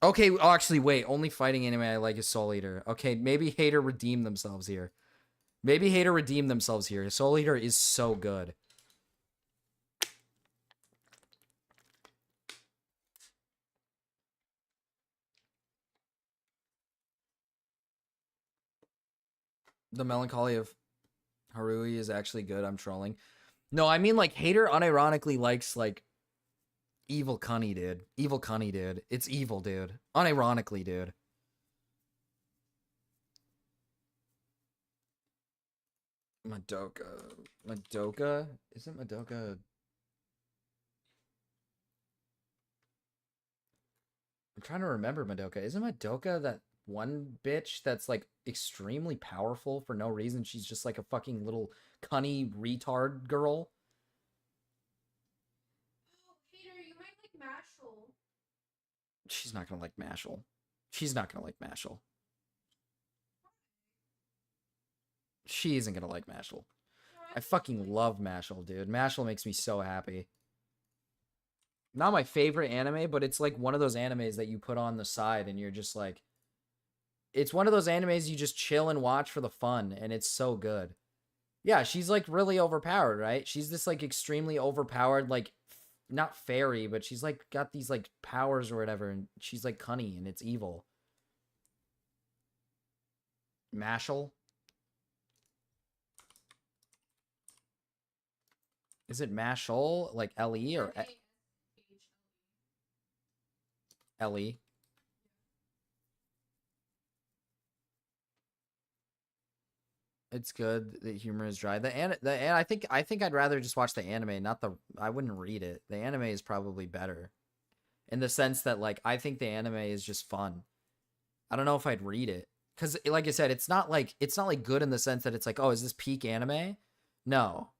Okay, actually, wait. Only fighting anime I like is Soul Eater. Okay, maybe Hater redeemed themselves here. Soul Eater is so good. The Melancholy of Harui is actually good. I'm trolling. No, I mean, like, Hater unironically likes, like, Evil Cunny, dude. Evil Cunny, dude. It's evil, dude. Unironically, dude. Madoka? Isn't Madoka... I'm trying to remember Madoka. Isn't Madoka that one bitch that's, like, extremely powerful for no reason? She's just, like, a fucking little cunny retard girl? Peter, you might like Mashal. She's not gonna like Mashal. She's not gonna like Mashal. She isn't gonna like Mashal. I fucking love Mashal, dude. Mashal makes me so happy. Not my favorite anime, but it's like one of those animes that you put on the side and you're just like... It's one of those animes you just chill and watch for the fun, and it's so good. Yeah, she's like really overpowered, right? She's this like extremely overpowered, like, not fairy, but she's like got these like powers or whatever, and she's like cunny and it's evil. Mashal? Is it Mashal? Like L-E or L-E? It's good. The humor is dry. I think I'd rather just watch the anime, not the... I wouldn't read it. The anime is probably better. In the sense that, like, I think the anime is just fun. I don't know if I'd read it. Because, like I said, it's not like good in the sense that it's like, oh, is this peak anime? No.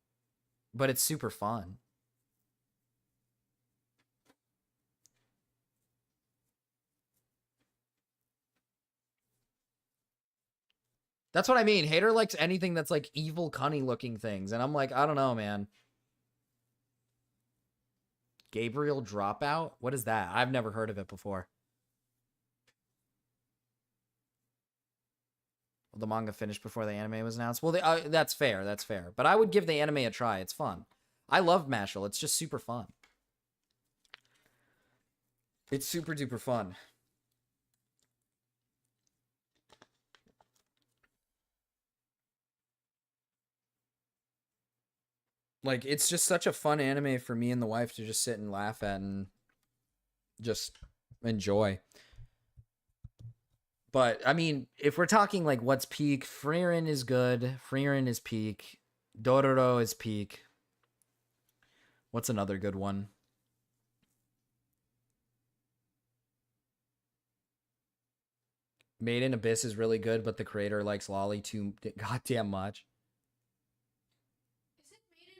But it's super fun. That's what I mean. Hater likes anything that's like evil, cunny looking things. And I'm like, I don't know, man. Gabriel Dropout? What is that? I've never heard of it before. Well, the manga finished before the anime was announced. Well, that's fair. That's fair. But I would give the anime a try. It's fun. I love Mashal. It's just super fun. It's super duper fun. Like, it's just such a fun anime for me and the wife to just sit and laugh at and just enjoy. But, I mean, if we're talking, like, what's peak, Frieren is good. Frieren is peak. Dororo is peak. What's another good one? Made in Abyss is really good, but the creator likes Lolly too goddamn much. Is it made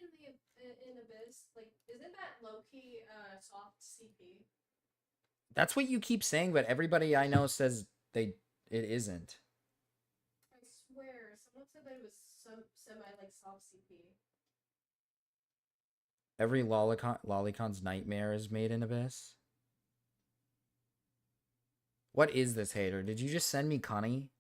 in Abyss? Like, isn't that low-key soft CP? That's what you keep saying, but everybody I know says it isn't. I swear, someone said that it was semi like soft CP. Every Lolicon's nightmare is made in Abyss. What is this, hater? Did you just send me Connie?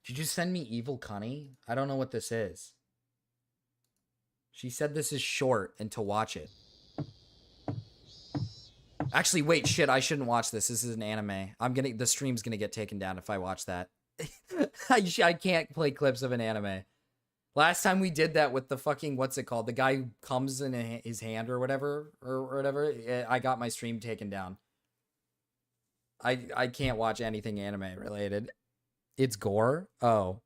Did you send me evil Connie? I don't know what this is. She said this is short and to watch it. Actually, wait, shit, I shouldn't watch this. This is an anime. The stream's gonna get taken down if I watch that. I can't play clips of an anime. Last time we did that with the fucking, what's it called? The guy who comes in his hand or whatever, I got my stream taken down. I can't watch anything anime related. It's gore? Oh.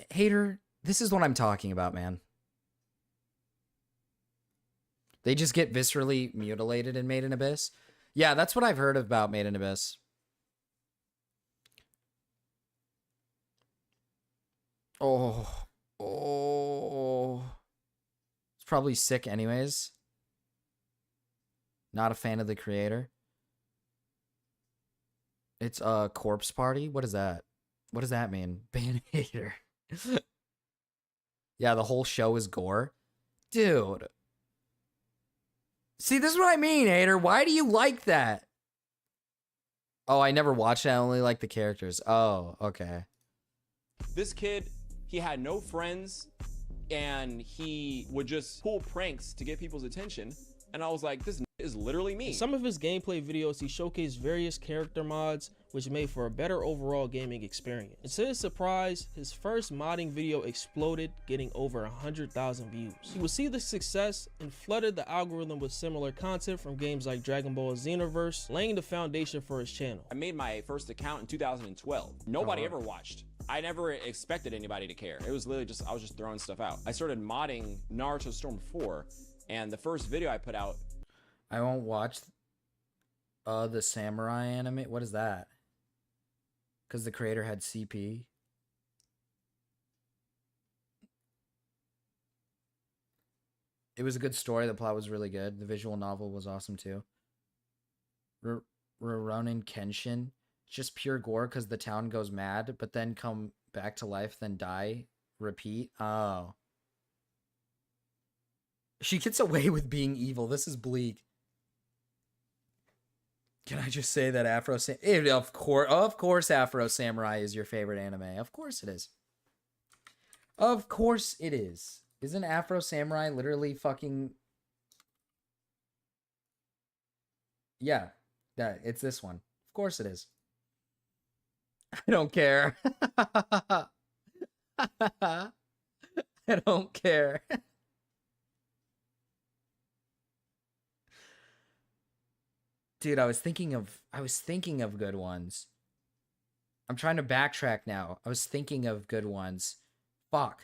Hater, this is what I'm talking about, man. They just get viscerally mutilated in Made in Abyss. Yeah, that's what I've heard about Made in Abyss. Oh. It's probably sick anyways. Not a fan of the creator. It's a corpse party? What is that? What does that mean? Ban hater. Yeah, the whole show is gore. Dude. See, this is what I mean, hater. Why do you like that? Oh, I never watched it. I only like the characters. Oh, okay. This kid, he had no friends, and he would just pull pranks to get people's attention. And I was like, this is literally me. In some of his gameplay videos, he showcased various character mods, which made for a better overall gaming experience. And to his surprise, his first modding video exploded, getting over 100,000 views. He would see the success and flooded the algorithm with similar content from games like Dragon Ball Xenoverse, laying the foundation for his channel. I made my first account in 2012. Nobody ever watched. I never expected anybody to care. It was literally just, I was just throwing stuff out. I started modding Naruto Storm 4, and the first video I put out, I won't watch the samurai anime. What is that? Because the creator had CP. It was a good story. The plot was really good. The visual novel was awesome too. Rurouni Kenshin. Just pure gore because the town goes mad, but then come back to life, then die, repeat. Oh. She gets away with being evil. This is bleak. Can I just say that of course Afro Samurai is your favorite anime. Of course it is. Of course it is. Isn't Afro Samurai literally fucking... Yeah, it's this one. Of course it is. I don't care. I don't care. Dude, I was thinking of good ones. I'm trying to backtrack now. I was thinking of good ones. Fuck.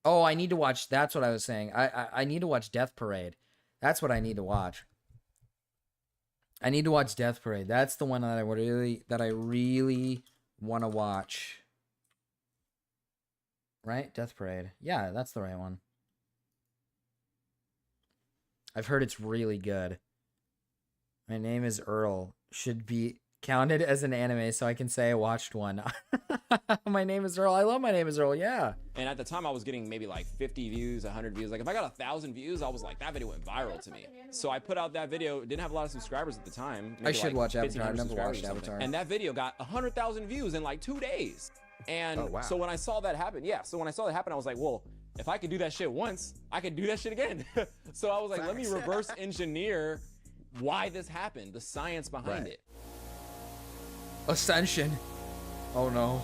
Oh, I need to watch. That's what I was saying. I need to watch Death Parade. That's what I need to watch. I need to watch Death Parade. That's the one that I really want to watch. Right? Death Parade. Yeah, that's the right one. I've heard it's really good. My name is Earl. Should be counted as an anime so I can say I watched one. My name is Earl. I love My Name is Earl. Yeah. and at the time I was getting maybe like 50 views, 100 views. Like if I got 1,000 views, I was like, that video went viral to me. So I put out that video. Didn't have a lot of subscribers at the time. I should like watch Avatar. I've never subscribers watched or something. Avatar. And that video got 100,000 views in like 2 days. And Oh, wow. so when I saw that happen, I was like, well, if I could do that shit once, I could do that shit again. So I was like, let me reverse engineer why this happened, the science behind it. Ascension. Oh no.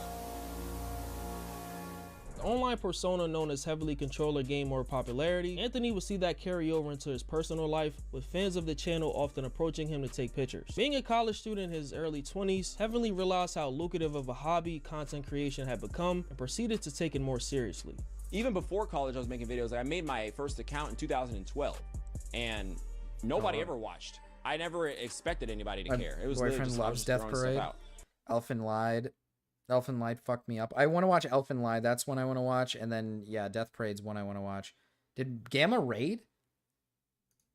The online persona known as heavily controller gained more popularity. Anthony would see that carry over into his personal life, with fans of the channel often approaching him to take pictures. Being a college student in his early 20s, Heavenly realized how lucrative of a hobby content creation had become and proceeded to take it more seriously. Even before college, I was making videos. Like I made my first account in 2012, and nobody ever watched. I never expected anybody to My care. It was boyfriend literally just, I was loves just Death throwing stuff Parade. out. Elfin Lied. Elfin Lied fucked me up. I want to watch Elfin Lied. That's one I want to watch. And then, yeah, Death Parade's one I want to watch. Did Gamma raid?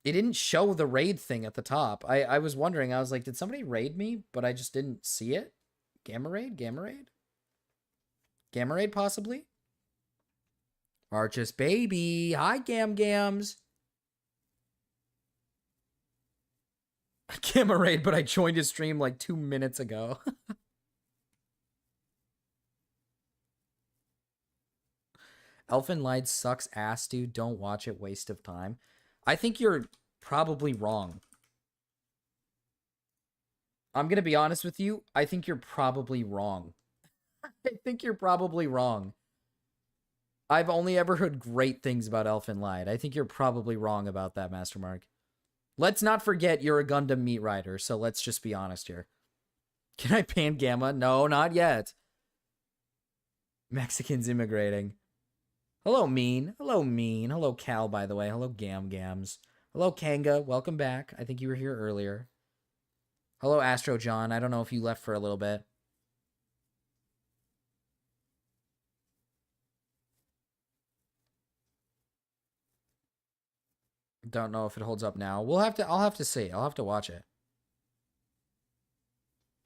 It didn't show the raid thing at the top. I was wondering. I was like, did somebody raid me? But I just didn't see it. Gamma raid? Gamma raid? Gamma Raid, possibly? Archus Baby. Hi, Gam Gams. Gamma Raid, but I joined his stream like 2 minutes ago. Elfin Light sucks ass, dude. Don't watch it. Waste of time. I think you're probably wrong. I'm going to be honest with you. I think you're probably wrong. I think you're probably wrong. I've only ever heard great things about Elfin Light. I think you're probably wrong about that, Master Mark. Let's not forget you're a Gundam meat rider, so let's just be honest here. Can I pan Gamma? No, not yet. Mexicans immigrating. Hello, Mean. Hello, Mean. Hello, Cal, by the way. Hello, Gam Gams. Hello, Kanga. Welcome back. I think you were here earlier. Hello, Astro John. I don't know if you left for a little bit. Don't know if it holds up now. I'll have to see. I'll have to watch it.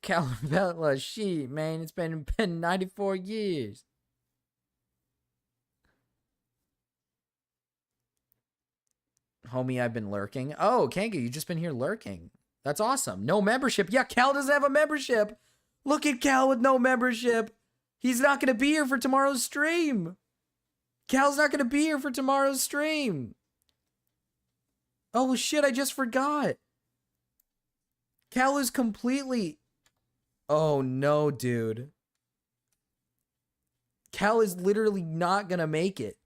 Calabella, shit, man. It's been 94 years. Homie, I've been lurking. Oh, Kanga, you just been here lurking. That's awesome. No membership. Yeah, Cal doesn't have a membership. Look at Cal with no membership. He's not going to be here for tomorrow's stream. Cal's not going to be here for tomorrow's stream. Oh, shit, I just forgot. Cal is completely... Oh, no, dude. Cal is literally not going to make it.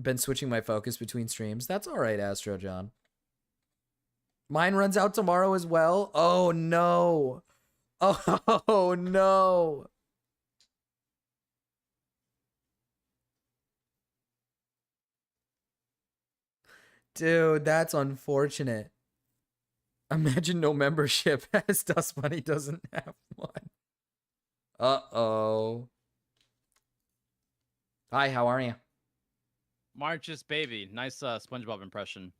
Been switching my focus between streams. That's all right, Astro John. Mine runs out tomorrow as well. Oh, no. Oh, no. Dude, that's unfortunate. Imagine no membership as Dust Bunny doesn't have one. Uh-oh. Hi, how are you? March's baby. Nice SpongeBob impression.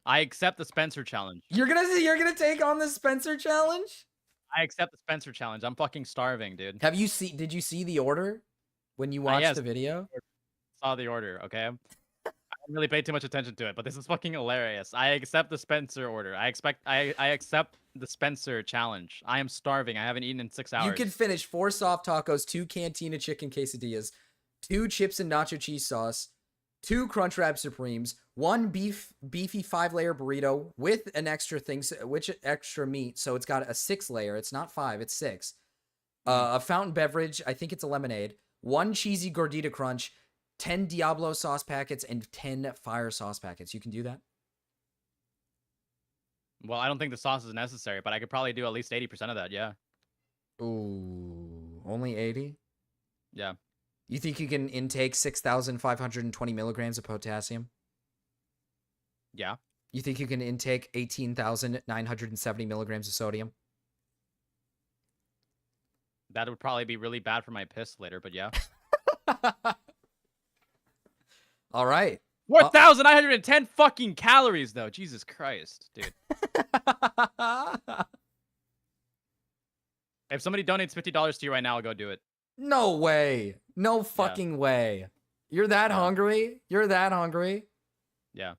I accept the Spencer challenge. You're gonna take on the Spencer challenge? I accept the Spencer challenge. I'm fucking starving, dude. Did you see the order when you watched yes, the video? Saw the order, okay? I didn't really pay too much attention to it, but this is fucking hilarious. I accept the Spencer order. I accept the Spencer challenge. I am starving. I haven't eaten in 6 hours. You can finish 4 soft tacos, 2 cantina chicken quesadillas, 2 chips and nacho cheese sauce, 2 Crunchwrap Supremes, 1 beefy 5-layer burrito with an extra thing, which extra meat. So it's got a 6-layer. It's not 5, it's 6. A fountain beverage. I think it's a lemonade. 1 cheesy gordita crunch, 10 Diablo sauce packets, and 10 fire sauce packets. You can do that? Well, I don't think the sauce is necessary, but I could probably do at least 80% of that, yeah. Ooh, only 80? Yeah. You think you can intake 6,520 milligrams of potassium? Yeah. You think you can intake 18,970 milligrams of sodium? That would probably be really bad for my piss later, but yeah. All right. 4,910 fucking calories, though. Jesus Christ, dude. If somebody donates $50 to you right now, I'll go do it. No way. No fucking way. You're that hungry? You're that hungry? Yeah.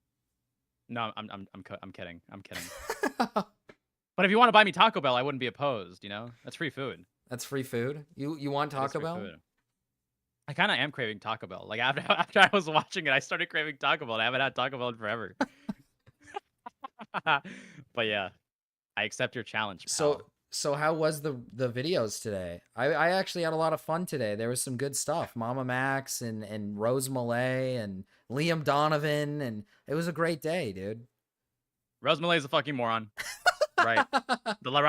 No, I'm kidding. I'm kidding. But if you want to buy me Taco Bell, I wouldn't be opposed, you know? That's free food. That's free food? You want Taco Bell? Food. I kind of am craving Taco Bell. Like, after I was watching it, I started craving Taco Bell. I haven't had Taco Bell in forever. But yeah, I accept your challenge, pal. So how was the videos today? I actually had a lot of fun today. There was some good stuff. Mamamax and Rose Malay and Liam Donovan, and it was a great day, dude. Rose Malay's a fucking moron. Right. The La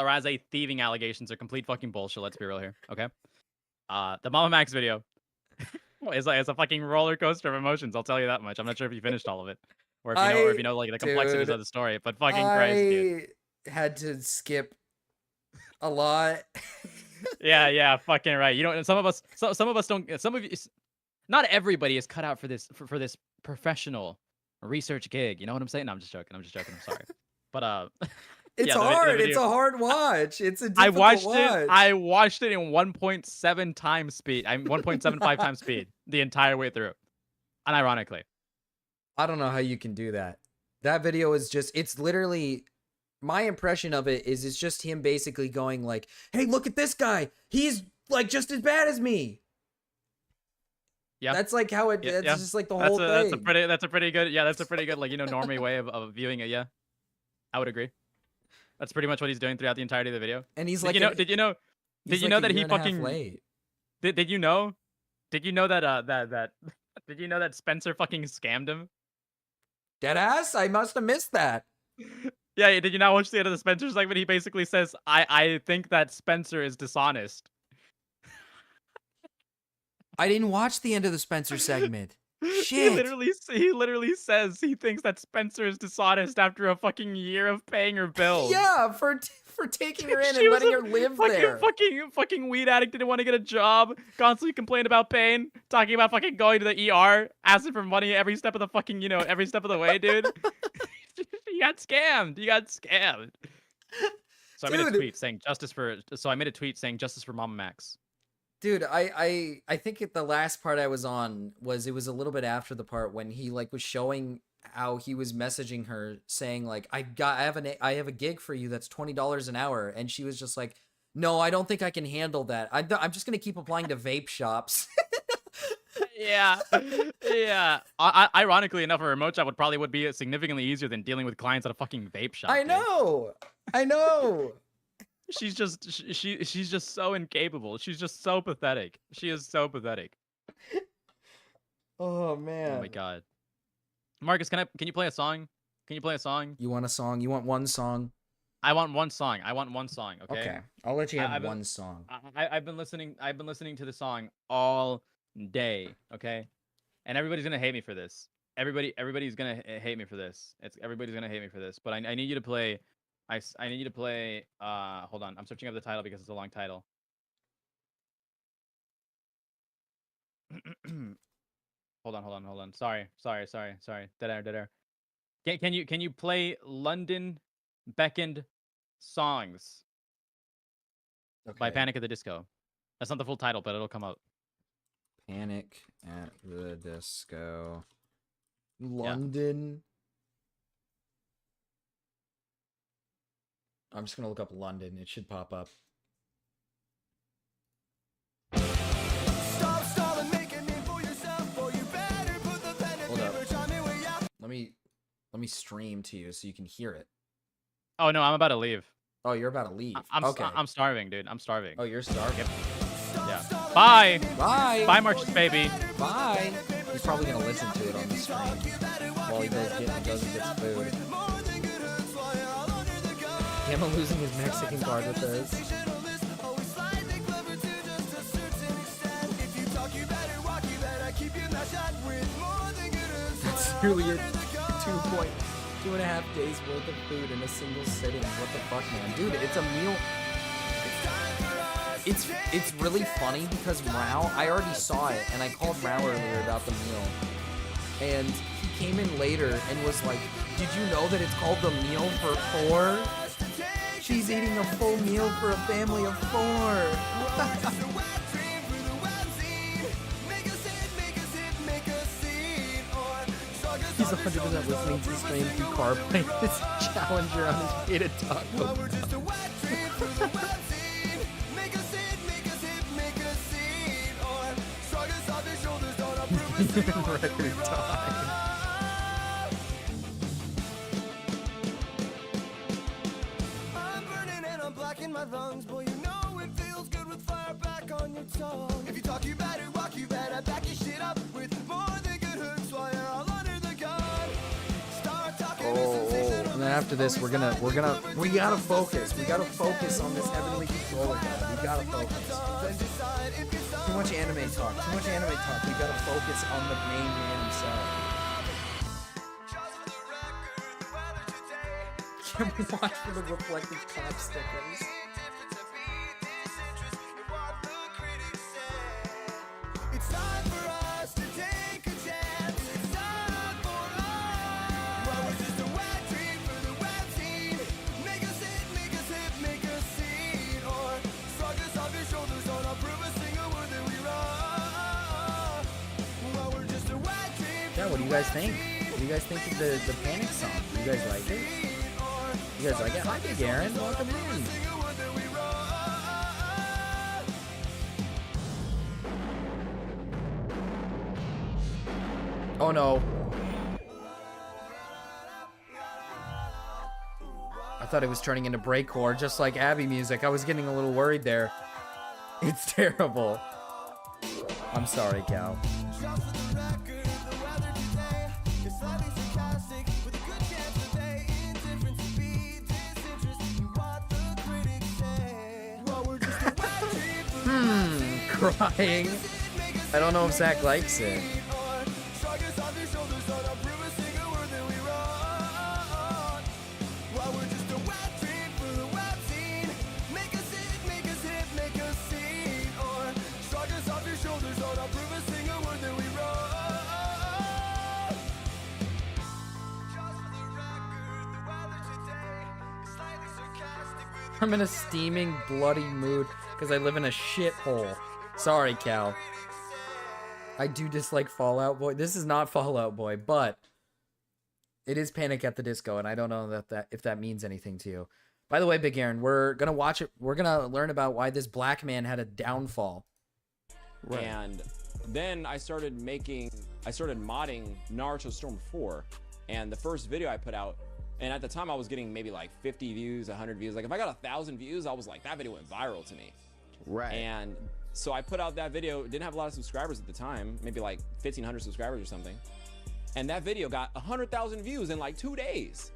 Raze thieving allegations are complete fucking bullshit. Let's be real here. Okay. The Mamamax video is a fucking roller coaster of emotions. I'll tell you that much. I'm not sure if you finished all of it, or if you know like the complexities of the story. But fucking Christ, dude. Had to skip a lot. yeah, fucking right. You know, some of us don't. Some of you, not everybody is cut out for this for this professional research gig. You know what I'm saying? No, I'm just joking. I'm sorry. But It's Yeah, the hard. It's video- a hard watch. It's a I difficult watched watch. it. I watched it in 1.7 times speed. I'm 1.75 times speed the entire way through. Unironically. I don't know how you can do that. That video is just, it's literally, my impression of it is it's just him basically going like, hey, look at this guy. He's like just as bad as me. Yeah. That's like how it, that's just like the whole thing. That's a pretty good, that's a pretty good, like, normie way of viewing it, yeah. I would agree. That's pretty much what he's doing throughout the entirety of the video. And he's did like, you know, did you know that he fucking, late. did you know that, did you know that Spencer fucking scammed him? Deadass? I must have missed that. Yeah, did you not watch the end of the Spencer segment? He basically says, I think that Spencer is dishonest. I didn't watch the end of the Spencer segment. He literally says he thinks that Spencer is dishonest after a fucking year of paying her bills. Yeah, for taking her in and letting her live there. Fucking weed addict, didn't want to get a job, constantly complained about pain, talking about fucking going to the ER, asking for money every step of the fucking, every step of the way, dude. You got scammed. So I made a tweet saying justice for Mamamax. Dude, I think the last part I was on was, it was a little bit after the part when he like was showing how he was messaging her saying like, I have a gig for you that's $20 an hour, and she was just like, no, I don't think I can handle that. I'm just gonna keep applying to vape shops. Yeah. Ironically enough, a remote job would be significantly easier than dealing with clients at a fucking vape shop. I know. She's just so incapable. She's just so pathetic. She is so pathetic. Oh man. Oh my god. Marcus, can you play a song? You want a song? You want one song? I want one song. Okay. Okay. I'll let you have one song. I've been listening to the song all day. Okay. And everybody's gonna hate me for this. Everybody's gonna hate me for this. Everybody's gonna hate me for this. But I need you to play. I need you to play. Hold on. I'm searching up the title because it's a long title. Hold on. Sorry. Dead air. Can you play London Beckoned Songs by Panic at the Disco? That's not the full title, but it'll come out. Panic at the Disco. London. I'm just gonna look up London. It should pop up. Hold up. Let me stream to you so you can hear it. Oh no, I'm about to leave. Oh, you're about to leave. Okay. I'm starving, dude. I'm starving. Oh, you're starving. Yep. Yeah. Bye. Bye, Marches, baby. Bye. He's probably gonna listen to it on the stream while he doesn't get food. Gamma losing his Mexican card with this. That's nearly a 2.5 days worth of food in a single sitting. What the fuck, man? Dude, it's a meal. It's really funny because Rao, I already saw it, and I called Rao earlier about the meal. And he came in later and was like, did you know that it's called the meal for 4? She's eating a full meal for a family of 4. He's 100% listening to the stream through car playing this Challenger on his way to Taco Bell. Record time. My lungs, boy, you know it feels good with fire back on your tongue. If you talk, you better walk, you better back your shit up with more than good hooks while you're all under the gun. Start talking and then after this, we gotta focus. We gotta focus on this heavenly controller guy. We gotta focus. Too much anime talk. We gotta focus on the main man himself. Can we watch for the reflective top stickers? It's time for us to take a chance. It's time for us. Well, it's just a wet dream for the web team. Make us Yeah, what do you guys think? What do you guys think of the Panic song? Do you guys like it? You guys like it? Hi, Big Aaron. Welcome in. Oh no. I thought it was turning into breakcore, just like Abby music. I was getting a little worried there. It's terrible. I'm sorry, Cal. Crying. I don't know if Zach likes it. I'm in a steaming, bloody mood because I live in a shithole. Sorry, Cal. I do dislike Fallout Boy. This is not Fallout Boy, but it is Panic at the Disco, and I don't know if that means anything to you. By the way, Big Aaron, we're gonna watch it. We're gonna learn about why this black man had a downfall. Right. And then I started modding Naruto Storm 4, and the first video I put out, and at the time I was getting maybe like 50 views, 100 views. Like if I got 1,000 views, I was like, that video went viral to me. Right. And so I put out that video. Didn't have a lot of subscribers at the time, maybe like 1,500 subscribers or something. And that video got 100,000 views in like 2 days.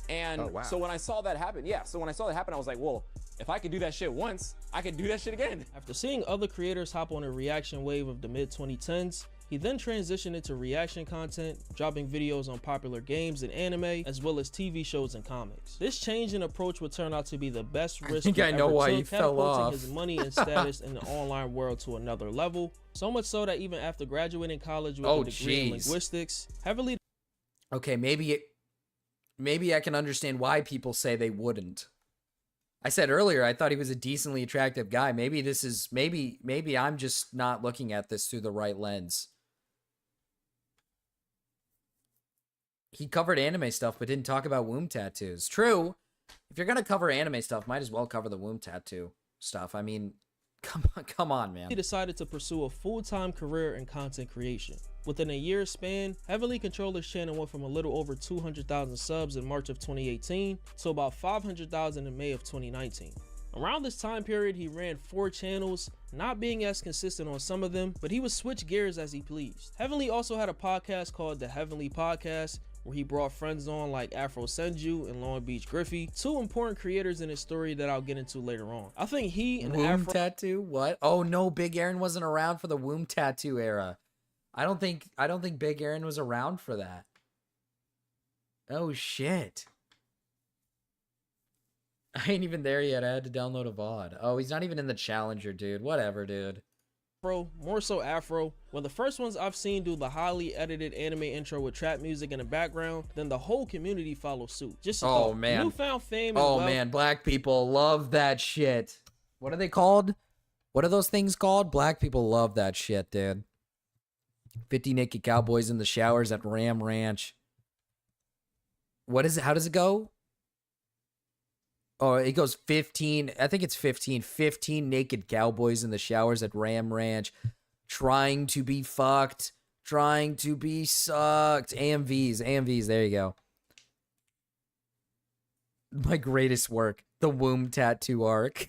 And so when I saw that happen, I was like, well, if I could do that shit once, I could do that shit again. After seeing other creators hop on a reaction wave of the mid-2010s, he then transitioned into reaction content, dropping videos on popular games and anime, as well as TV shows and comics. This change in approach would turn out to be the best risk I know why he fell off. his money and status in the online world to another level. So much so that even after graduating college with a degree in linguistics, heavily... Okay, maybe I can understand why people say they wouldn't. I said earlier I thought he was a decently attractive guy. Maybe this is maybe I'm just not looking at this through the right lens. He covered anime stuff but didn't talk about womb tattoos. True. If you're going to cover anime stuff, might as well cover the womb tattoo stuff. I mean, come on, man. He decided to pursue a full-time career in content creation. Within a year's span, Heavenly Controller's channel went from a little over 200,000 subs in March of 2018 to about 500,000 in May of 2019. Around this time period, he ran 4 channels, not being as consistent on some of them, but he would switch gears as he pleased. Heavenly also had a podcast called The Heavenly Podcast, where he brought friends on like Afro Senju and Long Beach Griffey, 2 important creators in his story that I'll get into later on. I think he and womb tattoo? What? Oh no, Big Aaron wasn't around for the womb tattoo era. I don't think Big Aaron was around for that. Oh shit. I ain't even there yet. I had to download a VOD. Oh, he's not even in the Challenger, dude. Whatever, dude. More so Afro. When the first ones I've seen do the highly edited anime intro with trap music in the background, then the whole community follows suit. Just man, newfound fame. Man, black people love that shit. What are they called? What are those things called? Black people love that shit, dude. 50 naked cowboys in the showers at Ram Ranch. What is it? How does it go? Oh, it goes 15. I think it's 15. 15 naked cowboys in the showers at Ram Ranch. Trying to be fucked. Trying to be sucked. AMVs. There you go. My greatest work. The womb tattoo arc.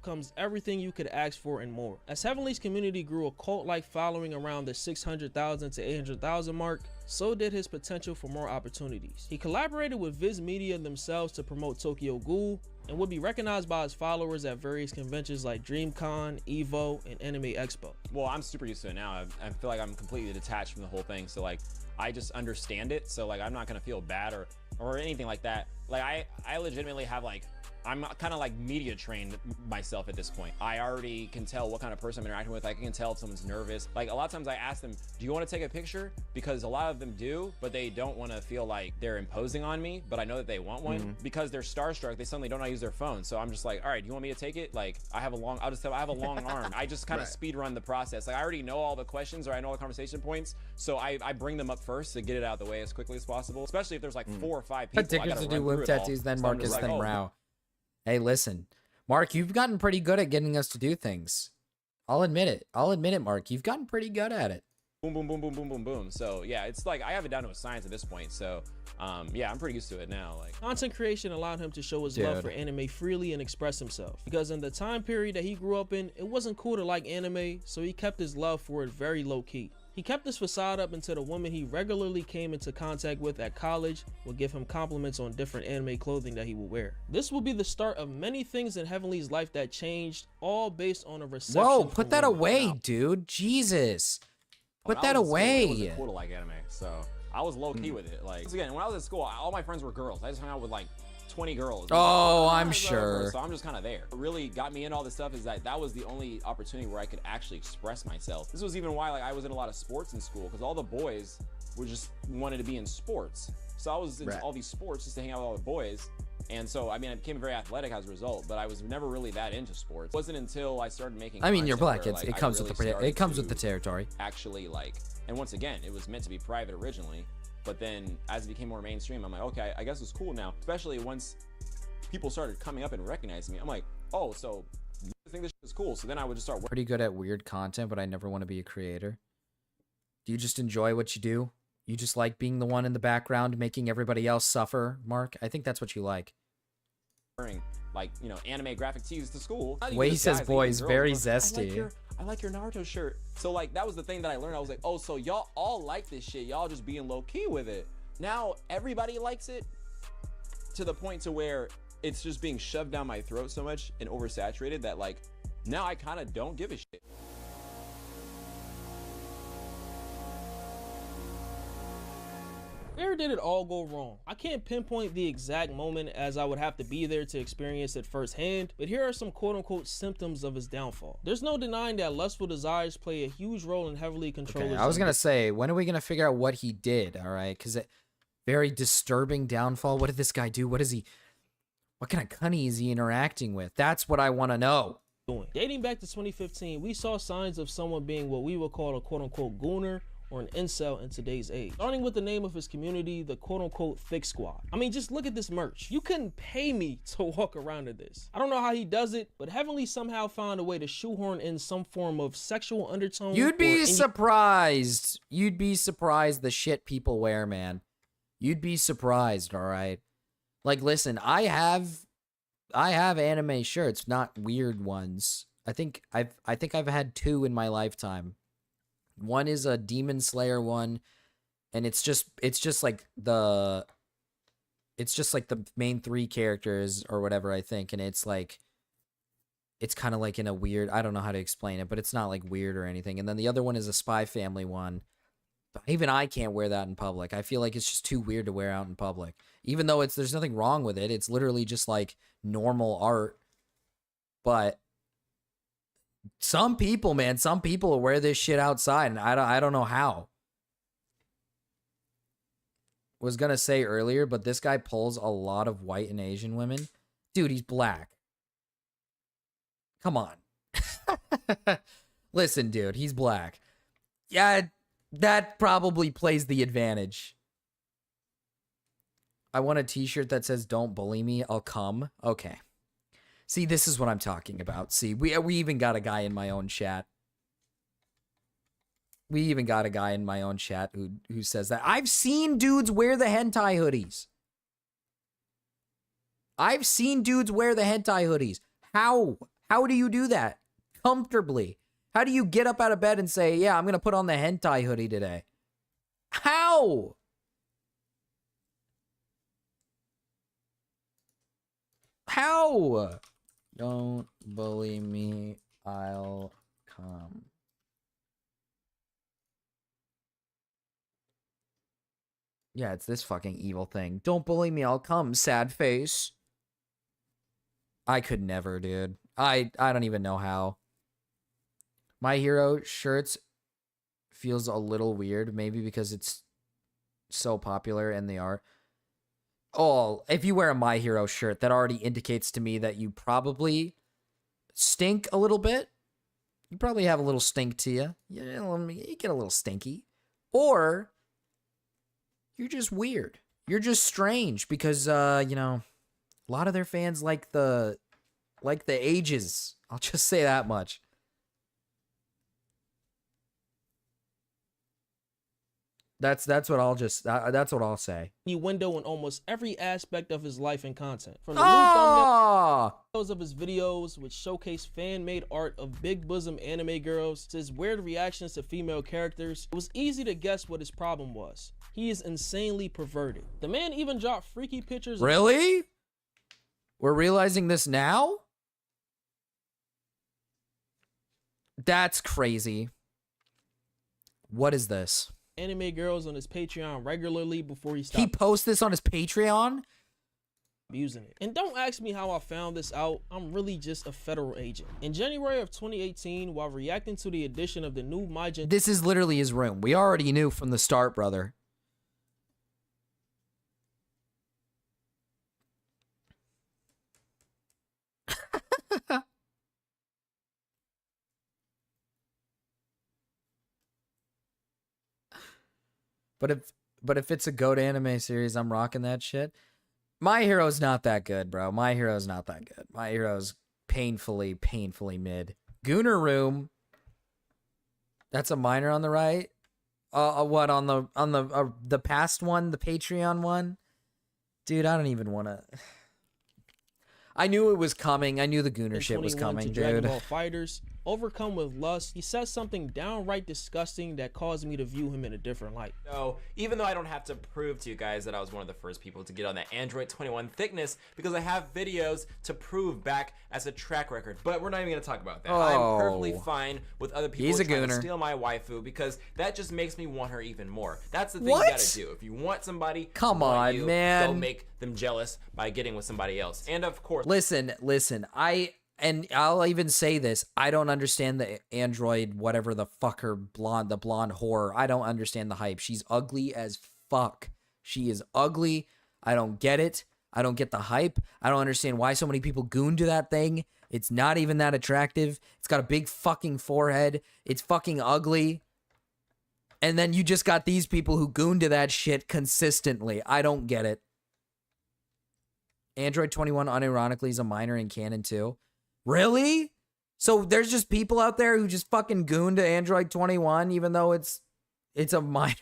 Comes everything you could ask for and more. As Heavenly's community grew a cult-like following around the 600,000 to 800,000 mark, so did his potential for more opportunities. He collaborated with Viz Media themselves to promote Tokyo Ghoul, and would be recognized by his followers at various conventions like DreamCon, EVO, and Anime Expo. Well, I'm super used to it now. I feel like I'm completely detached from the whole thing, so like I just understand it, so like I'm not gonna feel bad or anything like that. Like I legitimately have like I'm kind of like media trained myself at this point. I already can tell what kind of person I'm interacting with. I can tell if someone's nervous. Like a lot of times I ask them, do you want to take a picture? Because a lot of them do, but they don't want to feel like they're imposing on me, but I know that they want one. Because they're starstruck, they suddenly don't know how to use their phone. So I'm just like, all right, do you want me to take it? Like I have a long arm. I just kind of speed run the process. Like I already know all the questions or I know all the conversation points. So I bring them up first to get it out of the way as quickly as possible, especially if there's like 4 or 5 people. Dickers to do wimp tattoos, then Marcus, then Rao. Hey, listen, Mark, you've gotten pretty good at getting us to do things. I'll admit it, Mark. You've gotten pretty good at it. Boom, boom, boom, boom, boom, boom, boom. So yeah, it's like I have it down to a science at this point. So yeah, I'm pretty used to it now. Like content creation allowed him to show his love for anime freely and express himself. Because in the time period that he grew up in, it wasn't cool to like anime, so he kept his love for it very low key. He kept this facade up until the women he regularly came into contact with at college would give him compliments on different anime clothing that he would wear. This will be the start of many things in Heavenly's life that changed, all based on a reception. Whoa, put that away, dude. Jesus. Put that away. It wasn't cool to like anime, so I was low key with it. Like again, when I was at school, all my friends were girls. I just hung out with like 20 girls. Oh, I'm sure. So I'm just kind of there. What really got me in all this stuff is that was the only opportunity where I could actually express myself. This was even why like I was in a lot of sports in school, because all the boys were just wanted to be in sports. So I was in all these sports just to hang out with all the boys. And so, I mean, I became very athletic as a result, but I was never really that into sports. It wasn't until I started making I mean, you're black. Where, like, it comes with the territory. Actually, like, and once again, it was meant to be private originally, but then as it became more mainstream, I'm like, okay, I guess it's cool now. Especially once people started coming up and recognizing me. I'm like, oh, so you think this is cool. So then I would just start pretty good at weird content, but I never want to be a creator. Do you just enjoy what you do? You just like being the one in the background making everybody else suffer, Mark? I think that's what you like. Wearing, like, you know, anime graphic tees to school. The way he says boy is very zesty. I like your Naruto shirt. So like that was the thing that I learned. I was like, oh, so y'all all like this shit. Y'all just being low key with it. Now everybody likes it to the point to where it's just being shoved down my throat so much and oversaturated that like now I kind of don't give a shit. Where did it all go wrong? I can't pinpoint the exact moment as I would have to be there to experience it firsthand, but here are some quote-unquote symptoms of his downfall. There's no denying that lustful desires play a huge role in heavily controlled. I was gonna say, when are we gonna figure out what he did? All right, because very disturbing downfall. What did this guy do? What kind of cunny is he interacting with? That's what I want to know. Dating back to 2015, we saw signs of someone being what we would call a quote-unquote gooner or an incel in today's age. Starting with the name of his community, the quote-unquote Thick Squad. I mean, just look at this merch. You couldn't pay me to walk around in this. I don't know how he does it, but Heavenly somehow found a way to shoehorn in some form of sexual undertone. You'd be surprised. You'd be surprised the shit people wear, man. You'd be surprised, all right? Like, listen, I have anime shirts, not weird ones. I think I've had 2 in my lifetime. One is a Demon Slayer one, and it's just like the main 3 characters or whatever, I think, and it's kind of like in a weird, I don't know how to explain it, but it's not like weird or anything. And then the other one is a Spy Family one. But even I can't wear that in public. I feel like it's just too weird to wear out in public. Even though there's nothing wrong with it. It's literally just like normal art. But some people, man, will wear this shit outside, and I don't know how. Was gonna say earlier, but this guy pulls a lot of white and Asian women. Dude, he's black. Come on. Listen, dude, he's black. Yeah, that probably plays the advantage. I want a t-shirt that says, "Don't bully me, I'll come." Okay. See, this is what I'm talking about. See, we even got a guy in my own chat. We even got a guy in my own chat who says that. I've seen dudes wear the hentai hoodies. I've seen dudes wear the hentai hoodies. How? How do you do that comfortably? How do you get up out of bed and say, "Yeah, I'm going to put on the hentai hoodie today"? How? How? Don't bully me, I'll come. Yeah, it's this fucking evil thing. Don't bully me, I'll come, sad face. I could never, dude. I don't even know how. My Hero shirts feels a little weird, maybe because it's so popular and they are. Oh, if you wear a My Hero shirt, that already indicates to me that you probably stink a little bit. You probably have a little stink to you. You get a little stinky. Or you're just weird. You're just strange because, you know, a lot of their fans like the ages. I'll just say that much. That's what I'll say. Window in almost every aspect of his life and content. From the thumbnails of his videos, which showcase fan-made art of big bosom anime girls, to his weird reactions to female characters, it was easy to guess what his problem was. He is insanely perverted. The man even dropped freaky pictures. Really? We're realizing this now? That's crazy. What is this? Anime girls on his Patreon regularly before he stopped. He posts this on his Patreon? Abusing it. And don't ask me how I found this out. I'm really just a federal agent. In January of 2018, while reacting to the addition of the new MyGen... This is literally his room. We already knew from the start, brother. But if it's a GOAT anime series, I'm rocking that shit. My Hero's not that good, bro. My Hero's not that good. My Hero's painfully mid. Gooner Room. That's a minor on the right. What on the past one, the Patreon one? Dude, I don't even want to. I knew it was coming. I knew the Gooner shit was coming, dude. Fighters, overcome with lust, he says something downright disgusting that caused me to view him in a different light. So, even though I don't have to prove to you guys that I was one of the first people to get on that Android 21 thickness, because I have videos to prove back as a track record, but we're not even going to talk about that. I'm perfectly fine with other people trying to steal my waifu, because that just makes me want her even more. That's the thing you gotta do. If you want somebody, come on, man, go make them jealous by getting with somebody else. And of course, listen, and I'll even say this, I don't understand the Android, whatever the fucker, the blonde whore. I don't understand the hype. She's ugly as fuck. She is ugly. I don't get it. I don't get the hype. I don't understand why so many people goon to that thing. It's not even that attractive. It's got a big fucking forehead. It's fucking ugly. And then you just got these people who goon to that shit consistently. I don't get it. Android 21 unironically is a minor in canon too. Really? So there's just people out there who just fucking goon to Android 21 even though it's a minor?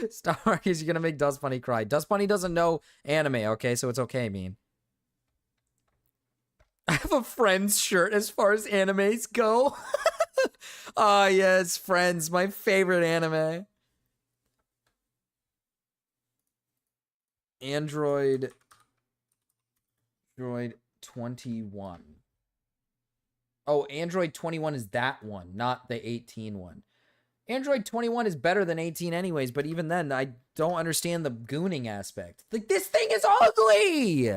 Star Marcus, you're gonna make Dust Bunny cry. Dust Bunny doesn't know anime, okay? So it's okay, mean. I have a Friends shirt as far as animes go. Ah, yes, Friends, my favorite anime. Android 21. Oh, Android 21 is that one, not the 18 one. Android 21 is better than 18 anyways, but even then, I don't understand the gooning aspect. Like, this thing is ugly!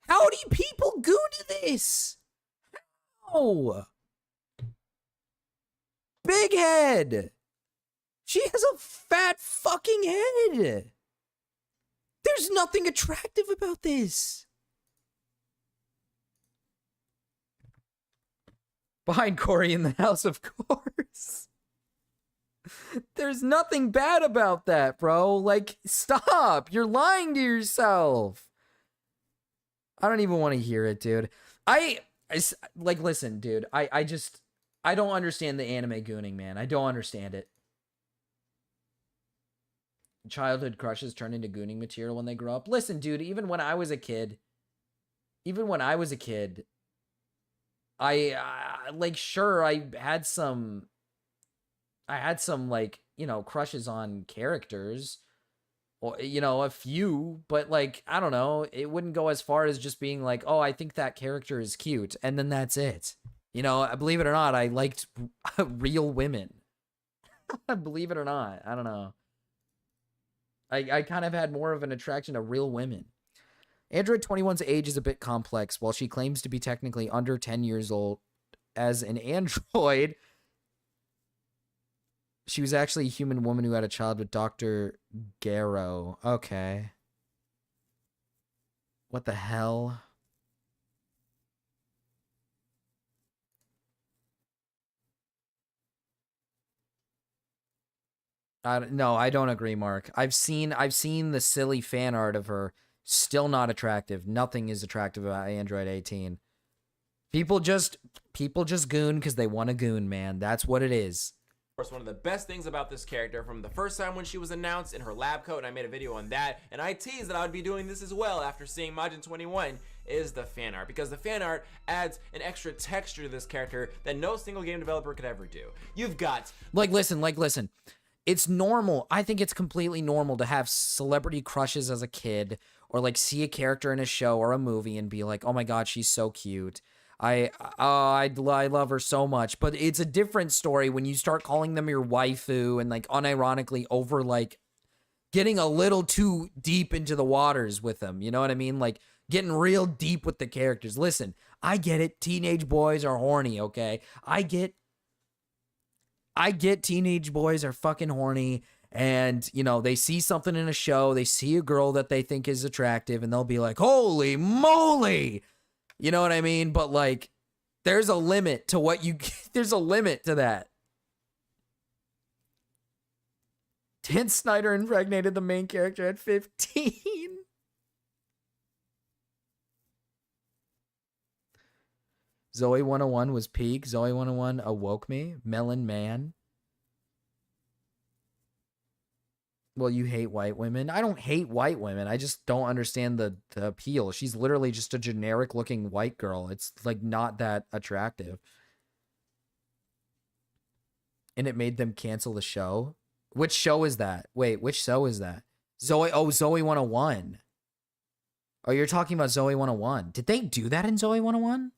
How do people goon to this? How? Big head! She has a fat fucking head! There's nothing attractive about this. Behind Corey in the house, of course. There's nothing bad about that, bro. Like, stop. You're lying to yourself. I don't even want to hear it, dude. Like, listen, dude. I don't understand the anime gooning, man. I don't understand it. Childhood crushes turn into gooning material when they grow up. Listen, dude, even when I was a kid, I like, sure, I had some like, you know, crushes on characters, or, you know, a few, but like, I don't know, it wouldn't go as far as just being like, oh, I think that character is cute, and then that's it. You know, believe it or not, I liked real women. Believe it or not, I don't know. I kind of had more of an attraction to real women. Android 21's age is a bit complex. While she claims to be technically under 10 years old as an android, she was actually a human woman who had a child with Dr. Garrow. Okay. What the hell? No, I don't agree, Mark. I've seen the silly fan art of her. Still not attractive. Nothing is attractive about Android 18. People just goon because they want to goon, man. That's what it is. Of course, one of the best things about this character from the first time when she was announced in her lab coat, and I made a video on that, and I teased that I would be doing this as well after seeing Majin 21, is the fan art. Because the fan art adds an extra texture to this character that no single game developer could ever do. You've got... Listen. It's normal. I think it's completely normal to have celebrity crushes as a kid, or like see a character in a show or a movie and be like, oh my god, she's so cute. I love her so much. But it's a different story when you start calling them your waifu and like unironically over like getting a little too deep into the waters with them. You know what I mean? Like getting real deep with the characters. Listen, I get it. Teenage boys are horny, okay? I get teenage boys are fucking horny, and, you know, they see something in a show, they see a girl that they think is attractive, and they'll be like, holy moly! You know what I mean? But, like, there's a limit to what you... There's a limit to that. Dan Snyder impregnated the main character at 15. Zoe 101 was peak. Zoe 101 awoke me. Melon Man. Well, you hate white women. I don't hate white women. I just don't understand the appeal. She's literally just a generic looking white girl. It's like not that attractive. And it made them cancel the show. Which show is that? Wait, which show is that? Zoe 101. Oh, you're talking about Zoe 101. Did they do that in Zoe 101?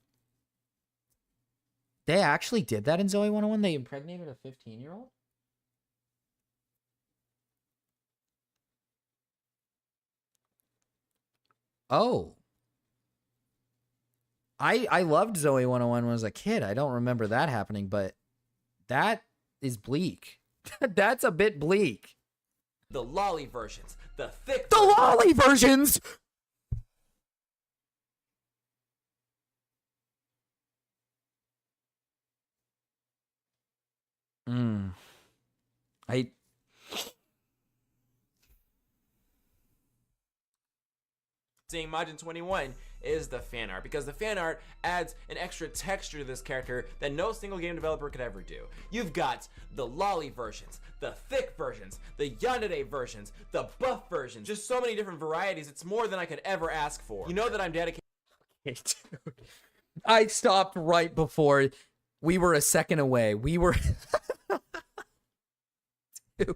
They actually did that in Zoe 101? They impregnated a 15-year-old? Oh. I loved Zoe 101 when I was a kid. I don't remember that happening, but that is bleak. That's a bit bleak. The lolly versions. The thick... The lolly versions! Seeing Majin 21 is the fan art, because the fan art adds an extra texture to this character that no single game developer could ever do. You've got the lolly versions, the thick versions, the yandere versions, the buff versions, just so many different varieties. It's more than I could ever ask for. You know that I'm dedicated. Okay, dude. I stopped right before we were a second away. We were... Dude.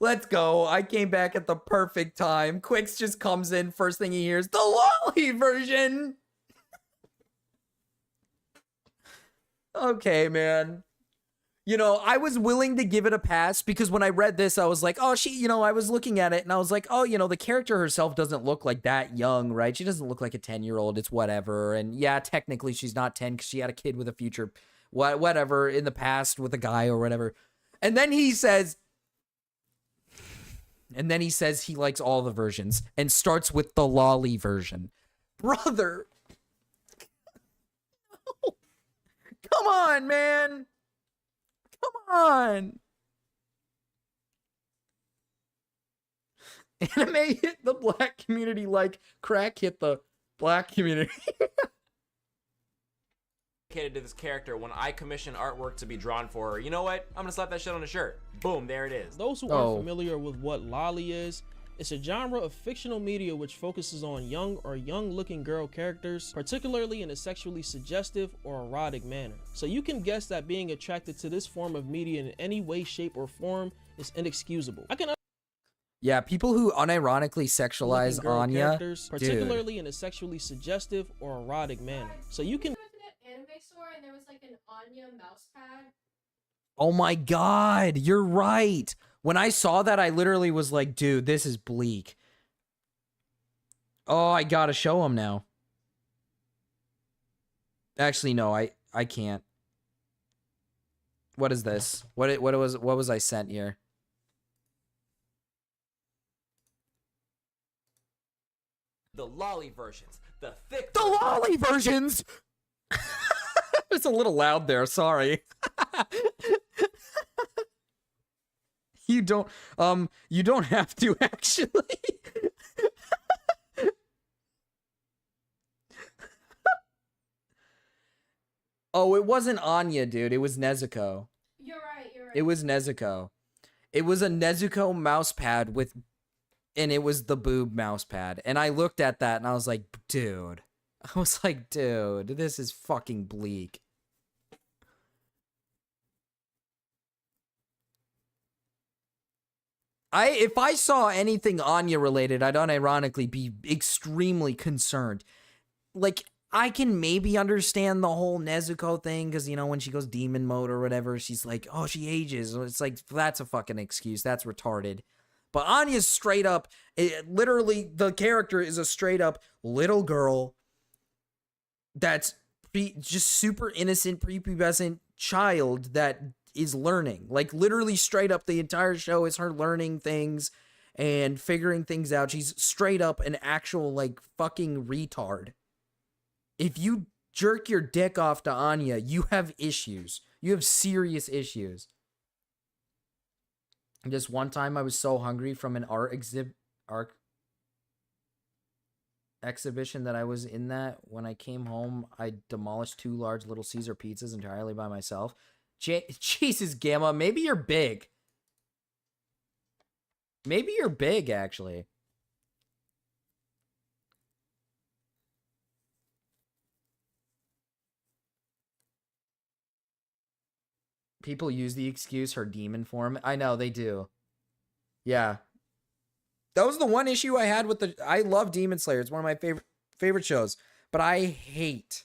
Let's go. I came back at the perfect time. Quicks just comes in. First thing he hears, the lolly version. Okay, man. You know, I was willing to give it a pass because when I read this, I was like, oh, I was looking at it and I was like, oh, the character herself doesn't look like that young, right? She doesn't look like a 10-year-old. It's whatever. And yeah, technically she's not 10 because she had a kid with a future, whatever, in the past with a guy or whatever. And then he says he likes all the versions and starts with the lolly version. Brother. Come on, man. Come on. Anime hit the black community like crack hit the black community. To this character when I commission artwork to be drawn for her. You know what? I'm gonna slap that shit on a shirt. Boom, there it is. Those who aren't familiar with what lolly is, it's a genre of fictional media which focuses on young or young-looking girl characters, particularly in a sexually suggestive or erotic manner. So you can guess that being attracted to this form of media in any way, shape, or form is inexcusable. Yeah, people who unironically sexualize Anya, particularly dude. in a sexually suggestive or erotic manner. So you can Anime store and there was like an Anya mouse pad. Oh my god, you're right. When I saw that, I literally was like, dude, this is bleak. Oh, I gotta show him now. Actually, no, I can't. What is this? What was I sent here? The lolly versions, the thick. The lolly versions. It's a little loud there. Sorry. You don't have to actually. Oh, it wasn't Anya, dude. It was Nezuko. You're right. It was Nezuko. It was a Nezuko mouse pad and it was the boob mouse pad. And I looked at that and I was like, dude. This is fucking bleak. If I saw anything Anya related, I'd unironically be extremely concerned. Like, I can maybe understand the whole Nezuko thing, because, you know, when she goes demon mode or whatever, she's like, oh, she ages. It's like, that's a fucking excuse. That's retarded. But Anya's straight up, literally, the character is a straight up little girl that's just super innocent, prepubescent child that is learning. Like, literally straight up, the entire show is her learning things and figuring things out. She's straight up an actual, like, fucking retard. If you jerk your dick off to Anya, you have issues. You have serious issues. Just one time I was so hungry from an art exhibition that I was in that when I came home, I demolished 2 large Little Caesar pizzas entirely by myself. Jesus, Gamma, maybe you're big. Maybe you're big, actually. People use the excuse her demon form. I know, they do. Yeah. That was the one issue I had with I love Demon Slayer. It's one of my favorite shows. But I hate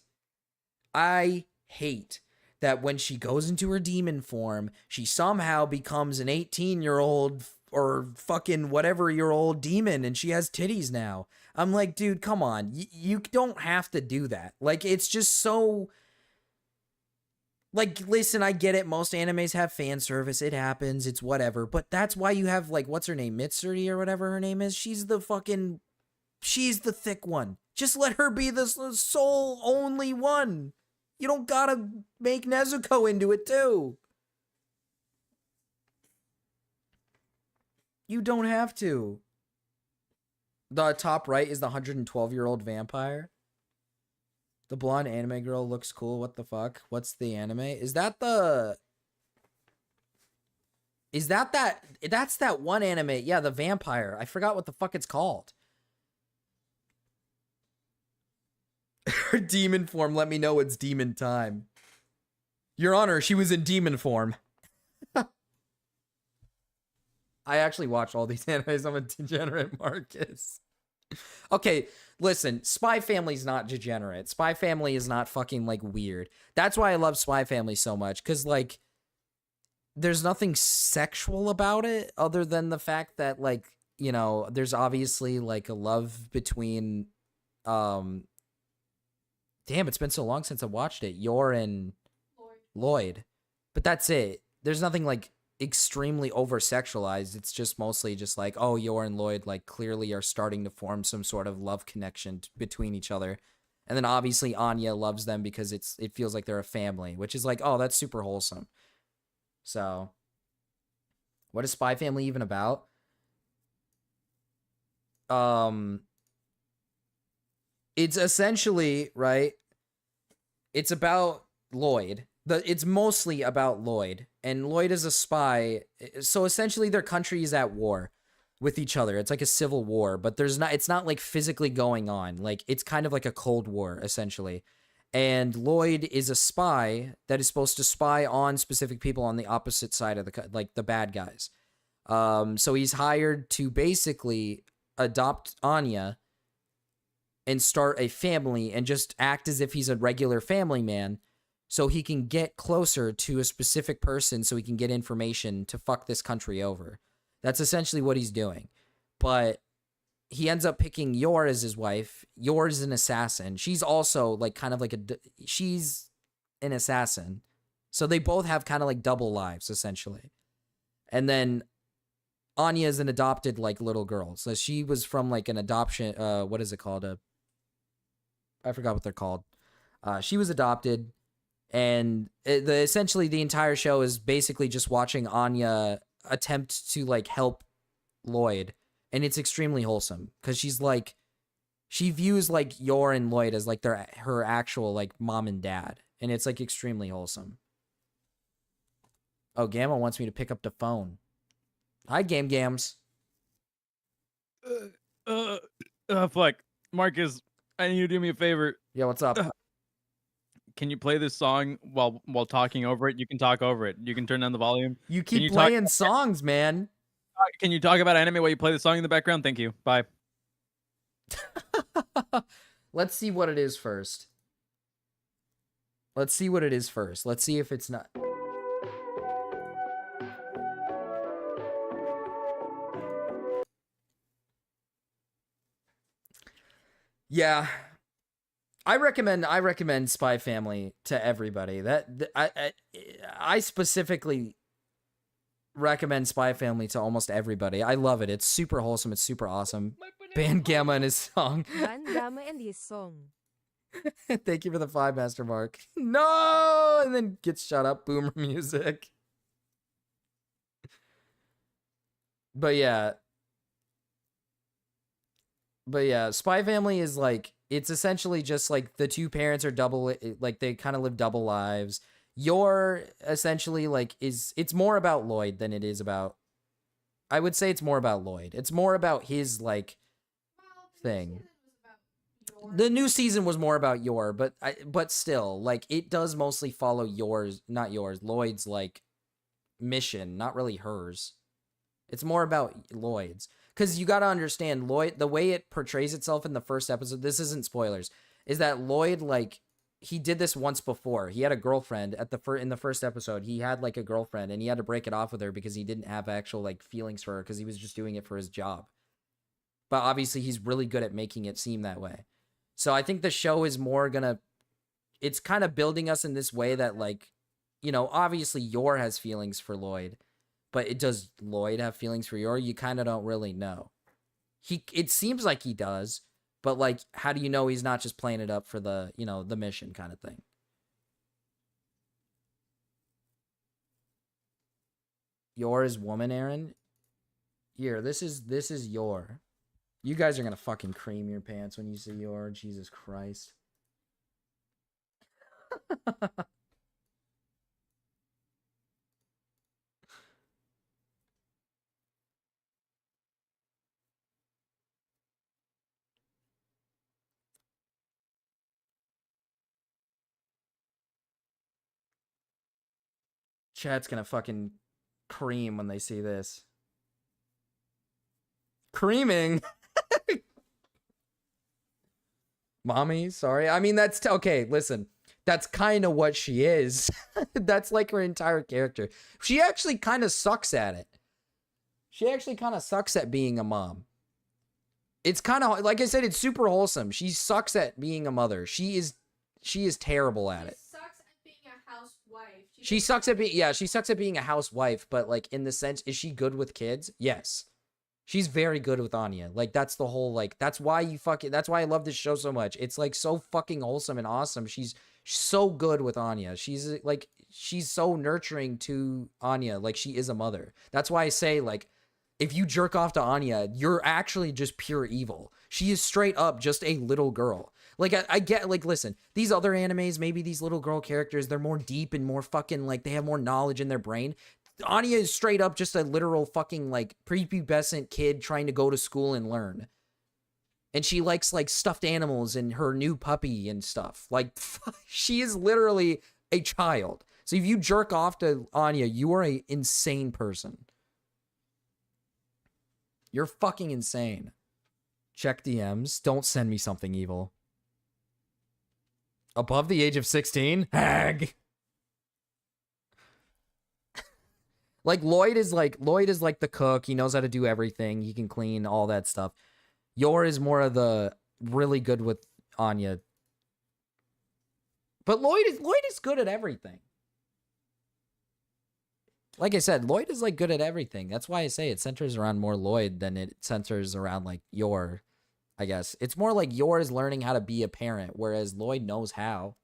that when she goes into her demon form, she somehow becomes an 18-year-old or fucking whatever-year-old demon, and she has titties now. I'm like, dude, come on. You don't have to do that. Like, it's just so... Like, listen, I get it. Most animes have fan service. It happens. It's whatever. But that's why you have, like, what's her name? Mitsuri or whatever her name is? She's the thick one. Just let her be the sole only one. You don't gotta make Nezuko into it, too. You don't have to. The top right is the 112-year-old vampire. The blonde anime girl looks cool. What the fuck? What's the anime? Is that that's that one anime? Yeah, the vampire. I forgot what the fuck it's called. Her demon form. Let me know it's demon time. Your Honor, she was in demon form. I actually watch all these animes. I'm a degenerate, Marcus. Okay, listen, Spy Family's not degenerate. Spy Family is not fucking, like, weird. That's why I love Spy Family so much, because, like, there's nothing sexual about it other than the fact that, like, you know, there's obviously, like, a love between, damn, it's been so long since I watched it, Yor and Lloyd. But that's it. There's nothing, like, extremely over-sexualized. It's just mostly just like, oh, Yor and Lloyd, like, clearly are starting to form some sort of love connection between each other. And then obviously Anya loves them because it feels like they're a family, which is like, oh, that's super wholesome. So, what is Spy Family even about? It's essentially, right, it's about Lloyd. It's mostly about Lloyd, and Lloyd is a spy. So essentially their country is at war with each other. It's like a civil war, but it's not like physically going on. Like, it's kind of like a Cold War, essentially. And Lloyd is a spy that is supposed to spy on specific people on the opposite side of the bad guys. So he's hired to basically adopt Anya and start a family and just act as if he's a regular family man. so he can get closer to a specific person so he can get information to fuck this country over. That's essentially what he's doing. But he ends up picking Yor as his wife. Yor is an assassin. She's also like kind of like she's an assassin. So they both have kind of like double lives essentially. And then Anya is an adopted like little girl. So she was from like an adoption what is it called? I forgot what they're called. She was adopted, and essentially the entire show is basically just watching Anya attempt to like help Lloyd, and it's extremely wholesome because she's like, she views like Yor and Lloyd as like her actual like mom and dad, and it's like extremely wholesome. Oh, Gamma wants me to pick up the phone. Hi, Gams. Fleck, Marcus, I need you to do me a favor. Yeah, what's up? Can you play this song while talking over it? You can talk over it. You can turn down the volume. You keep playing songs, man. Can you talk about anime while you play the song in the background? Thank you. Bye. Let's see what it is first. Let's see what it is first. Let's see if it's not. Yeah. I recommend Spy Family to everybody. I specifically recommend Spy Family to almost everybody. I love it. It's super wholesome. It's super awesome. Ban Gamma and his song. Ban Gamma and his song. Thank you for the 5, Master Mark. No! And then gets shut up. Boomer music. But yeah, Spy Family is like, it's essentially just like the two parents are double, like they kind of live double lives. Yor essentially like it's more about Lloyd than it is about, I would say it's more about Lloyd. It's more about his like thing. The new season was more about Yor, but still, like it does mostly follow Lloyd's like mission, not really hers. It's more about Lloyd's. Because you got to understand, Lloyd, the way it portrays itself in the first episode, this isn't spoilers, is that Lloyd, like, he did this once before. He had a girlfriend in the first episode. He had, like, a girlfriend, and he had to break it off with her because he didn't have actual, like, feelings for her because he was just doing it for his job. But obviously, he's really good at making it seem that way. So I think the show is more gonna... It's kind of building us in this way that, like, you know, obviously Yor has feelings for Lloyd. But does Lloyd have feelings for Yor? You kind of don't really know. It seems like he does, but like, how do you know he's not just playing it up for the, you know, the mission kind of thing? Yor is woman, Aaron. Here, this is Yor. You guys are gonna fucking cream your pants when you see Yor. Jesus Christ. Chat's gonna fucking cream when they see this. Creaming? Mommy, sorry. I mean, that's... okay, listen. That's kind of what she is. That's like her entire character. She actually kind of sucks at it. She actually kind of sucks at being a mom. It's kind of... like I said, it's super wholesome. She sucks at being a mother. She is terrible at it. She sucks at being, yeah, she sucks at being a housewife, but like in the sense, is she good with kids? Yes. She's very good with Anya. Like that's the whole, like, that's why I love this show so much. It's like so fucking wholesome and awesome. She's so good with Anya. She's so nurturing to Anya. Like she is a mother. That's why I say, like, if you jerk off to Anya, you're actually just pure evil. She is straight up just a little girl. Like, I get, like, listen, these other animes, maybe these little girl characters, they're more deep and more fucking, like, they have more knowledge in their brain. Anya is straight up just a literal fucking, like, prepubescent kid trying to go to school and learn. And she likes, like, stuffed animals and her new puppy and stuff. Like, she is literally a child. So if you jerk off to Anya, you are an insane person. You're fucking insane. Check DMs. Don't send me something evil. Above the age of 16? Hag. Like Lloyd is like the cook. He knows how to do everything. He can clean, all that stuff. Yor is more of the really good with Anya. But Lloyd is good at everything. Like I said, Lloyd is like good at everything. That's why I say it centers around more Lloyd than it centers around like Yor, I guess. It's more like Yor is learning how to be a parent, whereas Lloyd knows how.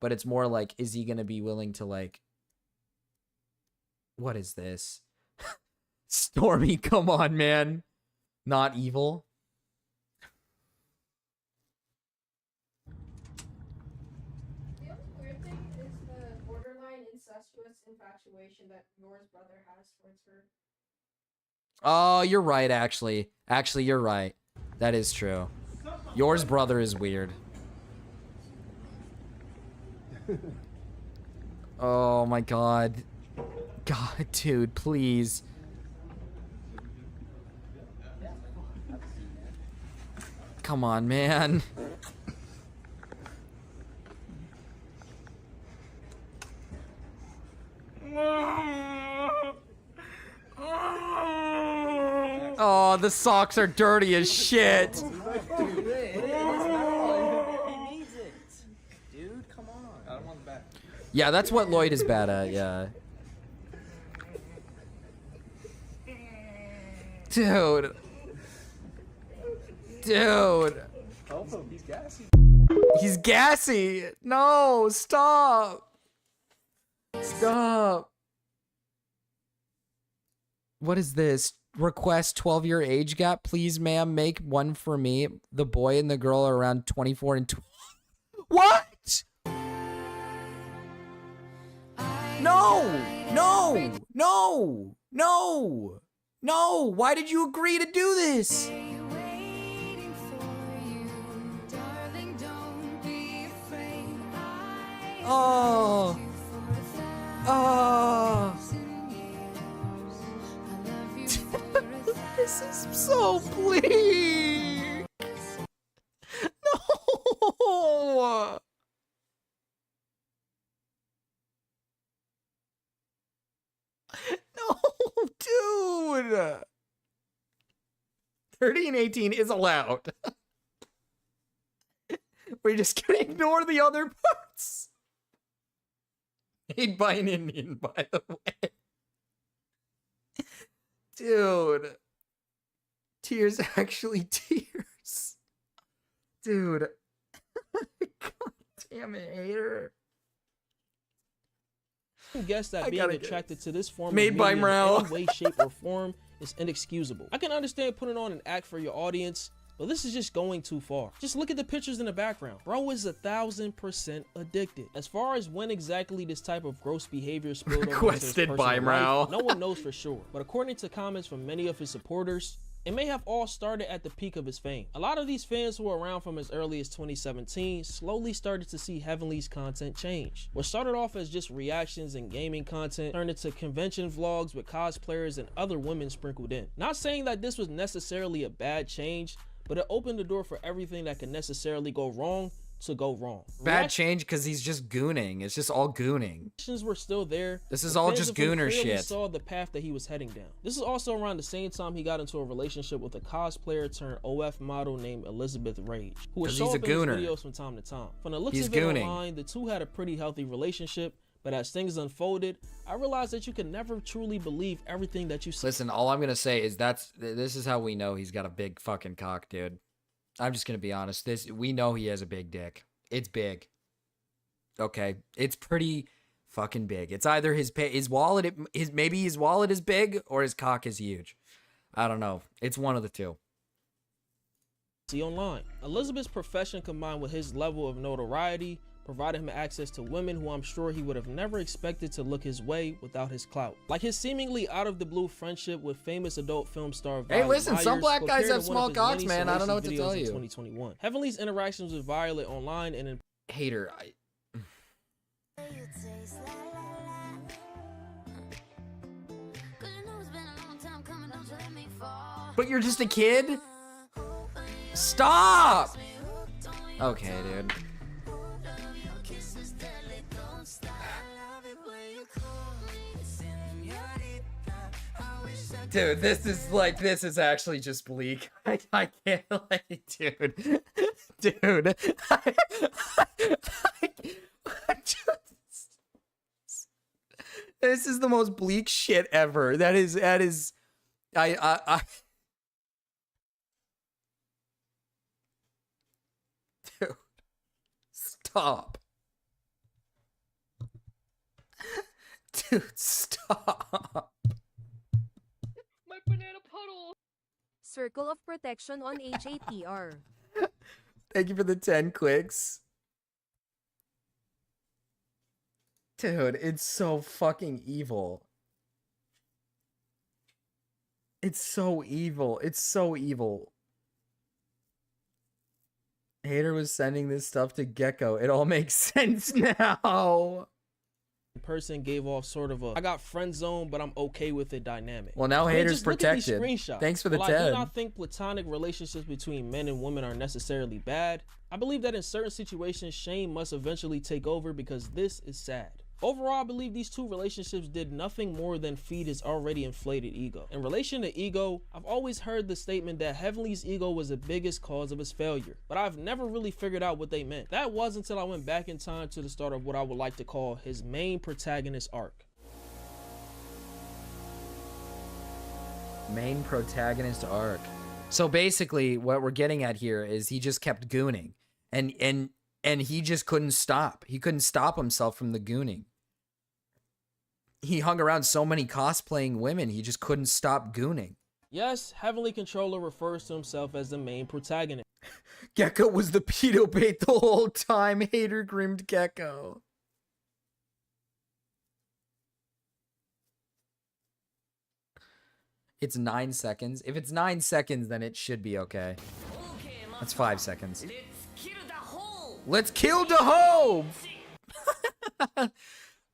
But it's more like, is he gonna be willing to like, what is this? Stormy, come on, man. Not evil. The only weird thing is the borderline incestuous infatuation that Yor's brother has towards her. Oh, you're right, actually. Actually, you're right. That is true. Yor's brother is weird. Oh my god. God, dude, please. Come on, man. Oh, the socks are dirty as shit. Dude, come on. I don't want the back. Yeah, that's what Lloyd is bad at, yeah. Dude. Dude. Also, he's gassy. He's gassy. No, stop. Stop. What is this? Request 12-year age gap. Please, ma'am, make one for me. The boy and the girl are around 24 and 12. What? No! No! No! No! No! Why did you agree to do this? Oh. Oh. This is so bleak. No. No, dude. 30 and 18 is allowed. We're just gonna ignore the other parts. Made by an Indian, by the way. Dude. Tears, actually tears. Dude. God damn it, hater. Guess that being attracted to this form Made of by media Mrao. in any way, shape, or form is inexcusable. I can understand putting on an act for your audience, but this is just going too far. Just look at the pictures in the background. Bro is 1000% addicted. As far as when exactly this type of gross behavior spilled over into his Requested by personal life, Mrao. no one knows for sure. But according to comments from many of his supporters, it may have all started at the peak of his fame. A lot of these fans who were around from as early as 2017 slowly started to see Heavenly's content change. What started off as just reactions and gaming content turned into convention vlogs with cosplayers and other women sprinkled in. Not saying that this was necessarily a bad change, but it opened the door for everything that could necessarily go wrong to go wrong. Bad change because he's just gooning. It's just all gooning. Reactions were still there. This is but all fans just of him gooner clearly shit. saw the path that he was heading down. This is also around the same time he got into a relationship with a cosplayer turned OF model named Elizabeth Rage, who would 'Cause show he's up a in his gooner. videos from time to time. From the looks He's of it gooning. online, the two had a pretty healthy relationship. But as things unfolded, I realized that you can never truly believe everything that you see. Listen, all I'm gonna say is this is how we know he's got a big fucking cock, dude. I'm just gonna be honest. We know he has a big dick. It's big. Okay, it's pretty fucking big. It's either his wallet, maybe his wallet is big or his cock is huge. I don't know. It's one of the two. See online. Elizabeth's profession combined with his level of notoriety provided him access to women who I'm sure he would have never expected to look his way without his clout. Like his seemingly out of the blue friendship with famous adult film star Hey, Violet listen, some Myers black guys compared have to one of small his cocks, many man. I don't know what to salacious tell videos in you. 2021. Heavenly's interactions with Violet online and in Hater, But you're just a kid? Stop! Okay, dude. Dude, this is actually just bleak. I can't, like, dude. Dude. This is the most bleak shit ever. That is, I dude, stop. Dude, stop. My banana puddle. Circle of Protection on HATR. Thank you for the 10 clicks. Dude, it's so fucking evil. It's so evil. It's so evil. Hater was sending this stuff to Gecko. It all makes sense now. Person gave off sort of a I got friend zone, but I'm okay with it dynamic. Well, now I mean, Hater's just look at these protected. screenshots. Thanks for the While 10. I do not think platonic relationships between men and women are necessarily bad. I believe that in certain situations, shame must eventually take over because this is sad. Overall, I believe these two relationships did nothing more than feed his already inflated ego. In relation to ego, I've always heard the statement that Heavenly's ego was the biggest cause of his failure, but I've never really figured out what they meant. That was until I went back in time to the start of what I would like to call his main protagonist arc. Main protagonist arc. So basically, what we're getting at here is he just kept gooning, and he just couldn't stop. He couldn't stop himself from the gooning. He hung around so many cosplaying women, he just couldn't stop gooning. Yes, Heavenly Controller refers to himself as the main protagonist. Gecko was the pedo bait the whole time. Hater groomed Gecko. It's 9 seconds. If it's 9 seconds, then it should be okay. That's 5 seconds. Let's kill the hoe!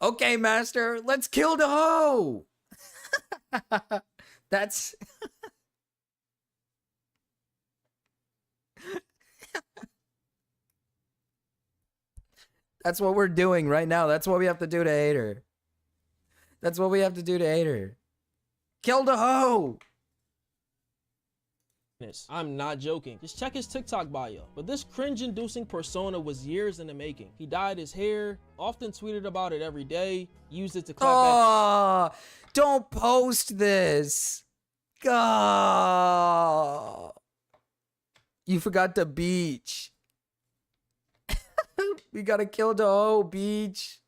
Okay, master, let's kill the hoe! That's... That's what we're doing right now. That's what we have to do to Hater. That's what we have to do to Hater. Kill the hoe! I'm not joking. Just check his TikTok bio. But this cringe-inducing persona was years in the making. He dyed his hair, often tweeted about it every day, used it to clap back. Don't post this. God. You forgot the beach. We gotta kill the hoe, beach.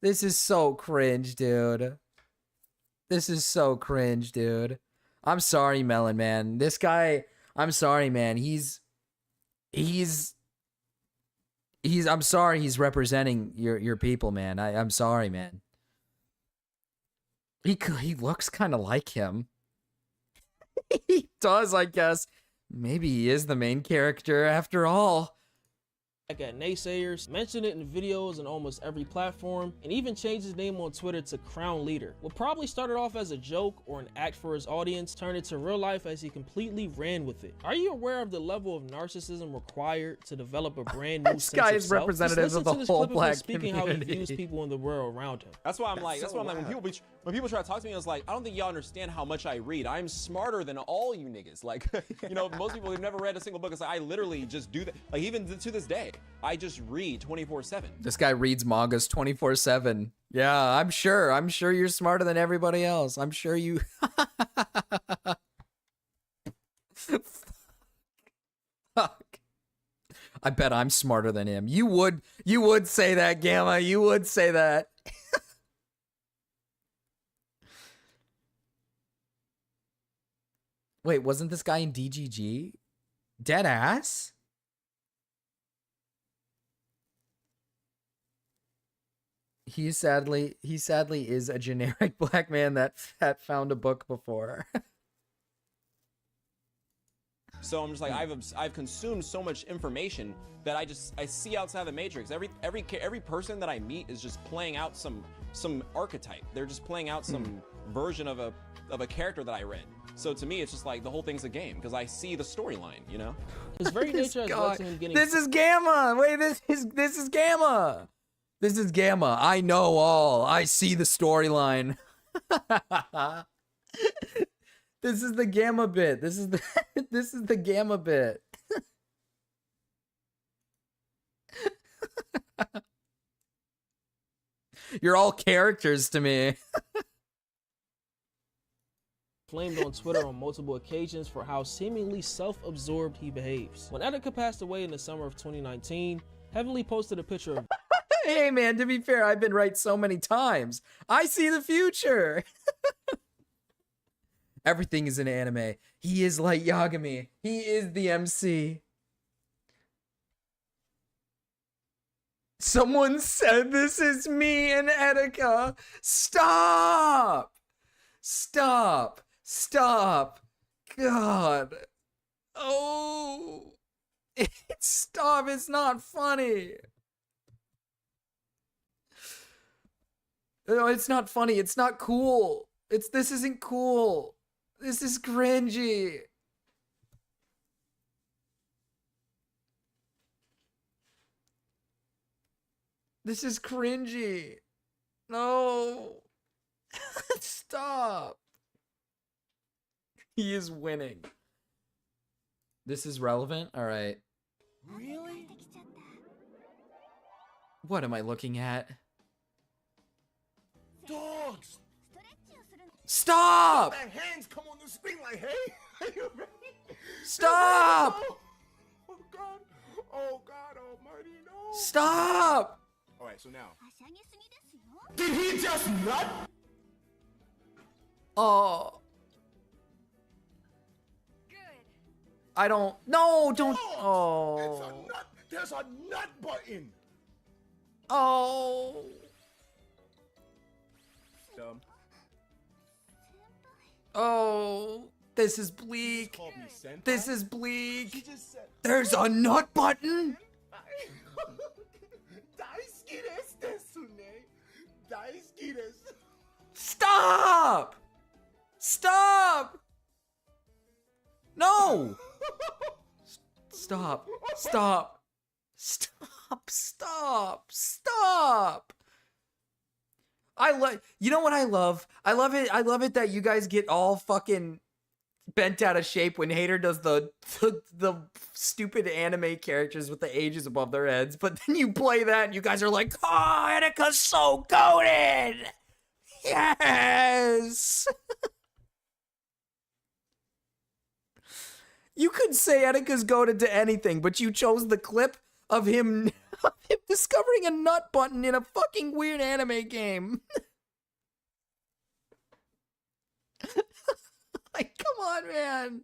This is so cringe, dude. This is so cringe, dude. I'm sorry, Melon Man. This guy, I'm sorry, man. He's I'm sorry he's representing your people, man. I'm sorry, man. He looks kind of like him. He does, I guess. Maybe he is the main character after all. At naysayers, mentioned it in videos on almost every platform, and even changed his name on Twitter to Crown Leader. What probably started off as a joke or an act for his audience turned into real life as he completely ran with it. Are you aware of the level of narcissism required to develop a brand new This guy is representative of the whole black speaking community. how he views people in the world around him. That's why I'm like, when people try to talk to me, I was like, I don't think y'all understand how much I read. I'm smarter than all you niggas. Like, you know, most people who've never read a single book, it's like, I literally just do that. Like, even to this day, I just read 24/7. This guy reads mangas 24/7. Yeah, I'm sure. I'm sure you're smarter than everybody else. I'm sure you... Fuck. I bet I'm smarter than him. You would say that, Gamma. You would say that. Wait, wasn't this guy in DGG? Dead ass? He sadly is a generic black man that found a book before. So I'm just like, I've consumed so much information that I see outside the matrix. Every person that I meet is just playing out some archetype. They're just playing out some version of a character that I read. So to me, it's just like the whole thing's a game because I see the storyline, you know? His very This nature has guy- led to him getting. This is Gamma. Wait, this is Gamma. This is Gamma. I know all. I see the storyline. This is the Gamma bit. This is the this is the Gamma bit. You're all characters to me. Flamed on Twitter on multiple occasions for how seemingly self-absorbed he behaves. When Etika passed away in the summer of 2019, Heavenly posted a picture of Hey man, to be fair, I've been right so many times. I see the future. Everything is an anime. He is like Yagami. He is the MC. Someone said this is me and Etika. Stop! Stop! Stop! God. Oh. Stop, it's not funny. No, it's not funny. It's not cool. This isn't cool. This is cringy. This is cringy. No. Stop. He is winning. This is relevant? All right. Really? What am I looking at? Dogs! Stop! Their hands come on the screen like, hey, are you ready? Stop! Oh God! Oh God Almighty, no! Stop! All right, so now. Did he just nut? Oh. I don't. No, don't. Oh. It's a nut. There's a nut button. Oh. Dumb. Oh. This is bleak. Called me senpai? This is bleak. She just said. There's a nut button. Daisuki desu, desune. Daisuki desu. Stop. Stop. No. Stop. Stop. Stop. Stop. Stop. You know what I love? I love it that you guys get all fucking bent out of shape when Hater does the stupid anime characters with the ages above their heads, but then you play that and you guys are like, oh, Etika's so goated. Yes. You could say Etika's goated to anything, but you chose the clip of him discovering a nut button in a fucking weird anime game. Like, come on, man.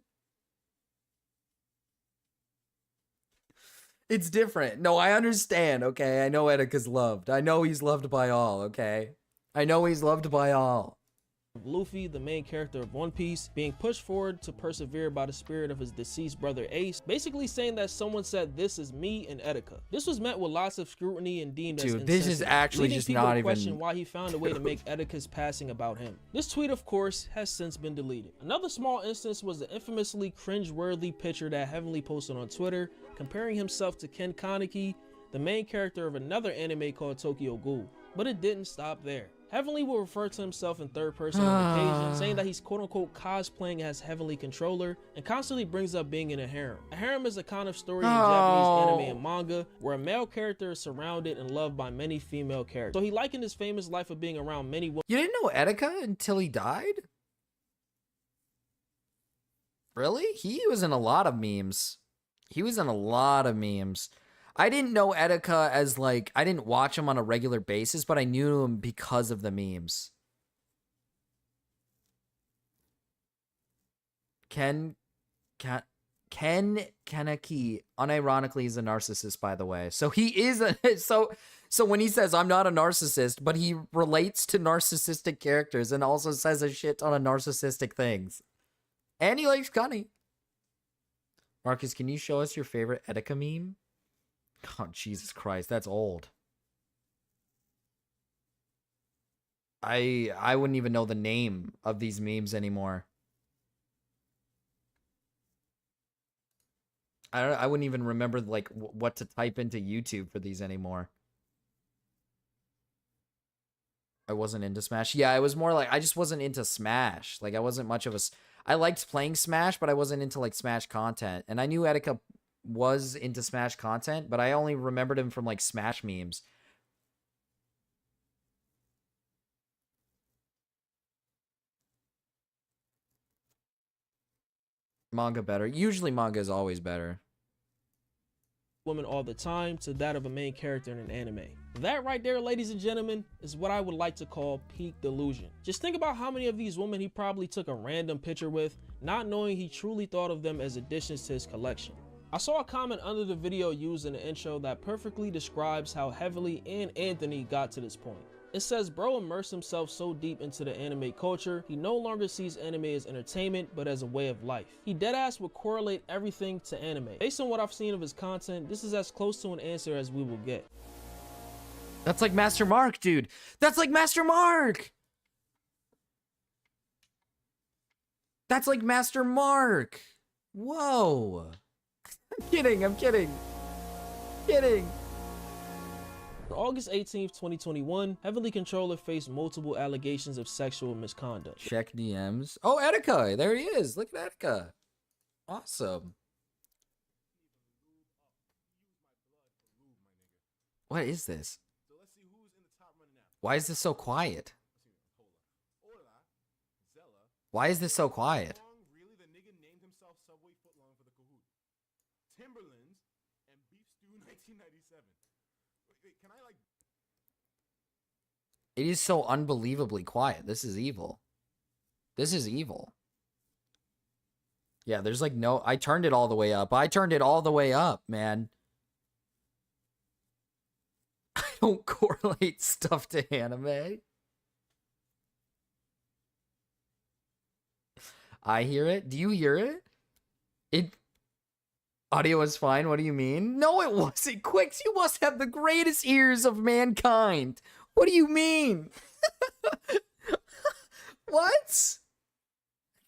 It's different. No, I understand, okay? I know Etika's loved. I know he's loved by all, okay? I know he's loved by all. Luffy, the main character of One Piece, being pushed forward to persevere by the spirit of his deceased brother Ace, basically saying that someone said this is me and Etika. This was met with lots of scrutiny and deemed as Dude, this is insensitive, actually leading just people not to even... question why he found a way to make Etika's passing about him. This tweet, of course, has since been deleted. Another small instance was the infamously cringe-worthy picture that Heavenly posted on Twitter, comparing himself to Ken Kaneki, the main character of another anime called Tokyo Ghoul. But it didn't stop there. Heavenly will refer to himself in third person on occasion, saying that he's quote-unquote cosplaying as Heavenly Controller, and constantly brings up being in a harem. A harem is a kind of story in Japanese anime and manga where a male character is surrounded and loved by many female characters. So he likened his famous life of being around many women. You didn't know Etika until he died? Really? He was in a lot of memes. He was in a lot of memes. I didn't know Etika as, like, I didn't watch him on a regular basis, but I knew him because of the memes. Ken Kaneki, unironically, is a narcissist, by the way. So he is so when he says I'm not a narcissist, but he relates to narcissistic characters and also says a shit ton of narcissistic things. And he likes Connie. Marcus, can you show us your favorite Etika meme? Oh, Jesus Christ, that's old. I wouldn't even know the name of these memes anymore. I wouldn't even remember like what to type into YouTube for these anymore. I wasn't into Smash. Yeah, I was more like, I just wasn't into Smash. Like, I wasn't much of a... I liked playing Smash, but I wasn't into, like, Smash content. And I knew Etika was into Smash content, but I only remembered him from, like, Smash memes. Manga better. Usually manga is always better. Women all the time to that of a main character in an anime. That right there, ladies and gentlemen, is what I would like to call peak delusion. Just think about how many of these women he probably took a random picture with, not knowing he truly thought of them as additions to his collection. I saw a comment under the video used in the intro that perfectly describes how Heavenly and Anthony got to this point. It says bro immersed himself so deep into the anime culture, he no longer sees anime as entertainment, but as a way of life. He deadass would correlate everything to anime. Based on what I've seen of his content, this is as close to an answer as we will get. That's like Master Mark, dude. That's like Master Mark. That's like Master Mark. Whoa. I'm kidding. I'm kidding. Kidding. On August 18th, 2021, Heavenly Controller faced multiple allegations of sexual misconduct. Check DMs. Oh, Etika. There he is. Look at Etika. Awesome. What is this? Why is this so quiet? Why is this so quiet? It is so unbelievably quiet. This is evil. This is evil. Yeah, there's like no... I turned it all the way up. I turned it all the way up, man. I don't correlate stuff to anime. I hear it. Do you hear it? Audio is fine. What do you mean? No, it wasn't. Quicks, you must have the greatest ears of mankind. What do you mean? What?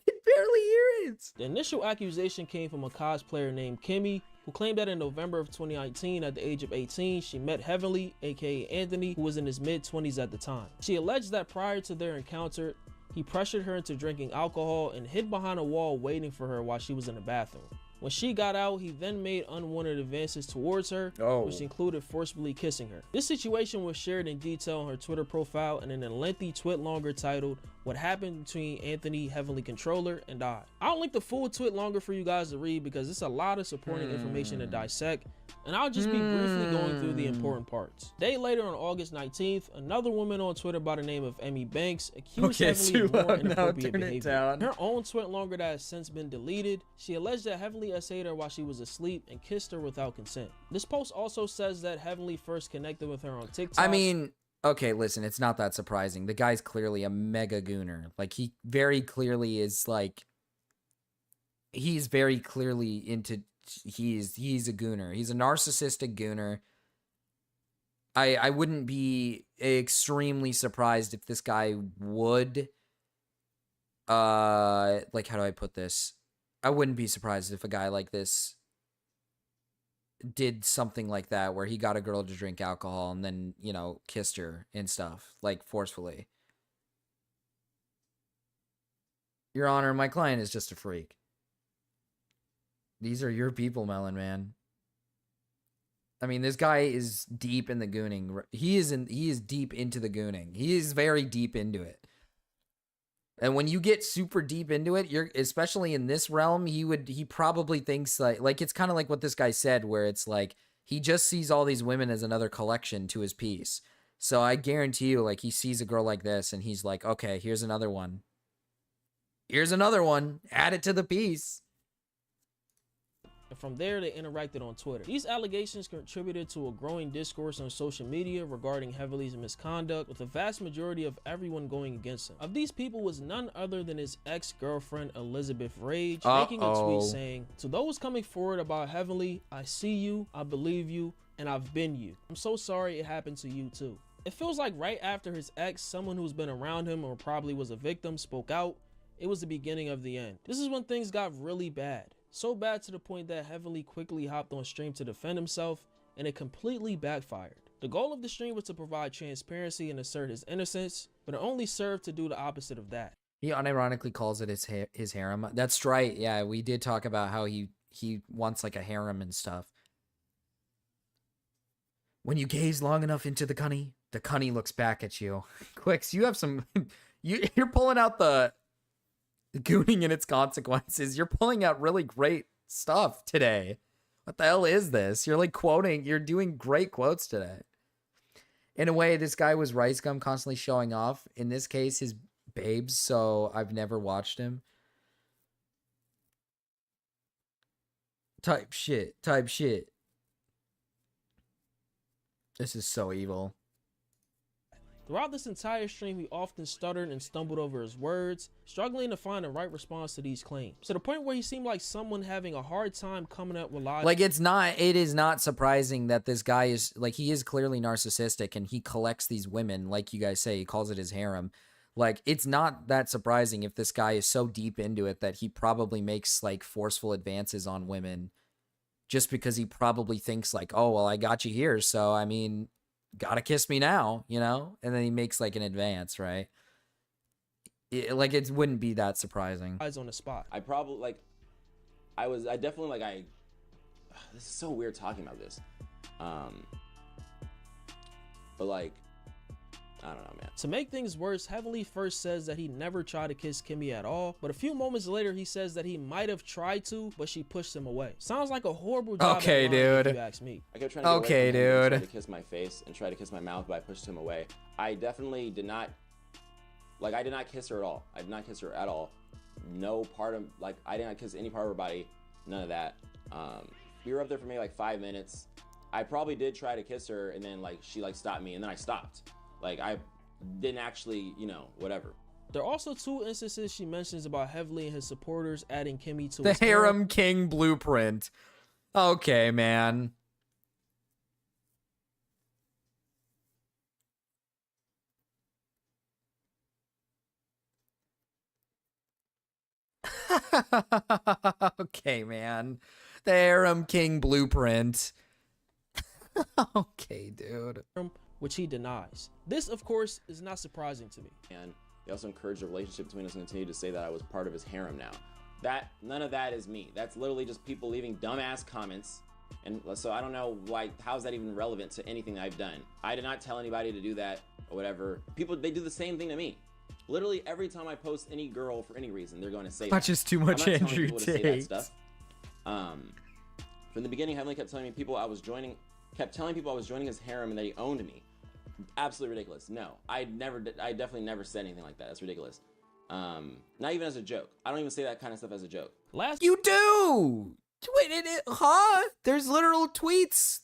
I can barely hear it. The initial accusation came from a cosplayer named Kimmy, who claimed that in November of 2019, at the age of 18, she met Heavenly, aka Anthony, who was in his mid-20s at the time. She alleged that prior to their encounter, he pressured her into drinking alcohol and hid behind a wall waiting for her while she was in the bathroom. When she got out, he then made unwanted advances towards her, which included forcibly kissing her. This situation was shared in detail on her Twitter profile and in a lengthy twit longer titled, What Happened Between Anthony, Heavenly Controller, and I. I'll link the full twit longer for you guys to read because it's a lot of supporting information to dissect, and I'll just be briefly going through the important parts. A day later, on August 19th, another woman on Twitter by the name of Emmy Banks accused Heavenly of more inappropriate behavior. Her own twit longer that has since been deleted, she alleged that Heavenly essayed her while she was asleep and kissed her without consent. This post also says that Heavenly first connected with her on TikTok. I mean, okay, listen, it's not that surprising. The guy's clearly a mega gooner. Like, he very clearly is like, he's very clearly into, he's a gooner. He's a narcissistic gooner. I wouldn't be extremely surprised if this guy would, like, how do I put this? I wouldn't be surprised if a guy like this did something like that where he got a girl to drink alcohol and then, you know, kissed her and stuff, like, forcefully. Your Honor, my client is just a freak. These are your people, Melon Man. I mean, this guy is deep in the gooning. He is deep into the gooning. He is very deep into it. And when you get super deep into it, you're, especially in this realm, he probably thinks like it's kind of like what this guy said, where it's like he just sees all these women as another collection to his piece. So I guarantee you, like, he sees a girl like this and he's like, okay, here's another one. Here's another one. Add it to the piece. And from there, they interacted on Twitter. These allegations contributed to a growing discourse on social media regarding Heavenly's misconduct, with the vast majority of everyone going against him. Of these people was none other than his ex-girlfriend Elizabeth Rage, making a tweet saying, "To those coming forward about Heavenly, I see you, I believe you, and I've been you. I'm so sorry it happened to you too." It feels like right after his ex, someone who's been around him or probably was a victim, spoke out. It was the beginning of the end. This is when things got really bad. So bad to the point that Heavenly quickly hopped on stream to defend himself, and it completely backfired. The goal of the stream was to provide transparency and assert his innocence, but it only served to do the opposite of that. He unironically calls it his harem. That's right. Yeah, we did talk about how he wants like a harem and stuff. When you gaze long enough into the cunny looks back at you. Quicks, you have some... You're pulling out the gooning and its consequences. You're pulling out really great stuff today. What the hell is this? You're like quoting. You're doing great quotes today. In a way, this guy was Rice Gum constantly showing off. In this case, his babes, so I've never watched him. Type shit. This is so evil. Throughout this entire stream, he often stuttered and stumbled over his words, struggling to find the right response to these claims, to the point where he seemed like someone having a hard time coming up with logic. Like, it is not surprising that this guy is, like, he is clearly narcissistic and he collects these women, like you guys say, he calls it his harem. Like, it's not that surprising if this guy is so deep into it that he probably makes, like, forceful advances on women just because he probably thinks, like, oh, well, I got you here, so, I mean... gotta kiss me now, you know? And then he makes like an advance, right? It wouldn't be that surprising. Eyes on the spot. I probably like this is so weird talking about this. But like, I don't know, man. To make things worse, Heavenly first says that he never tried to kiss Kimmy at all, but a few moments later he says that he might have tried to, but she pushed him away. Sounds like a horrible job. Okay, dude. If you ask me. I kept trying to get away from him and try to kiss my face and try to kiss my mouth, but I pushed him away. I definitely did not, like, I did not kiss her at all. I did not kiss her at all. No part of, like, I did not kiss any part of her body. None of that. We were up there for maybe like 5 minutes. I probably did try to kiss her, and then like she like stopped me, and then I stopped. Like, I didn't actually, you know, whatever. There are also 2 instances she mentions about Heavenly and his supporters adding Kimmy to the his harem king blueprint. Okay, man. Okay, man. The harem king blueprint. Okay, dude. Which he denies. This, of course, is not surprising to me. And they also encouraged the relationship between us and continued to say that I was part of his harem now. None of that is me. That's literally just people leaving dumbass comments. And so I don't know, like, how's that even relevant to anything that I've done? I did not tell anybody to do that or whatever. People, they do the same thing to me. Literally every time I post any girl for any reason, they're going to say Not that. just too much I'm not telling Andrew people to say Tate. that stuff. From the beginning, Heavenly kept telling people I was joining his harem and that he owned me. Absolutely ridiculous. No, I definitely never said anything like that. That's ridiculous. Not even as a joke. I don't even say that kind of stuff as a joke. You do. Wait, huh? There's literal tweets.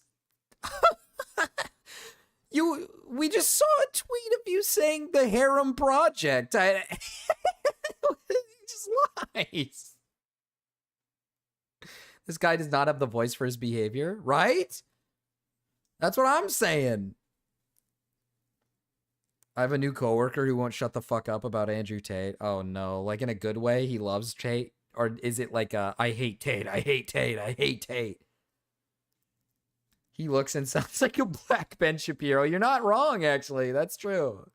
We just saw a tweet of you saying the harem project. Just lies. This guy does not have the voice for his behavior, right? That's what I'm saying. I have a new coworker who won't shut the fuck up about Andrew Tate. Oh no, like in a good way, he loves Tate? Or is it like a, I hate Tate, I hate Tate, I hate Tate? He looks and sounds like a black Ben Shapiro. You're not wrong, actually. That's true.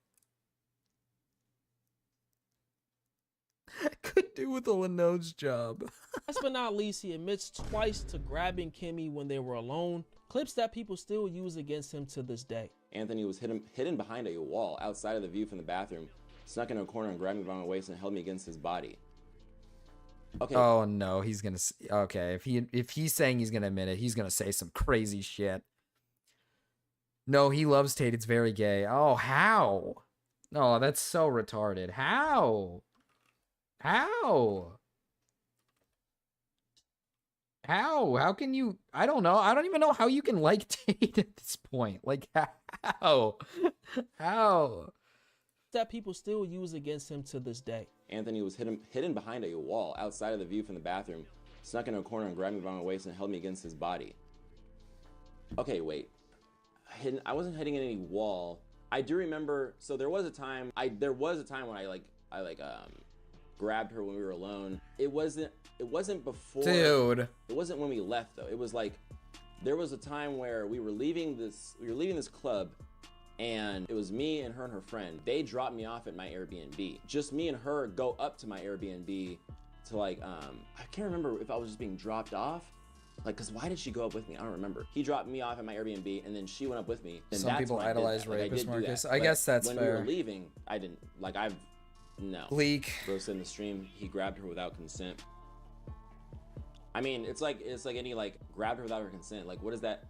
Could do with a nose job. Last but not least, he admits twice to grabbing Kimmy when they were alone. Clips that people still use against him to this day. Anthony was hidden behind a wall outside of the view from the bathroom, snuck into a corner and grabbed me by my waist and held me against his body. Okay. Oh no, he's gonna. Okay, if he's saying he's gonna admit it, he's gonna say some crazy shit. No, he loves Tate. It's very gay. Oh, how? No, that's so retarded. How? How? How can you? I don't know. I don't even know how you can like Tate at this point. Like, how? How? That people still use against him to this day. Anthony was hidden behind a wall outside of the view from the bathroom, snuck into a corner and grabbed me by my waist and held me against his body. Okay, wait. I wasn't hitting any wall. I do remember. So there was a time when I grabbed her when we were alone. It wasn't before. Dude. It wasn't when we left though. It was like there was a time where we were leaving this club, and it was me and her friend. They dropped me off at my Airbnb. Just me and her go up to my Airbnb to like I can't remember if I was just being dropped off. Like, cause why did she go up with me? I don't remember. He dropped me off at my Airbnb, and then she went up with me. And Some people idolize rapists, Marcus. I But guess that's when fair. we were leaving, I didn't like. No. Leak. Bro said in the stream he grabbed her without consent. I mean, it's like any like grabbed her without her consent. Like, what is that?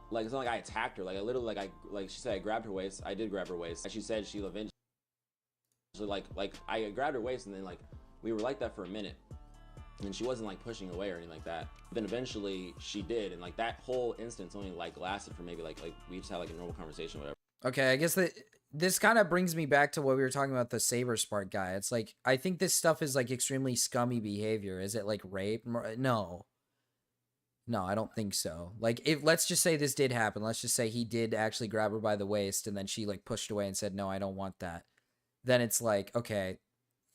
Like, it's not like I attacked her. Like, I literally like she said I grabbed her waist. I did grab her waist. And she said she eventually like I grabbed her waist, and then like we were like that for a minute. And she wasn't like pushing away or anything like that. Then eventually she did, and like that whole instance only like lasted for maybe like we just had like a normal conversation, or whatever. Okay, I guess that this kind of brings me back to what we were talking about, the Saber Smart guy. It's like, I think this stuff is like extremely scummy behavior. Is it like rape? No, I don't think so. Like, if let's just say this did happen. Let's just say he did actually grab her by the waist, and then she like pushed away and said, "No, I don't want that." Then it's like, okay,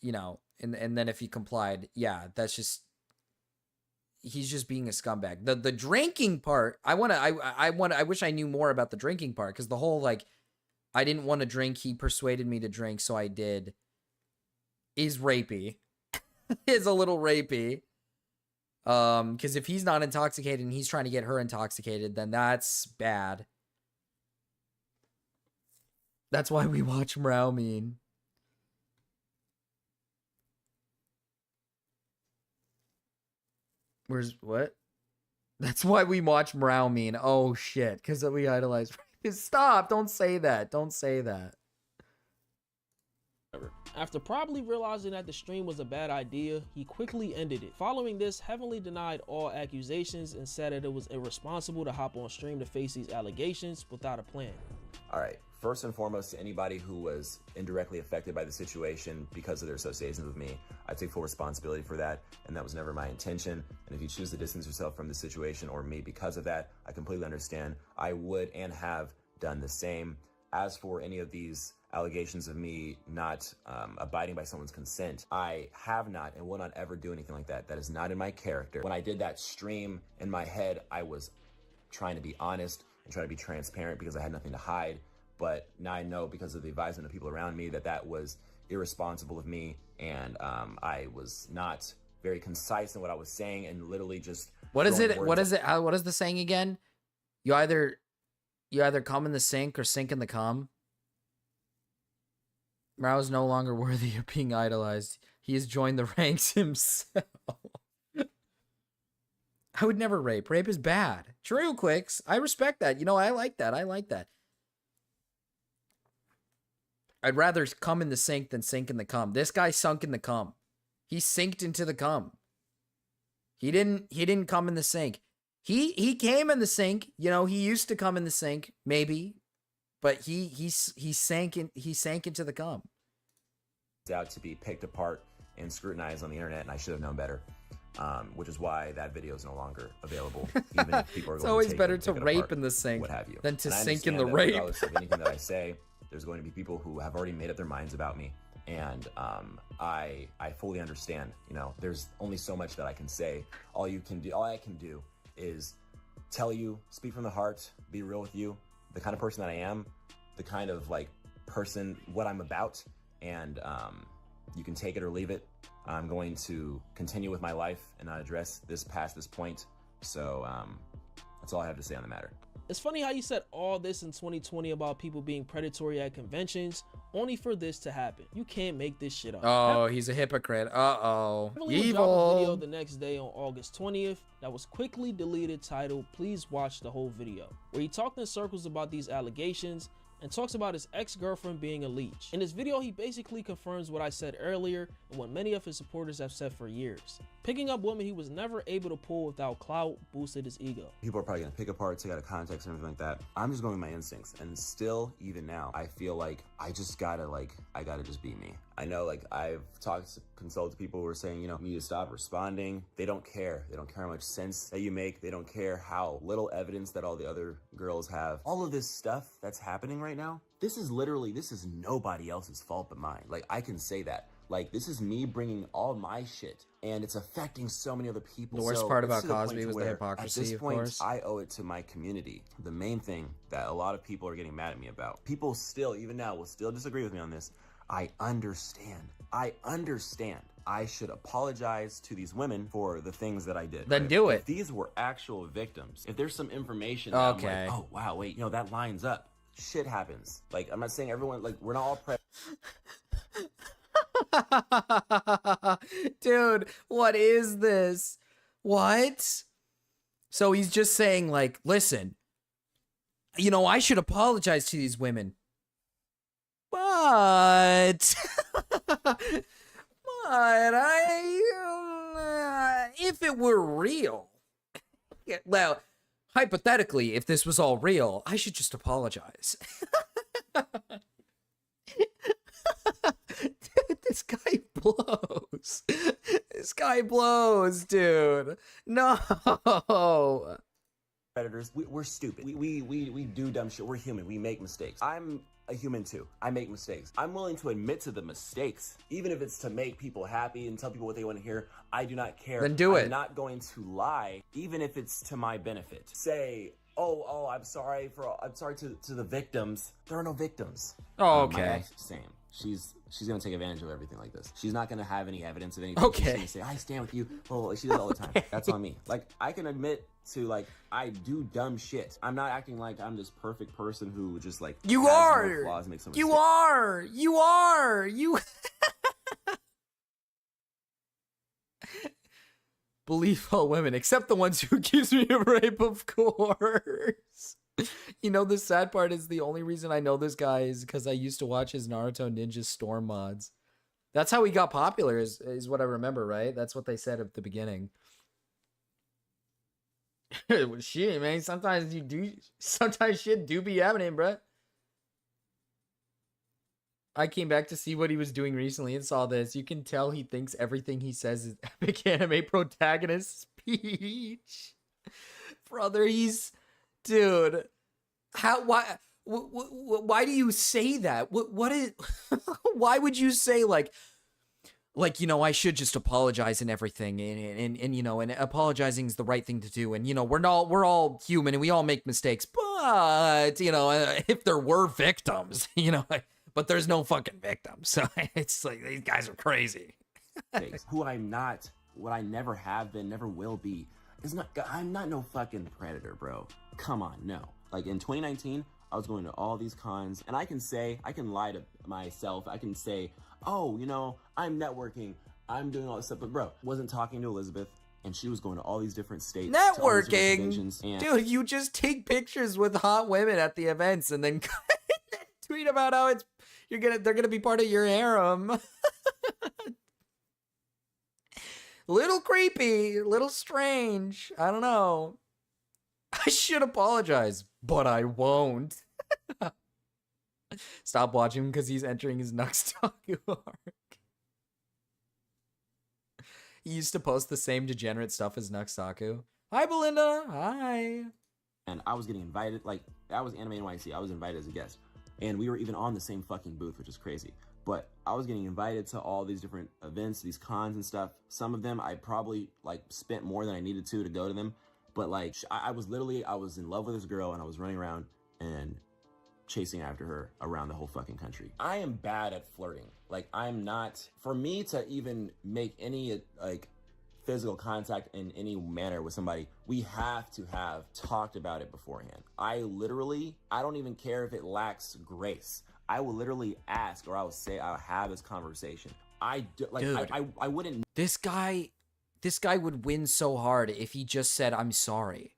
you know, and then if he complied, yeah, that's just, he's just being a scumbag. The drinking part, I wish I knew more about the drinking part, because the whole like, I didn't want to drink, he persuaded me to drink, so I did, is rapey. Is a little rapey. Because if he's not intoxicated and he's trying to get her intoxicated, then that's bad. That's why we watch Mrao Mean. Where's what? That's why we watch Mrao Mean. Oh shit, because we idolize. Stop! Don't say that. Don't say that. After probably realizing that the stream was a bad idea, he quickly ended it. Following this, Heavenly denied all accusations and said that it was irresponsible to hop on stream to face these allegations without a plan. All right, first and foremost, to anybody who was indirectly affected by the situation because of their associations with me, I take full responsibility for that, and that was never my intention. And if you choose to distance yourself from the situation or me because of that, I completely understand. I would and have done the same. As for any of these allegations of me not abiding by someone's consent, I have not and will not ever do anything like that. That is not in my character. When I did that stream, in my head, I was trying to be honest and trying to be transparent because I had nothing to hide. But now I know, because of the advisement of people around me, that that was irresponsible of me, and I was not very concise in what I was saying, and literally just What is it? throwing What words is it? What is the saying again? You either come in the sink or sink in the cum. Mrao is no longer worthy of being idolized. He has joined the ranks himself. I would never rape. Rape is bad. True, Quicks. I respect that. You know, I like that. I like that. I'd rather come in the sink than sink in the cum. This guy sunk in the cum. He sinked into the cum. He didn't come in the sink. He came in the sink. You know, he used to come in the sink, maybe, but he sank into the cum. out to be picked apart and scrutinized on the internet, and I should have known better. Which is why that video is no longer available. Even if people are It's going always to take better it, to pick it rape apart, in the sink what have you. than to And I sink in understand the that rape. regardless of anything that I say, there's going to be people who have already made up their minds about me, and I fully understand. You know, there's only so much that I can say. All I can do is tell you, speak from the heart, be real with you, the kind of person that I am, the kind of like person, what I'm about, and you can take it or leave it. I'm going to continue with my life and not address this past this point. So that's all I have to say on the matter. It's funny how you said all this in 2020 about people being predatory at conventions, only for this to happen. You can't make this shit up. Oh, he's a hypocrite. Uh-oh. Heavenly would drop a video Evil. the next day on August 20th that was quickly deleted, titled "Please watch the whole video," where he talked in circles about these allegations and talks about his ex-girlfriend being a leech. In this video, he basically confirms what I said earlier and what many of his supporters have said for years. Picking up women he was never able to pull without clout boosted his ego. People are probably gonna pick apart, take out of context and everything like that. I'm just going with my instincts, and still, even now, I feel like I gotta just be me. I know, like, I've consulted people who are saying, you know, you need to stop responding. They don't care. They don't care how much sense that you make. They don't care how little evidence that all the other girls have. All of this stuff that's happening right now, this is nobody else's fault but mine. Like, I can say that. Like, this is me bringing all my shit, and it's affecting so many other people. The worst So part it's about to the point Cosby to was the where, hypocrisy, at this of point, course. I owe it to my community. The main thing that a lot of people are getting mad at me about, people still, even now, will still disagree with me on this. I understand. I should apologize to these women for the things that I did. Then do it. If these were actual victims, if there's some information that I'm Okay. like, oh, wow, wait, you know, that lines up. Shit happens. Like, I'm not saying everyone, like, we're not all Dude, what is this? What? So he's just saying, like, listen, you know, I should apologize to these women. But if it were real, well, hypothetically, if this was all real, I should just apologize. Dude, this guy blows. This guy blows, dude. No. predators. We're stupid. We do dumb shit. We're human. We make mistakes. I'm a human too. I make mistakes. I'm willing to admit to the mistakes, even if it's to make people happy and tell people what they want to hear. I do not care. Then do it. I'm not going to lie, even if it's to my benefit. Say, oh, I'm sorry to the victims. There are no victims. Oh, My okay. ex, same. She's gonna take advantage of everything like this. She's not gonna have any evidence of anything. Okay. She's gonna say, I stand with you. Oh, she does it all the time. That's on me. Like, I can admit to, like, I do dumb shit. I'm not acting like I'm this perfect person who just, like, You has are. no flaws and makes some You mistakes. are. You are. You. Believe all women, except the ones who accuse me of rape, of course. You know, the sad part is the only reason I know this guy is because I used to watch his Naruto Ninja Storm mods. That's how he got popular, is what I remember, right? That's what they said at the beginning. Shit, man. Sometimes shit do be happening, bruh. I came back to see what he was doing recently and saw this. You can tell he thinks everything he says is epic anime protagonist speech. Brother, he's... Dude. Why do you say that? What is... Why would you say, like, you know, I should just apologize and everything, and you know, and apologizing is the right thing to do, and you know, we're all human and we all make mistakes, but you know, if there were victims, you know, but there's no fucking victims, so it's like these guys are crazy. Who I'm not, what I never have been, never will be, is not. I'm not no fucking predator, bro. Come on, no. Like in 2019, I was going to all these cons, and I can lie to myself. I can say, oh, you know, I'm networking, I'm doing all this stuff, but bro, wasn't talking to Elizabeth, and she was going to all these different states. to all these different Networking, conventions, and dude. You just take pictures with hot women at the events, and then tweet about how they're gonna be part of your harem. Little creepy, little strange. I don't know. I should apologize, but I won't. Stop watching him because he's entering his Nuxtaku arc. He used to post the same degenerate stuff as Nuxtaku. Hi, Belinda. Hi. And I was getting invited, like, I was Anime NYC, I was invited as a guest. And we were even on the same fucking booth, which is crazy. But I was getting invited to all these different events, these cons and stuff. Some of them I probably, like, spent more than I needed to go to them. But, like, I was in love with this girl, and I was running around and chasing after her around the whole fucking country. I am bad at flirting. Like, I'm not, for me to even make any, like, physical contact in any manner with somebody, we have to have talked about it beforehand. I don't even care if it lacks grace. I will literally ask, or I will say, I'll have this conversation. I wouldn't. This guy would win so hard if he just said, I'm sorry.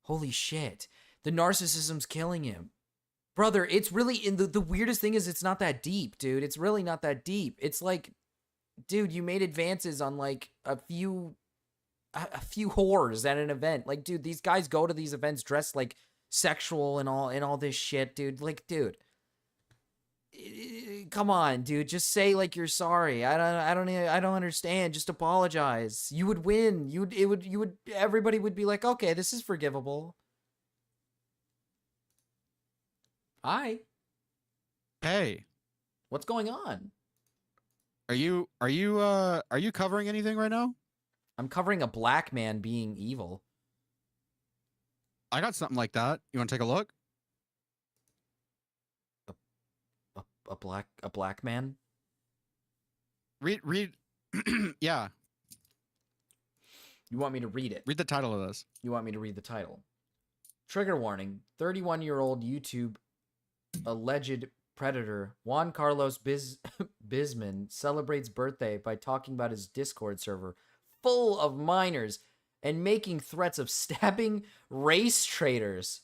Holy shit. The narcissism's killing him. Brother, it's really, the weirdest thing is it's not that deep, dude. It's really not that deep. It's like, dude, you made advances on like a few whores at an event. Like, dude, these guys go to these events dressed like sexual and all this shit, dude. Like, dude, come on, dude. Just say like you're sorry. I don't understand. Just apologize. You would win. Everybody would be like, okay, this is forgivable. Hi. Hey. What's going on? Are you covering anything right now? I'm covering a black man being evil. I got something like that. You want to take a look? A black man? Read yeah. You want me to read it? Read the title of this. You want me to read the title? Trigger warning. 31-year-old YouTube alleged predator Juan Carlos Bisman celebrates birthday by talking about his Discord server full of minors and making threats of stabbing race traders.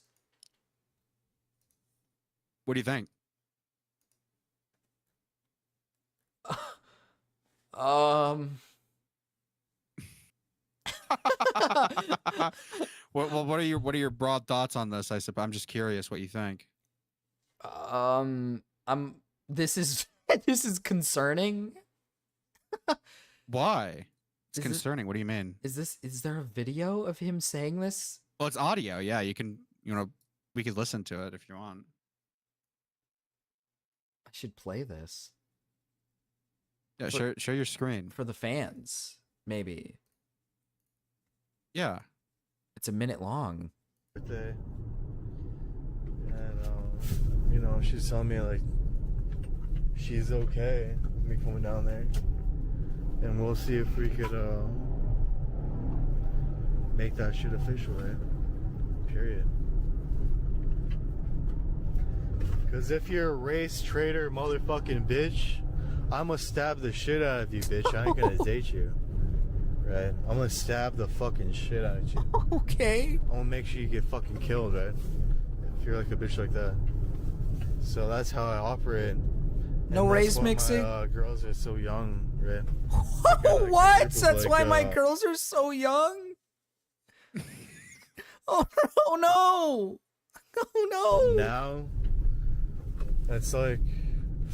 What do you think? What are your broad thoughts on this? I'm just curious what you think. This is this is concerning. Why? It's Is concerning. What do you mean? Is there a video of him saying this? Well, it's audio. Yeah, we could listen to it if you want. I should play this. Yeah, share your screen. For the fans, maybe. Yeah. It's a minute long. Birthday. And, she's telling me, like, she's okay with me coming down there. And we'll see if we could, make that shit official, right? Period. Because if you're a race trader motherfucking bitch, I'm gonna stab the shit out of you, bitch. I ain't gonna date you. Right? I'm gonna stab the fucking shit out of you. Okay. I'm gonna make sure you get fucking killed, right? If you're like a bitch like that. So that's how I operate. No race mixing? My girls are so young, right? What? That's why my girls are so young? Oh no! Oh no! Now, it's like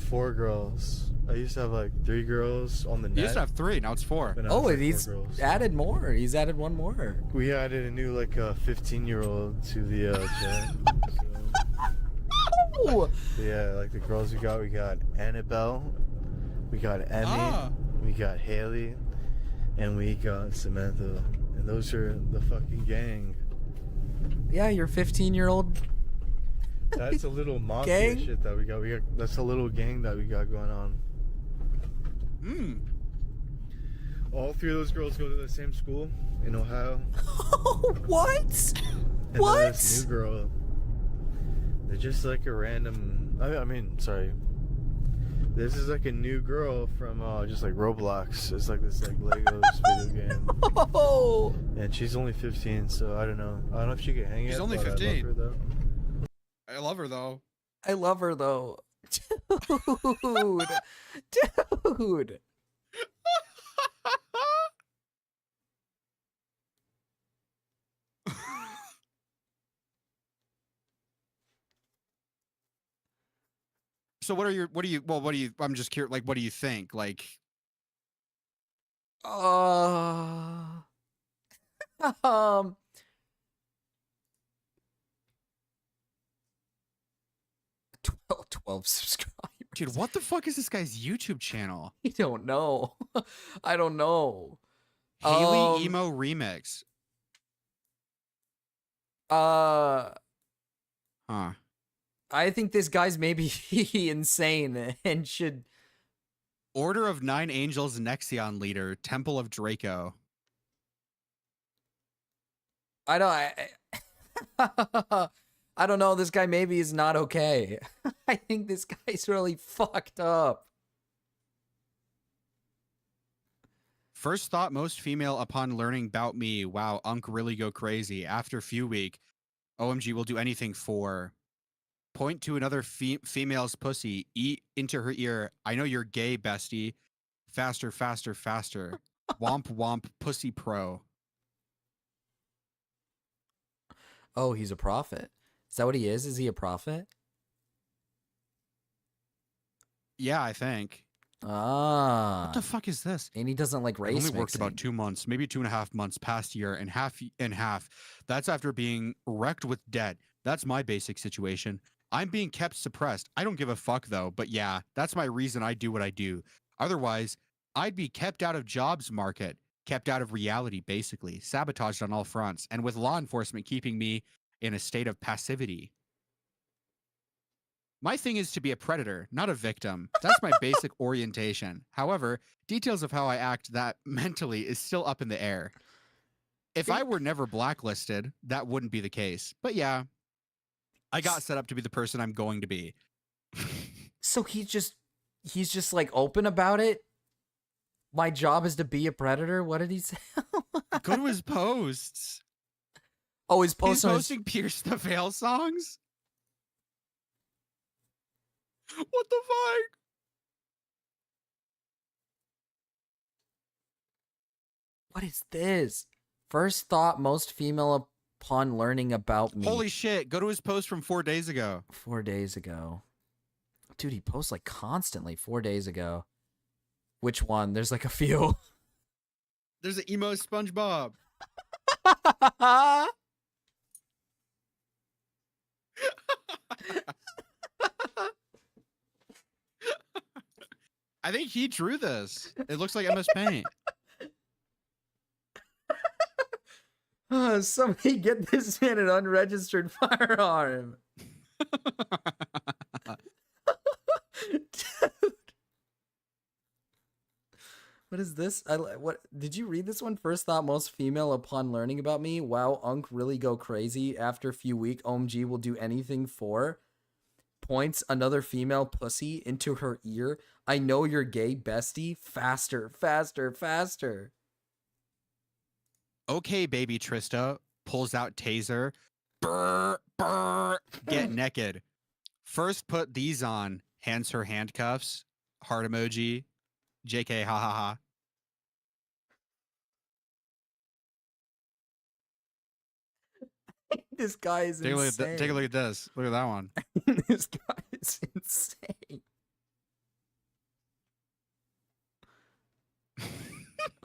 4 girls. I used to have like 3 girls on the net. You used to have 3, now it's 4. Oh, he's added more. He's added one more. We added a new 15-year-old to the chat. Oh! Yeah, like the girls we got Annabelle, we got Emmy, we got Haley, and we got Samantha. And those are the fucking gang. Yeah, your 15-year-old. That's a little mafia gang? shit that we got. That's a little gang that we got going on. All 3 of those girls go to the same school in Ohio. What? And What? then this new girl, they're just like a random. Sorry. This is like a new girl from just like Roblox. It's like this like Legos video game. Oh. And she's only 15, so I don't know. I don't know if she can hang it. She's only but 15. I love her though. I love her though. Dude. Dude. So I'm just curious, like, what do you think? Like, Um 12 subscribers. dude, what the fuck is this guy's YouTube channel? I don't know. I don't know. Haley Emo Remix. Huh. Huh. I think this guy's maybe insane and should. Order of 9 Angels Nexion Leader, Temple of Draco. I don't know. This guy maybe is not okay. I think this guy's really fucked up. First thought most female upon learning about me. Wow, Unk really go crazy. After few week, OMG will do anything for. Point to another female's pussy. Eat into her ear. I know you're gay, bestie. Faster, faster, faster. Womp womp pussy pro. Oh, he's a prophet. Is that what he is? Is he a prophet? Yeah, I think. Ah. What the fuck is this? And he doesn't like race I only worked mixing. about 2 months, maybe 2.5 months past year, and half. That's after being wrecked with debt. That's my basic situation. I'm being kept suppressed. I don't give a fuck though, but yeah, that's my reason I do what I do. Otherwise, I'd be kept out of jobs market, kept out of reality, basically, sabotaged on all fronts, and with law enforcement keeping me in a state of passivity. My thing is to be a predator, not a victim. That's my basic orientation. However, details of how I act that mentally is still up in the air. If I were never blacklisted, that wouldn't be the case. But yeah, I got set up to be the person I'm going to be. So he's just like open about it. My job is to be a predator. What did he say? Go to his posts. Oh, his posts. He's posting Pierce the Veil songs. What the fuck? What is this? First thought most female upon learning about me. Holy shit. Go to his post from 4 days ago. 4 days ago. Dude, he posts like constantly 4 days ago. Which one? There's like a few. There's an emo SpongeBob. I think he drew this. It looks like MS Paint. Somebody get this man an unregistered firearm. Dude. What is this? What did you read this one? First thought most female upon learning about me. Wow, Unk really go crazy. After a few week, OMG will do anything for. Points another female pussy into her ear. I know you're gay, bestie. Faster, faster, faster. Okay, baby Trista pulls out taser. Brr, brr, get naked. First put these on. Hands her handcuffs. Heart emoji. JK, ha ha ha. This guy is insane. Take a look at this. Look at that one. This guy is insane.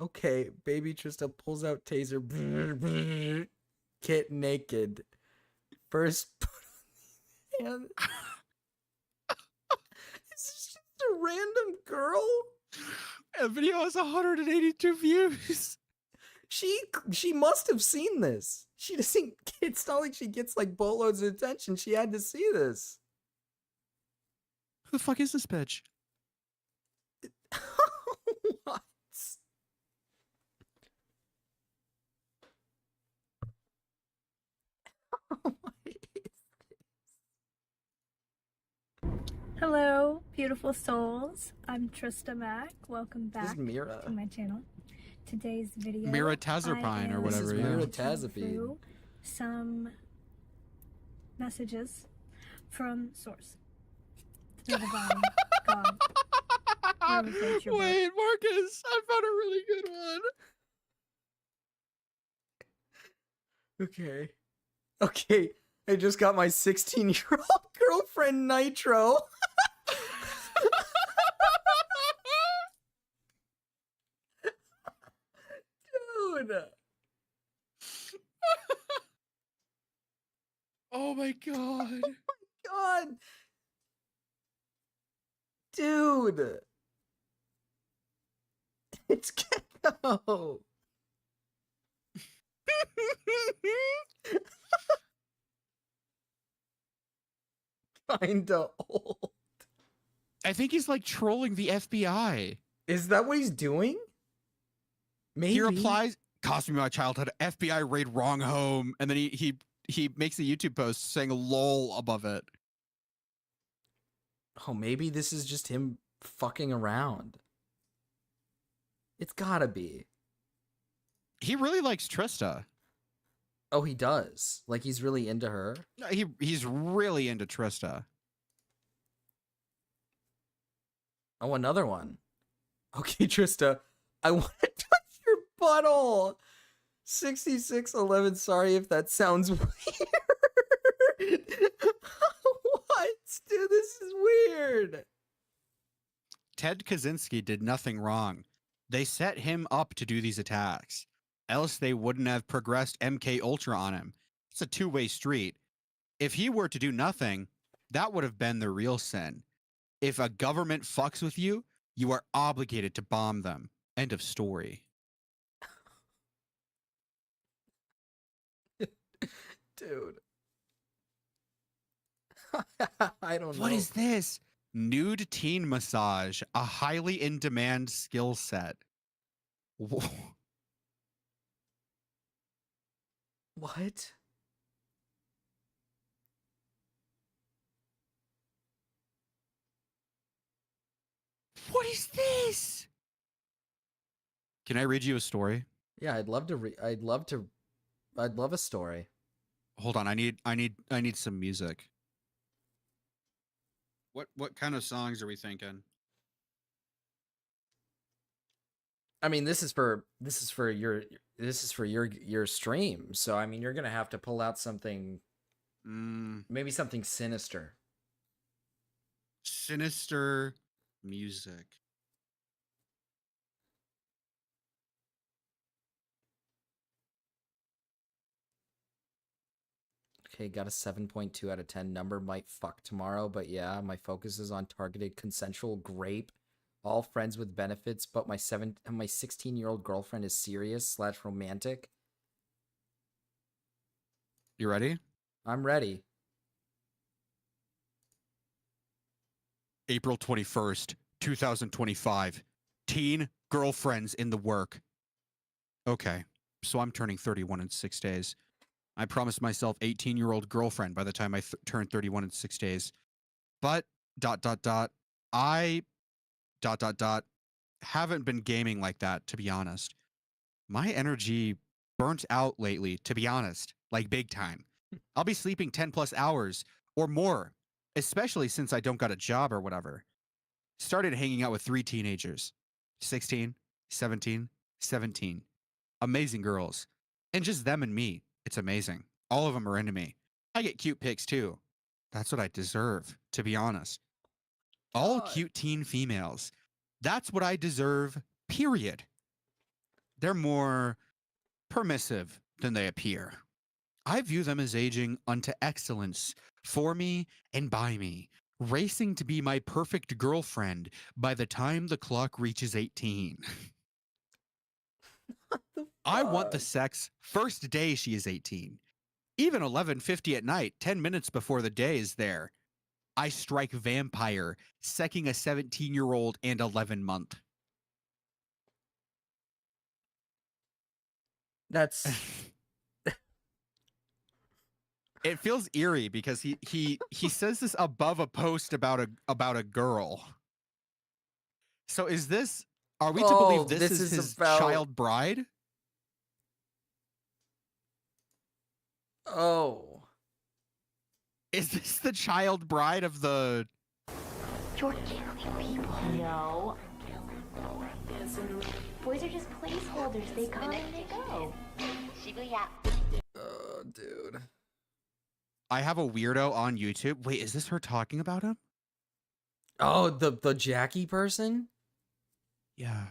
Okay, baby Trista pulls out taser. Get naked. First, and is this just a random girl? A video has 182 views. She must have seen this. She doesn't. It's not like she gets like boatloads of attention. She had to see this. Who the fuck is this bitch? What? Hello, beautiful souls. I'm Trista Mac. Welcome This is back Mira. to my channel. Today's video, Mira Tazerpine or whatever. I am Yeah. Mira looking Tazepine. through some messages from source. The divine God. Elevate your Wait, Marcus, I found a really good one. Okay. Okay. I just got my 16-year-old girlfriend Nitro. Dude. Oh my god. God. Dude. It's Gecko. Kinda old. I think he's like trolling the FBI. Is that what he's doing? Maybe. He replies, cost me my childhood, FBI raid wrong home, and then he makes a YouTube post saying lol above it. Oh, maybe this is just him fucking around. It's gotta be. He really likes Trista. Oh, he does. Like he's really into her. No, he's really into Trista. Oh, another one. Okay, Trista, I want to touch your butthole. 6611. Sorry if that sounds weird. What? Dude, this is weird. Ted Kaczynski did nothing wrong. They set him up to do these attacks. Else they wouldn't have progressed MK Ultra on him. It's a two-way street. If he were to do nothing, that would have been the real sin. If a government fucks with you, you are obligated to bomb them. End of story. Dude. I don't know. What is this? Nude teen massage, a highly in demand skill set. What? What is this? Can I read you a story? Yeah, I'd love to I'd love a story. Hold on, I need some music. What kind of songs are we thinking? I mean, this is for your stream. So I mean, you're going to have to pull out something maybe something sinister. Sinister music. Okay, got a 7.2 out of 10. Number might fuck tomorrow, but yeah, my focus is on targeted consensual grape. All friends with benefits, but my 16-year-old girlfriend is serious / romantic. You ready? I'm ready. April 21st, 2025. Teen girlfriends in the work. Okay, so I'm turning 31 in 6 days. I promised myself 18-year-old girlfriend by the time I turn 31 in 6 days. But I haven't been gaming like that, to be honest. My energy burnt out lately, to be honest, like big time. I'll be sleeping 10 plus hours or more, especially since I don't got a job or whatever. Started hanging out with 3 teenagers, 16, 17, 17. Amazing girls. And just them and me. It's amazing. All of them are into me. I get cute pics too. That's what I deserve, to be honest. All cute teen females. That's what I deserve, period. They're more permissive than they appear. I view them as aging unto excellence for me and by me, racing to be my perfect girlfriend by the time the clock reaches 18. I want the sex first day she is 18. Even 11:50 at night, 10 minutes before the day is there. I strike vampire, secking a 17-year-old and 11-month. That's It feels eerie because he says this above a post about a girl. So is this, are we to believe this is his child bride? Oh. Is this the child bride of the... You're killing people. No. Boys are just placeholders. They come and they go. Shibuya. Oh, dude. I have a weirdo on YouTube. Wait, is this her talking about him? Oh, the Jackie person? Yeah.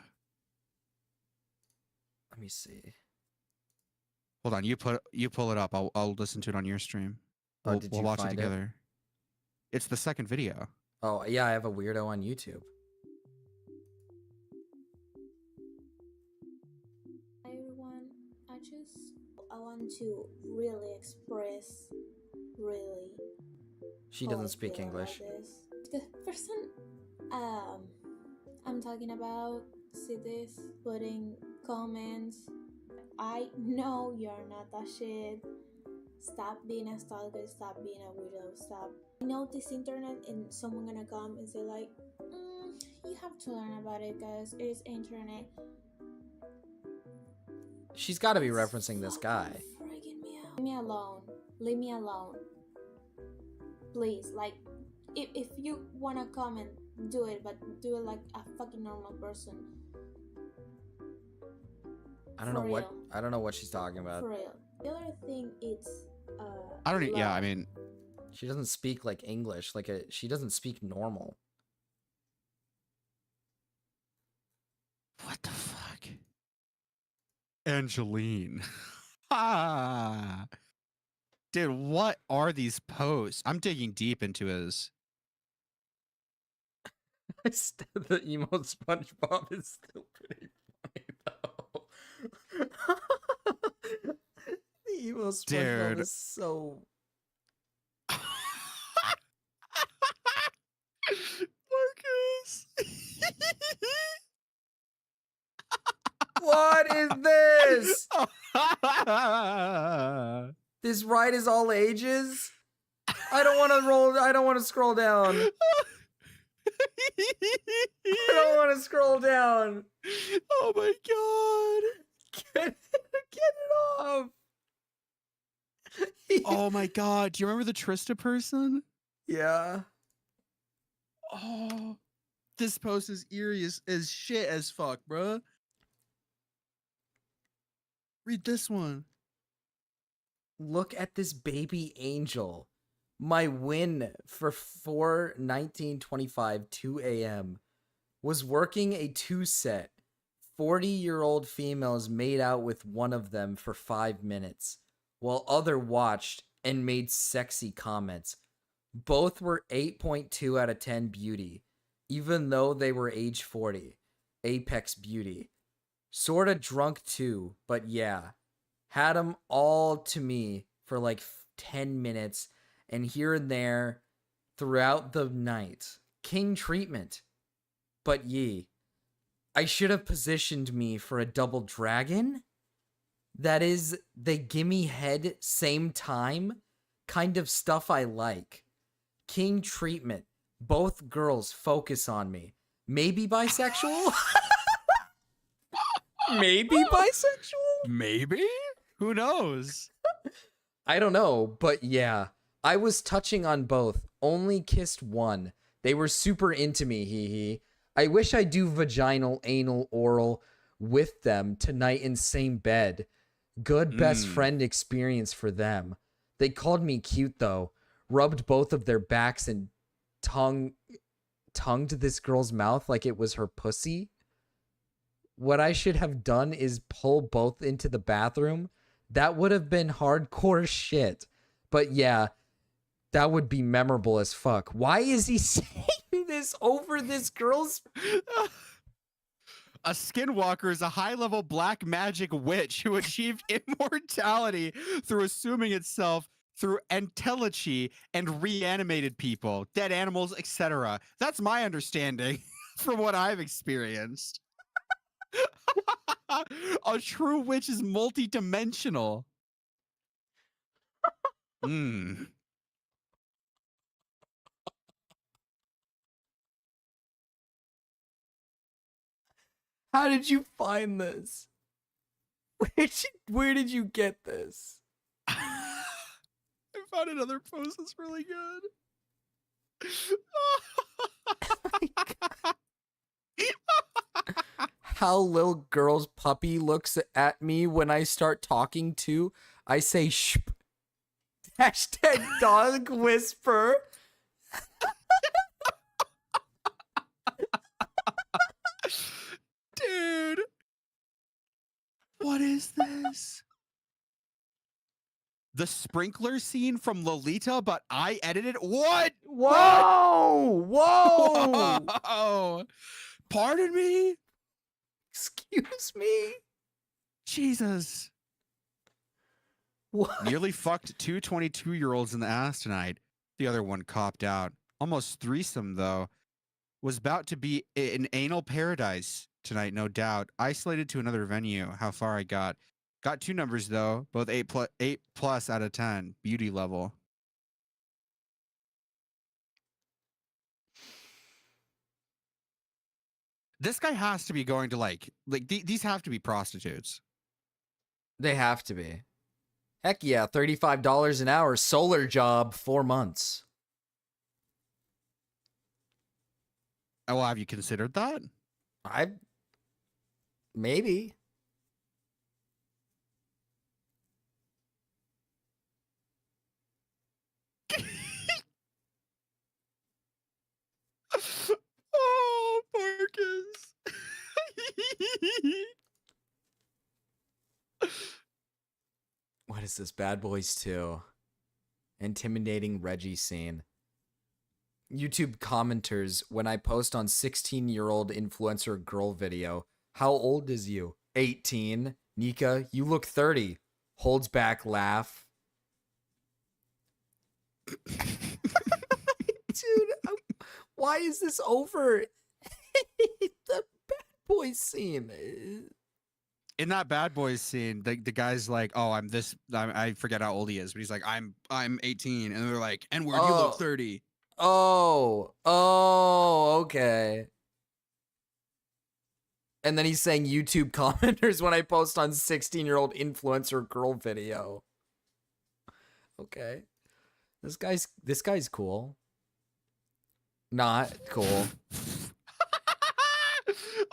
Let me see. Hold on, you pull it up. I'll listen to it on your stream. We'll watch it together. It's the second video. Oh, yeah, I have a weirdo on YouTube. Hi everyone, I want to really express She doesn't speak English. The person I'm talking about, see this, putting comments. I know you're not that shit. Stop being a stalker, stop being a weirdo, stop. I know this internet and someone gonna come and say like, you have to learn about it guys, it is internet. She's got to be referencing this guy. Leave me alone. Leave me alone. Please, like, if you wanna comment, do it, but do it like a fucking normal person. I don't know what she's talking about. For real. The other thing is, I don't know. Yeah, I mean, she doesn't speak like English. She doesn't speak normal. What the fuck? Angeline. Ah. Dude, what are these posts? I'm digging deep into his. The emo SpongeBob is still pretty funny though. The emo SpongeBob Dude. is so. Marcus. What is this? This ride is all ages? I don't want to roll. I don't want to scroll down. I don't want to scroll down. Oh my god. Get it off. Oh my god. Do you remember the Trista person? Yeah. Oh. This post is eerie as shit as fuck, bruh. Read this one. Look at this baby angel. My win for 4/19/25 2 a.m. was working a 2-set. 40-year-old females made out with one of them for 5 minutes, while other watched and made sexy comments. Both were 8.2 out of 10 beauty, even though they were age 40. Apex beauty. Sorta drunk too, but yeah. Had them all to me for like 10 minutes and here and there throughout the night. King treatment. But ye, I should have positioned me for a double dragon? That is, they gimme head same time? Kind of stuff I like. King treatment. Both girls focus on me. Maybe bisexual? Maybe bisexual? Maybe? Who knows? I don't know, but yeah. I was touching on both. Only kissed one. They were super into me, hee hee. I wish I do vaginal, anal, oral with them tonight in same bed. Good best friend experience for them. They called me cute though. Rubbed both of their backs and tongued this girl's mouth like it was her pussy. What I should have done is pull both into the bathroom. That would have been hardcore shit. But yeah, that would be memorable as fuck. Why is he saying this over this girl's... A skinwalker is a high-level black magic witch who achieved immortality through assuming itself through entelechy and reanimated people, dead animals, etc. That's my understanding from what I've experienced. A true witch is multi-dimensional. How did you find this? Where did you get this? I found another post that's really good. How little girl's puppy looks at me when I start talking to, I say shh. Hashtag dog whisper. Dude. What is this? The sprinkler scene from Lolita, but I edited. What? Whoa! Whoa! Whoa! Pardon me? Excuse me? Jesus. What? Nearly fucked two 22-year-olds in the ass tonight. The other one copped out. Almost threesome, though. Was about to be an anal paradise tonight, no doubt. Isolated to another venue. How far I got. Got 2 numbers, though. Both 8 plus out of 10. Beauty level. This guy has to be going to like these have to be prostitutes. They have to be. Heck yeah, $35 an hour, solar job, 4 months. Oh, well, have you considered that? Maybe. Oh, Marcus. What is this? Bad Boys 2. Intimidating Reggie scene. YouTube commenters when I post on 16-year-old influencer girl video. How old is you? 18. Nika, you look 30. Holds back laugh. Dude, why is this over? The Bad Boys scene. In that Bad Boys scene, the guy's like, "Oh, I forget how old he is, but he's like, I'm 18," and they're like, "N-word, you look 30." Oh, okay. And then he's saying YouTube commenters when I post on 16-year-old influencer girl video. Okay. This guy's cool. Not cool.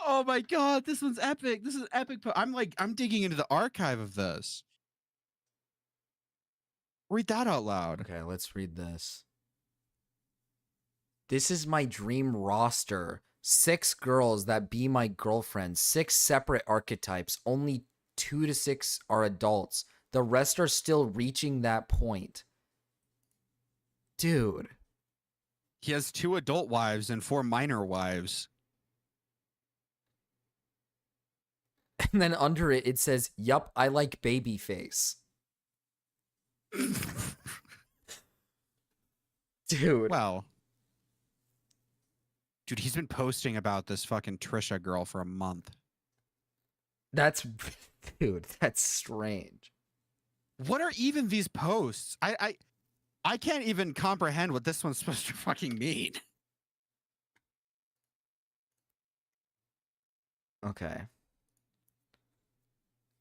Oh my god, this one's epic. This is epic. I'm digging into the archive of this. Read that out loud. Okay, let's read this. This is my dream roster. 6 girls that be my girlfriend. 6 separate archetypes. Only 2 to 6 are adults. The rest are still reaching that point. Dude. He has 2 adult wives and 4 minor wives. And then under it, it says, "Yup, I like baby face." Dude. Well. Dude, he's been posting about this fucking Trisha girl for a month. Dude, that's strange. What are even these posts? I can't even comprehend what this one's supposed to fucking mean. Okay.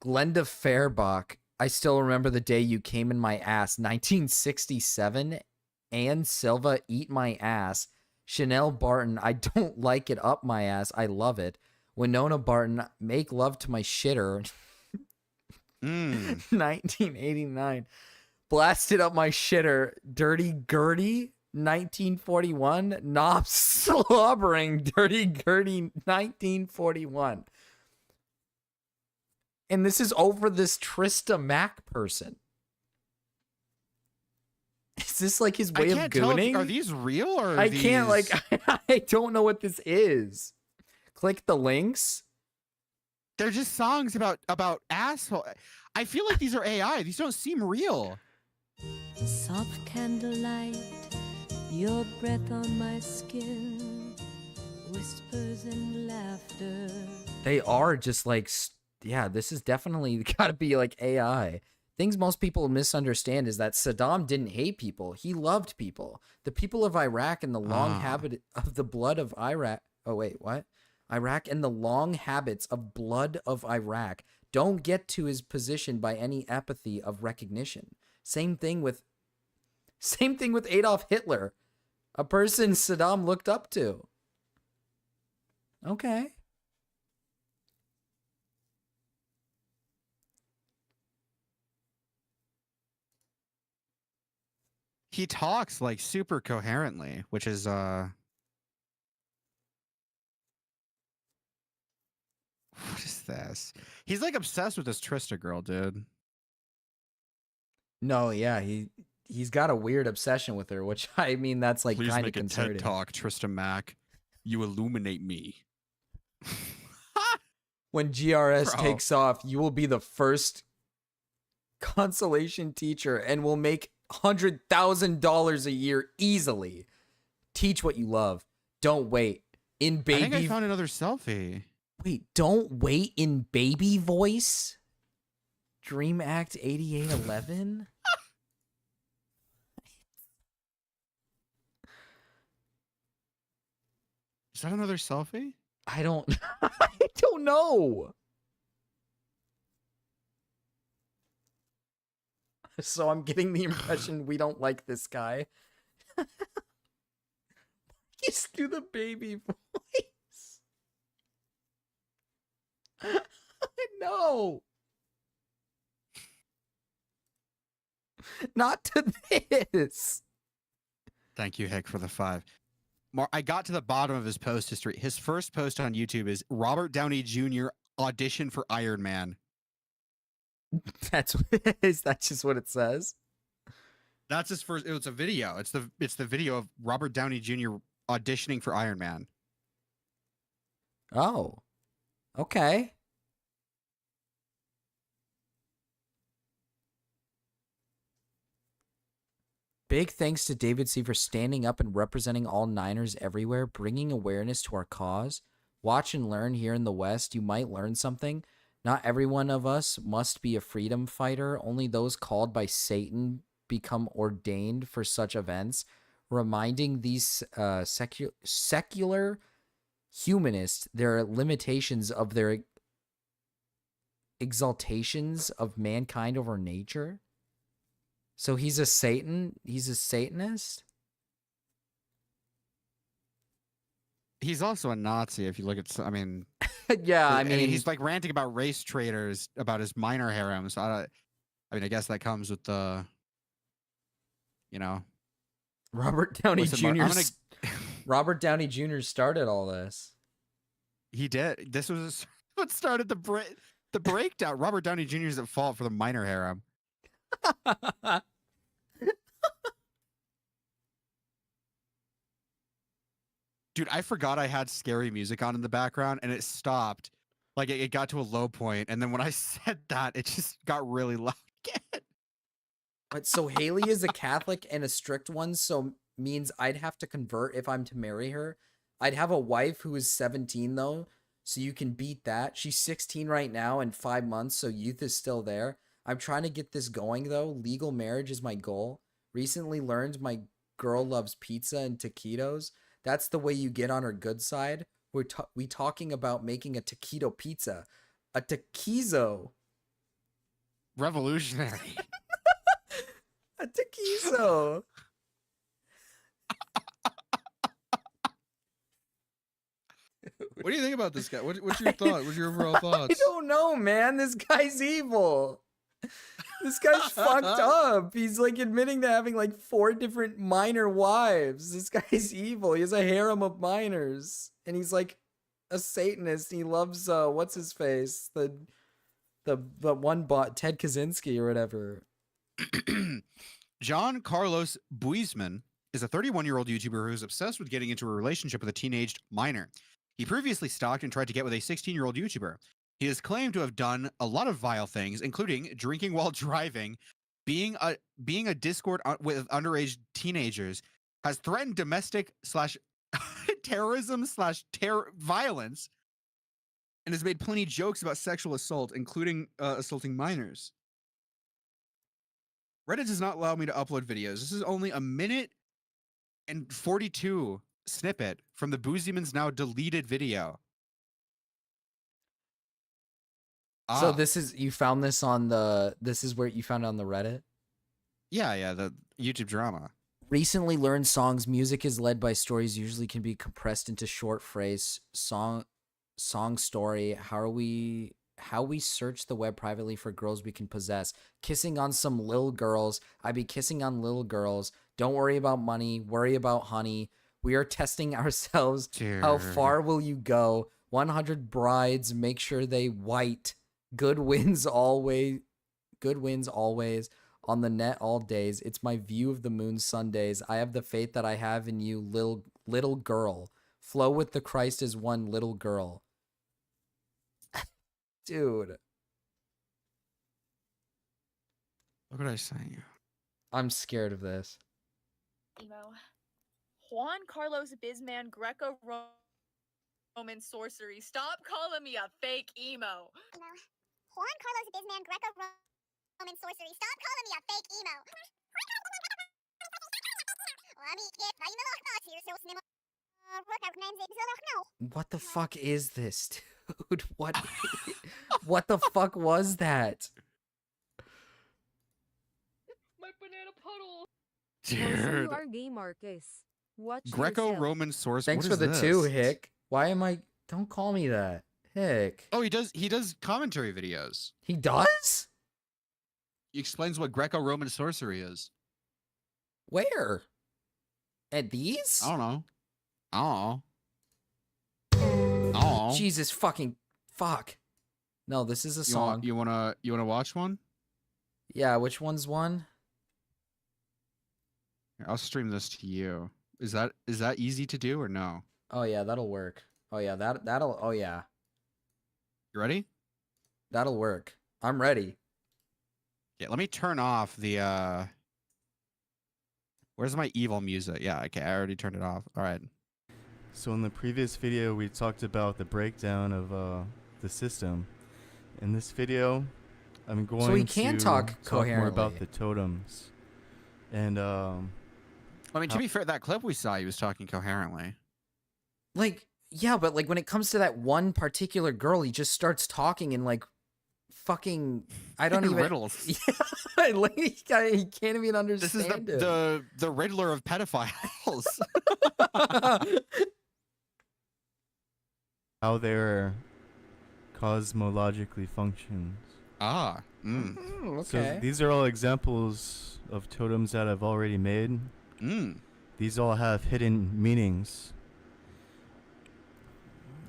Glenda Fairbach, I still remember the day you came in my ass. 1967. Ann Silva, eat my ass. Chanel Barton, I don't like it up my ass. I love it. Winona Barton, make love to my shitter. 1989. Blasted up my shitter. Dirty Gertie. 1941. Knob slobbering. Dirty Gertie. 1941. And this is over this Trista Mac person. Is this like his way of gooning? Are these real or I can't I don't know what this is. Click the links. They're just songs about asshole. I feel like these are AI. These don't seem real. Soft candlelight, your breath on my skin, whispers and laughter. They are just like, yeah, this is definitely got to be like AI. Things most people misunderstand is that Saddam didn't hate people. He loved people. The people of Iraq and the long habit of the blood of Iraq. Oh, wait, what? Iraq and the long habits of blood of Iraq don't get to his position by any apathy of recognition. Same thing with Adolf Hitler, a person Saddam looked up to. Okay. He talks like super coherently, which is what is this? He's like obsessed with this Trista girl, dude. No, yeah, he's got a weird obsession with her, which I mean that's like kind of concerning. TED Talk, Trista Mac. You illuminate me. When GRS Bro. takes off, you will be the first consolation teacher and will make $100,000 a year easily. Teach what you love. Don't wait. In baby. I think I found another selfie. Wait, don't wait in baby voice? Dream Act 8811? Is that another selfie? I don't know. So I'm getting the impression we don't like this guy. Just do the baby voice. No. Not to this. Thank you, Hick, for the 5. I got to the bottom of his post history. His first post on YouTube is Robert Downey Jr. audition for Iron Man. That's what it is. That's just what it says. That's his first. It's a video. It's the video of Robert Downey Jr. auditioning for Iron Man. Oh, okay. Big thanks to David C for standing up and representing all Niners everywhere, bringing awareness to our cause. Watch and learn here in the West. You might learn something. Not every one of us must be a freedom fighter. Only those called by Satan become ordained for such events. Reminding these secular humanists their limitations of their exaltations of mankind over nature. So he's a Satanist? He's also a Nazi if you look at, I mean... Yeah, I and mean... he's like ranting about race traitors, about his minor harems. I mean, I guess that comes with the, you know... Robert Downey Listen, Jr. Robert Downey Jr. started all this. He did. This was what started the breakdown. Robert Downey Jr. is at fault for the minor harem. Dude, I forgot I had scary music on in the background, and it stopped. Like, it got to a low point, and then when I said that, it just got really loud again. But so Haley is a Catholic and a strict one, so means I'd have to convert if I'm to marry her. I'd have a wife who is 17, though, so you can beat that. She's 16 right now and 5 months, so youth is still there. I'm trying to get this going, though. Legal marriage is my goal. Recently learned my girl loves pizza and taquitos. That's the way you get on her good side. We talking about making a taquito pizza. A taquizo. Revolutionary. A taquizo. What do you think about this guy? What's your thought? What's your overall thoughts? I don't know, man. This guy's evil. This guy's fucked up. He's like admitting to having like 4 different minor wives. This guy's evil. He has a harem of minors, and he's like a Satanist. He loves what's his face, the one bot Ted Kaczynski or whatever. John Carlos Buisman is a 31-year-old YouTuber who's obsessed with getting into a relationship with a teenaged minor. He previously stalked and tried to get with a 16-year-old YouTuber. He is claimed to have done a lot of vile things, including drinking while driving, being a Discord with underage teenagers, has threatened domestic / terrorism / violence, and has made plenty jokes about sexual assault, including assaulting minors. Reddit does not allow me to upload videos. This is only a minute and 42 snippet from the Busyman's now deleted video. So this is you found this on the this is where you found it on the Reddit? Yeah, the YouTube drama. Recently learned songs music is led by stories usually can be compressed into short phrase song story. How we search the web privately for girls we can possess. Kissing on some little girls. I be kissing on little girls. Don't worry about money. Worry about honey. We are testing ourselves. How far will you go? 100 brides. Make sure they white. Good wins always. On the net all days. It's my view of the moon Sundays. I have the faith that I have in you, little girl. Flow with the Christ as one little girl. Dude. What could I say you? I'm scared of this. Emo. Juan Carlos Bisman Greco-Roman sorcery. Stop calling me a fake emo. Juan Carlos Bisman Greco-Roman sorcery. Stop calling me a fake emo. What the fuck is this, dude? What the fuck was that? My banana puddle. Dude. You are gay, Marcus. Watch Greco-Roman sorcery. Thanks What for is the this? 2, Hick. Why am I... Don't call me that. Hick. Oh, he does commentary videos. He does? He explains what Greco-Roman sorcery is. Where? At these? I don't know. Jesus fucking fuck. No, this is a song. You wanna watch one? Yeah, which one's one? I'll stream this to you. Is that easy to do or no? Oh yeah, that'll work. Oh yeah, that'll. Oh yeah, You ready? that'll work. I'm ready. Yeah, let me turn off the where's my evil music? Yeah, okay, I already turned it off. All right. So in the previous video, we talked about the breakdown of the system. In this video, I'm going So we can to talk more coherently. about the totems. And I mean, to be fair, that clip we saw, he was talking coherently. Like, yeah, but like when it comes to that one particular girl, he just starts talking in like fucking I don't even riddles. Yeah, like he can't even understand This is it. the Riddler of pedophiles. how their cosmologically functions. Ah. So these are all examples of totems that I've already made. These all have hidden meanings.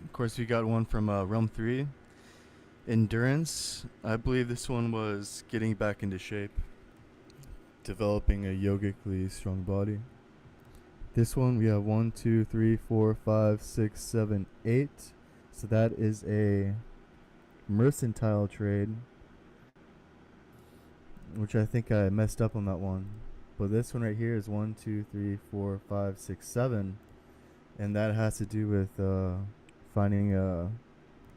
Of course, we got one from Realm 3. Endurance. I believe this one was getting back into shape. Developing a yogically strong body. This one, we have 1, 2, 3, 4, 5, 6, 7, 8. So that is a mercantile trade, which I think I messed up on that one. But this one right here is 1, 2, 3, 4, 5, 6, 7. And that has to do with finding a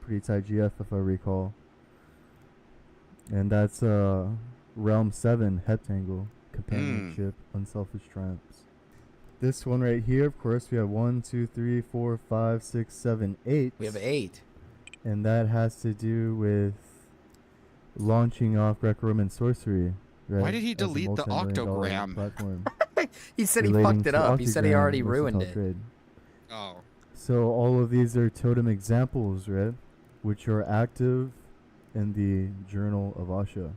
pretty tight GF, if I recall. And that's Realm 7 Heptangle, Companionship, Unselfish Triumphs. This one right here, of course, we have 1, 2, 3, 4, 5, 6, 7, 8. We have 8. And that has to do with launching off Greco-Roman sorcery. Right? Why did he as a delete the multi-million-dollar octogram? platform He said he relating fucked it to up. He said he octogram already ruined mercantile it. trade. Oh. So all of these are totem examples, right? Which are active in the Journal of Asha.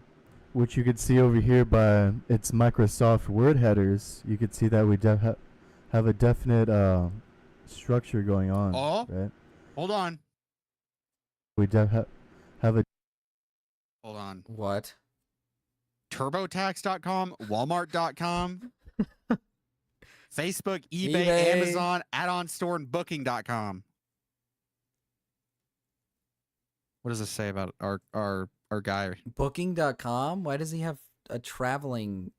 Which you could see over here by its Microsoft Word headers. You could see that we have a definite structure going on, Oh. right? Hold on. We have a Hold on. What? TurboTax.com, Walmart.com, Facebook, eBay, eBay. Amazon, add-on store, and Booking.com. What does this say about our guy? Booking.com? Why does he have a traveling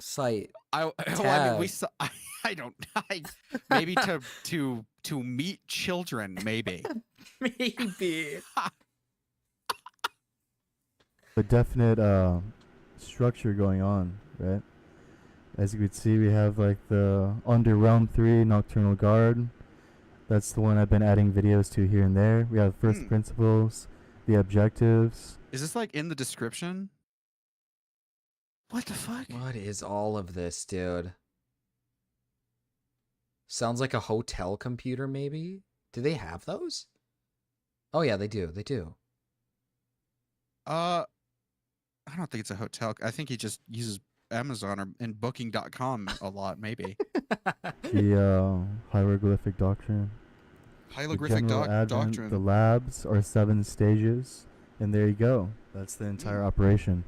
site? Well, I mean, we saw. I don't. Maybe to meet children. Maybe. Maybe. a definite structure going on, right? As you can see, we have like the under Realm 3 Nocturnal Guard. That's the one I've been adding videos to here and there. We have first principles, the objectives. Is this like in the description? What the fuck? What is all of this, dude? Sounds like a hotel computer, maybe? Do they have those? Oh yeah, they do. They do. I don't think it's a hotel. I think he just uses Amazon or and Booking.com a lot, maybe. The hieroglyphic doctrine. Hieroglyphic The general advent, doctrine. The labs are 7 stages, and there you go. That's the entire operation.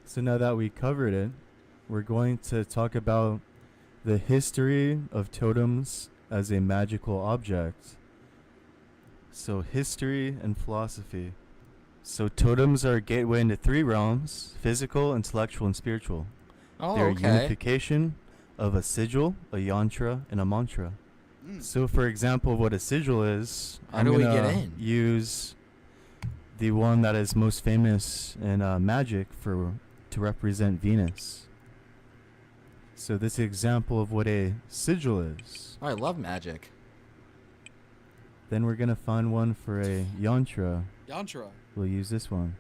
So now that we covered it, we're going to talk about the history of totems as a magical object. So history and philosophy. So totems are a gateway into 3 realms: physical, intellectual, and spiritual. Oh, They're okay. a unification of a sigil, a yantra, and a mantra. So for example, what a sigil is, How I'm do we gonna get in? use the one that is most famous in magic to represent Venus. So this is an example of what a sigil is. Oh, I love magic. Then we're gonna find one for a yantra. Yantra. We'll use this one.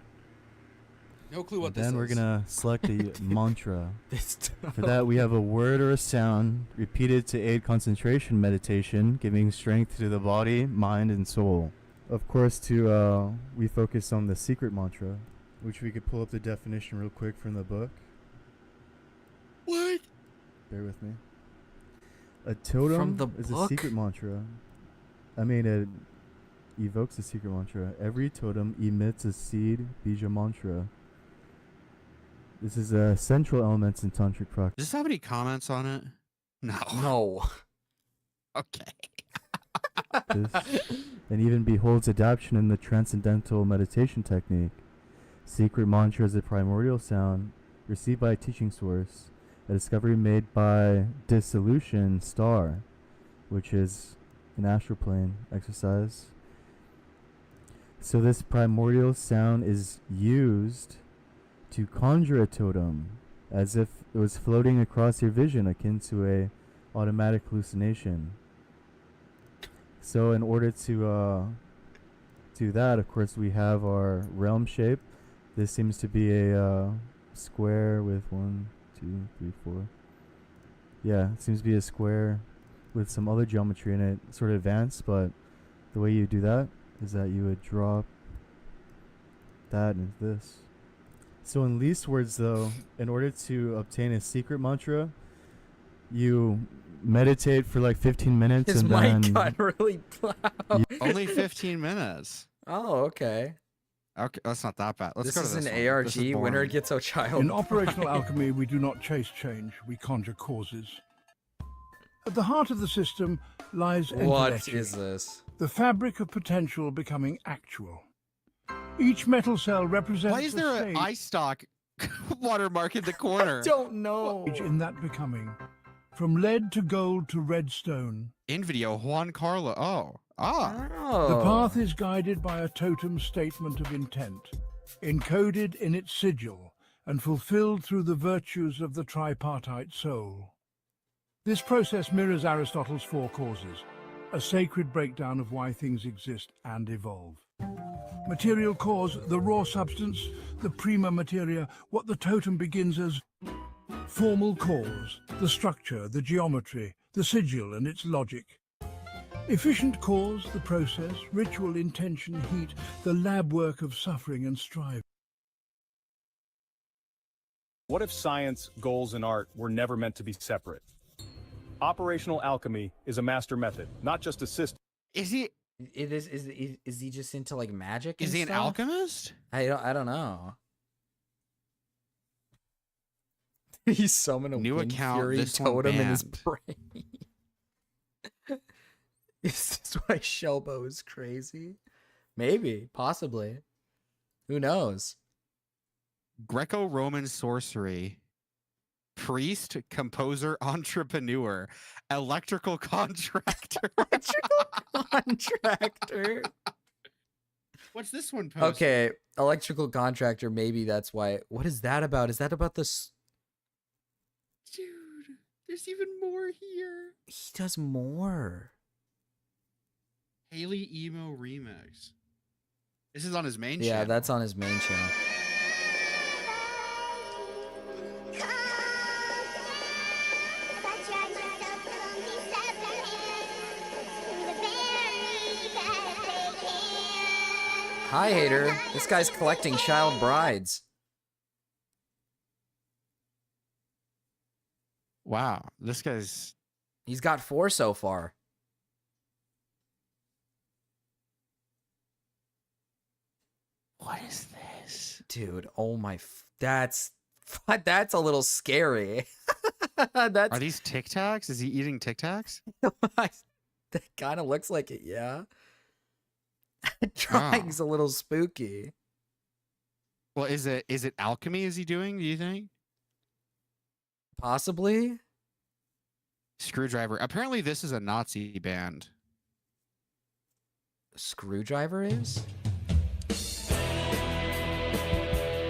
No clue what And this then is. we're gonna select a mantra. This For that, we have a word or a sound repeated to aid concentration meditation, giving strength to the body, mind, and soul. Of course, we focus on the secret mantra, which we could pull up the definition real quick from the book. What? Bear with me. A totem From the is book? a secret mantra. I mean, it evokes a secret mantra. Every totem emits a seed bija mantra. This is central elements in tantric practice. Does this have any comments on it? No. No. Okay. And even beholds adaptation in the transcendental meditation technique. Secret mantra is a primordial sound received by a teaching source, a discovery made by dissolution star, which is an astral plane exercise. So this primordial sound is used to conjure a totem as if it was floating across your vision, akin to a automatic hallucination. So in order to do that, of course, we have our realm shape. This seems to be a square with 1, 2, 3, 4. Yeah, it seems to be a square with some other geometry in it, sort of advanced, but the way you do that is that you would drop that into this. So in least words, though, in order to obtain a secret mantra, you meditate for like 15 minutes. His and mic then got really loud. Only 15 minutes. Oh, okay. Okay, that's not that bad. Let's This go to is this an one. ARG. This is Winner boring. gets a child. In operational alchemy, we do not chase change, we conjure causes. At the heart of the system lies What entelechy, is this? the fabric of potential becoming actual. Each metal cell represents Why is there a an eye stock watermark in the corner? Don't know. stage in that becoming, from lead to gold to red stone. In video, Juan Carlo. The path is guided by a totem statement of intent, encoded in its sigil and fulfilled through the virtues of the tripartite soul. This process mirrors Aristotle's four causes, a sacred breakdown of why things exist and evolve. Material cause, the raw substance, the prima materia, what the totem begins as. Formal cause, the structure, the geometry, the sigil and its logic. Efficient cause, the process, ritual, intention, heat, the lab work of suffering and strive. What if science, goals, and art were never meant to be separate? Operational alchemy is a master method, not just a system. Is he? Is he just into like magic? Is and he an stuff? alchemist? I don't know. He's summoned a New wind account, fury this one totem in his banned. brain. Is this why Shelbo is crazy? Maybe, possibly. Who knows? Greco-Roman sorcery. Priest, composer, entrepreneur, electrical contractor. Contractor. What's this one posted? Okay, electrical contractor. Maybe that's why. What is that about? Is that about this? Dude, there's even more here. He does more. Haley Emo Remix. This is on his main Yeah, channel. that's on his main channel. Hi, hater. This guy's collecting child brides. Wow, this guy's... He's got 4 so far. What is this? Dude, oh my... That's a little scary. That's... Are these Tic Tacs? Is he eating Tic Tacs? That kind of looks like it, yeah. Drawing's a little spooky. Well, is it alchemy is he doing, do you think? Possibly. Screwdriver. Apparently this is a Nazi band. Screwdriver is?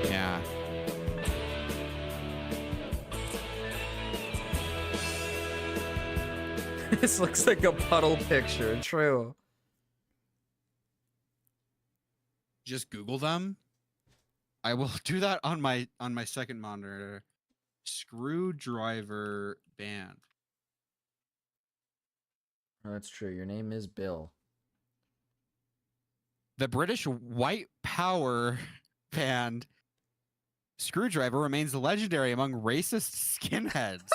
Yeah. This looks like a puddle picture, true. Just Google them. I will do that on my second monitor. Screwdriver band. Oh, that's true. Your name is Bill. The British white power band Screwdriver remains legendary among racist skinheads.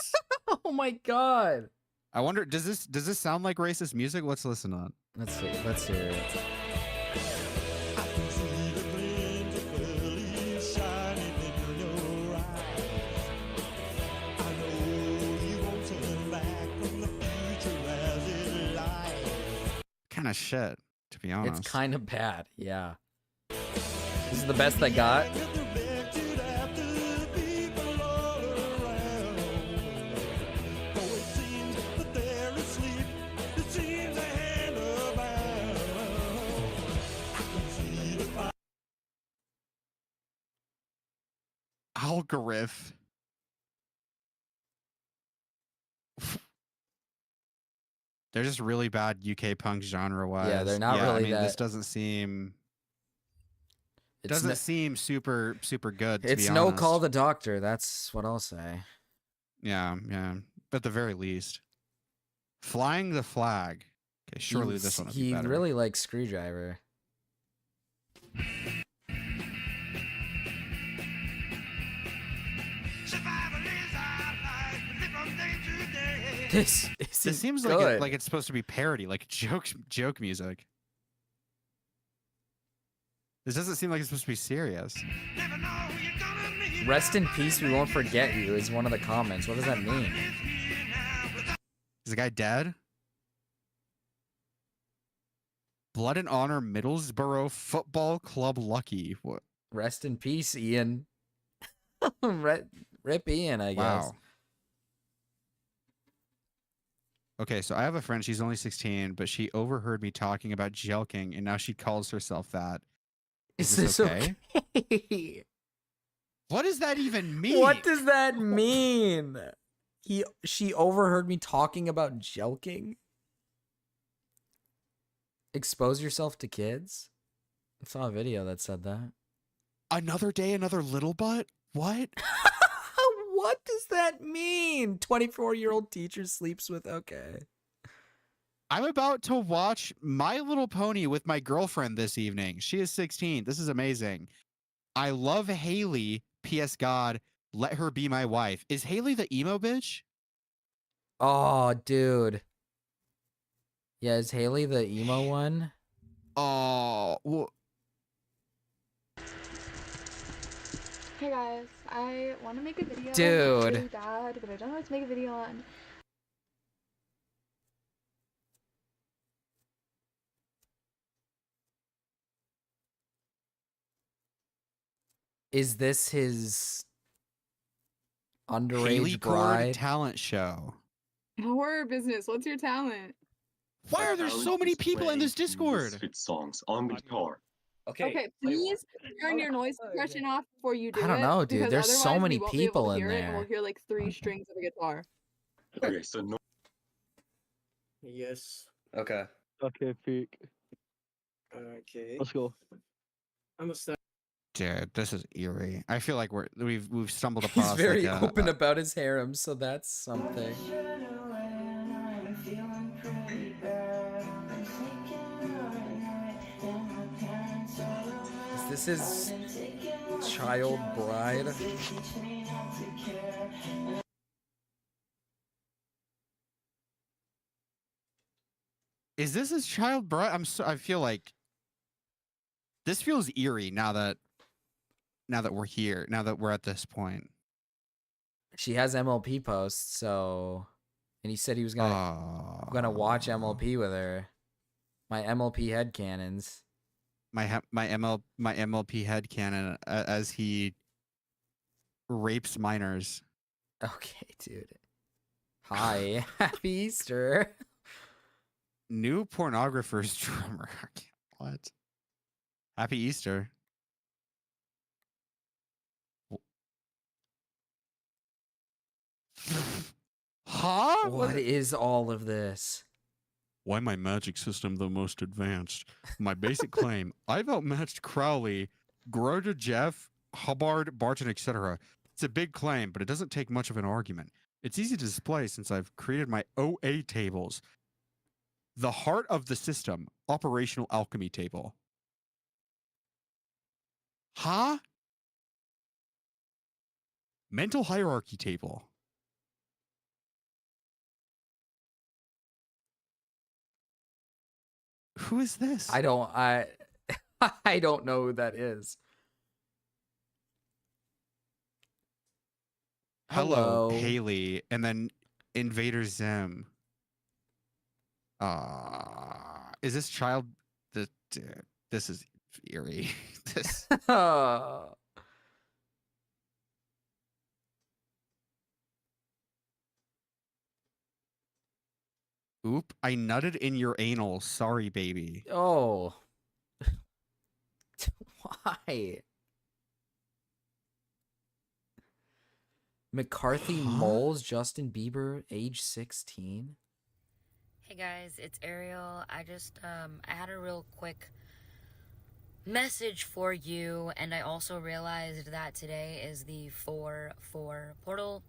Oh my god. I wonder, does this sound like racist music? Let's listen on. Let's see. Let's hear it. of shit, to be honest. It's kind of bad. Yeah. This is the best I got. Algorithm. They're just really bad UK punk genre wise. Yeah, they're not really I mean, that. this doesn't seem. It It's doesn't seem super good. To It's be no honest. call the doctor. That's what I'll say. Yeah. At the very least, flying the flag. Okay, surely this one will be He better. really likes Screwdriver. This seems good. like it's supposed to be parody, like joke music. This doesn't seem like it's supposed to be serious. Rest in peace, we won't forget you is one of the comments. What does that mean? Is the guy dead? Blood and Honor Middlesbrough Football Club Lucky. What? Rest in peace, Ian. Rip Ian, I guess. Wow. Okay, so I have a friend, she's only 16, but she overheard me talking about jelking, and now she calls herself that. Is this okay? What does that even mean? What does that mean? She overheard me talking about jelking? Expose yourself to kids? I saw a video that said that. Another day, another little butt? What? What does that mean? 24-year-old teacher sleeps with... Okay. I'm about to watch My Little Pony with my girlfriend this evening. She is 16. This is amazing. I love Haley. P.S. God, let her be my wife. Is Haley the emo bitch? Oh, dude. Yeah, is Haley the emo one? Oh, Hey guys, I want to make a video. Dude. It's really bad, but I don't know what to make a video on. Is this his underage Haley bride? Cord talent show. Horror business. What's your talent? Why are there so many people in this Discord? Songs on the guitar. Okay, please turn your noise suppression off before you do it. I don't know, dude. because There's so otherwise many we won't be able people to in hear it, and there. we'll hear like 3 strings of a guitar. Okay, so no. Yes. Okay. Okay, peak. Okay. Let's go. I'm gonna start. Dude, this is eerie. I feel like we've stumbled upon. He's very open about his harem, so that's something. Is this his child bride? Is this his child bride? I feel like this feels eerie now that we're here. Now that we're at this point. She has MLP posts, so, and he said he was gonna watch MLP with her. My MLP headcanons. My MLP headcanon as he rapes minors. Okay, dude. Hi, happy Easter. New pornographer's drummer. What? Happy Easter. Huh? What is all of this? Why my magic system the most advanced? My basic claim, I've outmatched Crowley, Groda, Jeff, Hubbard, Barton, etc. It's a big claim, but it doesn't take much of an argument. It's easy to display since I've created my OA tables. The heart of the system, operational alchemy table. Huh? Mental hierarchy table. Who is this? I don't know who that is. Hello, Haley, and then Invader Zim. Is this child? This is eerie. This. Oop! I nutted in your anal. Sorry, baby. Oh. Why? McCarthy Moles, Justin Bieber, age 16. Hey guys, it's Ariel. I had a real quick message for you, and I also realized that today is the 4/4 portal.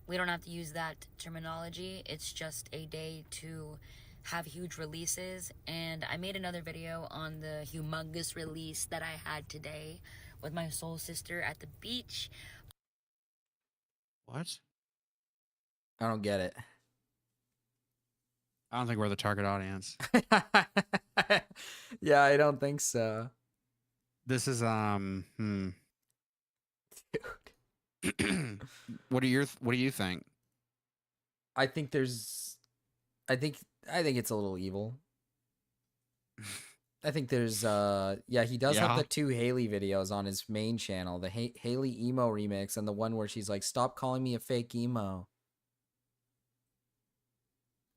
We don't have to use that terminology. It's just a day to have huge releases, and I made another video on the humongous release that I had today with my soul sister at the beach. What? I don't get it. I don't think we're the target audience. Yeah, I don't think so. This is What do you think? I think it's a little evil. I think there's yeah, he does have the 2 Haley videos on his main channel, the Haley emo remix and the one where she's like, "Stop calling me a fake emo."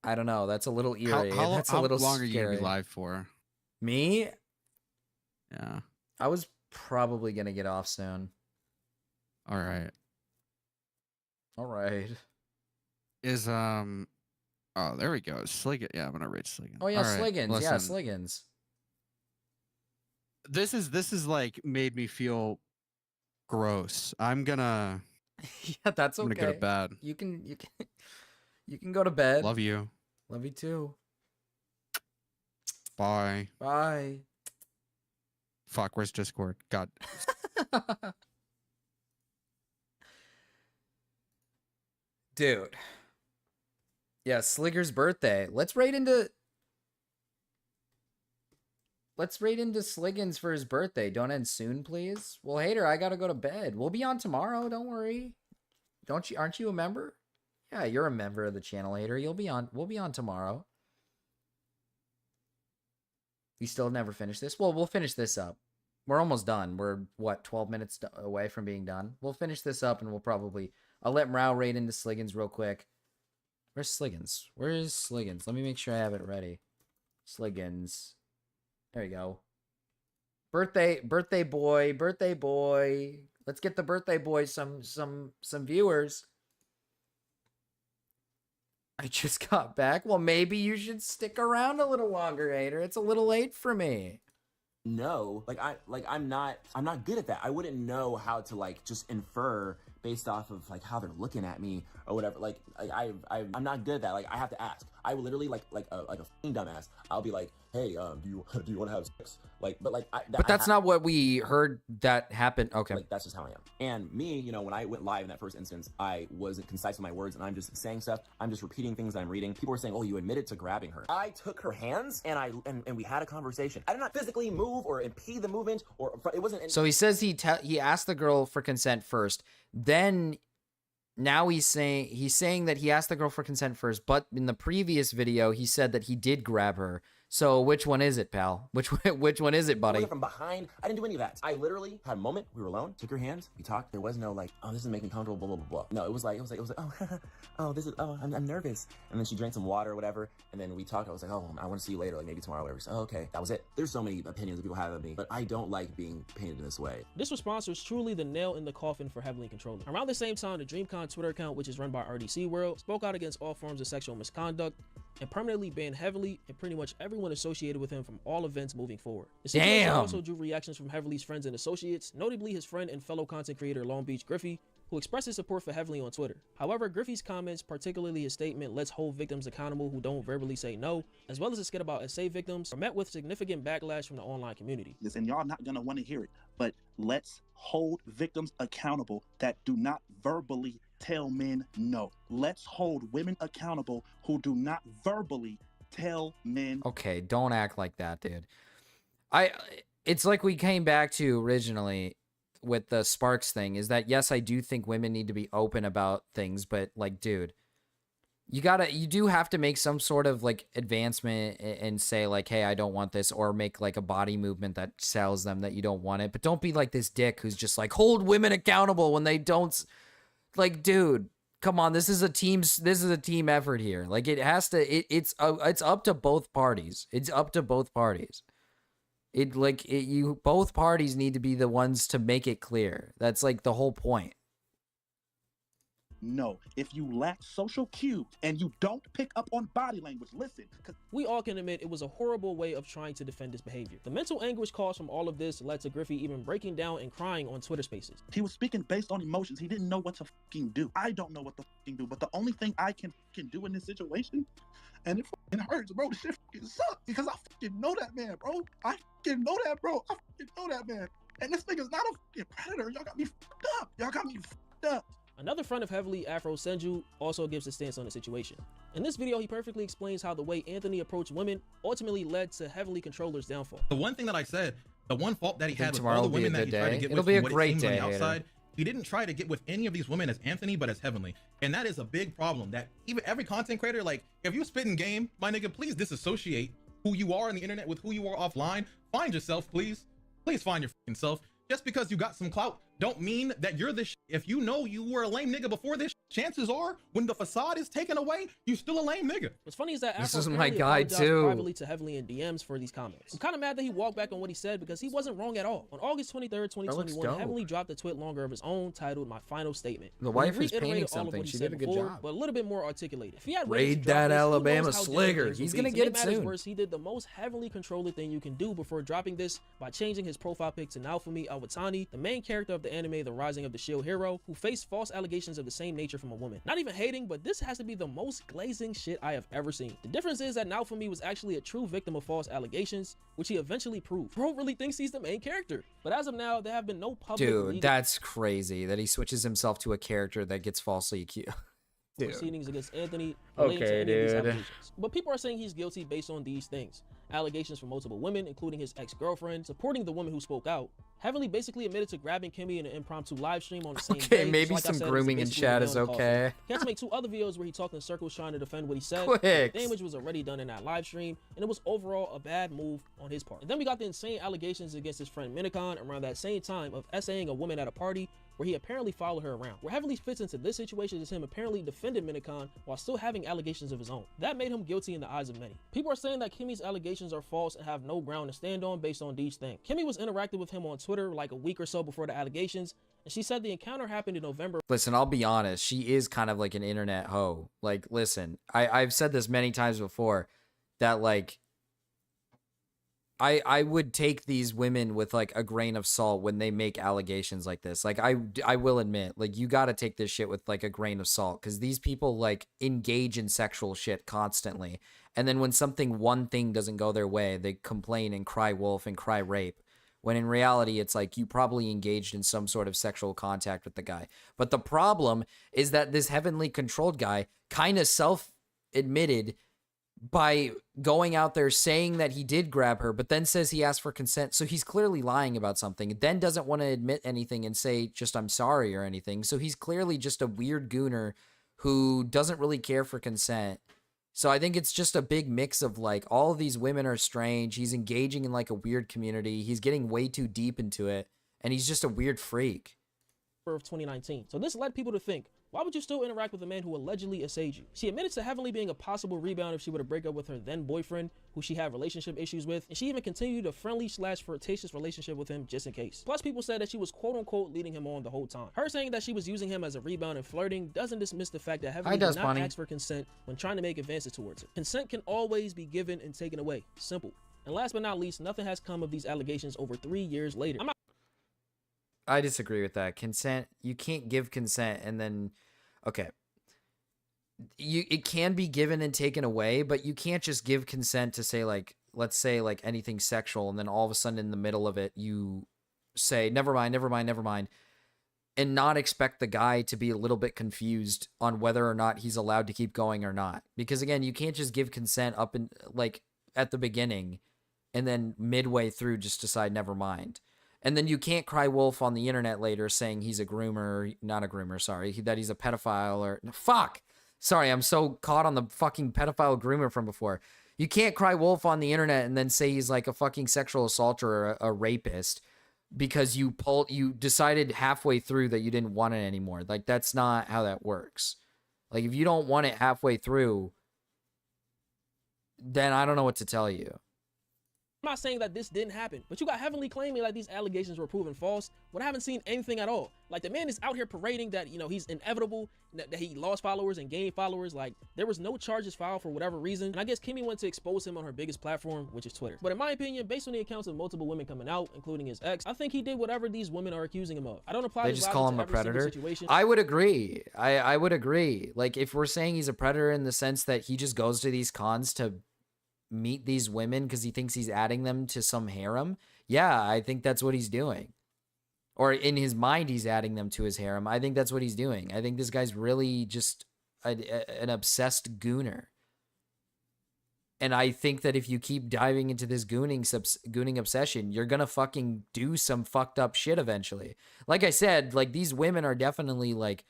I don't know, that's a little eerie. That's a little long scary. are you gonna be live for? Me? Yeah. I was probably gonna get off soon. All right. All right. Is oh, there we go. Sliggins. Yeah, I'm gonna rate Sliggins. Oh yeah, All right, Sliggins. Yeah, listen. Sliggins. This is like made me feel gross. I'm gonna. Yeah, that's okay. I'm gonna go to bed. You can go to bed. Love you. Love you too. Bye. Bye. Fuck. Where's Discord? God. Dude. Yeah, Sligger's birthday. Let's raid into Sliggins for his birthday. Don't end soon, please. Well, Hater, I gotta go to bed. We'll be on tomorrow, don't worry. Aren't you a member? Yeah, you're a member of the channel, Hater. We'll be on tomorrow. We still never finished this? Well, we'll finish this up. We're almost done. We're, what, 12 minutes away from being done? We'll finish this up and I'll let Mrao raid into Sliggins real quick. Where's Sliggins? Where is Sliggins? Let me make sure I have it ready. Sliggins. There you go. Birthday boy. Let's get the birthday boy some viewers. I just got back. Well, maybe you should stick around a little longer, Hater. It's a little late for me. No, I'm not good at that. I wouldn't know how to like just infer based off of like how they're looking at me or whatever. I'm not good at that. Like I have to ask. I will literally like a fucking dumbass. I'll be like, hey, do you want to have sex? But that's not what we heard that happened. Okay. Like that's just how I am. And me, when I went live in that first instance, I wasn't concise with my words and I'm just saying stuff. I'm just repeating things that I'm reading. People were saying, oh, you admitted to grabbing her. I took her hands and we had a conversation. I did not physically move or impede the movement or it wasn't. So he says he asked the girl for consent first. Then now he's saying that he asked the girl for consent first, but in the previous video he said that he did grab her. So which one is it, pal? Which one is it, buddy? From behind, I didn't do any of that. I literally had a moment. We were alone. Took her hands. We talked. There was no like, oh, this is making me comfortable. Blah blah blah. No, it was like, oh, I'm nervous. And then she drank some water or whatever. And then we talked. I was like, oh, I want to see you later, like maybe tomorrow or whatever. So, okay, that was it. There's so many opinions that people have of me, but I don't like being painted in this way. This response was truly the nail in the coffin for heavily controlling. Around the same time, the DreamCon Twitter account, which is run by RDC World, spoke out against all forms of sexual misconduct and permanently banned Heavily and pretty much everyone associated with him from all events moving forward. The situation also drew reactions from Heavily's friends and associates, notably his friend and fellow content creator Long Beach Griffey, who expressed his support for Heavily on Twitter. However, Griffey's comments, particularly his statement, "Let's hold victims accountable who don't verbally say no," as well as a skit about SA victims, were met with significant backlash from the online community. And y'all not gonna want to hear it, but let's hold victims accountable that do not verbally tell men no. Let's hold women accountable who do not verbally tell men. Okay, don't act like that, dude. It's like we came back to originally with the Sparks thing, is that yes, I do think women need to be open about things, but like, dude, you do have to make some sort of like advancement and say like, hey, I don't want this, or make like a body movement that sells them that you don't want it. But don't be like this dick who's just like, hold women accountable when they don't. Like, dude, come on, this is a team effort here. Like, it has to, it's up to both parties. It's up to both parties. Both parties need to be the ones to make it clear. That's like the whole point. No, if you lack social cues and you don't pick up on body language, listen. We all can admit it was a horrible way of trying to defend his behavior. The mental anguish caused from all of this led to Griffey even breaking down and crying on Twitter Spaces. He was speaking based on emotions. He didn't know what to fucking do. I don't know what to fucking do, but the only thing I can fucking do in this situation, and it fucking hurts, bro, the shit fucking sucks, because I fucking know that man, bro. I fucking know that, bro. I fucking know that man. And this nigga's not a fucking predator. Y'all got me fucked up. Y'all got me fucked up. Another friend of heavily Afro Senju also gives a stance on the situation. In this video, he perfectly explains how the way Anthony approached women ultimately led to Heavenly Controller's downfall. The one thing that I said, the one fault that he had with tomorrow all the will be a women that good he tried to day. get It'll with be a from what it great seems on day, the outside, Hater. he didn't try to get with any of these women as Anthony, but as Heavenly. And that is a big problem, that even every content creator, like, if you spit in game, my nigga, please disassociate who you are on the internet with who you are offline. Find yourself, please. Please find your fucking self. Just because you got some clout don't mean that you're this. If you know you were a lame nigga before this, chances are when the facade is taken away, you still a lame nigga. What's funny is that This Afro is my apparently guy, apologized too. privately to Heavenly in DMs for these comments. I'm kind of mad that he walked back on what he said because he wasn't wrong at all. On August 23rd, 2021, dope. Heavenly dropped a tweet longer of his own titled "My Final Statement." The where he wife is reiterated painting all of something. what he She said did a good before, job. but a little bit more articulated. If he had Raid waited to drop that this, who knows Alabama how different slinger. things would He's be. gonna To get make it matters soon. worse, he did the most heavily controlling thing you can do before dropping this by changing his profile pic to Naofumi Awatani, the main character of the anime The Rising of the Shield Hero, who faced false allegations of the same nature from a woman. Not even hating, but this has to be the most glazing shit I have ever seen. The difference is that Naofumi was actually a true victim of false allegations, which he eventually proved. Bro really thinks he's the main character. But as of now, there have been no public Dude, legal that's crazy that he switches himself to a character that gets falsely accused. Dude. proceedings against Anthony relating to Okay, any of these dude. allegations. But people are saying he's guilty based on these things. Allegations from multiple women, including his ex-girlfriend, supporting the woman who spoke out. Heavenly basically admitted to grabbing Kimmy in an impromptu live stream on the same day. Okay, which, maybe like I some said, is grooming in basically a chat nail is in the coffin. okay. He had to make 2 other videos where he talked in circles trying to defend what he said. Quicks. The damage was already done in that live stream, and it was overall a bad move on his part. And then we got the insane allegations against his friend Minikon around that same time of essaying a woman at a party where he apparently followed her around. Where Heavenly fits into this situation is him apparently defending Minikon while still having allegations of his own. That made him guilty in the eyes of many. People are saying that Kimmy's allegations are false and have no ground to stand on based on these things. Kimmy was interacting with him on Twitter like a week or so before the allegations, and she said the encounter happened in November. Listen, I'll be honest. She is kind of like an internet hoe. Like, listen, I've said this many times before that, like, I would take these women with like a grain of salt when they make allegations like this. Like, I will admit, like, you got to take this shit with like a grain of salt, because these people like engage in sexual shit constantly. And then when one thing doesn't go their way, they complain and cry wolf and cry rape. When in reality, it's like you probably engaged in some sort of sexual contact with the guy. But the problem is that this heavenly controlled guy kind of self-admitted by going out there saying that he did grab her, but then says he asked for consent. So he's clearly lying about something, then doesn't want to admit anything and say just I'm sorry or anything. So he's clearly just a weird gooner who doesn't really care for consent. So I think it's just a big mix of like all of these women are strange. He's engaging in like a weird community. He's getting way too deep into it, and he's just a weird freak. Of 2019. So this led people to think, why would you still interact with a man who allegedly essayed you? She admitted to Heavenly being a possible rebound if she were to break up with her then boyfriend, who she had relationship issues with, and she even continued a friendly/flirtatious relationship with him just in case. Plus, people said that she was quote unquote leading him on the whole time. Her saying that she was using him as a rebound and flirting doesn't dismiss the fact that Heavenly did not ask for consent when trying to make advances towards it. Consent can always be given and taken away. Simple. And last but not least, nothing has come of these allegations over 3 years later. I disagree with that. Consent, you can't give consent and then, okay. It can be given and taken away, but you can't just give consent to say like, let's say like anything sexual, and then all of a sudden in the middle of it, you say, never mind, and not expect the guy to be a little bit confused on whether or not he's allowed to keep going or not. Because again, you can't just give consent up in like at the beginning and then midway through just decide never mind. And then you can't cry wolf on the internet later saying he's a groomer, not a groomer, sorry, that he's a pedophile or fuck. Sorry, I'm so caught on the fucking pedophile groomer from before. You can't cry wolf on the internet and then say he's like a fucking sexual assaulter or a rapist because you decided halfway through that you didn't want it anymore. Like, that's not how that works. Like, if you don't want it halfway through, then I don't know what to tell you. I'm not saying that this didn't happen, but you got Heavenly claiming like these allegations were proven false when I haven't seen anything at all. Like, the man is out here parading that, you know, he's inevitable, that he lost followers and gained followers. Like, there was no charges filed for whatever reason. And I guess Kimmy went to expose him on her biggest platform, which is Twitter. But in my opinion, based on the accounts of multiple women coming out, including his ex, I think he did whatever these women are accusing him of. I don't apply They this just logic call to him a every single predator. situation. I would agree. I would agree. Like, if we're saying he's a predator in the sense that he just goes to these cons to meet these women because he thinks he's adding them to some harem, yeah, I think that's what he's doing. Or in his mind, he's adding them to his harem. I think that's what he's doing. I think this guy's really just an obsessed gooner. And I think that if you keep diving into this gooning obsession, you're gonna fucking do some fucked up shit eventually. Like I said, like, these women are definitely like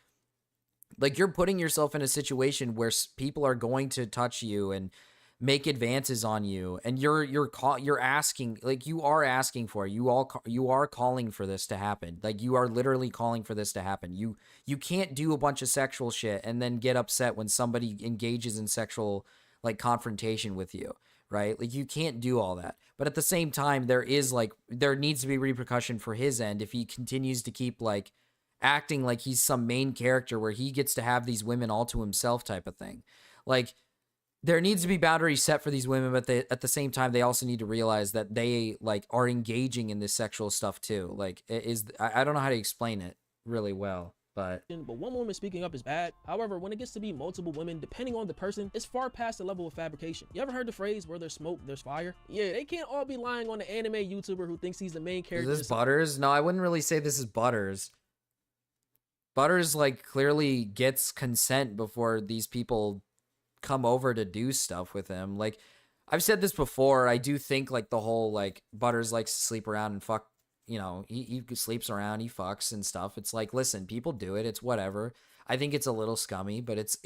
you're putting yourself in a situation where people are going to touch you and make advances on you, and you're asking, like, you are asking for it. You are calling for this to happen. Like, you are literally calling for this to happen. You can't do a bunch of sexual shit and then get upset when somebody engages in sexual, like, confrontation with you, right? Like, you can't do all that. But at the same time, there needs to be repercussion for his end if he continues to keep, like, acting like he's some main character where he gets to have these women all to himself type of thing. Like, there needs to be boundaries set for these women, but at the same time, they also need to realize that they, like, are engaging in this sexual stuff too. Like, I don't know how to explain it really well, but one woman speaking up is bad. However, when it gets to be multiple women, depending on the person, it's far past the level of fabrication. You ever heard the phrase, where there's smoke, there's fire? Yeah, they can't all be lying on the anime YouTuber who thinks he's the main character. Is this Butters? No, I wouldn't really say this is Butters. Butters, like, clearly gets consent before these people come over to do stuff with him. Like, I've said this before, I do think, like, the whole, like, Butters likes to sleep around and fuck, you know, he sleeps around, he fucks and stuff. It's like, listen, people do it, it's whatever. I think it's a little scummy, but it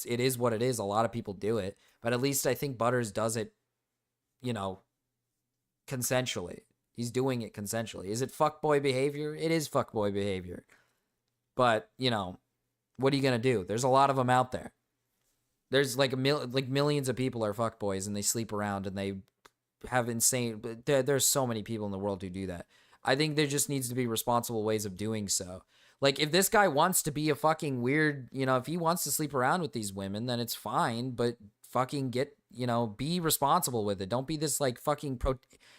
is what it is. A lot of people do it, but at least I think Butters does it, you know, consensually. He's doing it consensually. Is it fuckboy behavior? It is fuckboy behavior. But, you know, what are you gonna do? There's a lot of them out there. There's like millions of people are fuckboys and they sleep around and they have insane. There's so many people in the world who do that. I think there just needs to be responsible ways of doing so. Like, if this guy wants to be a fucking weird, you know, if he wants to sleep around with these women, then it's fine. But fucking be responsible with it. Don't be this, like, fucking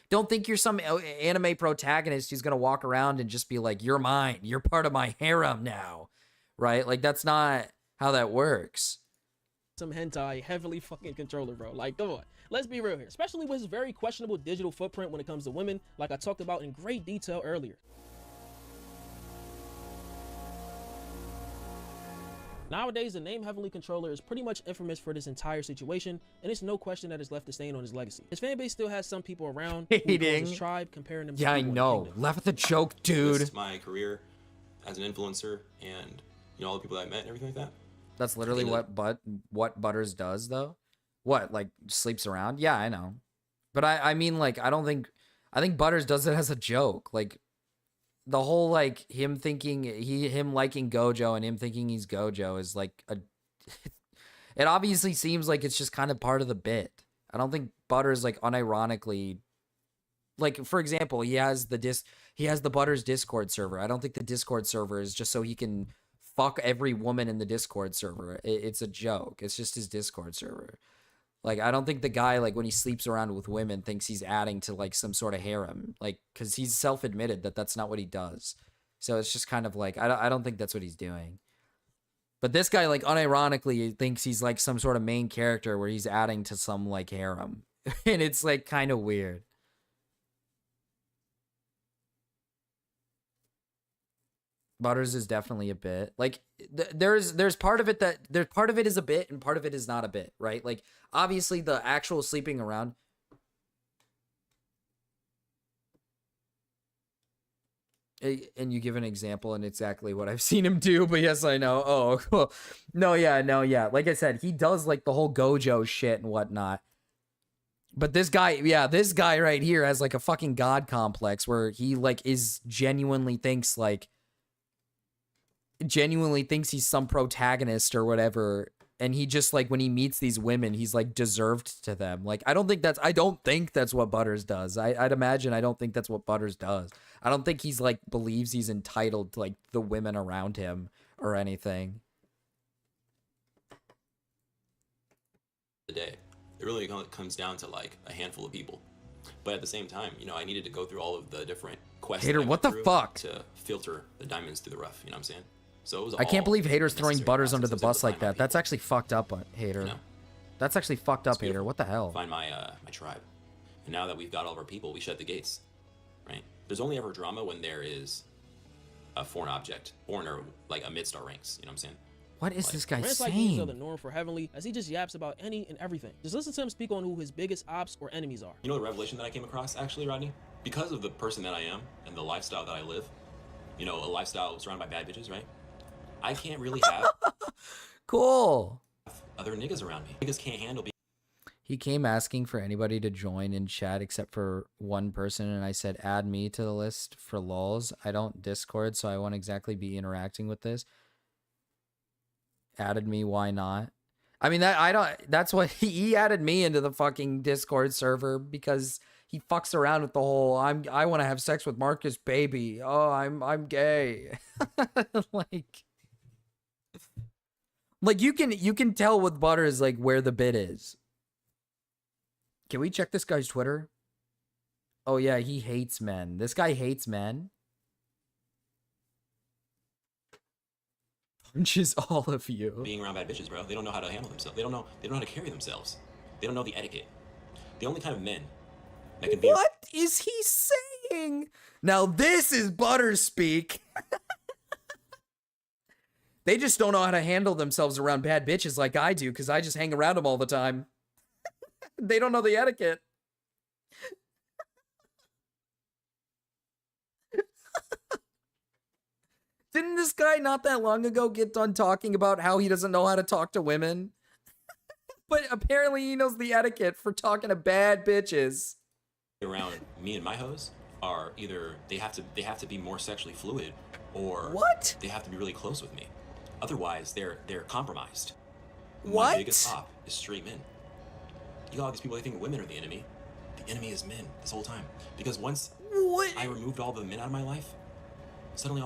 don't think you're some anime protagonist who's gonna walk around and just be like, you're mine, you're part of my harem now, right? Like, that's not how that works. Some hentai heavily fucking controller, bro. Like, come on, let's be real here, especially with his very questionable digital footprint when it comes to women, like I talked about in great detail earlier. Nowadays, the name Heavenly Controller is pretty much infamous for this entire situation, and it's no question that it's left a stain on his legacy. His fan base still has some people around who he calls his tribe, comparing them to Yeah, I people in the know. kingdom. Left the joke, dude. This is my career as an influencer and, you know, all the people that I met and everything like that. That's literally what Butters does, though. What, like, sleeps around? Yeah, I know. But I mean, like, I think Butters does it as a joke. Like, the whole, like, him liking Gojo and him thinking he's Gojo is like it obviously seems like it's just kind of part of the bit. I don't think Butters, like, unironically, like, for example, he has the Butters Discord server. I don't think the Discord server is just so he can fuck every woman in the Discord server. It's a joke. It's just his Discord server. Like, I don't think the guy, like, when he sleeps around with women thinks he's adding to, like, some sort of harem. Like, because he's self-admitted that that's not what he does. So it's just kind of like, I don't think that's what he's doing. But this guy, like, unironically thinks he's, like, some sort of main character where he's adding to some, like, harem. And it's, like, kind of weird. Butters is definitely a bit. Like, there's part of it is a bit and part of it is not a bit, right? Like, obviously the actual sleeping around. And you give an example and exactly what I've seen him do, but yes, I know. Oh, cool. No, yeah. Like I said, he does like the whole Gojo shit and whatnot. But this guy right here has like a fucking god complex where he like genuinely thinks he's some protagonist or whatever. And he just like, when he meets these women, he's like deserved to them. Like, I don't think that's what Butters does. I'd imagine I don't think that's what Butters does. I don't think he's like believes he's entitled to like the women around him or anything. The day, it really comes down to like a handful of people. But at the same time, you know, I needed to go through all of the different quests. Hater, that I what went the through fuck? To filter the diamonds through the rough. You know what I'm saying? So it was. I can't believe Hater's a throwing necessary Butters under process. the I was bus able to like find my that. That's actually fucked up, Hater. You know? That's actually fucked up, Hater. What the hell? Find my my tribe. And now that we've got all of our people, we shut the gates. Right? There's only ever drama when there is a foreign object, foreigner, like amidst our ranks. You know what I'm saying? What is this guy Rants like these are saying? the norm for Heavenly, as he just yaps about any and everything. Just listen to him speak on who his biggest ops or enemies are. You know the revelation that I came across, actually, Rodney? Because of the person that I am and the lifestyle that I live, you know, a lifestyle surrounded by bad bitches, right? I can't really have Cool. other niggas around me. Niggas can't handle being. He came asking for anybody to join in chat except for one person, and I said, add me to the list for lols. I don't Discord, so I won't exactly be interacting with this. Added me, why not? I mean, that's what he added me into the fucking Discord server because he fucks around with the whole I want to have sex with Marcus baby. Oh, I'm gay. like you can tell with Butters like where the bit is. Can we check this guy's Twitter? Oh yeah, he hates men. This guy hates men. Punches all of you. Being around bad bitches, bro. They don't know how to handle themselves. They don't know how to carry themselves. They don't know the etiquette. The only kind of men that can be. What is he saying? Now this is Butters speak. They just don't know how to handle themselves around bad bitches like I do, because I just hang around them all the time. They don't know the etiquette. Didn't this guy not that long ago get done talking about how he doesn't know how to talk to women? But apparently he knows the etiquette for talking to bad bitches. Around me and my hoes are either they have to be more sexually fluid, or what? They have to be really close with me. Otherwise, they're compromised. What? My biggest op is straight men. You got all these people, they think women are the enemy. The enemy is men this whole time. Because once I removed all the men out of my life, suddenly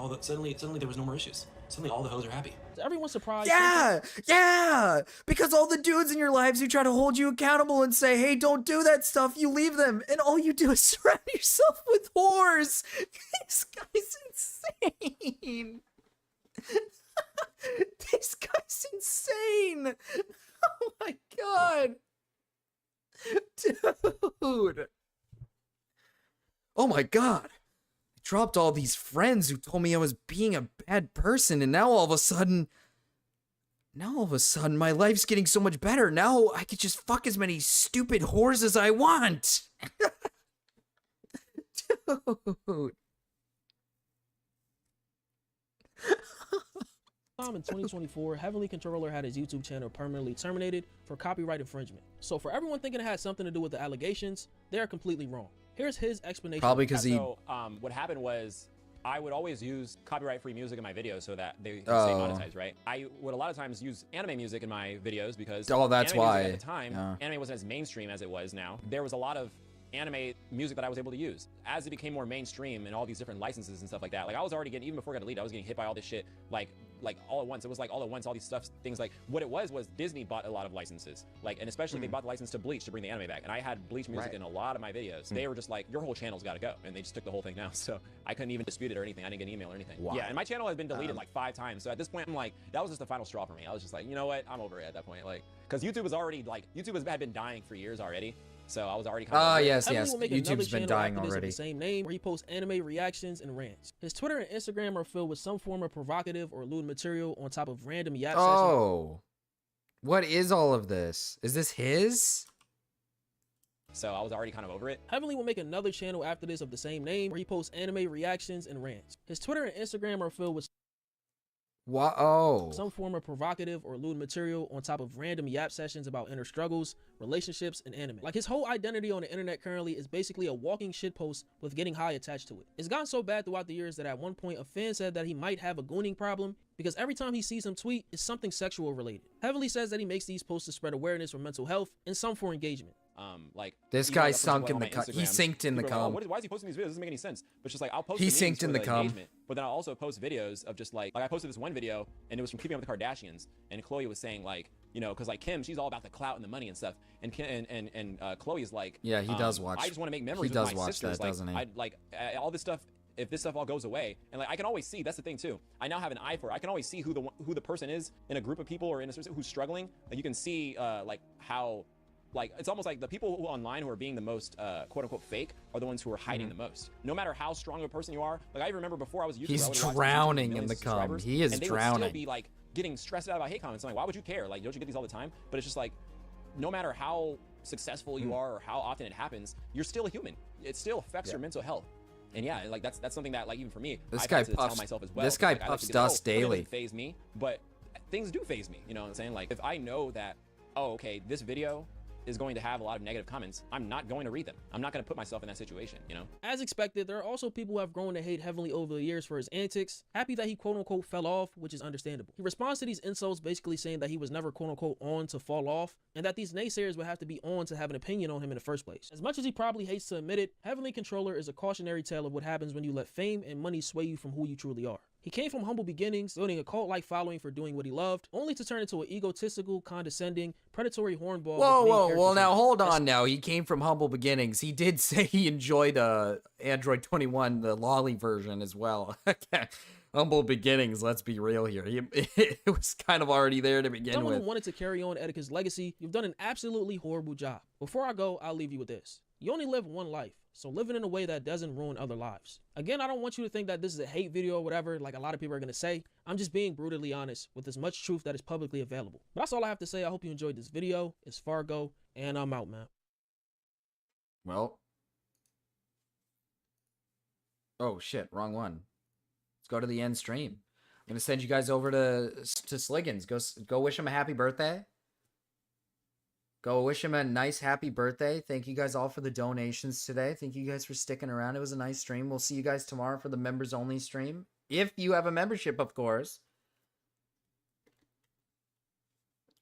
there was no more issues. Suddenly all the hoes are happy. Is everyone surprised? Yeah, because all the dudes in your lives who try to hold you accountable and say, hey, don't do that stuff, you leave them, and all you do is surround yourself with whores. This guy's insane. This guy's insane. Oh my god. Dude. Oh my god. I dropped all these friends who told me I was being a bad person, and now all of a sudden my life's getting so much better. Now I could just fuck as many stupid whores as I want. Dude. In 2024, Heavenly Controller had his YouTube channel permanently terminated for copyright infringement. So for everyone thinking it had something to do with the allegations, they are completely wrong. Here's his explanation. Probably because he... So what happened was I would always use copyright-free music in my videos so that they could stay monetized, right? I would a lot of times use anime music in my videos because that's anime why. music at the time, anime wasn't as mainstream as it was now. There was a lot of anime music that I was able to use. As it became more mainstream and all these different licenses and stuff like that, like I was already getting, even before it got deleted, I was getting hit by all this shit, like all at once. It was like all at once, all these things like, what it was Disney bought a lot of licenses, like, and especially they bought the license to Bleach to bring the anime back, and I had Bleach music in a lot of my videos. They were just like, your whole channel's got to go, and they just took the whole thing down, so I couldn't even dispute it or anything. I didn't get an email or anything. Wow. Yeah, and my channel has been deleted like 5 times, so at this point I'm like, that was just the final straw for me. I was just like, you know what, I'm over it at that point, like, because YouTube was already like, YouTube had been dying for years already. So I was already kind of yes. YouTube's been dying already. The same name where he posts anime reactions and rants. His Twitter and Instagram are filled with some form of provocative or lewd material on top of random yap sessions. Oh. What is all of this? Is this his? So I was already kind of over it. Heavenly will make another channel after this of the same name where he posts anime reactions and rants. His Twitter and Instagram are filled with some form of provocative or lewd material on top of random yap sessions about inner struggles, relationships, and anime. Like his whole identity on the internet currently is basically a walking shitpost with getting high attached to it. It's gotten so bad throughout the years that at one point a fan said that he might have a gooning problem because every time he sees him tweet, it's something sexual related. Heavily says that he makes these posts to spread awareness for mental health and some for engagement. Like this you know, guy that's sunk what in the on my cum. He Instagram, synced in the people are like, cum. "Oh, why is he posting these videos? It doesn't make any sense." But it's just like I'll post He the memes synced in for the cum. engagement, but then I'll also post videos of just like I posted this one video and it was from Keeping Up with the Kardashians, and Chloe was saying like, you know, because like Kim, she's all about the clout and the money and stuff, and Kim, and Chloe is like, Yeah, he does watch. I just want to make memories He with does my watch sisters. that, doesn't he? I like all this stuff. If this stuff all goes away, and like I can always see, that's the thing too. I now have an eye for it. I can always see who the person is in a group of people or in a who's struggling. Like you can see like how. Like it's almost like the people who online who are being the most quote unquote fake are the ones who are hiding the most. No matter how strong of a person you are, like I remember before I was a YouTuber, He's I would watch drowning YouTubers with in the millions of cum. subscribers, He is and they drowning. would still be like getting stressed out about hate comments. I'm like, why would you care? Like, don't you get these all the time? But it's just like, no matter how successful you are or how often it happens, you're still a human. It still affects your mental health. And yeah, like that's something that like even for me, This I've guy had to puffs- tell myself as well. this 'cause, guy like, I like puffs to be like, dust something daily. doesn't phase me, but things do phase me. You know what I'm saying? Like if I know that, oh, okay, this video is going to have a lot of negative comments, I'm not going to read them. I'm not going to put myself in that situation, you know? As expected, there are also people who have grown to hate Heavenly over the years for his antics, happy that he quote unquote fell off, which is understandable. He responds to these insults basically saying that he was never quote unquote on to fall off, and that these naysayers would have to be on to have an opinion on him in the first place. As much as he probably hates to admit it, Heavenly Controller is a cautionary tale of what happens when you let fame and money sway you from who you truly are. He came from humble beginnings, building a cult-like following for doing what he loved, only to turn into an egotistical, condescending, predatory hornball. Whoa, now hold on now. He came from humble beginnings. He did say he enjoyed Android 21, the lolly version as well. Humble beginnings, let's be real here. It was kind of already there to begin Someone with. who wanted to carry on Etica's legacy, you've done an absolutely horrible job. Before I go, I'll leave you with this. You only live one life, so live it in a way that doesn't ruin other lives. Again, I don't want you to think that this is a hate video or whatever, like a lot of people are going to say. I'm just being brutally honest with as much truth that is publicly available. But that's all I have to say. I hope you enjoyed this video. It's Fargo, and I'm out, man. Well. Oh, shit. Wrong one. Let's go to the end stream. I'm going to send you guys over to Sliggins. Go wish him a happy birthday. Go wish him a nice happy birthday. Thank you guys all for the donations today. Thank you guys for sticking around. It was a nice stream. We'll see you guys tomorrow for the members only stream. If you have a membership, of course.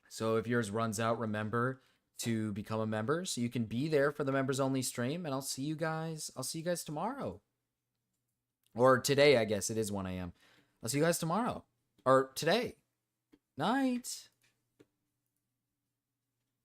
So if yours runs out, remember to become a member so you can be there for the members only stream. And I'll see you guys tomorrow. Or today, I guess. It is 1 a.m. I'll see you guys tomorrow. Or today. Night.